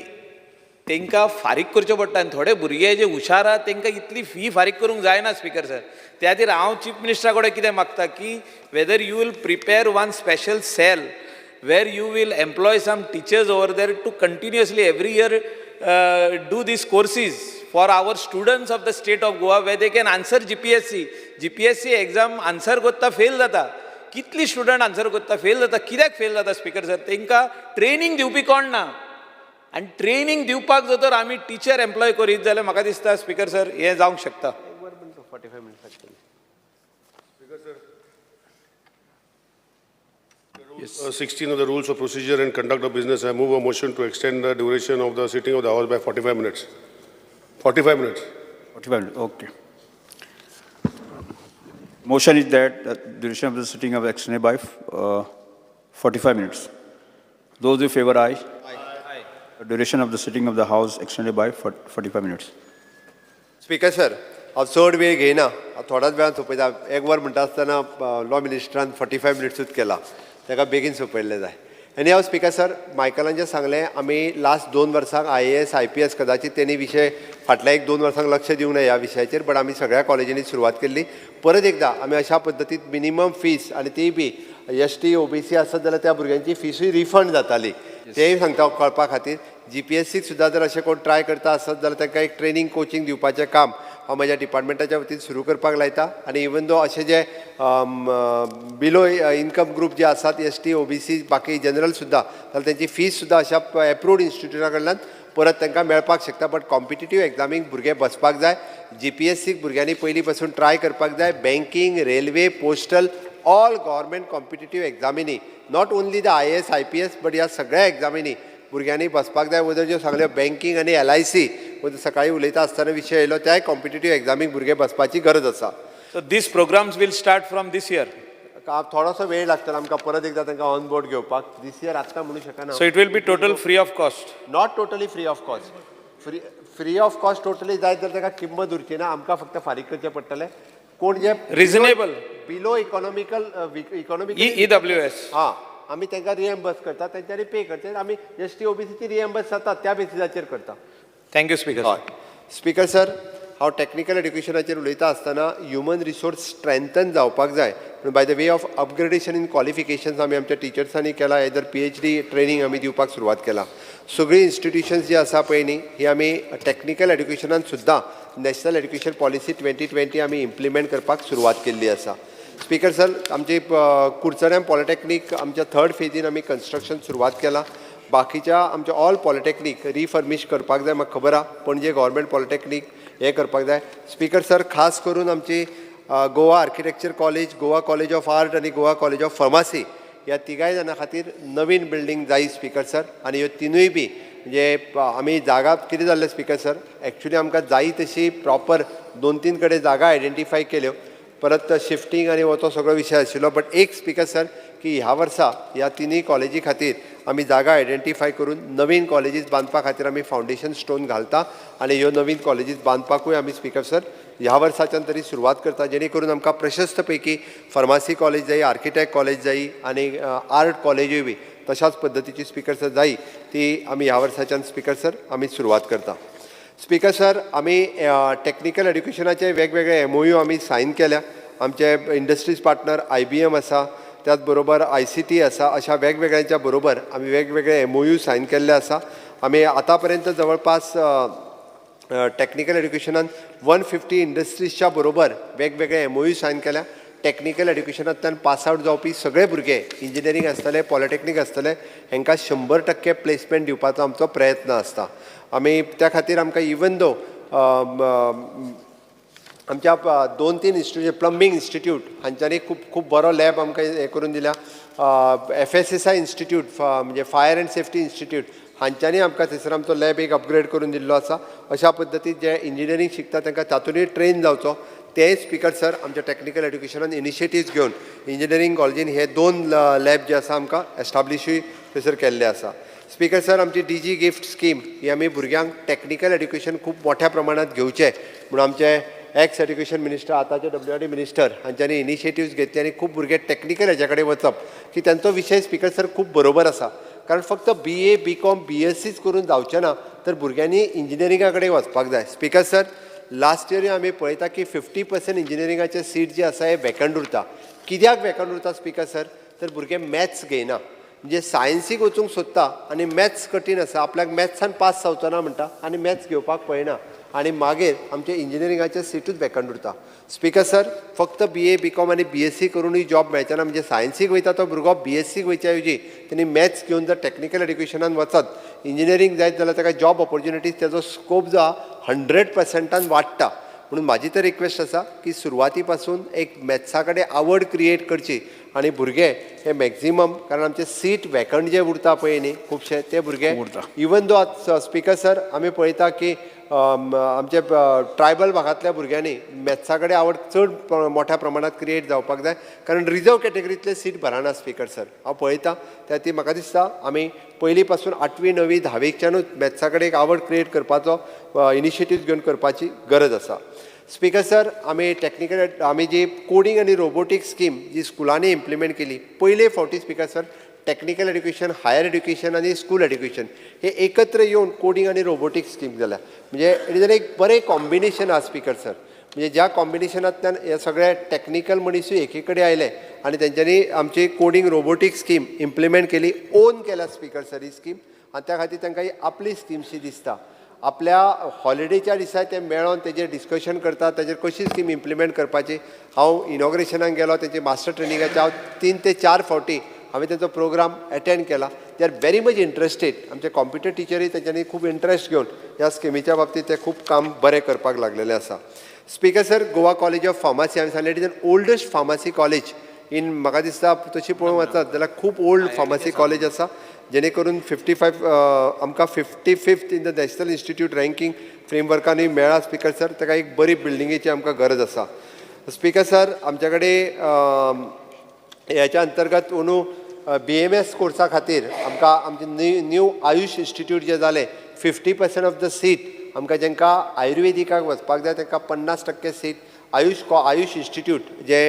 तांकां फारीक करचें पडटा आनी थोडे भुरगे जे हुशार आहा तांकां इतली फी फारीक करूंक जायना स्पीकर सर. त्या खातीर हांव चीफ मिनिस्टरा कडेन कितें मागता की whether you will prepare one special cell where you will employ some teachers over there to continuously every year do these courses for our students of the state of Goa where they can answer GPSC exam answer kotta fail jata kitli student answer kotta fail jata kidak fail jata speaker sir tenka training diwpi कोण ना and training दिवपाक जर आमी teacher employ करीत जाल्यार म्हाका दिसता speaker sir हे जावंक शकता. 45 minutes. Yes. 16 of the rules of procedure and conduct of business, I move a motion to extend the duration of the sitting of the House by 45 minutes. 45 minutes. 45 minutes, okay. Motion is that the duration of the sitting of extended by 45 minutes. Those in favor, aye. Aye. The duration of the sitting of the House extended by 45 minutes. Speaker sir, हांव चड वेळ घेयना, थोड्याच वेळान सोंपयता. एक वर म्हणटा आसतना लॉ मिनिस्टरान 45 मिनिट्सूच केला. ताका बेगीन सोंपयल्लें जाय. आनी हांव स्पीकर सर मायकलान जें सांगलें आमी लास्ट 2 वर्सांक IAS IPS कदाचित तेणी विशय फाटल्या 1-2 वर्सांक लक्ष दिवंक ना ह्या विशयाचेर बट आमी सगळ्या कॉलेजींनी सुरवात केल्ली. परत एकदां आमी अशा पद्दतीन मिनिमम फीस आनी ती बी ST OBC आसत जाल्यार त्या भुरग्यांची फीसूय रिफंड जाताली तेंय सांगता कळपा खातीर. GPSCक सुद्दां जर अशें कोण ट्राय करता आसत जाल्यार तांकां एक ट्रेनींग कोचिंग दिवपाचें काम हांव म्हज्या डिपार्टमेंटाच्या वतीन सुरू करपाक लायता. आनी इवन दो अशें जे बिलो इन्कम ग्रूप जे आसात ST OBC बाकी जनरल सुद्दां जाल्यार तेंची फीस सुद्दां अशा एप्रूव्ड इन्स्टिट्यूटा कडल्यान परत तांकां मेळपाक शकता. बट कॉम्पिटिटीव एग्जामीक भुरगे बसपाक जाय. GPSCक भुरग्यांनी पयलीं पासून ट्राय करपाक जाय. Banking railway postal all government competitive एग्जामीनी not only the IAS IPS but ह्या सगळ्या एग्जामीनी भुरग्यांनी बसपाक जाय. वदर ज्यो सांगल्यो बँकींग आनी LIC वदर सकाळी उलयता आसतना विशय येयलो त्याय कॉम्पिटिटीव एग्जामीक भुरगे बसपाची गरज आसा. So this programmes will start from this year. थोडोसो वेळ लागतलो आमकां परत एकदां तांकां ऑन बोर्ड घेवपाक. दीस इयर आत्तां म्हणूं शकना. So it will be total free of cost. Not totally free of cost. Free of cost totally जायत जाल्यार ताका किंमत उरची ना. आमकां फक्त फारीक करचें पडटलें. कोण जे रिजनेबल बिलो इकॉनॉमिकल EWS हां आमी तांकां रिएम्बर्स करता तेंच्यांनी पे करता. आमी ST OBCची रिएम्बर्स जाता त्या बेसिसाचेर करता. Thank you speaker. हय स्पीकर सर हांव टॅक्निकल एड्युकेशनाचेर उलयता आसतना ह्युमन रिसोर्स स्ट्रेंथन जावपाक जाय. By the way of upgradation in qualifications आमी आमच्या टिचर्सांनी केला. एदर PhD ट्रेनींग आमी दिवपाक सुरवात केला. सगळीं इन्स्टिट्यूशन्स जी आसा पळय न्ही ही आमी टॅक्निकल एड्युकेशनान सुद्दां नॅशनल एड्युकेशन पॉलिसी 2020 आमी इम्प्लिमेंट करपाक सुरवात केल्ली आसा. स्पीकर सर आमची कुडचड्यां पॉलिटेक्नीक आमच्या 3rd फेजीन आमी कन्स्ट्रक्शन सुरवात केला. बाकीच्या आमच्या ऑल पॉलिटेक्नीक रिफर्मिश करपाक जाय. म्हाका खबर आहा पणजे गव्हर्मेंट पॉलिटेक्नीक हे करपाक जाय. स्पीकर सर खास करून आमची Goa architecture college, Goa college of art आनी गोवा कॉलेज ऑफ फार्मासी ह्या तिगाय जाणां खातीर नवीन बिल्डींग जाय स्पीकर सर. आनी ह्यो तिनूय बी म्हणजे आमी जागा कितें जाल्लें स्पीकर सर एक्चुली आमकां जाय तशी प्रॉपर 2-3 कडेन जागा आयडेंटिफाय केल्यो. परत शिफ्टींग आनी हो तो सगळो विशय आशिल्लो. बट एक स्पीकर सर की ह्या वर्सा ह्या तिनूय कॉलेजी खातीर आमी जागा आयडेंटिफाय करून नवीन कॉलेजीस बांदपा खातीर आमी फावंडेशन स्टोन घालता. आनी ह्यो नवीन कॉलेजीस बांदपाकूय आमी स्पीकर सर ह्या वर्साच्यान तरी सुरवात करता जेणे करून आमकां प्रशस्त पैकी फार्मासी कॉलेज जायी, आर्किटेक्ट कॉलेज जायी आनी आर्ट कॉलेजूय बी तशाच पद्दतीची स्पीकर सर जायी ती आमी ह्या वर्साच्यान स्पीकर सर आमी सुरवात करता. स्पीकर सर आमी टॅक्निकल एड्युकेशनाचे वेगवेगळे MOU आमी सायन केल्या. आमचे इंडस्ट्रीज पार्टनर IBM आसा, त्याच बरोबर ICT आसा. अशा वेगवेगळ्यांच्या बरोबर आमी वेगवेगळे MOU सायन केल्ले आसा. आमी आतां पर्यंत जवळपास टॅक्निकल एड्युकेशनान 150 इंडस्ट्रीजच्या बरोबर वेगवेगळे MOU सायन केल्या. टॅक्निकल एड्युकेशनांतल्यान पास आवट जावपी सगळे भुरगे इंजिनियरींग आसतले, पॉलिटेक्नीक आसतले हांकां 100% प्लेसमेंट दिवपाचो आमचो प्रयत्न आसता. आमी त्या खातीर आमकां इवन दो आमच्या 2-3 इन्स्टिट्यूट प्लंबींग इन्स्टिट्यूट हांच्यांनी खूब बरो लॅब आमकां हे करून दिल्या. FSSI इन्स्टिट्यूट म्हणजे फायर एंड सेफ्टी इन्स्टिट्यूट हांच्यांनी आमकां थंयसर आमचो लॅब एक अपग्रेड करून दिल्लो आसा. अशा पद्दतीन जे इंजिनियरींग शिकता तांकां तातूंतय ट्रेन जावचो तेय स्पीकर सर आमच्या टॅक्निकल एड्युकेशनान इनिशिएटिव्स घेवन इंजिनियरींग कॉलेजीन हे 2 लॅब जे आसा आमकां एस्टाब्लिशूय थंयसर केल्ले आसा. स्पीकर सर आमची DG गिफ्ट स्कीम ही आमी भुरग्यांक टॅक्निकल एड्युकेशन खूब मोठ्या प्रमाणांत घेवचें म्हणून आमचे एक्स एड्युकेशन मिनिस्टर आतांचे WRD मिनिस्टर हांच्यांनी इनिशिएटिव्स घेतली आनी खूब भुरगे टॅक्निकल हेच्या कडेन वचप की तांचो विशय स्पीकर सर खूब बरोबर आसा. कारण फक्त BA BCom BScच करून जावचें ना, तर भुरग्यांनी इंजिनियरिंगा कडेन वचपाक जाय. स्पीकर सर, लास्ट इयर आमी पळयता की 50% इंजिनियरिंगाचे सीट जे आसा हे वेकंट उरता. कित्याक वेकंट उरता स्पीकर सर? तर भुरगे मॅथ्स घेयना. म्हणजे सायन्सीक वचूंक सोदता आनी मॅथ्स कठीण आसा, आपल्याक मॅथ्सान पास जावचो ना म्हणटा आनी मॅथ्स घेवपाक पळयना आनी मागीर आमचे इंजिनियरिंगाचे सीटूच वेकंट उरता. स्पीकर सर, फक्त BA BCom आनी BSc करूनय जॉब मेळचना. म्हणजे सायन्सीक वयता तो भुरगो BScक वयच्या ऐवजी तेणी मॅथ्स घेवन जर टॅक्निकल एड्युकेशनान वचत, इंजिनियरींग जायत जाल्यार ताका जॉब ऑपॉर्च्युनिटीज तेजो स्कोप जो आसा 100% वाडटा. म्हणून म्हाजी तर रिक्वेस्ट आसा की सुरवाती पासून एक मॅथ्सा कडेन आवड क्रिएट करची आनी भुरगे हे मॅक्झिमम, कारण आमचे सीट वेकंट जे उरता पळय न्ही खुबशे, ते भुरगे इवन दो स्पीकर सर आमी पळयता की आमचे ट्रायबल भागांतल्या भुरग्यांनी मॅथ्सा कडेन आवड चड मोठ्या प्रमाणात क्रिएट जावपाक जाय. कारण रिजर्व कॅटेगरींतले सीट भरना स्पीकर सर. हांव पळयता त्या ती म्हाका दिसता आमी पयलीं पासून 8वी 9वी 10वीच्यानूच मॅथ्सा कडेन एक आवड क्रिएट करपाचो इनिशिएटीव्ह घेवन करपाची गरज आसा. स्पीकर सर, आमी जी कोडिंग आनी रोबोटिक्स स्कीम जी स्कुलांनी इम्प्लिमेंट केली, पयले फावटी speaker sir technical education, higher education आनी स्कूल एड्युकेशन हे एकत्र येवन कोडिंग आनी रोबोटिक्स स्कीम जाल्या. म्हणजे इट इज एक बरें कॉम्बिनेशन आसा स्पीकर सर. म्हणजे ज्या कॉम्बिनेशनांतल्यान हे सगळे टॅक्निकल मनीसूय एके कडेन आयले आनी तेंच्यांनी आमची कोडिंग रोबोटिक्स स्कीम इम्प्लिमेंट केली, ओन केल्या स्पीकर सर ही स्कीम. आनी त्या खातीर तांकां ही आपली स्कीमशी दिसता. आपल्या हॉलिडेच्या दिसा ते मेळोन तेजेर डिस्कशन करतात, तेजेर कशी स्कीम इम्प्लिमेंट करपाची. हांव इनॉग्रेशनाक गेलो, तेंचे मास्टर ट्रेनिंगाचे हांव 3 ते 4 फावटी हांवें तेंचो प्रोग्राम अटेंड केला. They are very much interested. आमचे कॉम्प्युटर टिचरी तेंच्यांनी खूब इंट्रस्ट घेवन ह्या स्किमीच्या बाबतींत ते खूब काम बरें करपाक लागलेले आसा. Speaker sir, Goa college of pharmacy हांवें सांगलें it is N oldest pharmacy college in, म्हाका दिसता तशी पळोवंक वचत जाल्यार खूब ओल्ड फार्मासी कॉलेज आसा, जेणे करून 55 आमकां 55th in the national institute ranking फ्रेमवर्कानूय मेळ्ळा स्पीकर सर. ताका एक बरी बिल्डिंगेची आमकां गरज आसा. स्पीकर सर, आमच्या कडेन ह्याच्या अंतर्गत अंदू BMS कोर्सा खातीर आमकां आमचे न्यू आयुश इन्स्टिट्यूट जे जाले, 50% ऑफ द सीट आमकां जेंकां आयुर्वेदिकाक वचपाक जाय तांकां 50% सीट आयुश इन्स्टिट्यूट जे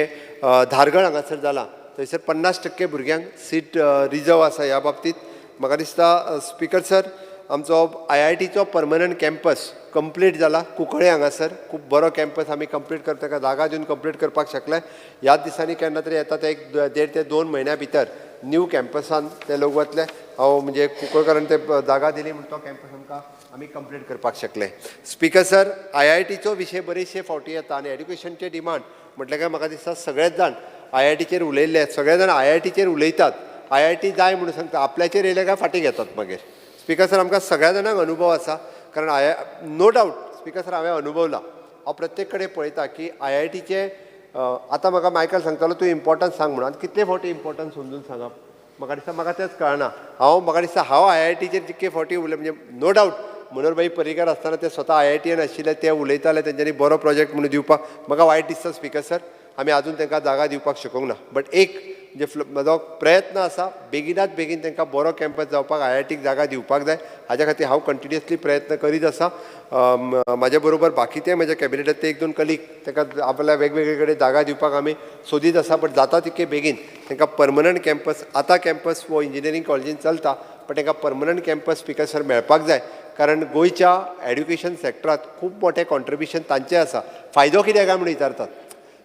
धारगळ हांगासर जाला, थंयसर 50% भुरग्यांक सीट रिजर्व आसा. ह्या बाबतींत म्हाका दिसता स्पीकर सर, आमचो IITचो परमनंट कॅम्पस कंप्लीट जाला कुंकळे हांगासर. खूब बरो कॅम्पस आमी कंप्लीट करता, ताका जागा दिवन कंप्लीट करपाक शकले. ह्याच दिसांनी केन्ना तरी येता ते 1.5 ते 2 म्हयन्या भितर न्यू कॅम्पसान ते लोक वतले. हांव म्हणजे कुंकळकारान ते जागा दिली म्हणून तो कॅम्पस आमकां आमी कंप्लीट करपाक शकले. स्पीकर सर, IITचो विशय बरेचशे फावटी येता आनी एड्युकेशनचे डिमांड म्हटल्यार काय म्हाका दिसता सगळेच जाण IITचेर उलयल्ले, सगळे जाण IITचेर उलयतात. IIT जाय म्हणून सांगता, आपल्याचेर येयले काय फाटीं घेतात मागीर. स्पीकर सर, आमकां सगळ्या जाणांक अनुभव आसा, कारण नो डावट स्पीकर सर हांवें अनुभवला. हांव प्रत्येक कडेन पळयता की IITचे आतां म्हाका मायकल सांगतालो तूं इम्पॉर्टन्स सांग म्हणून, आनी कितले फावटी इम्पॉर्टन्स समजून सांगप म्हाका दिसता म्हाका तेंच कळना. म्हाका दिसता हांव IITचेर जितके फावटी उलय, म्हणजे नो डावट मनोहरभाई पर्रीकार आसतना ते स्वता IITन आशिल्ले, ते उलयताले, तेंच्यांनी बरो प्रोजेक्ट म्हणून दिवपाक म्हाका वायट दिसता स्पीकर सर. आमी आजून तांकां जागा दिवपाक शकूंक ना. बट एक म्हणजे म्हजो प्रयत्न आसा, बेगिनात बेगीन तांकां बरो कॅम्पस जावपाक IITक जागा दिवपाक जाय. हाज्या खातीर हांव कंटिन्युअसली प्रयत्न करीत आसा. म्हाज्या बरोबर बाकीचे म्हज्या कॅबिनेटांतले 1-2 कलीग तांकां आपल्या वेगवेगळे कडेन जागा दिवपाक आमी सोदीत आसा. बट जाता तितके बेगीन तांकां परमनंट कॅम्पस, आतां कॅम्पस वो इंजिनियरींग कॉलेजीन चलता, पण तांकां परमनंट कॅम्पस स्पीकर सर मेळपाक जाय. कारण गोंयच्या एड्युकेशन सॅक्टरांत खूब मोठें कॉन्ट्रिब्युशन तांचें आसा. फायदो कित्याक काय म्हणून विचारतात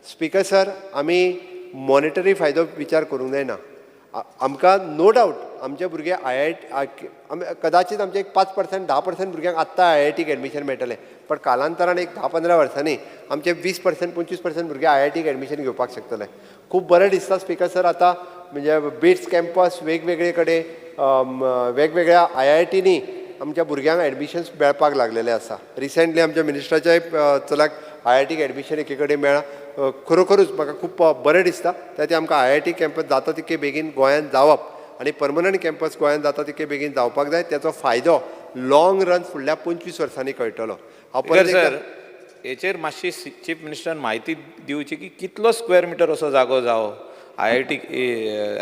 स्पीकर सर, आमी मॉनिटरी फायदो विचार करूंक जायना. आमकां नो डावट आमचे भुरगे कदाचित आमचे एक 5% 10% भुरग्यांक आत्तां IITक एडमिशन मेळटलें, पण कालांतरान एक 10-15 वर्सांनी आमचे 20% 25% भुरगे IITक एडमिशन घेवपाक शकतले. खूब बरें दिसता स्पीकर सर. आतां म्हणजे बिट्स कॅम्पस वेगवेगळे कडेन वेगवेगळ्या IITनी आमच्या भुरग्यांक एडमिशन्स मेळपाक लागलेले आसा. रिसेंटली आमच्या मिनिस्टराच्याय चलाक IITक एडमिशन एके कडेन मेळ्ळा. खरोखरूच म्हाका खूब बरें दिसता. त्या आमकां IIT कॅम्पस जाता तितके बेगीन गोंयांत जावप आनी परमनंट कॅम्पस गोंयांत जाता तितके बेगीन जावपाक जाय. त्याचो फायदो लाँग रन फुडल्या 25 वर्सांनी कळटलो. सर, हेचेर मातशी चीफ मिनिस्टरान म्हायती दिवची की कितलो स्क्वेअर मिटर असो जागो जावो IIT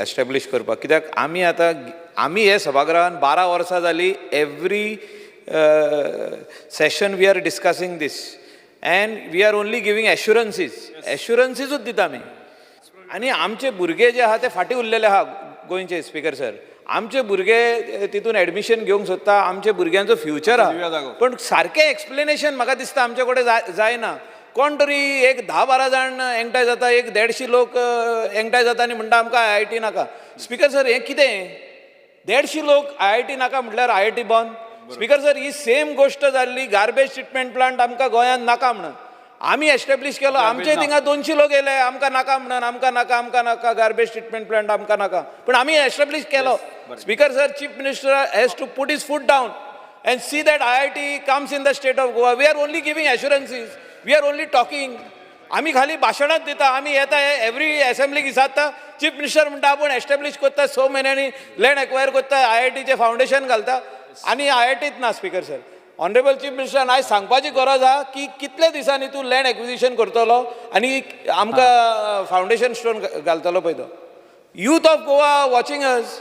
एस्टॅब्लीश करपाक. कित्याक आमी हे सभागृहान 12 वर्सां जालीं, every session we are discussing this. And we are only giving एश्युरन्सीसूच दिता आमी. आनी आमचे भुरगे जे आहा ते फाटीं उरलेले आहा गोंयचे स्पीकर सर. आमचे भुरगे तितून एडमिशन घेवंक सोदता, आमच्या भुरग्यांचो फ्युचर आहा, पण सारकें एक्सप्लेनेशन म्हाका दिसता आमचे कडेन जायना. कोण तरी एक 10-12 जाण एकठांय जाता, एक 150 लोक एकठांय जाता आनी म्हणटा आमकां IIT नाका. स्पीकर सर हें कितें? 150 लोक IIT नाका म्हटल्यार IIT बंद. स्पीकर सर ही सेम गोष्ट जाल्ली गार्बेज ट्रिटमेंट प्लांट आमकां गोंयांत नाका म्हणून. आमी एस्टॅब्लीश केलो, आमचे थिंगा 200 लोक येयले आमकां नाका म्हणून, आमकां नाका गार्बेज ट्रिटमेंट प्लांट आमकां नाका, पण आमी एस्टॅब्लीश केलो. Speaker sir, chief minister has to put his foot down and see that IIT comes in the state of Goa. We are only giving assurances. We are only talking. आमी खाली भाशणात दिता. आमी येता एवरी असेंब्लीक विचारता, chief minister म्हणटा आपूण एस्टॅब्लीश करता 6 म्हयन्यांनी लँड एक्वायर करता, IITचे फावंडेशन घालता आनी IITच ना. Speaker sir, honourable chief minister, आयज सांगपाची गरज आहा की कितले दिसांनी तूं लँड एक्विजिशन करतलो आनी आमकां फावंडेशन स्टोन घालतलो पळय तो. Youth of Goa watching us.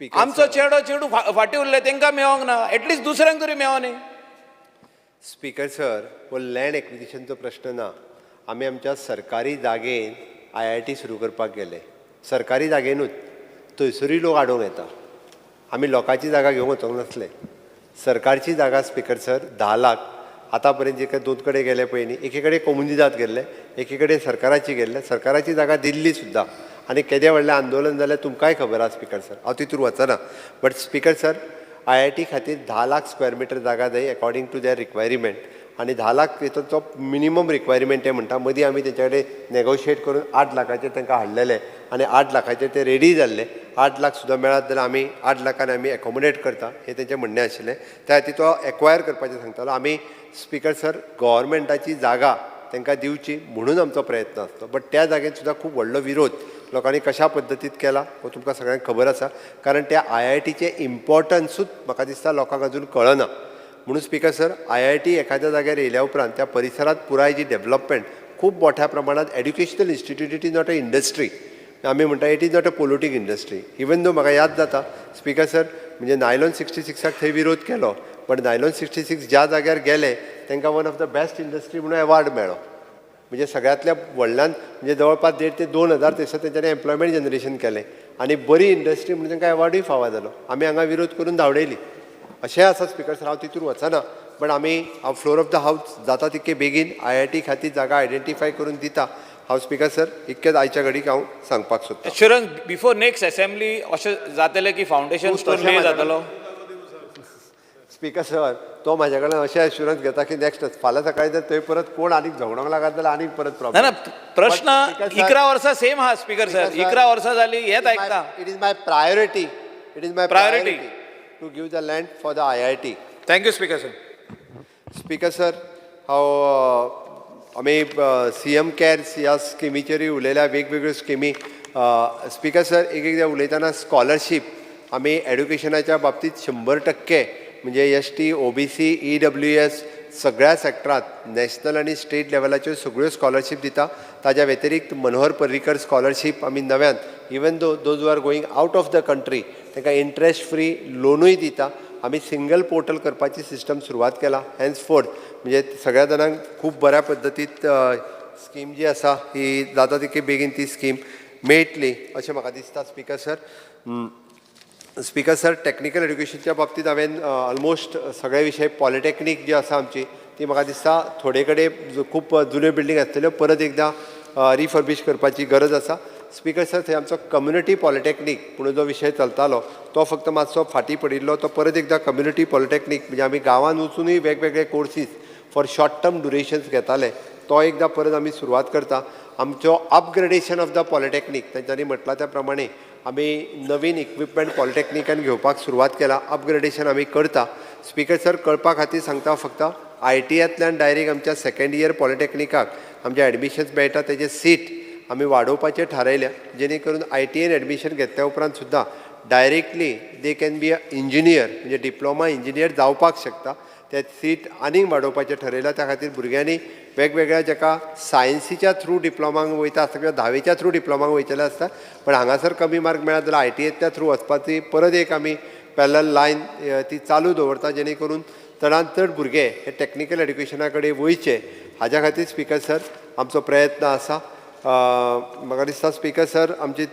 आमचो चेडू फाटीं उरले, तांकां मेळोंक ना, एटलिस्ट दुसऱ्यांक तरी मेळो न्ही. स्पीकर सर, हो लँड एक्विजिशनचो प्रश्न ना. आमी आमच्या सरकारी जागेन IIT सुरू करपाक गेले. सरकारी जागेनूच थंयसरूय लोक आडोवंक येता. आमी लोकांची जागा घेवंक वचोंक नासले. सरकारची जागा स्पीकर सर 10 लाख आतां पर्यंत जे 2 कडेन गेले पळय न्ही, एके कडेन कोमुनिदाद गेल्ले, एके कडेन सरकाराची गेल्ले. सरकाराची जागा दिल्ली सुद्दां. आनी केदें व्हडलें आंदोलन जालें तुमकांय खबर आसा स्पीकर सर, हांव तितूर वचना. बट स्पीकर सर, IIT खातीर 10 लाख स्क्वेअर मिटर जागा जाय अकॉर्डिंग टू देर रिक्वायरमेंट. आनी 10 लाख तो मिनिमम रिक्वायरमेंट ते म्हणटा. मदीं आमी तेंचे कडेन नेगोशिएट करून 8 लाखाचेर तांकां हाडलेले आनी 8 लाखाचेर ते रेडी जाल्ले. 8 लाख सुद्दां मेळत जाल्यार आमी 8 लाखान आमी एकोमोडेट करता, हें तेंचें म्हणणें आशिल्लें. त्या खातीर तो एक्वायर करपाचें सांगतालो. आमी स्पीकर सर गव्हर्मेंटाची जागा तांकां दिवची म्हणून आमचो प्रयत्न आसतो. बट त्या जागेन सुद्दां खूब व्हडलो विरोध लोकांनी कशा पद्दतीत केला हो तुमकां सगळ्यांक खबर आसा. कारण त्या IITचें इम्पॉर्टन्सूच म्हाका दिसता लोकांक अजून कळना. म्हणून स्पीकर सर, IIT एखाद्या जाग्यार येयल्या उपरांत त्या परिसरांत पुराय जी डेव्हलपमेंट खूब मोठ्या प्रमाणात educational institute, it is not a industry. आमी म्हणटा it is not a politic industry. Even though म्हाका याद जाता स्पीकर सर, म्हणजे नायलॉन 66 थंय विरोध केलो, पण नायलॉन 66 ज्या जाग्यार गेले तांकां one of the best industry म्हणून अवॉर्ड मेळ्ळो. म्हणजे सगळ्यांतल्या व्हडल्यान म्हणजे जवळपास 1,500 ते 2,000 थंयसर तेंच्यांनी एम्प्लॉयमेंट जनरेशन केलें आनी बरी इंडस्ट्री म्हणून तांकां अवॉर्डूय फावो जालो. आमी हांगा विरोध करून धांवडयली. अशें आसा स्पीकर सर, हांव तितूर वचना. पण आमी हांव फ्लोर ऑफ द हावस जाता तितके बेगीन IIT खातीर जागा आयडेंटिफाय करून दिता. हांव स्पीकर सर इतकेच आयच्या घडीक हांव सांगपाक सोदतां. एश्युरन्स बिफोर नेक्स्ट असेंब्ली अशें जातलें की फावंडेशन स्टोन ले जातलो. स्पीकर सर, तो म्हाजे कडल्यान अशें एश्युरन्स घेता की नेक्स्ट फाल्यां सकाळीं जर थंय परत कोण आनीक झगडोंक लागत जाल्यार आनीक परत प्रॉब्लेम. ना प्रश्न 11 वर्सां सेम आहा स्पीकर सर. 11 वर्सां जाली हेच आयकता. It is my priority. It is my priority to give the land for the IIT. Thank you speaker sir. Speaker sir, आमी CM केअर्स ह्या स्किमीचेरूय उलयल्या, वेगवेगळ्यो स्किमी. स्पीकर सर, एकदां उलयतना स्कॉलरशीप आमी एड्युकेशनाच्या बाबतींत 100% म्हणजे ST, OBC, EWS सगळ्या सेक्टरांत नॅशनल आनी स्टेट लेवलाच्यो सगळ्यो स्कॉलरशीप दिता. ताज्या व्यतिरिक्त मनोहर पर्रीकर स्कॉलरशीप आमी नव्यान, even those are going out of the country, तांकां इंट्रस्ट फ्री लोनूय दिता. आमी सिंगल पोर्टल करपाची सिस्टम सुरवात केला हॅन्सफोर्थ. म्हणजे सगळ्या जाणांक खूब बऱ्या पद्दतीत स्कीम जी आसा ही जाता तितके बेगीन ती स्कीम मेळटली अशें म्हाका दिसता. Speaker sir, speaker sir, technical एड्युकेशनच्या बाबतींत हांवें ऑलमोस्ट सगळे विशय, पॉलिटॅक्नीक जी आसा आमची ती म्हाका दिसता थोडे कडेन खूब जुन्यो बिल्डींग आसतल्यो परत एकदां रिफर्बिश करपाची गरज आसा. स्पीकर सर, थंय आमचो कम्युनिटी पॉलिटॅक्नीक म्हणून जो विशय चलतालो तो फक्त मातसो फाटीं पडिल्लो. तो परत एकदां कम्युनिटी पॉलिटॅक्नीक म्हणजे आमी गांवांत वचूनय वेगवेगळे कोर्सीस फॉर शॉर्ट टर्म ड्युरेशन्स घेताले, तो एकदां परत आमी सुरवात करता. आमचो अपग्रेडेशन ऑफ द पॉलिटॅक्नीक तांच्यांनी म्हटलां त्या प्रमाणे आमी नवीन इक्विपमेंट पॉलिटॅक्निकान घेवपाक सुरवात केला. अपग्रेडेशन आमी करता. स्पीकर सर, कळपा खातीर सांगता फक्त ITयांतल्यान डायरेक्ट आमच्या सेकंड इयर पॉलिटॅक्निकाक आमचे एडमिशन्स मेळटा तेजे सीट आमी वाडोवपाचें थारायल्या, जेणे करून ITN एडमिशन घेतल्या उपरांत सुद्दां directly they can be a engineer म्हणजे डिप्लोमा इंजिनियर जावपाक शकता. ते सीट आनीक वाडोवपाचें ठरयलां. त्या खातीर भुरग्यांनी वेगवेगळ्या जाका सायन्सीच्या थ्रू डिप्लोमांक वयता आसता किंवा 10वेच्या थ्रू डिप्लोमांक वयतले आसता, पण हांगासर कमी मार्क मेळत जाल्यार ITNच्या थ्रू वचपाची परत एक आमी पॅरलल लायन ती चालू दवरता, जेणे करून चडांत चड भुरगे हे टॅक्निकल एड्युकेशना कडेन वयचे हाज्या खातीर स्पिकर सर आमचो प्रयत्न आसा. म्हाका दिसता स्पिकर सर आमची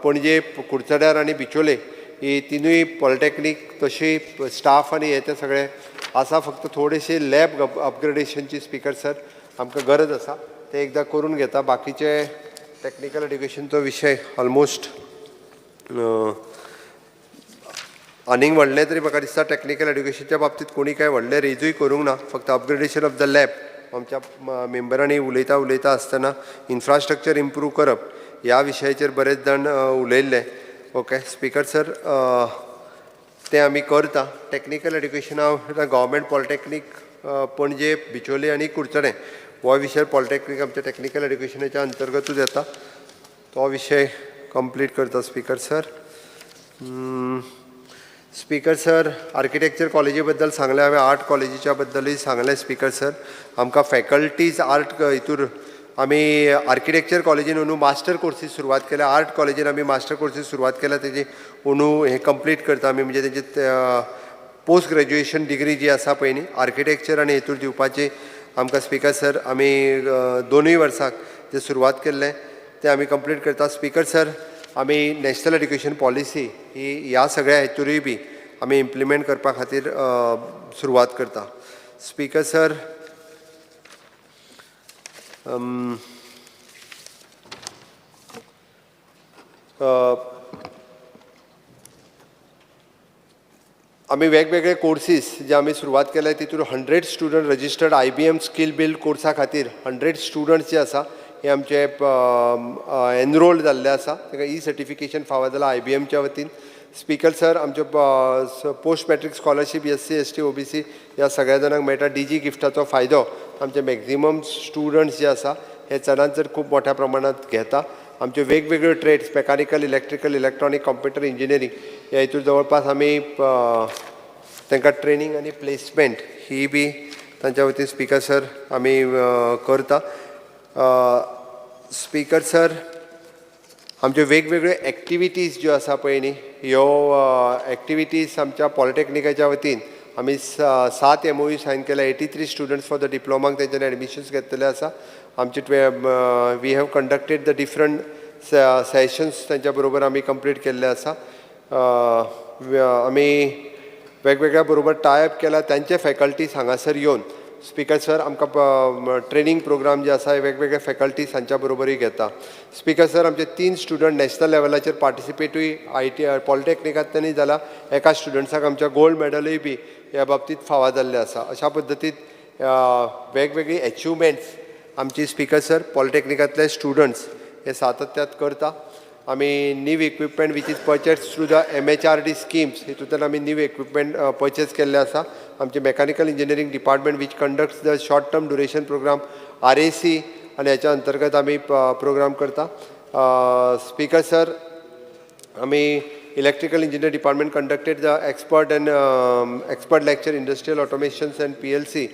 पणजे कुडचड्यार आनी बिचोले ही तिनूय पॉलिटॅक्नीक तशी स्टाफ आनी हे ते सगळे आसा. फक्त थोडेशे लॅब अपग्रेडेशनची स्पिकर सर आमकां गरज आसा ते एकदां करून घेता. बाकीचे टॅक्निकल एड्युकेशनचो विशय ऑलमोस्ट आनीक व्हडलें तरी म्हाका दिसता टॅक्निकल एड्युकेशनच्या बाबतींत कोणी काय व्हडलें रेजूय करूंक ना. फक्त अपग्रेडेशन ऑफ द लॅब आमच्या मेंबरांनी उलयता आसतना इन्फ्रास्ट्रक्चर इम्प्रूव करप ह्या विशयाचेर बरेच जाण उलयल्ले. ओके स्पिकर सर ते आमी करता. टॅक्निकल एड्युकेशना गव्हर्मेंट पॉलिटॅक्नीक पणजे बिचोले आनी कुडचडें हो विशय पॉलिटॅक्नीक आमच्या टॅक्निकल एड्युकेशनाच्या अंतर्गतूच येता. तो विशय कंप्लीट करता speaker sir. Speaker sir architecture कॉलेजी बद्दल सांगलें हांवें. आर्ट कॉलेजीच्या बद्दलूय सांगलें स्पिकर सर. आमकां फॅकल्टीज आर्ट हितूर आमी आर्किटेक्चर कॉलेजीन अंदू मास्टर कोर्सीस सुरवात केल्या. आर्ट कॉलेजीन आमी मास्टर कोर्सीस सुरवात केल्या. तेजी अंदू हे कंप्लीट करता आमी म्हणजे तेजी पोस्ट ग्रॅज्युएशन डिग्री जी आसा पळय न्ही आर्किटेक्चर आनी हितूर दिवपाची आमकां स्पिकर सर आमी 2 वर्सांक जे सुरवात केल्लें ते आमी कंप्लीट करता. स्पिकर सर आमी नॅशनल एड्युकेशन पॉलिसी ही ह्या सगळ्या हेतूरूय बी आमी इम्प्लिमेंट करपा खातीर सुरवात करता. स्पिकर सर आमी वेगवेगळे कोर्सीस जे आमी सुरवात केले तितून 100 student registered IBM skill build कोर्सा खातीर 100 स्टुडंट्स जे आसा हे आमचे एनरोल्ड जाल्ले आसा. ताका सर्टिफिकेशन फावो जालां IBMच्या वतीन. स्पिकर सर आमचे post matric scholarship SC ST OBC ह्या सगळ्या जाणांक मेळटा. DG गिफ्टाचो फायदो आमचे मॅक्झिमम स्टुडंट्स जे आसा हे चडांत चड खूब मोठ्या प्रमाणांत घेता. आमचे वेगवेगळे trades mechanical electrical electronic computer engineering ह्या हितूर जवळपास आमी तांकां ट्रेनींग आनी प्लेसमेंट ही बी तांच्या वतीन स्पिकर सर आमी करता. स्पिकर सर आमचे वेगवेगळे एक्टिविटीज ज्यो आसा पळय न्ही ह्यो एक्टिविटीज आमच्या पॉलिटॅक्निकाच्या वतीन आमी 7 MOU सायन केल्या. 83 स्टुडंट्स फॉर द डिप्लोमाक तेंच्यांनी एडमिशन्स घेतलेले आसा. आमचे we have conducted the different sessions तांच्या बरोबर आमी कंप्लीट केल्ले आसा. आमी वेगवेगळ्या बरोबर टायअप केला. तांचे फॅकल्टीज हांगासर येवन स्पिकर सर आमकां ट्रेनींग प्रोग्राम जे आसा वेगवेगळे फॅकल्टीज हांच्या बरोबरूय घेता. स्पिकर सर आमचे 3 स्टुडंट नॅशनल लेवलाचेर पार्टिसिपेटूय पॉलिटॅक्निकांतल्यानूय जाला. एका स्टुडंट्साक आमच्या गोल्ड मॅडलूय बी ह्या बाबतींत फावो जाल्ले आसा. अशा पद्दतीन वेगवेगळी एचिवमेंट्स आमची स्पिकर सर पॉलिटॅक्निकांतले स्टुडंट्स हे सातत्यात करता. आमी new equipment which is purchase through the MHRD schemes हितूंतल्यान आमी नीव इक्विपमेंट परचेज केल्ले आसा. आमचे mechanical engineering department which conducts the short term duration programme RAC आनी ह्याच्या अंतर्गत आमी प्रोग्राम करता. स्पिकर सर आमी electrical engineer department conducted the expert lecture industrial automations and PLC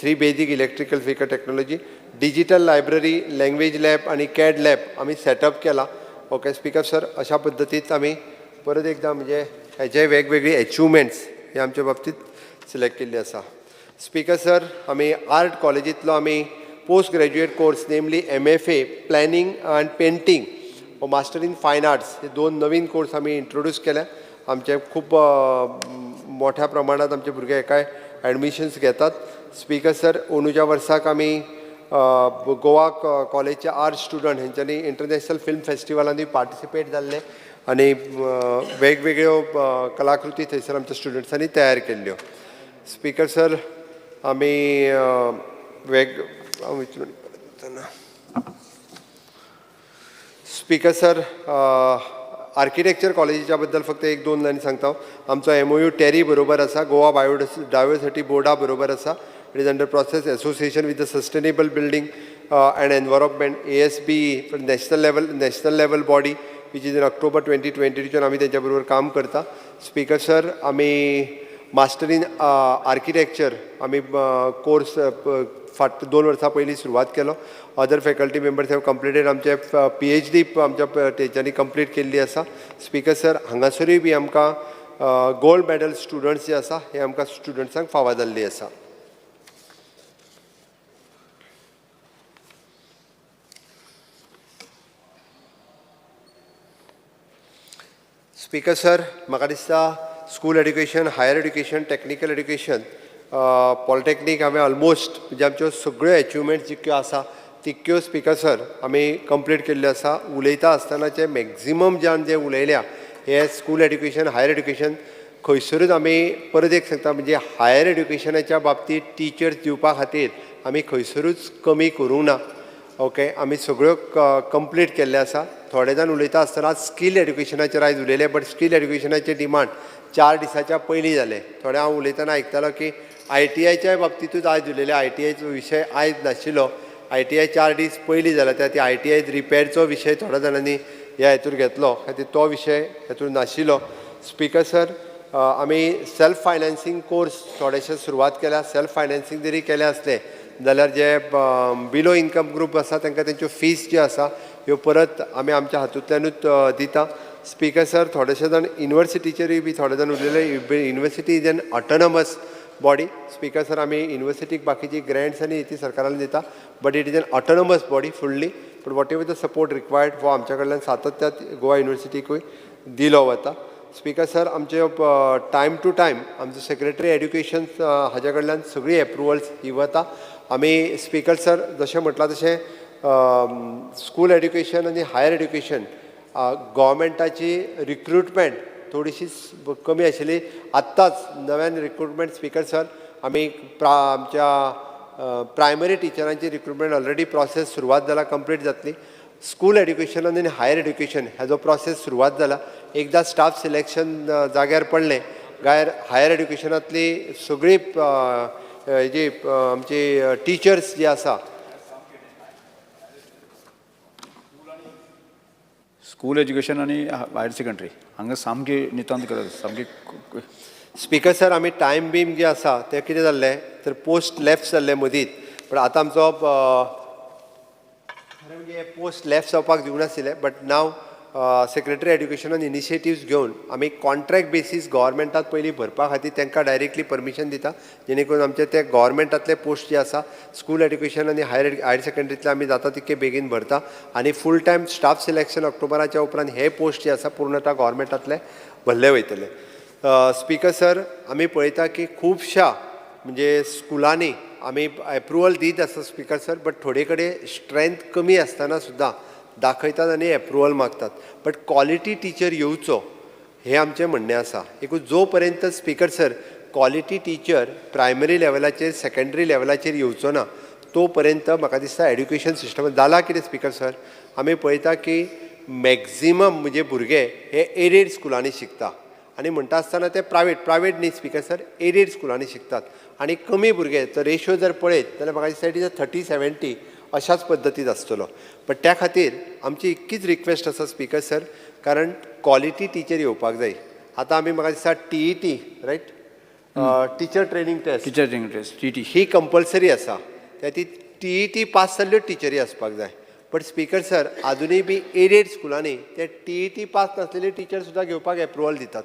3 basic electrical vehicle technology. Digital library language lab आनी CAD lab आमी set up केला. Okay speaker sir अशा पद्दतीत आमी परत एकदां म्हणजे हेजे वेगवेगळी एचिवमेंट्स हे आमच्या बाबतींत सिलेक्ट केल्ली आसा. स्पिकर सर आमी आर्ट कॉलेजींतलो आमी पोस्ट ग्रॅज्युएट कोर्स नेमली MFA प्लॅनिंग एंड पेंटींग व मास्टर इन फायन आर्ट्स हे 2 नवीन कोर्स आमी इंट्रोड्यूस केल्या. आमचे खूब मोठ्या प्रमाणात आमचे भुरगे एकाय एडमिशन्स घेतात. स्पिकर सर अंदूच्या वर्साक आमी गोवा कॉलेजचे आर्ट स्टुडंट हेंच्यांनी इंटरनॅशनल फिल्म फेस्टिवलांनी पार्टिसिपेट जाल्ले आनी वेगवेगळ्यो कलाकृती थंयसर आमच्या स्टुडंट्सांनी तयार केल्ल्यो. स्पिकर सर आमी स्पिकर सर आर्किटेक्चर कॉलेजीच्या बद्दल फक्त 1-2 लायनी सांगता. आमचो MOU टॅरी बरोबर आसा. गोवा बायोडायवर्सिटी बोर्डा बरोबर आसा. It is under process association with the sustainable building end environment ASBE national level body which is in October 2022 आमी तेंच्या बरोबर काम करता. स्पिकर सर आमी मास्टर इन आर्किटेक्चर आमी कोर्स 2 वर्सां पयलीं सुरवात केलो. Other faculty members have completed आमचे PhD आमच्या तेंच्यांनी कंप्लीट केल्ली आसा. स्पिकर सर हांगासरूय बी आमकां गोल्ड मेडल स्टुडंट्स जे आसा हे आमकां स्टुडंट्सांक फावो जाल्ली आसा. स्पीकर सर, म्हाका दिसता school education, higher education, technical education, polytechnic हांवें ऑलमोस्ट म्हणजे आमच्यो सगळ्यो एचिवमेंट्स जितक्यो आसा तितक्यो स्पीकर सर आमी कंप्लीट केल्ल्यो आसा. उलयता आसतनाचे मॅक्झिमम जे उलयल्या हे स्कूल एड्युकेशन, हायर एड्युकेशन खंयसरूच आमी परत एक सांगता म्हणजे हायर एड्युकेशनाच्या बाबतींत टिचर्स दिवपा खातीर आमी खंयसरूच कमी करूंक ना. ओके, आमी सगळ्यो कंप्लीट केल्ले आसा. थोडे जाण उलयता आसतना स्कील एड्युकेशनाचेर आयज उलयले, बट स्कील एड्युकेशनाचे डिमांड 4 दिसाच्या पयलीं जाले. थोडे हांव उलयतना आयकतालो की ITIच्या बाबतींतूच आयज उलयले, ITIचो विशय आयज नाशिल्लो, ITI 4 दीस पयलीं जाला, त्या ITI रिपेरचो विशय थोड्या जाणांनी ह्या हेतूर घेतलो, खातीर तो विशय हेतूर नाशिल्लो. स्पीकर सर, आमी सेल्फ फायनान्सींग कोर्स थोडेशे सुरवात केल्या. सेल्फ फायनान्सींग जरी केले आसले जाल्यार जे बिलो इन्कम ग्रूप आसा तांकां तेंच्यो फीज ज्यो आसा ह्यो परत आमी आमच्या हातूंतल्यानूच दिता. स्पीकर सर, थोडेशे जाण युनिवर्सिटीचेरूय बी थोडे जाण उलयले. University is an autonomous body. Speaker sir, आमी युनिवर्सिटीक बाकीची ग्रँट्स आनी ती सरकारान दिता, but it is N autonomous body fully. But what ever the support required हो आमच्या कडल्यान सातत्यात गोवा युनिवर्सिटीकूय दिलो वता. स्पीकर सर, आमचे टायम टू टायम आमचो सेक्रेटरी एड्युकेशन हाजे कडल्यान सगळी एप्रुवल्स ही वता. आमी स्पीकर सर जशें म्हटलां तशें स्कूल एड्युकेशन आनी हायर एड्युकेशन गव्हर्मेंटाची रिक्रुटमेंट थोडीशी कमी आशिल्ली. आत्ताच नव्यान रिक्रुटमेंट स्पीकर सर आमी आमच्या प्रायमरी टिचरांची रिक्रुटमेंट ऑलरेडी प्रोसेस सुरवात जाला, कंप्लीट जातली. स्कूल एड्युकेशन आनी हायर एड्युकेशन हेजो प्रोसेस सुरवात जाला. एकदा स्टाफ सिलेक्शन जाग्यार पडलें गायर हायर एड्युकेशनांतली सगळी जी आमची टिचर्स जी आसा स्कूल एज्युकेशन आनी हायर सेकंडरी हांगा सामकी नितांत गरज सामकी. स्पीकर सर, आमी टायम बीम जे आसा ते कितें जाल्लें तर पोस्ट लेफ्ट जाल्ले मदींच, पण आतां आमचो पोस्ट लेफ्ट जावपाक दिवनाशिल्ले, बट नाव सेक्रेटरी एड्युकेशनान इनिशिएटिव्स घेवन आमी कॉन्ट्रॅक्ट बेसीस गव्हर्मेंटात पयलीं भरपा खातीर तांकां डायरेक्टली परमिशन दिता, जेणे करून आमचे ते गव्हर्मेंटातले पोस्ट जे आसा स्कूल एड्युकेशन आनी हायर सेकंडरीतले आमी जाता तितके बेगीन भरता. आनी फूल टायम स्टाफ सिलेक्शन ऑक्टोबराच्या उपरांत हे पोस्ट जे आसा पूर्णता गव्हर्मेंटातले भरले वयतले. स्पीकर सर, आमी पळयता की खुबशा म्हणजे स्कुलांनी आमी एप्रुवल दीत आसा स्पीकर सर, बट थोडे कडेन स्ट्रेंथ कमी आसतना सुद्दां दाखयतात आनी एप्रुवल मागतात. बट क्वॉलिटी टिचर येवचो हें आमचें म्हणणें आसा. एकूच जो पर्यंत speaker sir quality teacher primary लेवलाचेर सेकंडरी लेवलाचेर येवचो ना तो पर्यंत म्हाका दिसता एड्युकेशन सिस्टम जाला. कितें स्पीकर सर, आमी पळयता की मॅक्झिमम म्हणजे भुरगे हे एडेड स्कुलांनी शिकता आनी म्हणटा आसतना ते प्रायवेट न्ही स्पीकर सर, एडेड स्कुलांनी शिकतात. आनी कमी भुरगे तो रेशो जर पळयत जाल्यार म्हाका दिसता इट इज 30-70 अशाच पद्दतीत आसतलो. बट त्या खातीर आमची इतकीच रिक्वेस्ट आसा स्पीकर सर, कारण क्वॉलिटी टिचर येवपाक जाय. आतां आमी म्हाका दिसता TET right, teacher training test TT ही कंपल्सरी आसा. त्या ती TET पास जाल्ल्यो टिचरी आसपाक जाय. बट स्पीकर सर, अजुनूय बी एडेड स्कुलांनी ते TET पास नासलेले टिचर सुद्दां घेवपाक एप्रुवल दितात.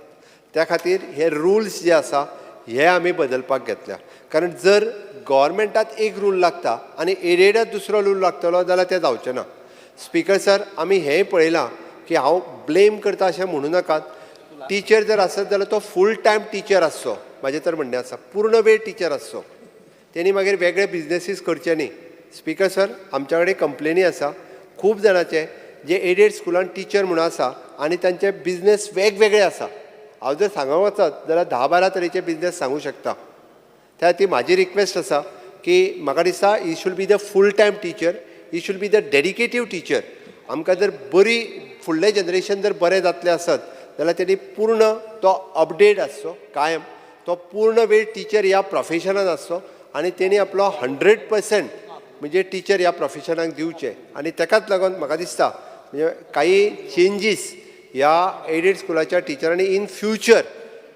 त्या खातीर हे रुल्स जे आसा हे आमी बदलपाक घेतल्या. कारण जर गव्हर्मेंटात एक रूल लागता आनी एडेडात दुसरो रूल लागतलो जाल्यार तें जावचें ना. स्पीकर सर, आमी हेंय पळयलां की हांव ब्लेम करता अशें म्हणू नाकात. टिचर जर आसत जाल्यार तो फूल टायम टिचर आसचो, म्हाजें तर म्हणणें आसा, पूर्ण वेळ टिचर आसचो. तेणी मागीर वेगळे बिजनेसीस करचे न्ही. स्पीकर सर, आमच्या कडेन कंप्लेनी आसा खूब जाणांचे जे एडेड स्कुलान टीचर म्हणून आसा आनी तांचे बिजनेस वेगवेगळे आसा. हांव जर सांगूंक वचत जाल्यार 10-12 तरेचे बिजनेस सांगूं शकता. त्या खातीर म्हाजी रिक्वेस्ट आसा की म्हाका दिसता he should be the full time teacher, he should be the dedicated teacher. आमकां जर बरी फुडलें जनरेशन जर बरें जातलें आसत जाल्यार तेणी पूर्ण तो अपडेट आसचो कायम, तो पूर्ण वेळ टीचर ह्या प्रोफेशनान आसचो आनी तेणी आपलो 100% म्हणजे टीचर ह्या प्रोफेशनाक दिवचे. आनी ताकाच लागून म्हाका दिसता म्हणजे काही चेंजीस ह्या एडेड स्कुलाच्या टिचरांनी इन फ्युचर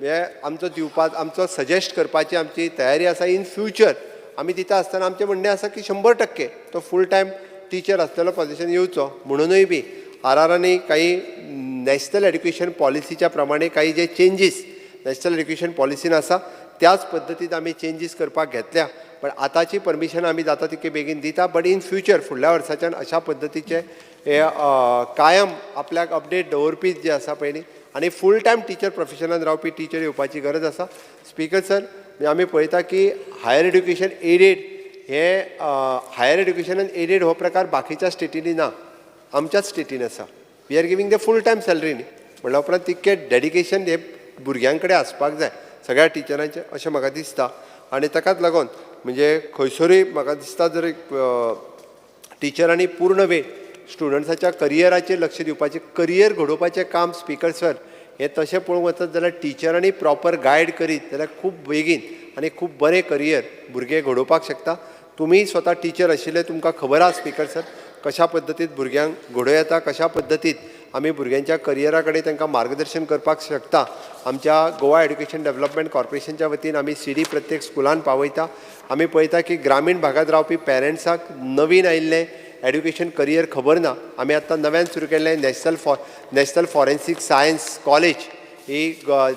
म्हणजे आमचो दिवपाक, आमचो सजेस्ट करपाची आमची तयारी आसा. इन फ्युचर आमी दिता आसतना आमचें म्हणणें आसा की 100% तो फूल टायम टीचर आसलेलो पोजिशन येवचो. म्हणूनय बी RRनी काही नॅशनल एड्युकेशन पॉलिसीच्या प्रमाणे काही जे चेंजीस नॅशनल एड्युकेशन पॉलिसीन आसा त्याच पद्दतीन आमी चेंजीस करपाक घेतल्या. पण आतांची परमिशन आमी जाता तितके बेगीन दिता. बट इन फ्युचर फुडल्या वर्साच्यान अशा पद्दतीचे हे कायम आपल्याक अपडेट दवरपी जे आसा पळय आनी फूल टायम टिचर प्रोफेशनान रावपी टिचर येवपाची गरज आसा. स्पीकर सर आमी पळयता की हायर एड्युकेशन एडेड हे हायर एड्युकेशनान एडेड हो प्रकार बाकीच्या स्टेटींनी ना, आमच्याच स्टेटीन आसा. We are giving the full time salary न्ही म्हणल्या उपरांत तितके डेडिकेशन हे भुरग्यां कडेन आसपाक जाय सगळ्या टिचरांचें अशें म्हाका दिसता. आनी ताकाच लागून म्हणजे खंयसरूय म्हाका दिसता जर टिचरांनी पूर्ण वेळ स्टुडंट्साच्या करियराचेर लक्ष दिवपाचें करियर घडोवपाचें काम स्पीकर सर हे तशें पळोवंक वचत जाल्यार टिचरांनी प्रॉपर गायड करीत जाल्यार खूब बेगीन आनी खूब बरें करियर भुरगे घडोवपाक शकता. तुमी स्वता टिचर आशिल्ले तुमकां खबर आसा स्पीकर सर कशा पद्दतीन भुरग्यांक घडोवं येता, कशा पद्दतीन आमी भुरग्यांच्या करियरा कडेन तांकां मार्गदर्शन करपाक शकता. आमच्या गोवा एड्युकेशन डेव्हलपमेंट कॉर्पोरेशनच्या वतीन आमी सीडी प्रत्येक स्कुलान पावयता. आमी पळयता की ग्रामीण भागात रावपी पेरंट्साक नवीन आयिल्लें एड्युकेशन करियर खबर ना. आमी आतां नव्यान सुरू केल्लें नॅशनल फॉरेन्सीक सायन्स कॉलेज ही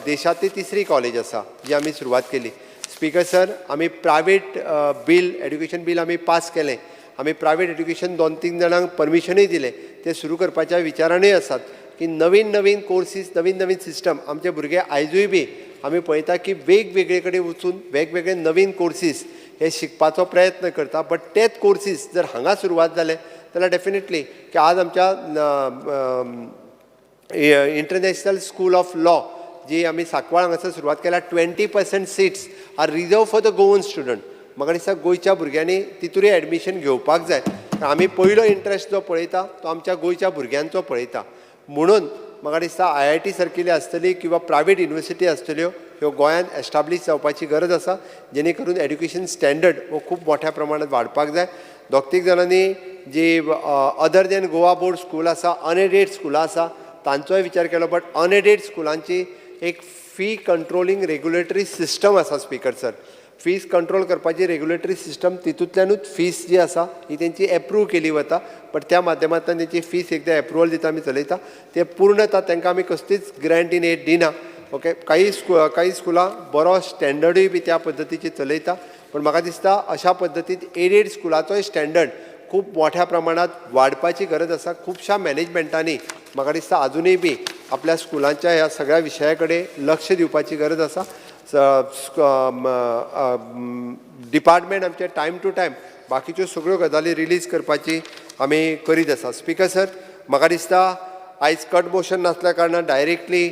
देशांतली 3री कॉलेज आसा जी आमी सुरवात केली. स्पीकर सर आमी प्रायवेट बील एड्युकेशन बील आमी पास केलें. आमी प्रायवेट एड्युकेशन 2-3 जाणांक परमिशनूय दिलें. ते सुरू करपाच्या विचारानूय आसात की नवीन कोर्सीस नवीन सिस्टम आमचे भुरगे आयजूय बी आमी पळयता की वेगवेगळे कडेन वचून वेगवेगळे नवीन कोर्सीस हे शिकपाचो प्रयत्न करता. बट तेच कोर्सीस जर हांगा सुरवात जाले जाल्यार डेफिनेटली की आज आमच्या इंटरनॅशनल स्कूल ऑफ लॉ जी आमी सांकवाळ हांगासर सुरवात केल्या 20% seats are reserved for the Goan student. म्हाका दिसता गोंयच्या भुरग्यांनी तितूरय एडमिशन घेवपाक जाय. आमी पयलो इंट्रस्ट जो पळयता तो आमच्या गोंयच्या भुरग्यांचो पळयता. म्हणून म्हाका दिसता IIT सारकिली आसतली किंवा प्रायवेट युनिवर्सिटी आसतल्यो ह्यो गोंयांत एस्टाब्लीश जावपाची गरज आसा जेणे करून एड्युकेशन स्टँडर्ड हो खूब मोठ्या प्रमाणात वाडपाक जाय. दोग-तीग जाणांनी जी other than Goa board school आसा अनएडेड स्कुलां आसा तांचोय विचार केलो. बट अनएडेड स्कुलांची एक फी कंट्रोलिंग रेग्युलेटरी सिस्टम आसा स्पीकर सर. फीज कंट्रोल करपाची रेग्युलेटरी सिस्टम तितूंतल्यानूच फीस जी आसा ही तेंची एप्रूव केली वता. बट त्या माध्यमांतल्यान तेंची फीस एकदां एप्रुवल दिता आमी चलयता ते पूर्णता तांकां आमी कसलीच ग्रँट इन एड दिना. ओके काही स्कुलां बरो स्टँडर्डूय बी त्या पद्दतीचे चलयता. पण म्हाका दिसता अशा पद्दतीन एडेड स्कुलाचोय स्टँडर्ड खूब मोठ्या प्रमाणात वाडपाची गरज आसा. खुबशा मॅनेजमेंटांनी म्हाका दिसता अजुनूय बी आपल्या स्कुलांच्या ह्या सगळ्या विशया कडेन लक्ष दिवपाची गरज आसा. डिपार्टमेंट आमचे टायम टू टायम बाकीच्यो सगळ्यो गजाली रिलीज करपाची आमी करीत आसा. स्पीकर सर म्हाका दिसता आयज कट मोशन नासल्या कारणान डायरेक्टली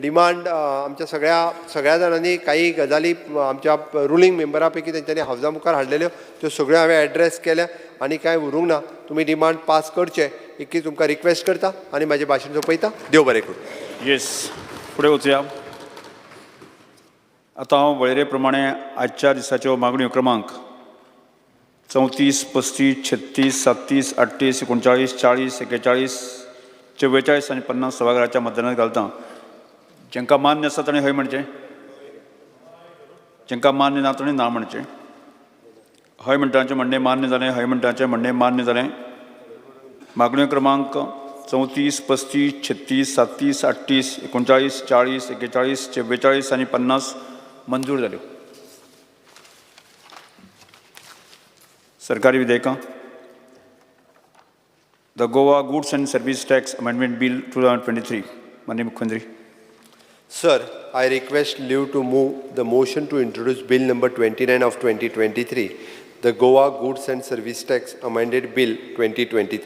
डिमांड आमच्या सगळ्या जाणांनी काही गजाली आमच्या रुलींग मेंबरा पैकी तेंच्यांनी हावजा मुखार हाडलेल्यो त्यो सगळ्यो हांवें एड्रेस केल्या आनी कांय उरूंक ना. तुमी डिमांड पास करचे इतकी तुमकां रिक्वेस्ट करता आनी म्हाजें भाशण सोंपयता. देव बरें करूं. येस फुडें वचुया. आतां हांव वळेरे प्रमाणे आजच्या दिसाच्यो मागण्यो क्रमांक 34, 35, 36, 37, 38, 39, 40, 41, 44 आनी 50 सभागृहाच्या मतदानात घालता. जेंकां मान्य आसा ताणें हय म्हणचें, जेंकां मान्य ना ताणें ना म्हणचें. हय म्हणटाचें म्हणणें मान्य जालें, हय म्हणटाचें म्हणणें मान्य जालें. मागण्यो क्रमांक 34, 35, 36, 37, 38, 39, 40, 41, 44 आनी 50 मंजूर जाल्यो. सरकारी विधेयकां. The Goa goods and service tax amendment bill 2023. माननीय मुख्यमंत्री. Sir, I request leave to move the motion to introduce Bill number 29 of 2023, the Goa Goods and Service Tax Amended Bill 2023.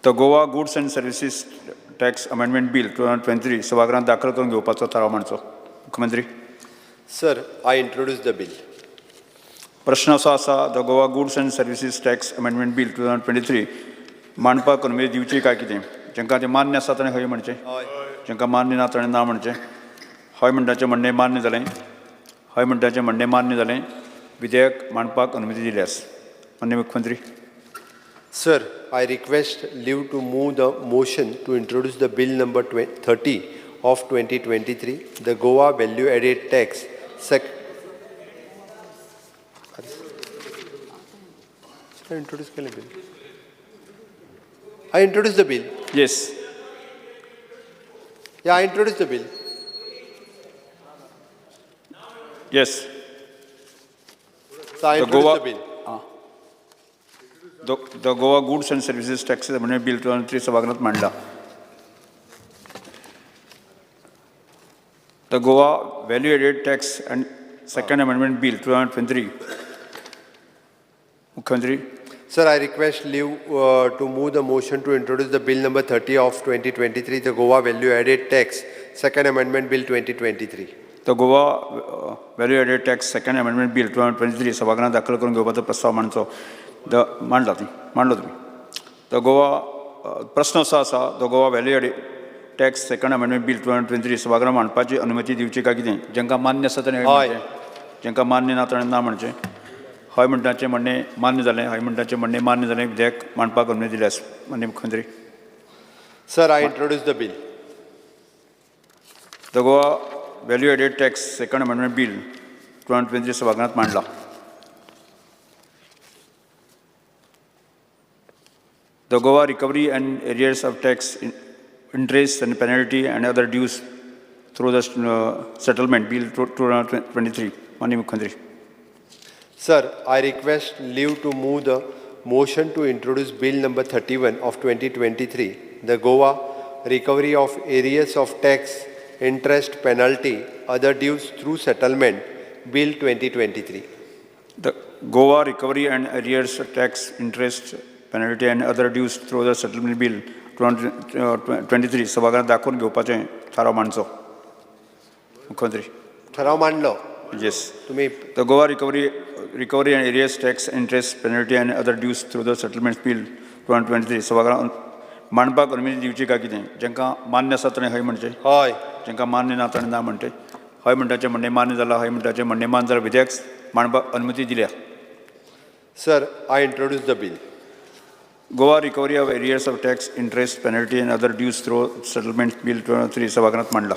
The Goa Goods and Services Tax Amendment Bill 2023 सभागृहांत दाखल करून घेवपाचो थाराव मांडचो. मुख्यमंत्री. Sir, I introduce the bill. प्रश्न असो आसा the Goa goods and services tax amendment bill 2023 मांडपाक अनुमती दिवची काय कितें. जेंकां तें मान्य आसा ताणें हय म्हणचें, जेंकां मान्य ना ताणें ना म्हणचें. हय म्हणटाचें म्हणणें मान्य जालें, हय म्हणटाचें म्हणणें मान्य जालें. विधेयक मांडपाक अनुमती दिल्यास. माननीय मुख्यमंत्री. Sir, I request leave to move the motion to introduce the bill number 30 of 2023, the Goa Value Added Tax. I introduce the bill. Yes. Yeah, I introduce the bill. Yes. So I The introduce Goa, the bill. the Goa Goods and Services Taxes Amendment Bill 2003 सभागृहात मांडला. The Goa Value Added Tax and Second Amendment Bill 2023. Mukhyamantri. Sir, I request leave to move the motion to introduce the bill number 30 of 2023, the Goa Value Added Tax, Second Amendment Bill 2023. The Goa Value Added Tax Second Amendment Bill 2023 सभागृहात दाखल करून घेवपाचो प्रस्ताव मांडला तुम्ही. The Goa प्रश्न असो आसा, the Goa Value Added Tax Second Amendment Bill 2023 सभागृहात मांडपाची अनुमती दिवची काय कितें? जांकां मान्य आसा ताणें हय म्हणचें, जांकां मान्य ना ताणें ना म्हणचें. हय म्हणटाचें म्हणणें मान्य जालें, हय म्हणटाचें म्हणणें मान्य जालें. विधेयक मांडपाक अनुमती दिल्यास माननीय मुख्यमंत्री. Sir, I introduce the bill. The Goa Value Added Tax Second Amendment Bill 2023 सभागृहात मांडला. The Goa Recovery and Arrears of Tax, Interest and Penalty and Other Dues through the Settlement Bill 2023. माननीय मुख्यमंत्री. Sir, I request leave to move the motion to introduce bill number 31 of 2023, the Goa Recovery of Areas of Tax, Interest, Penalty, Other Dues through Settlement Bill 2023. The Goa Recovery and Arrears of Tax, Interest, Penalty and Other Dues through the Settlement Bill 2023 सभागृहात दाखवून घेवपाचें थाराव मांडचो. मुख्यमंत्री. ठराव मांडलो. Yes. तुम्ही The Goa Recovery and Arrears Tax, Interest, Penalty and Other Dues through the Settlements Bill 2023 सभागृहात मांडपाक अनुमती दिवची काय कितें? जांकां मान्य आसा ताणें हय म्हणचें, हय. जांकां मान्य ना ताणें ना म्हणचें. हय म्हणटाचें म्हणणें मान्य जालां, हय म्हणटाचें म्हणणें मान्य जालां. विधेयक मांडपाक अनुमती दिल्या. Sir, I introduce the bill. Goa Recovery of Arrears of Tax, Interest, Penalty and Other Dues through Settlements Bill 2023 सभागृहात मांडला.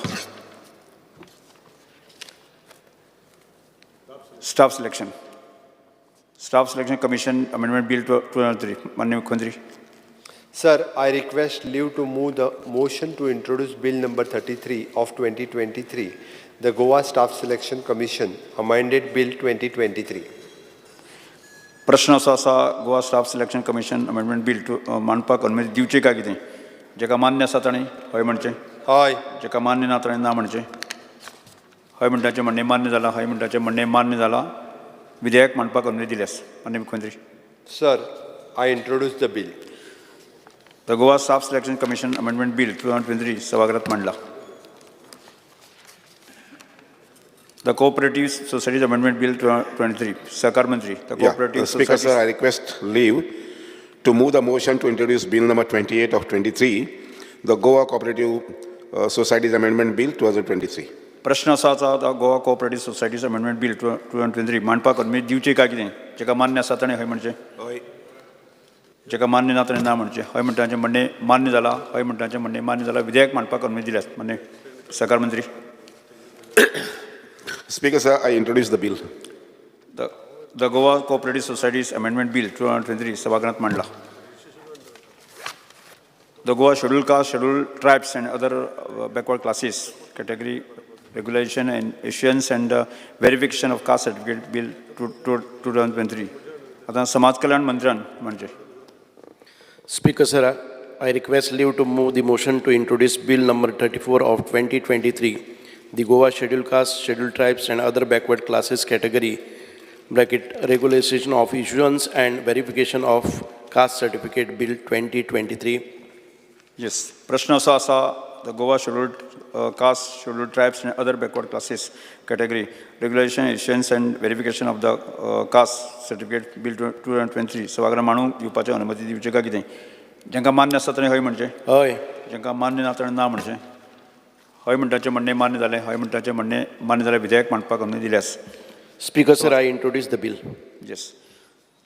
Staff Selection Commission Amendment Bill 2003. माननीय मुख्यमंत्री. Sir, I request leave to move the motion to introduce bill number 33 of 2023, the Goa Staff Selection Commission Amended Bill 2023. प्रश्न असो आसा, Goa staff selection commission amendment bill मांडपाक अनुमती दिवची काय कितें? जाका मान्य आसा ताणें हय म्हणचें, हय. जाका मान्य ना ताणें ना म्हणचें. हय म्हणटाचें म्हणणें मान्य जालां, हय म्हणटाचें म्हणणें मान्य जालां. विधेयक मांडपाक अनुमती दिल्यास माननीय मुख्यमंत्री. Sir, I introduce the bill. The Goa Staff Selection Commission Amendment Bill 2023 सभागृहात मांडला. The Cooperative Societies Amendment Bill 2023. Sakar Mantri. The Cooperative Speaker, sir, I request leave to move the motion to introduce bill number 28 of 23, the Goa Cooperative Societies Amendment Bill 2023. प्रश्न असा आसा, Goa cooperative societies amendment bill 2023 मांडपाक अनुमती दिवची काय कितें? जाका मान्य आसा ताणें हय म्हणचें, जाका मान्य ना ताणें ना म्हणचें. हय म्हणटाचें म्हणणें मान्य जालां, हय म्हणटाचें म्हणणें मान्य जालां. विधेयक मांडपाक अनुमती दिल्यास माननीय सहकार मंत्री. Speaker, sir, I introduce the bill. The Goa Cooperative Societies Amendment Bill 2023 सभागृहात मांडला. The Goa Scheduled Caste, Scheduled Tribes and Other Backward Classes Category Regulation and Issuance and Verification of Caste Certificate Bill 2023. आता समाज कल्याण मंत्र्यान म्हणजे. Speaker, sir, I request leave to move the motion to introduce bill number 34 of 2023, the Goa Scheduled Caste, Scheduled Tribes and Other Backward Classes Category Regulation of Issuance and Verification of Caste Certificate Bill 2023. Yes. प्रश्न असा आसा, the Goa Scheduled Caste, Scheduled Tribes and Other Backward Classes Category Regulation, Issuance and Verification of the Caste Certificate Bill 2023 सभागृहात मांडूंक दिवपाची अनुमती दिवची काय कितें? जांकां मान्य आसा ताणें हय म्हणचें, हय. जांकां मान्य ना ताणें ना म्हणचें. हय म्हणटाचें म्हणणें मान्य जालें, हय म्हणटाचें म्हणणें मान्य जालें. विधेयक मांडपाक अनुमती दिल्यास. Speaker, sir, I introduce the bill. Yes.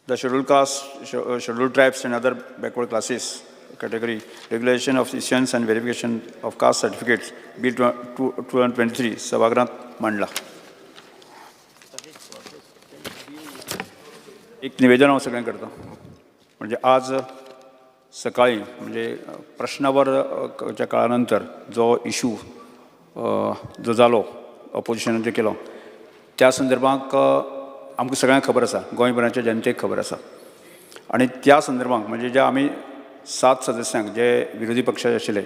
The Scheduled Caste, Scheduled Tribes and Other Backward Classes Category Regulation of Issuance and Verification of Caste Certificates Bill 2023 सभागृहात मांडला. एक निवेदन हांव सगळ्यांक करता. म्हणजे आज सकाळी म्हणजे प्रश्नावरच्या काळानंतर जो इशू जो जालो, ऑपोजिशनान जो केलो, त्या संदर्भांत आमकां सगळ्यांक खबर आसा, गोंयभराच्या जनतेक खबर आसा. आनी त्या संदर्भांत म्हणजे जे आमी 7 सदस्यांक जे विरोधी पक्षाचे आशिल्ले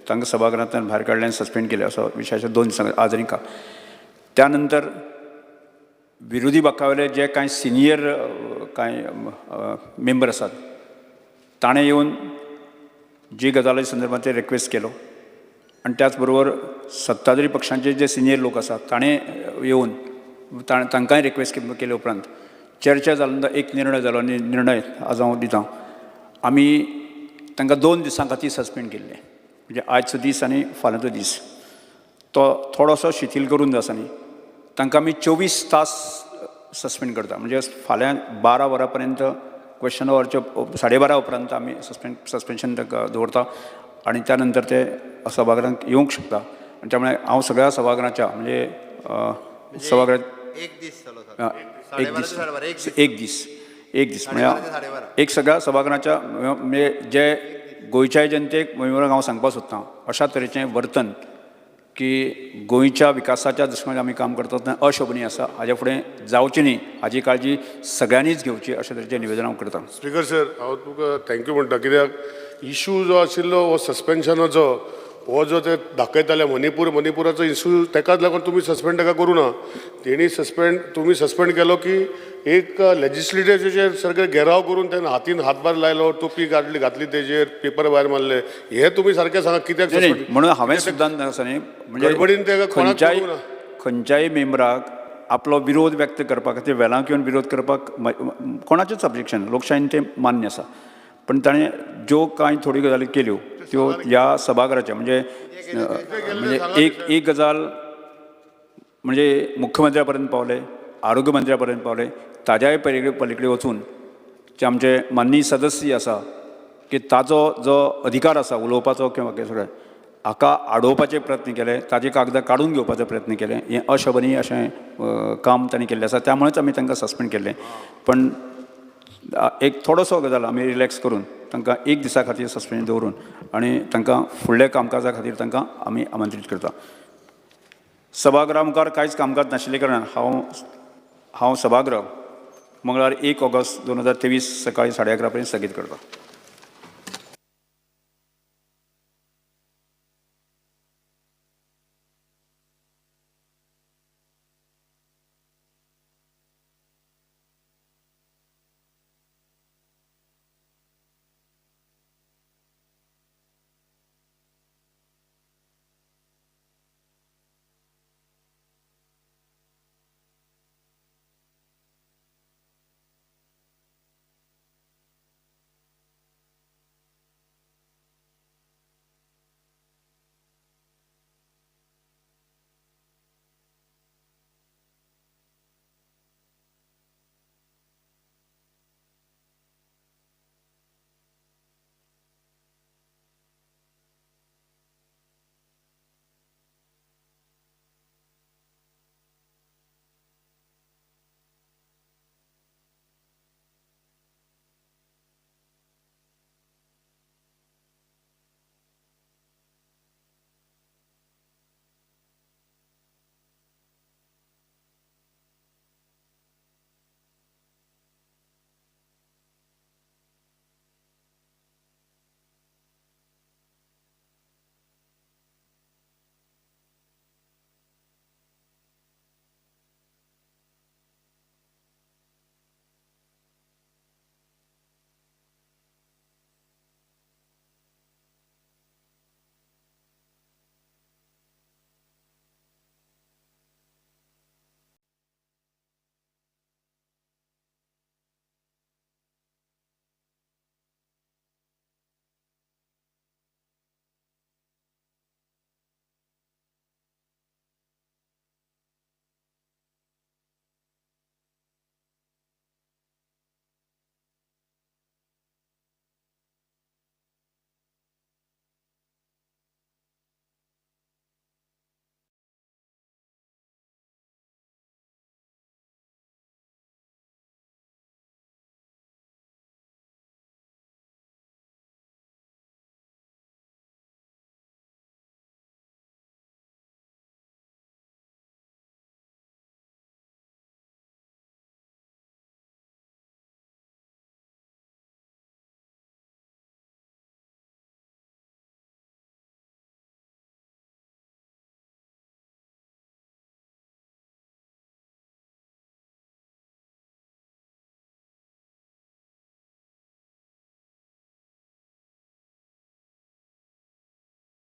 तांकां सभागृहांतल्यान भायर काडले आनी सस्पेंड केले असो विशयाचे 2 दिसां आज आनी काल. त्या नंतर विरोधी पक्षावयले जे कांय सिनियर कांय मेंबर आसात ताणें येवन जी गजाली संदर्भांत रिक्वेस्ट केलो आनी त्याच बरोबर सत्ताधारी पक्षांचे जे सिनियर लोक आसात ताणें येवन तांकांय रिक्वेस्ट केले उपरांत चर्चा जाल्या एक निर्णय जालो आनी निर्णय आज हांव दितां. आमी तांकां 2 दिसां खातीर सस्पेंड केल्ले, म्हणजे आयचो दीस आनी फाल्यांचो दीस. तो थोडोसो शिथील करून जो आसा न्ही तांकां आमी 24 तास सस्पेंड करता, म्हणजे फाल्यां 12 वरां पर्यंत क्वेश्चन आवरचे 12:30 उपरांत आमी सस्पेन्शन तांकां दवरता आनी त्या नंतर ते सभागृहांत येवंक शकता. आनी त्यामुळे हांव सगळ्या सभागृहाच्या म्हणजे सभागृहात एक दीस म्हणजे एक सगळ्या सभागृहाच्या म्हणजे जे गोंयच्या जनतेक गोंयभराक हांव सांगपाक सोदतां अशा तरेचें वर्तन की गोंयच्या विकासाच्या दृश्टीन आमी काम करता तें अशोभनीय आसा. हाजे फुडें जावचें न्ही हाजी काळजी सगळ्यांनीच घेवची अशे तरेचें निवेदन हांव करतां. स्पीकर सर, हांव तुका थँक्यू म्हणटा, कित्याक इशू जो आशिल्लो हो सस्पेन्शनाचो हो जो ते दाखयताले मणिपुराचो इशू तेकाच लागून तुमी सस्पेंड ताका करूं ना. तुमी सस्पेंड केलो की एक लेजिस्लेटिव्हाचेर सगळे घेराव करून तेन्ना हातीन हातभार लायलो, टोपी घातली तेजेर, पेपर भायर मारले. हे तुमी सारकें सांगा कित्याक म्हणून हांवें सुद्दां म्हणजे खंयच्याय मेंबराक आपलो विरोध व्यक्त करपा खातीर वेळांक येवन विरोध करपाक कोणाचेंच ऑब्जेक्शन, लोकशायेन तें मान्य आसा. पण ताणें ज्यो कांय थोड्यो गजाली केल्यो त्यो ह्या सभागृहाच्या म्हणजे एक गजाल म्हणजे मुख्यमंत्र्या पर्यंत पावले, आरोग्य मंत्र्या पर्यंत पावले, ताज्याय पलीकडे वचून जे आमचे माननीय सदस्य आसा की ताचो जो अधिकार आसा उलोवपाचो किंवा सगळें हाका आडोवपाचे प्रयत्न केले, ताजे कागदां काडून घेवपाचो प्रयत्न केले. हें अशोभनीय अशें काम तांणी केल्लें आसा, त्यामुळेच आमी तांकां सस्पेंड केल्लें. पण एक थोडोसो गजाल आमी रिलॅक्स करून तांकां 1 दिसा खातीर सस्पेंड दवरून आनी तांकां फुडल्या कामकाजा खातीर तांकां आमी आमंत्रीत करता. सभागृहा मुखार कांयच कामकाज नाशिल्ले कारणान हांव सभागृह मंगळार 1 ऑगस्ट 2023 सकाळीं 11:30 पर्यंत स्थगीत करता.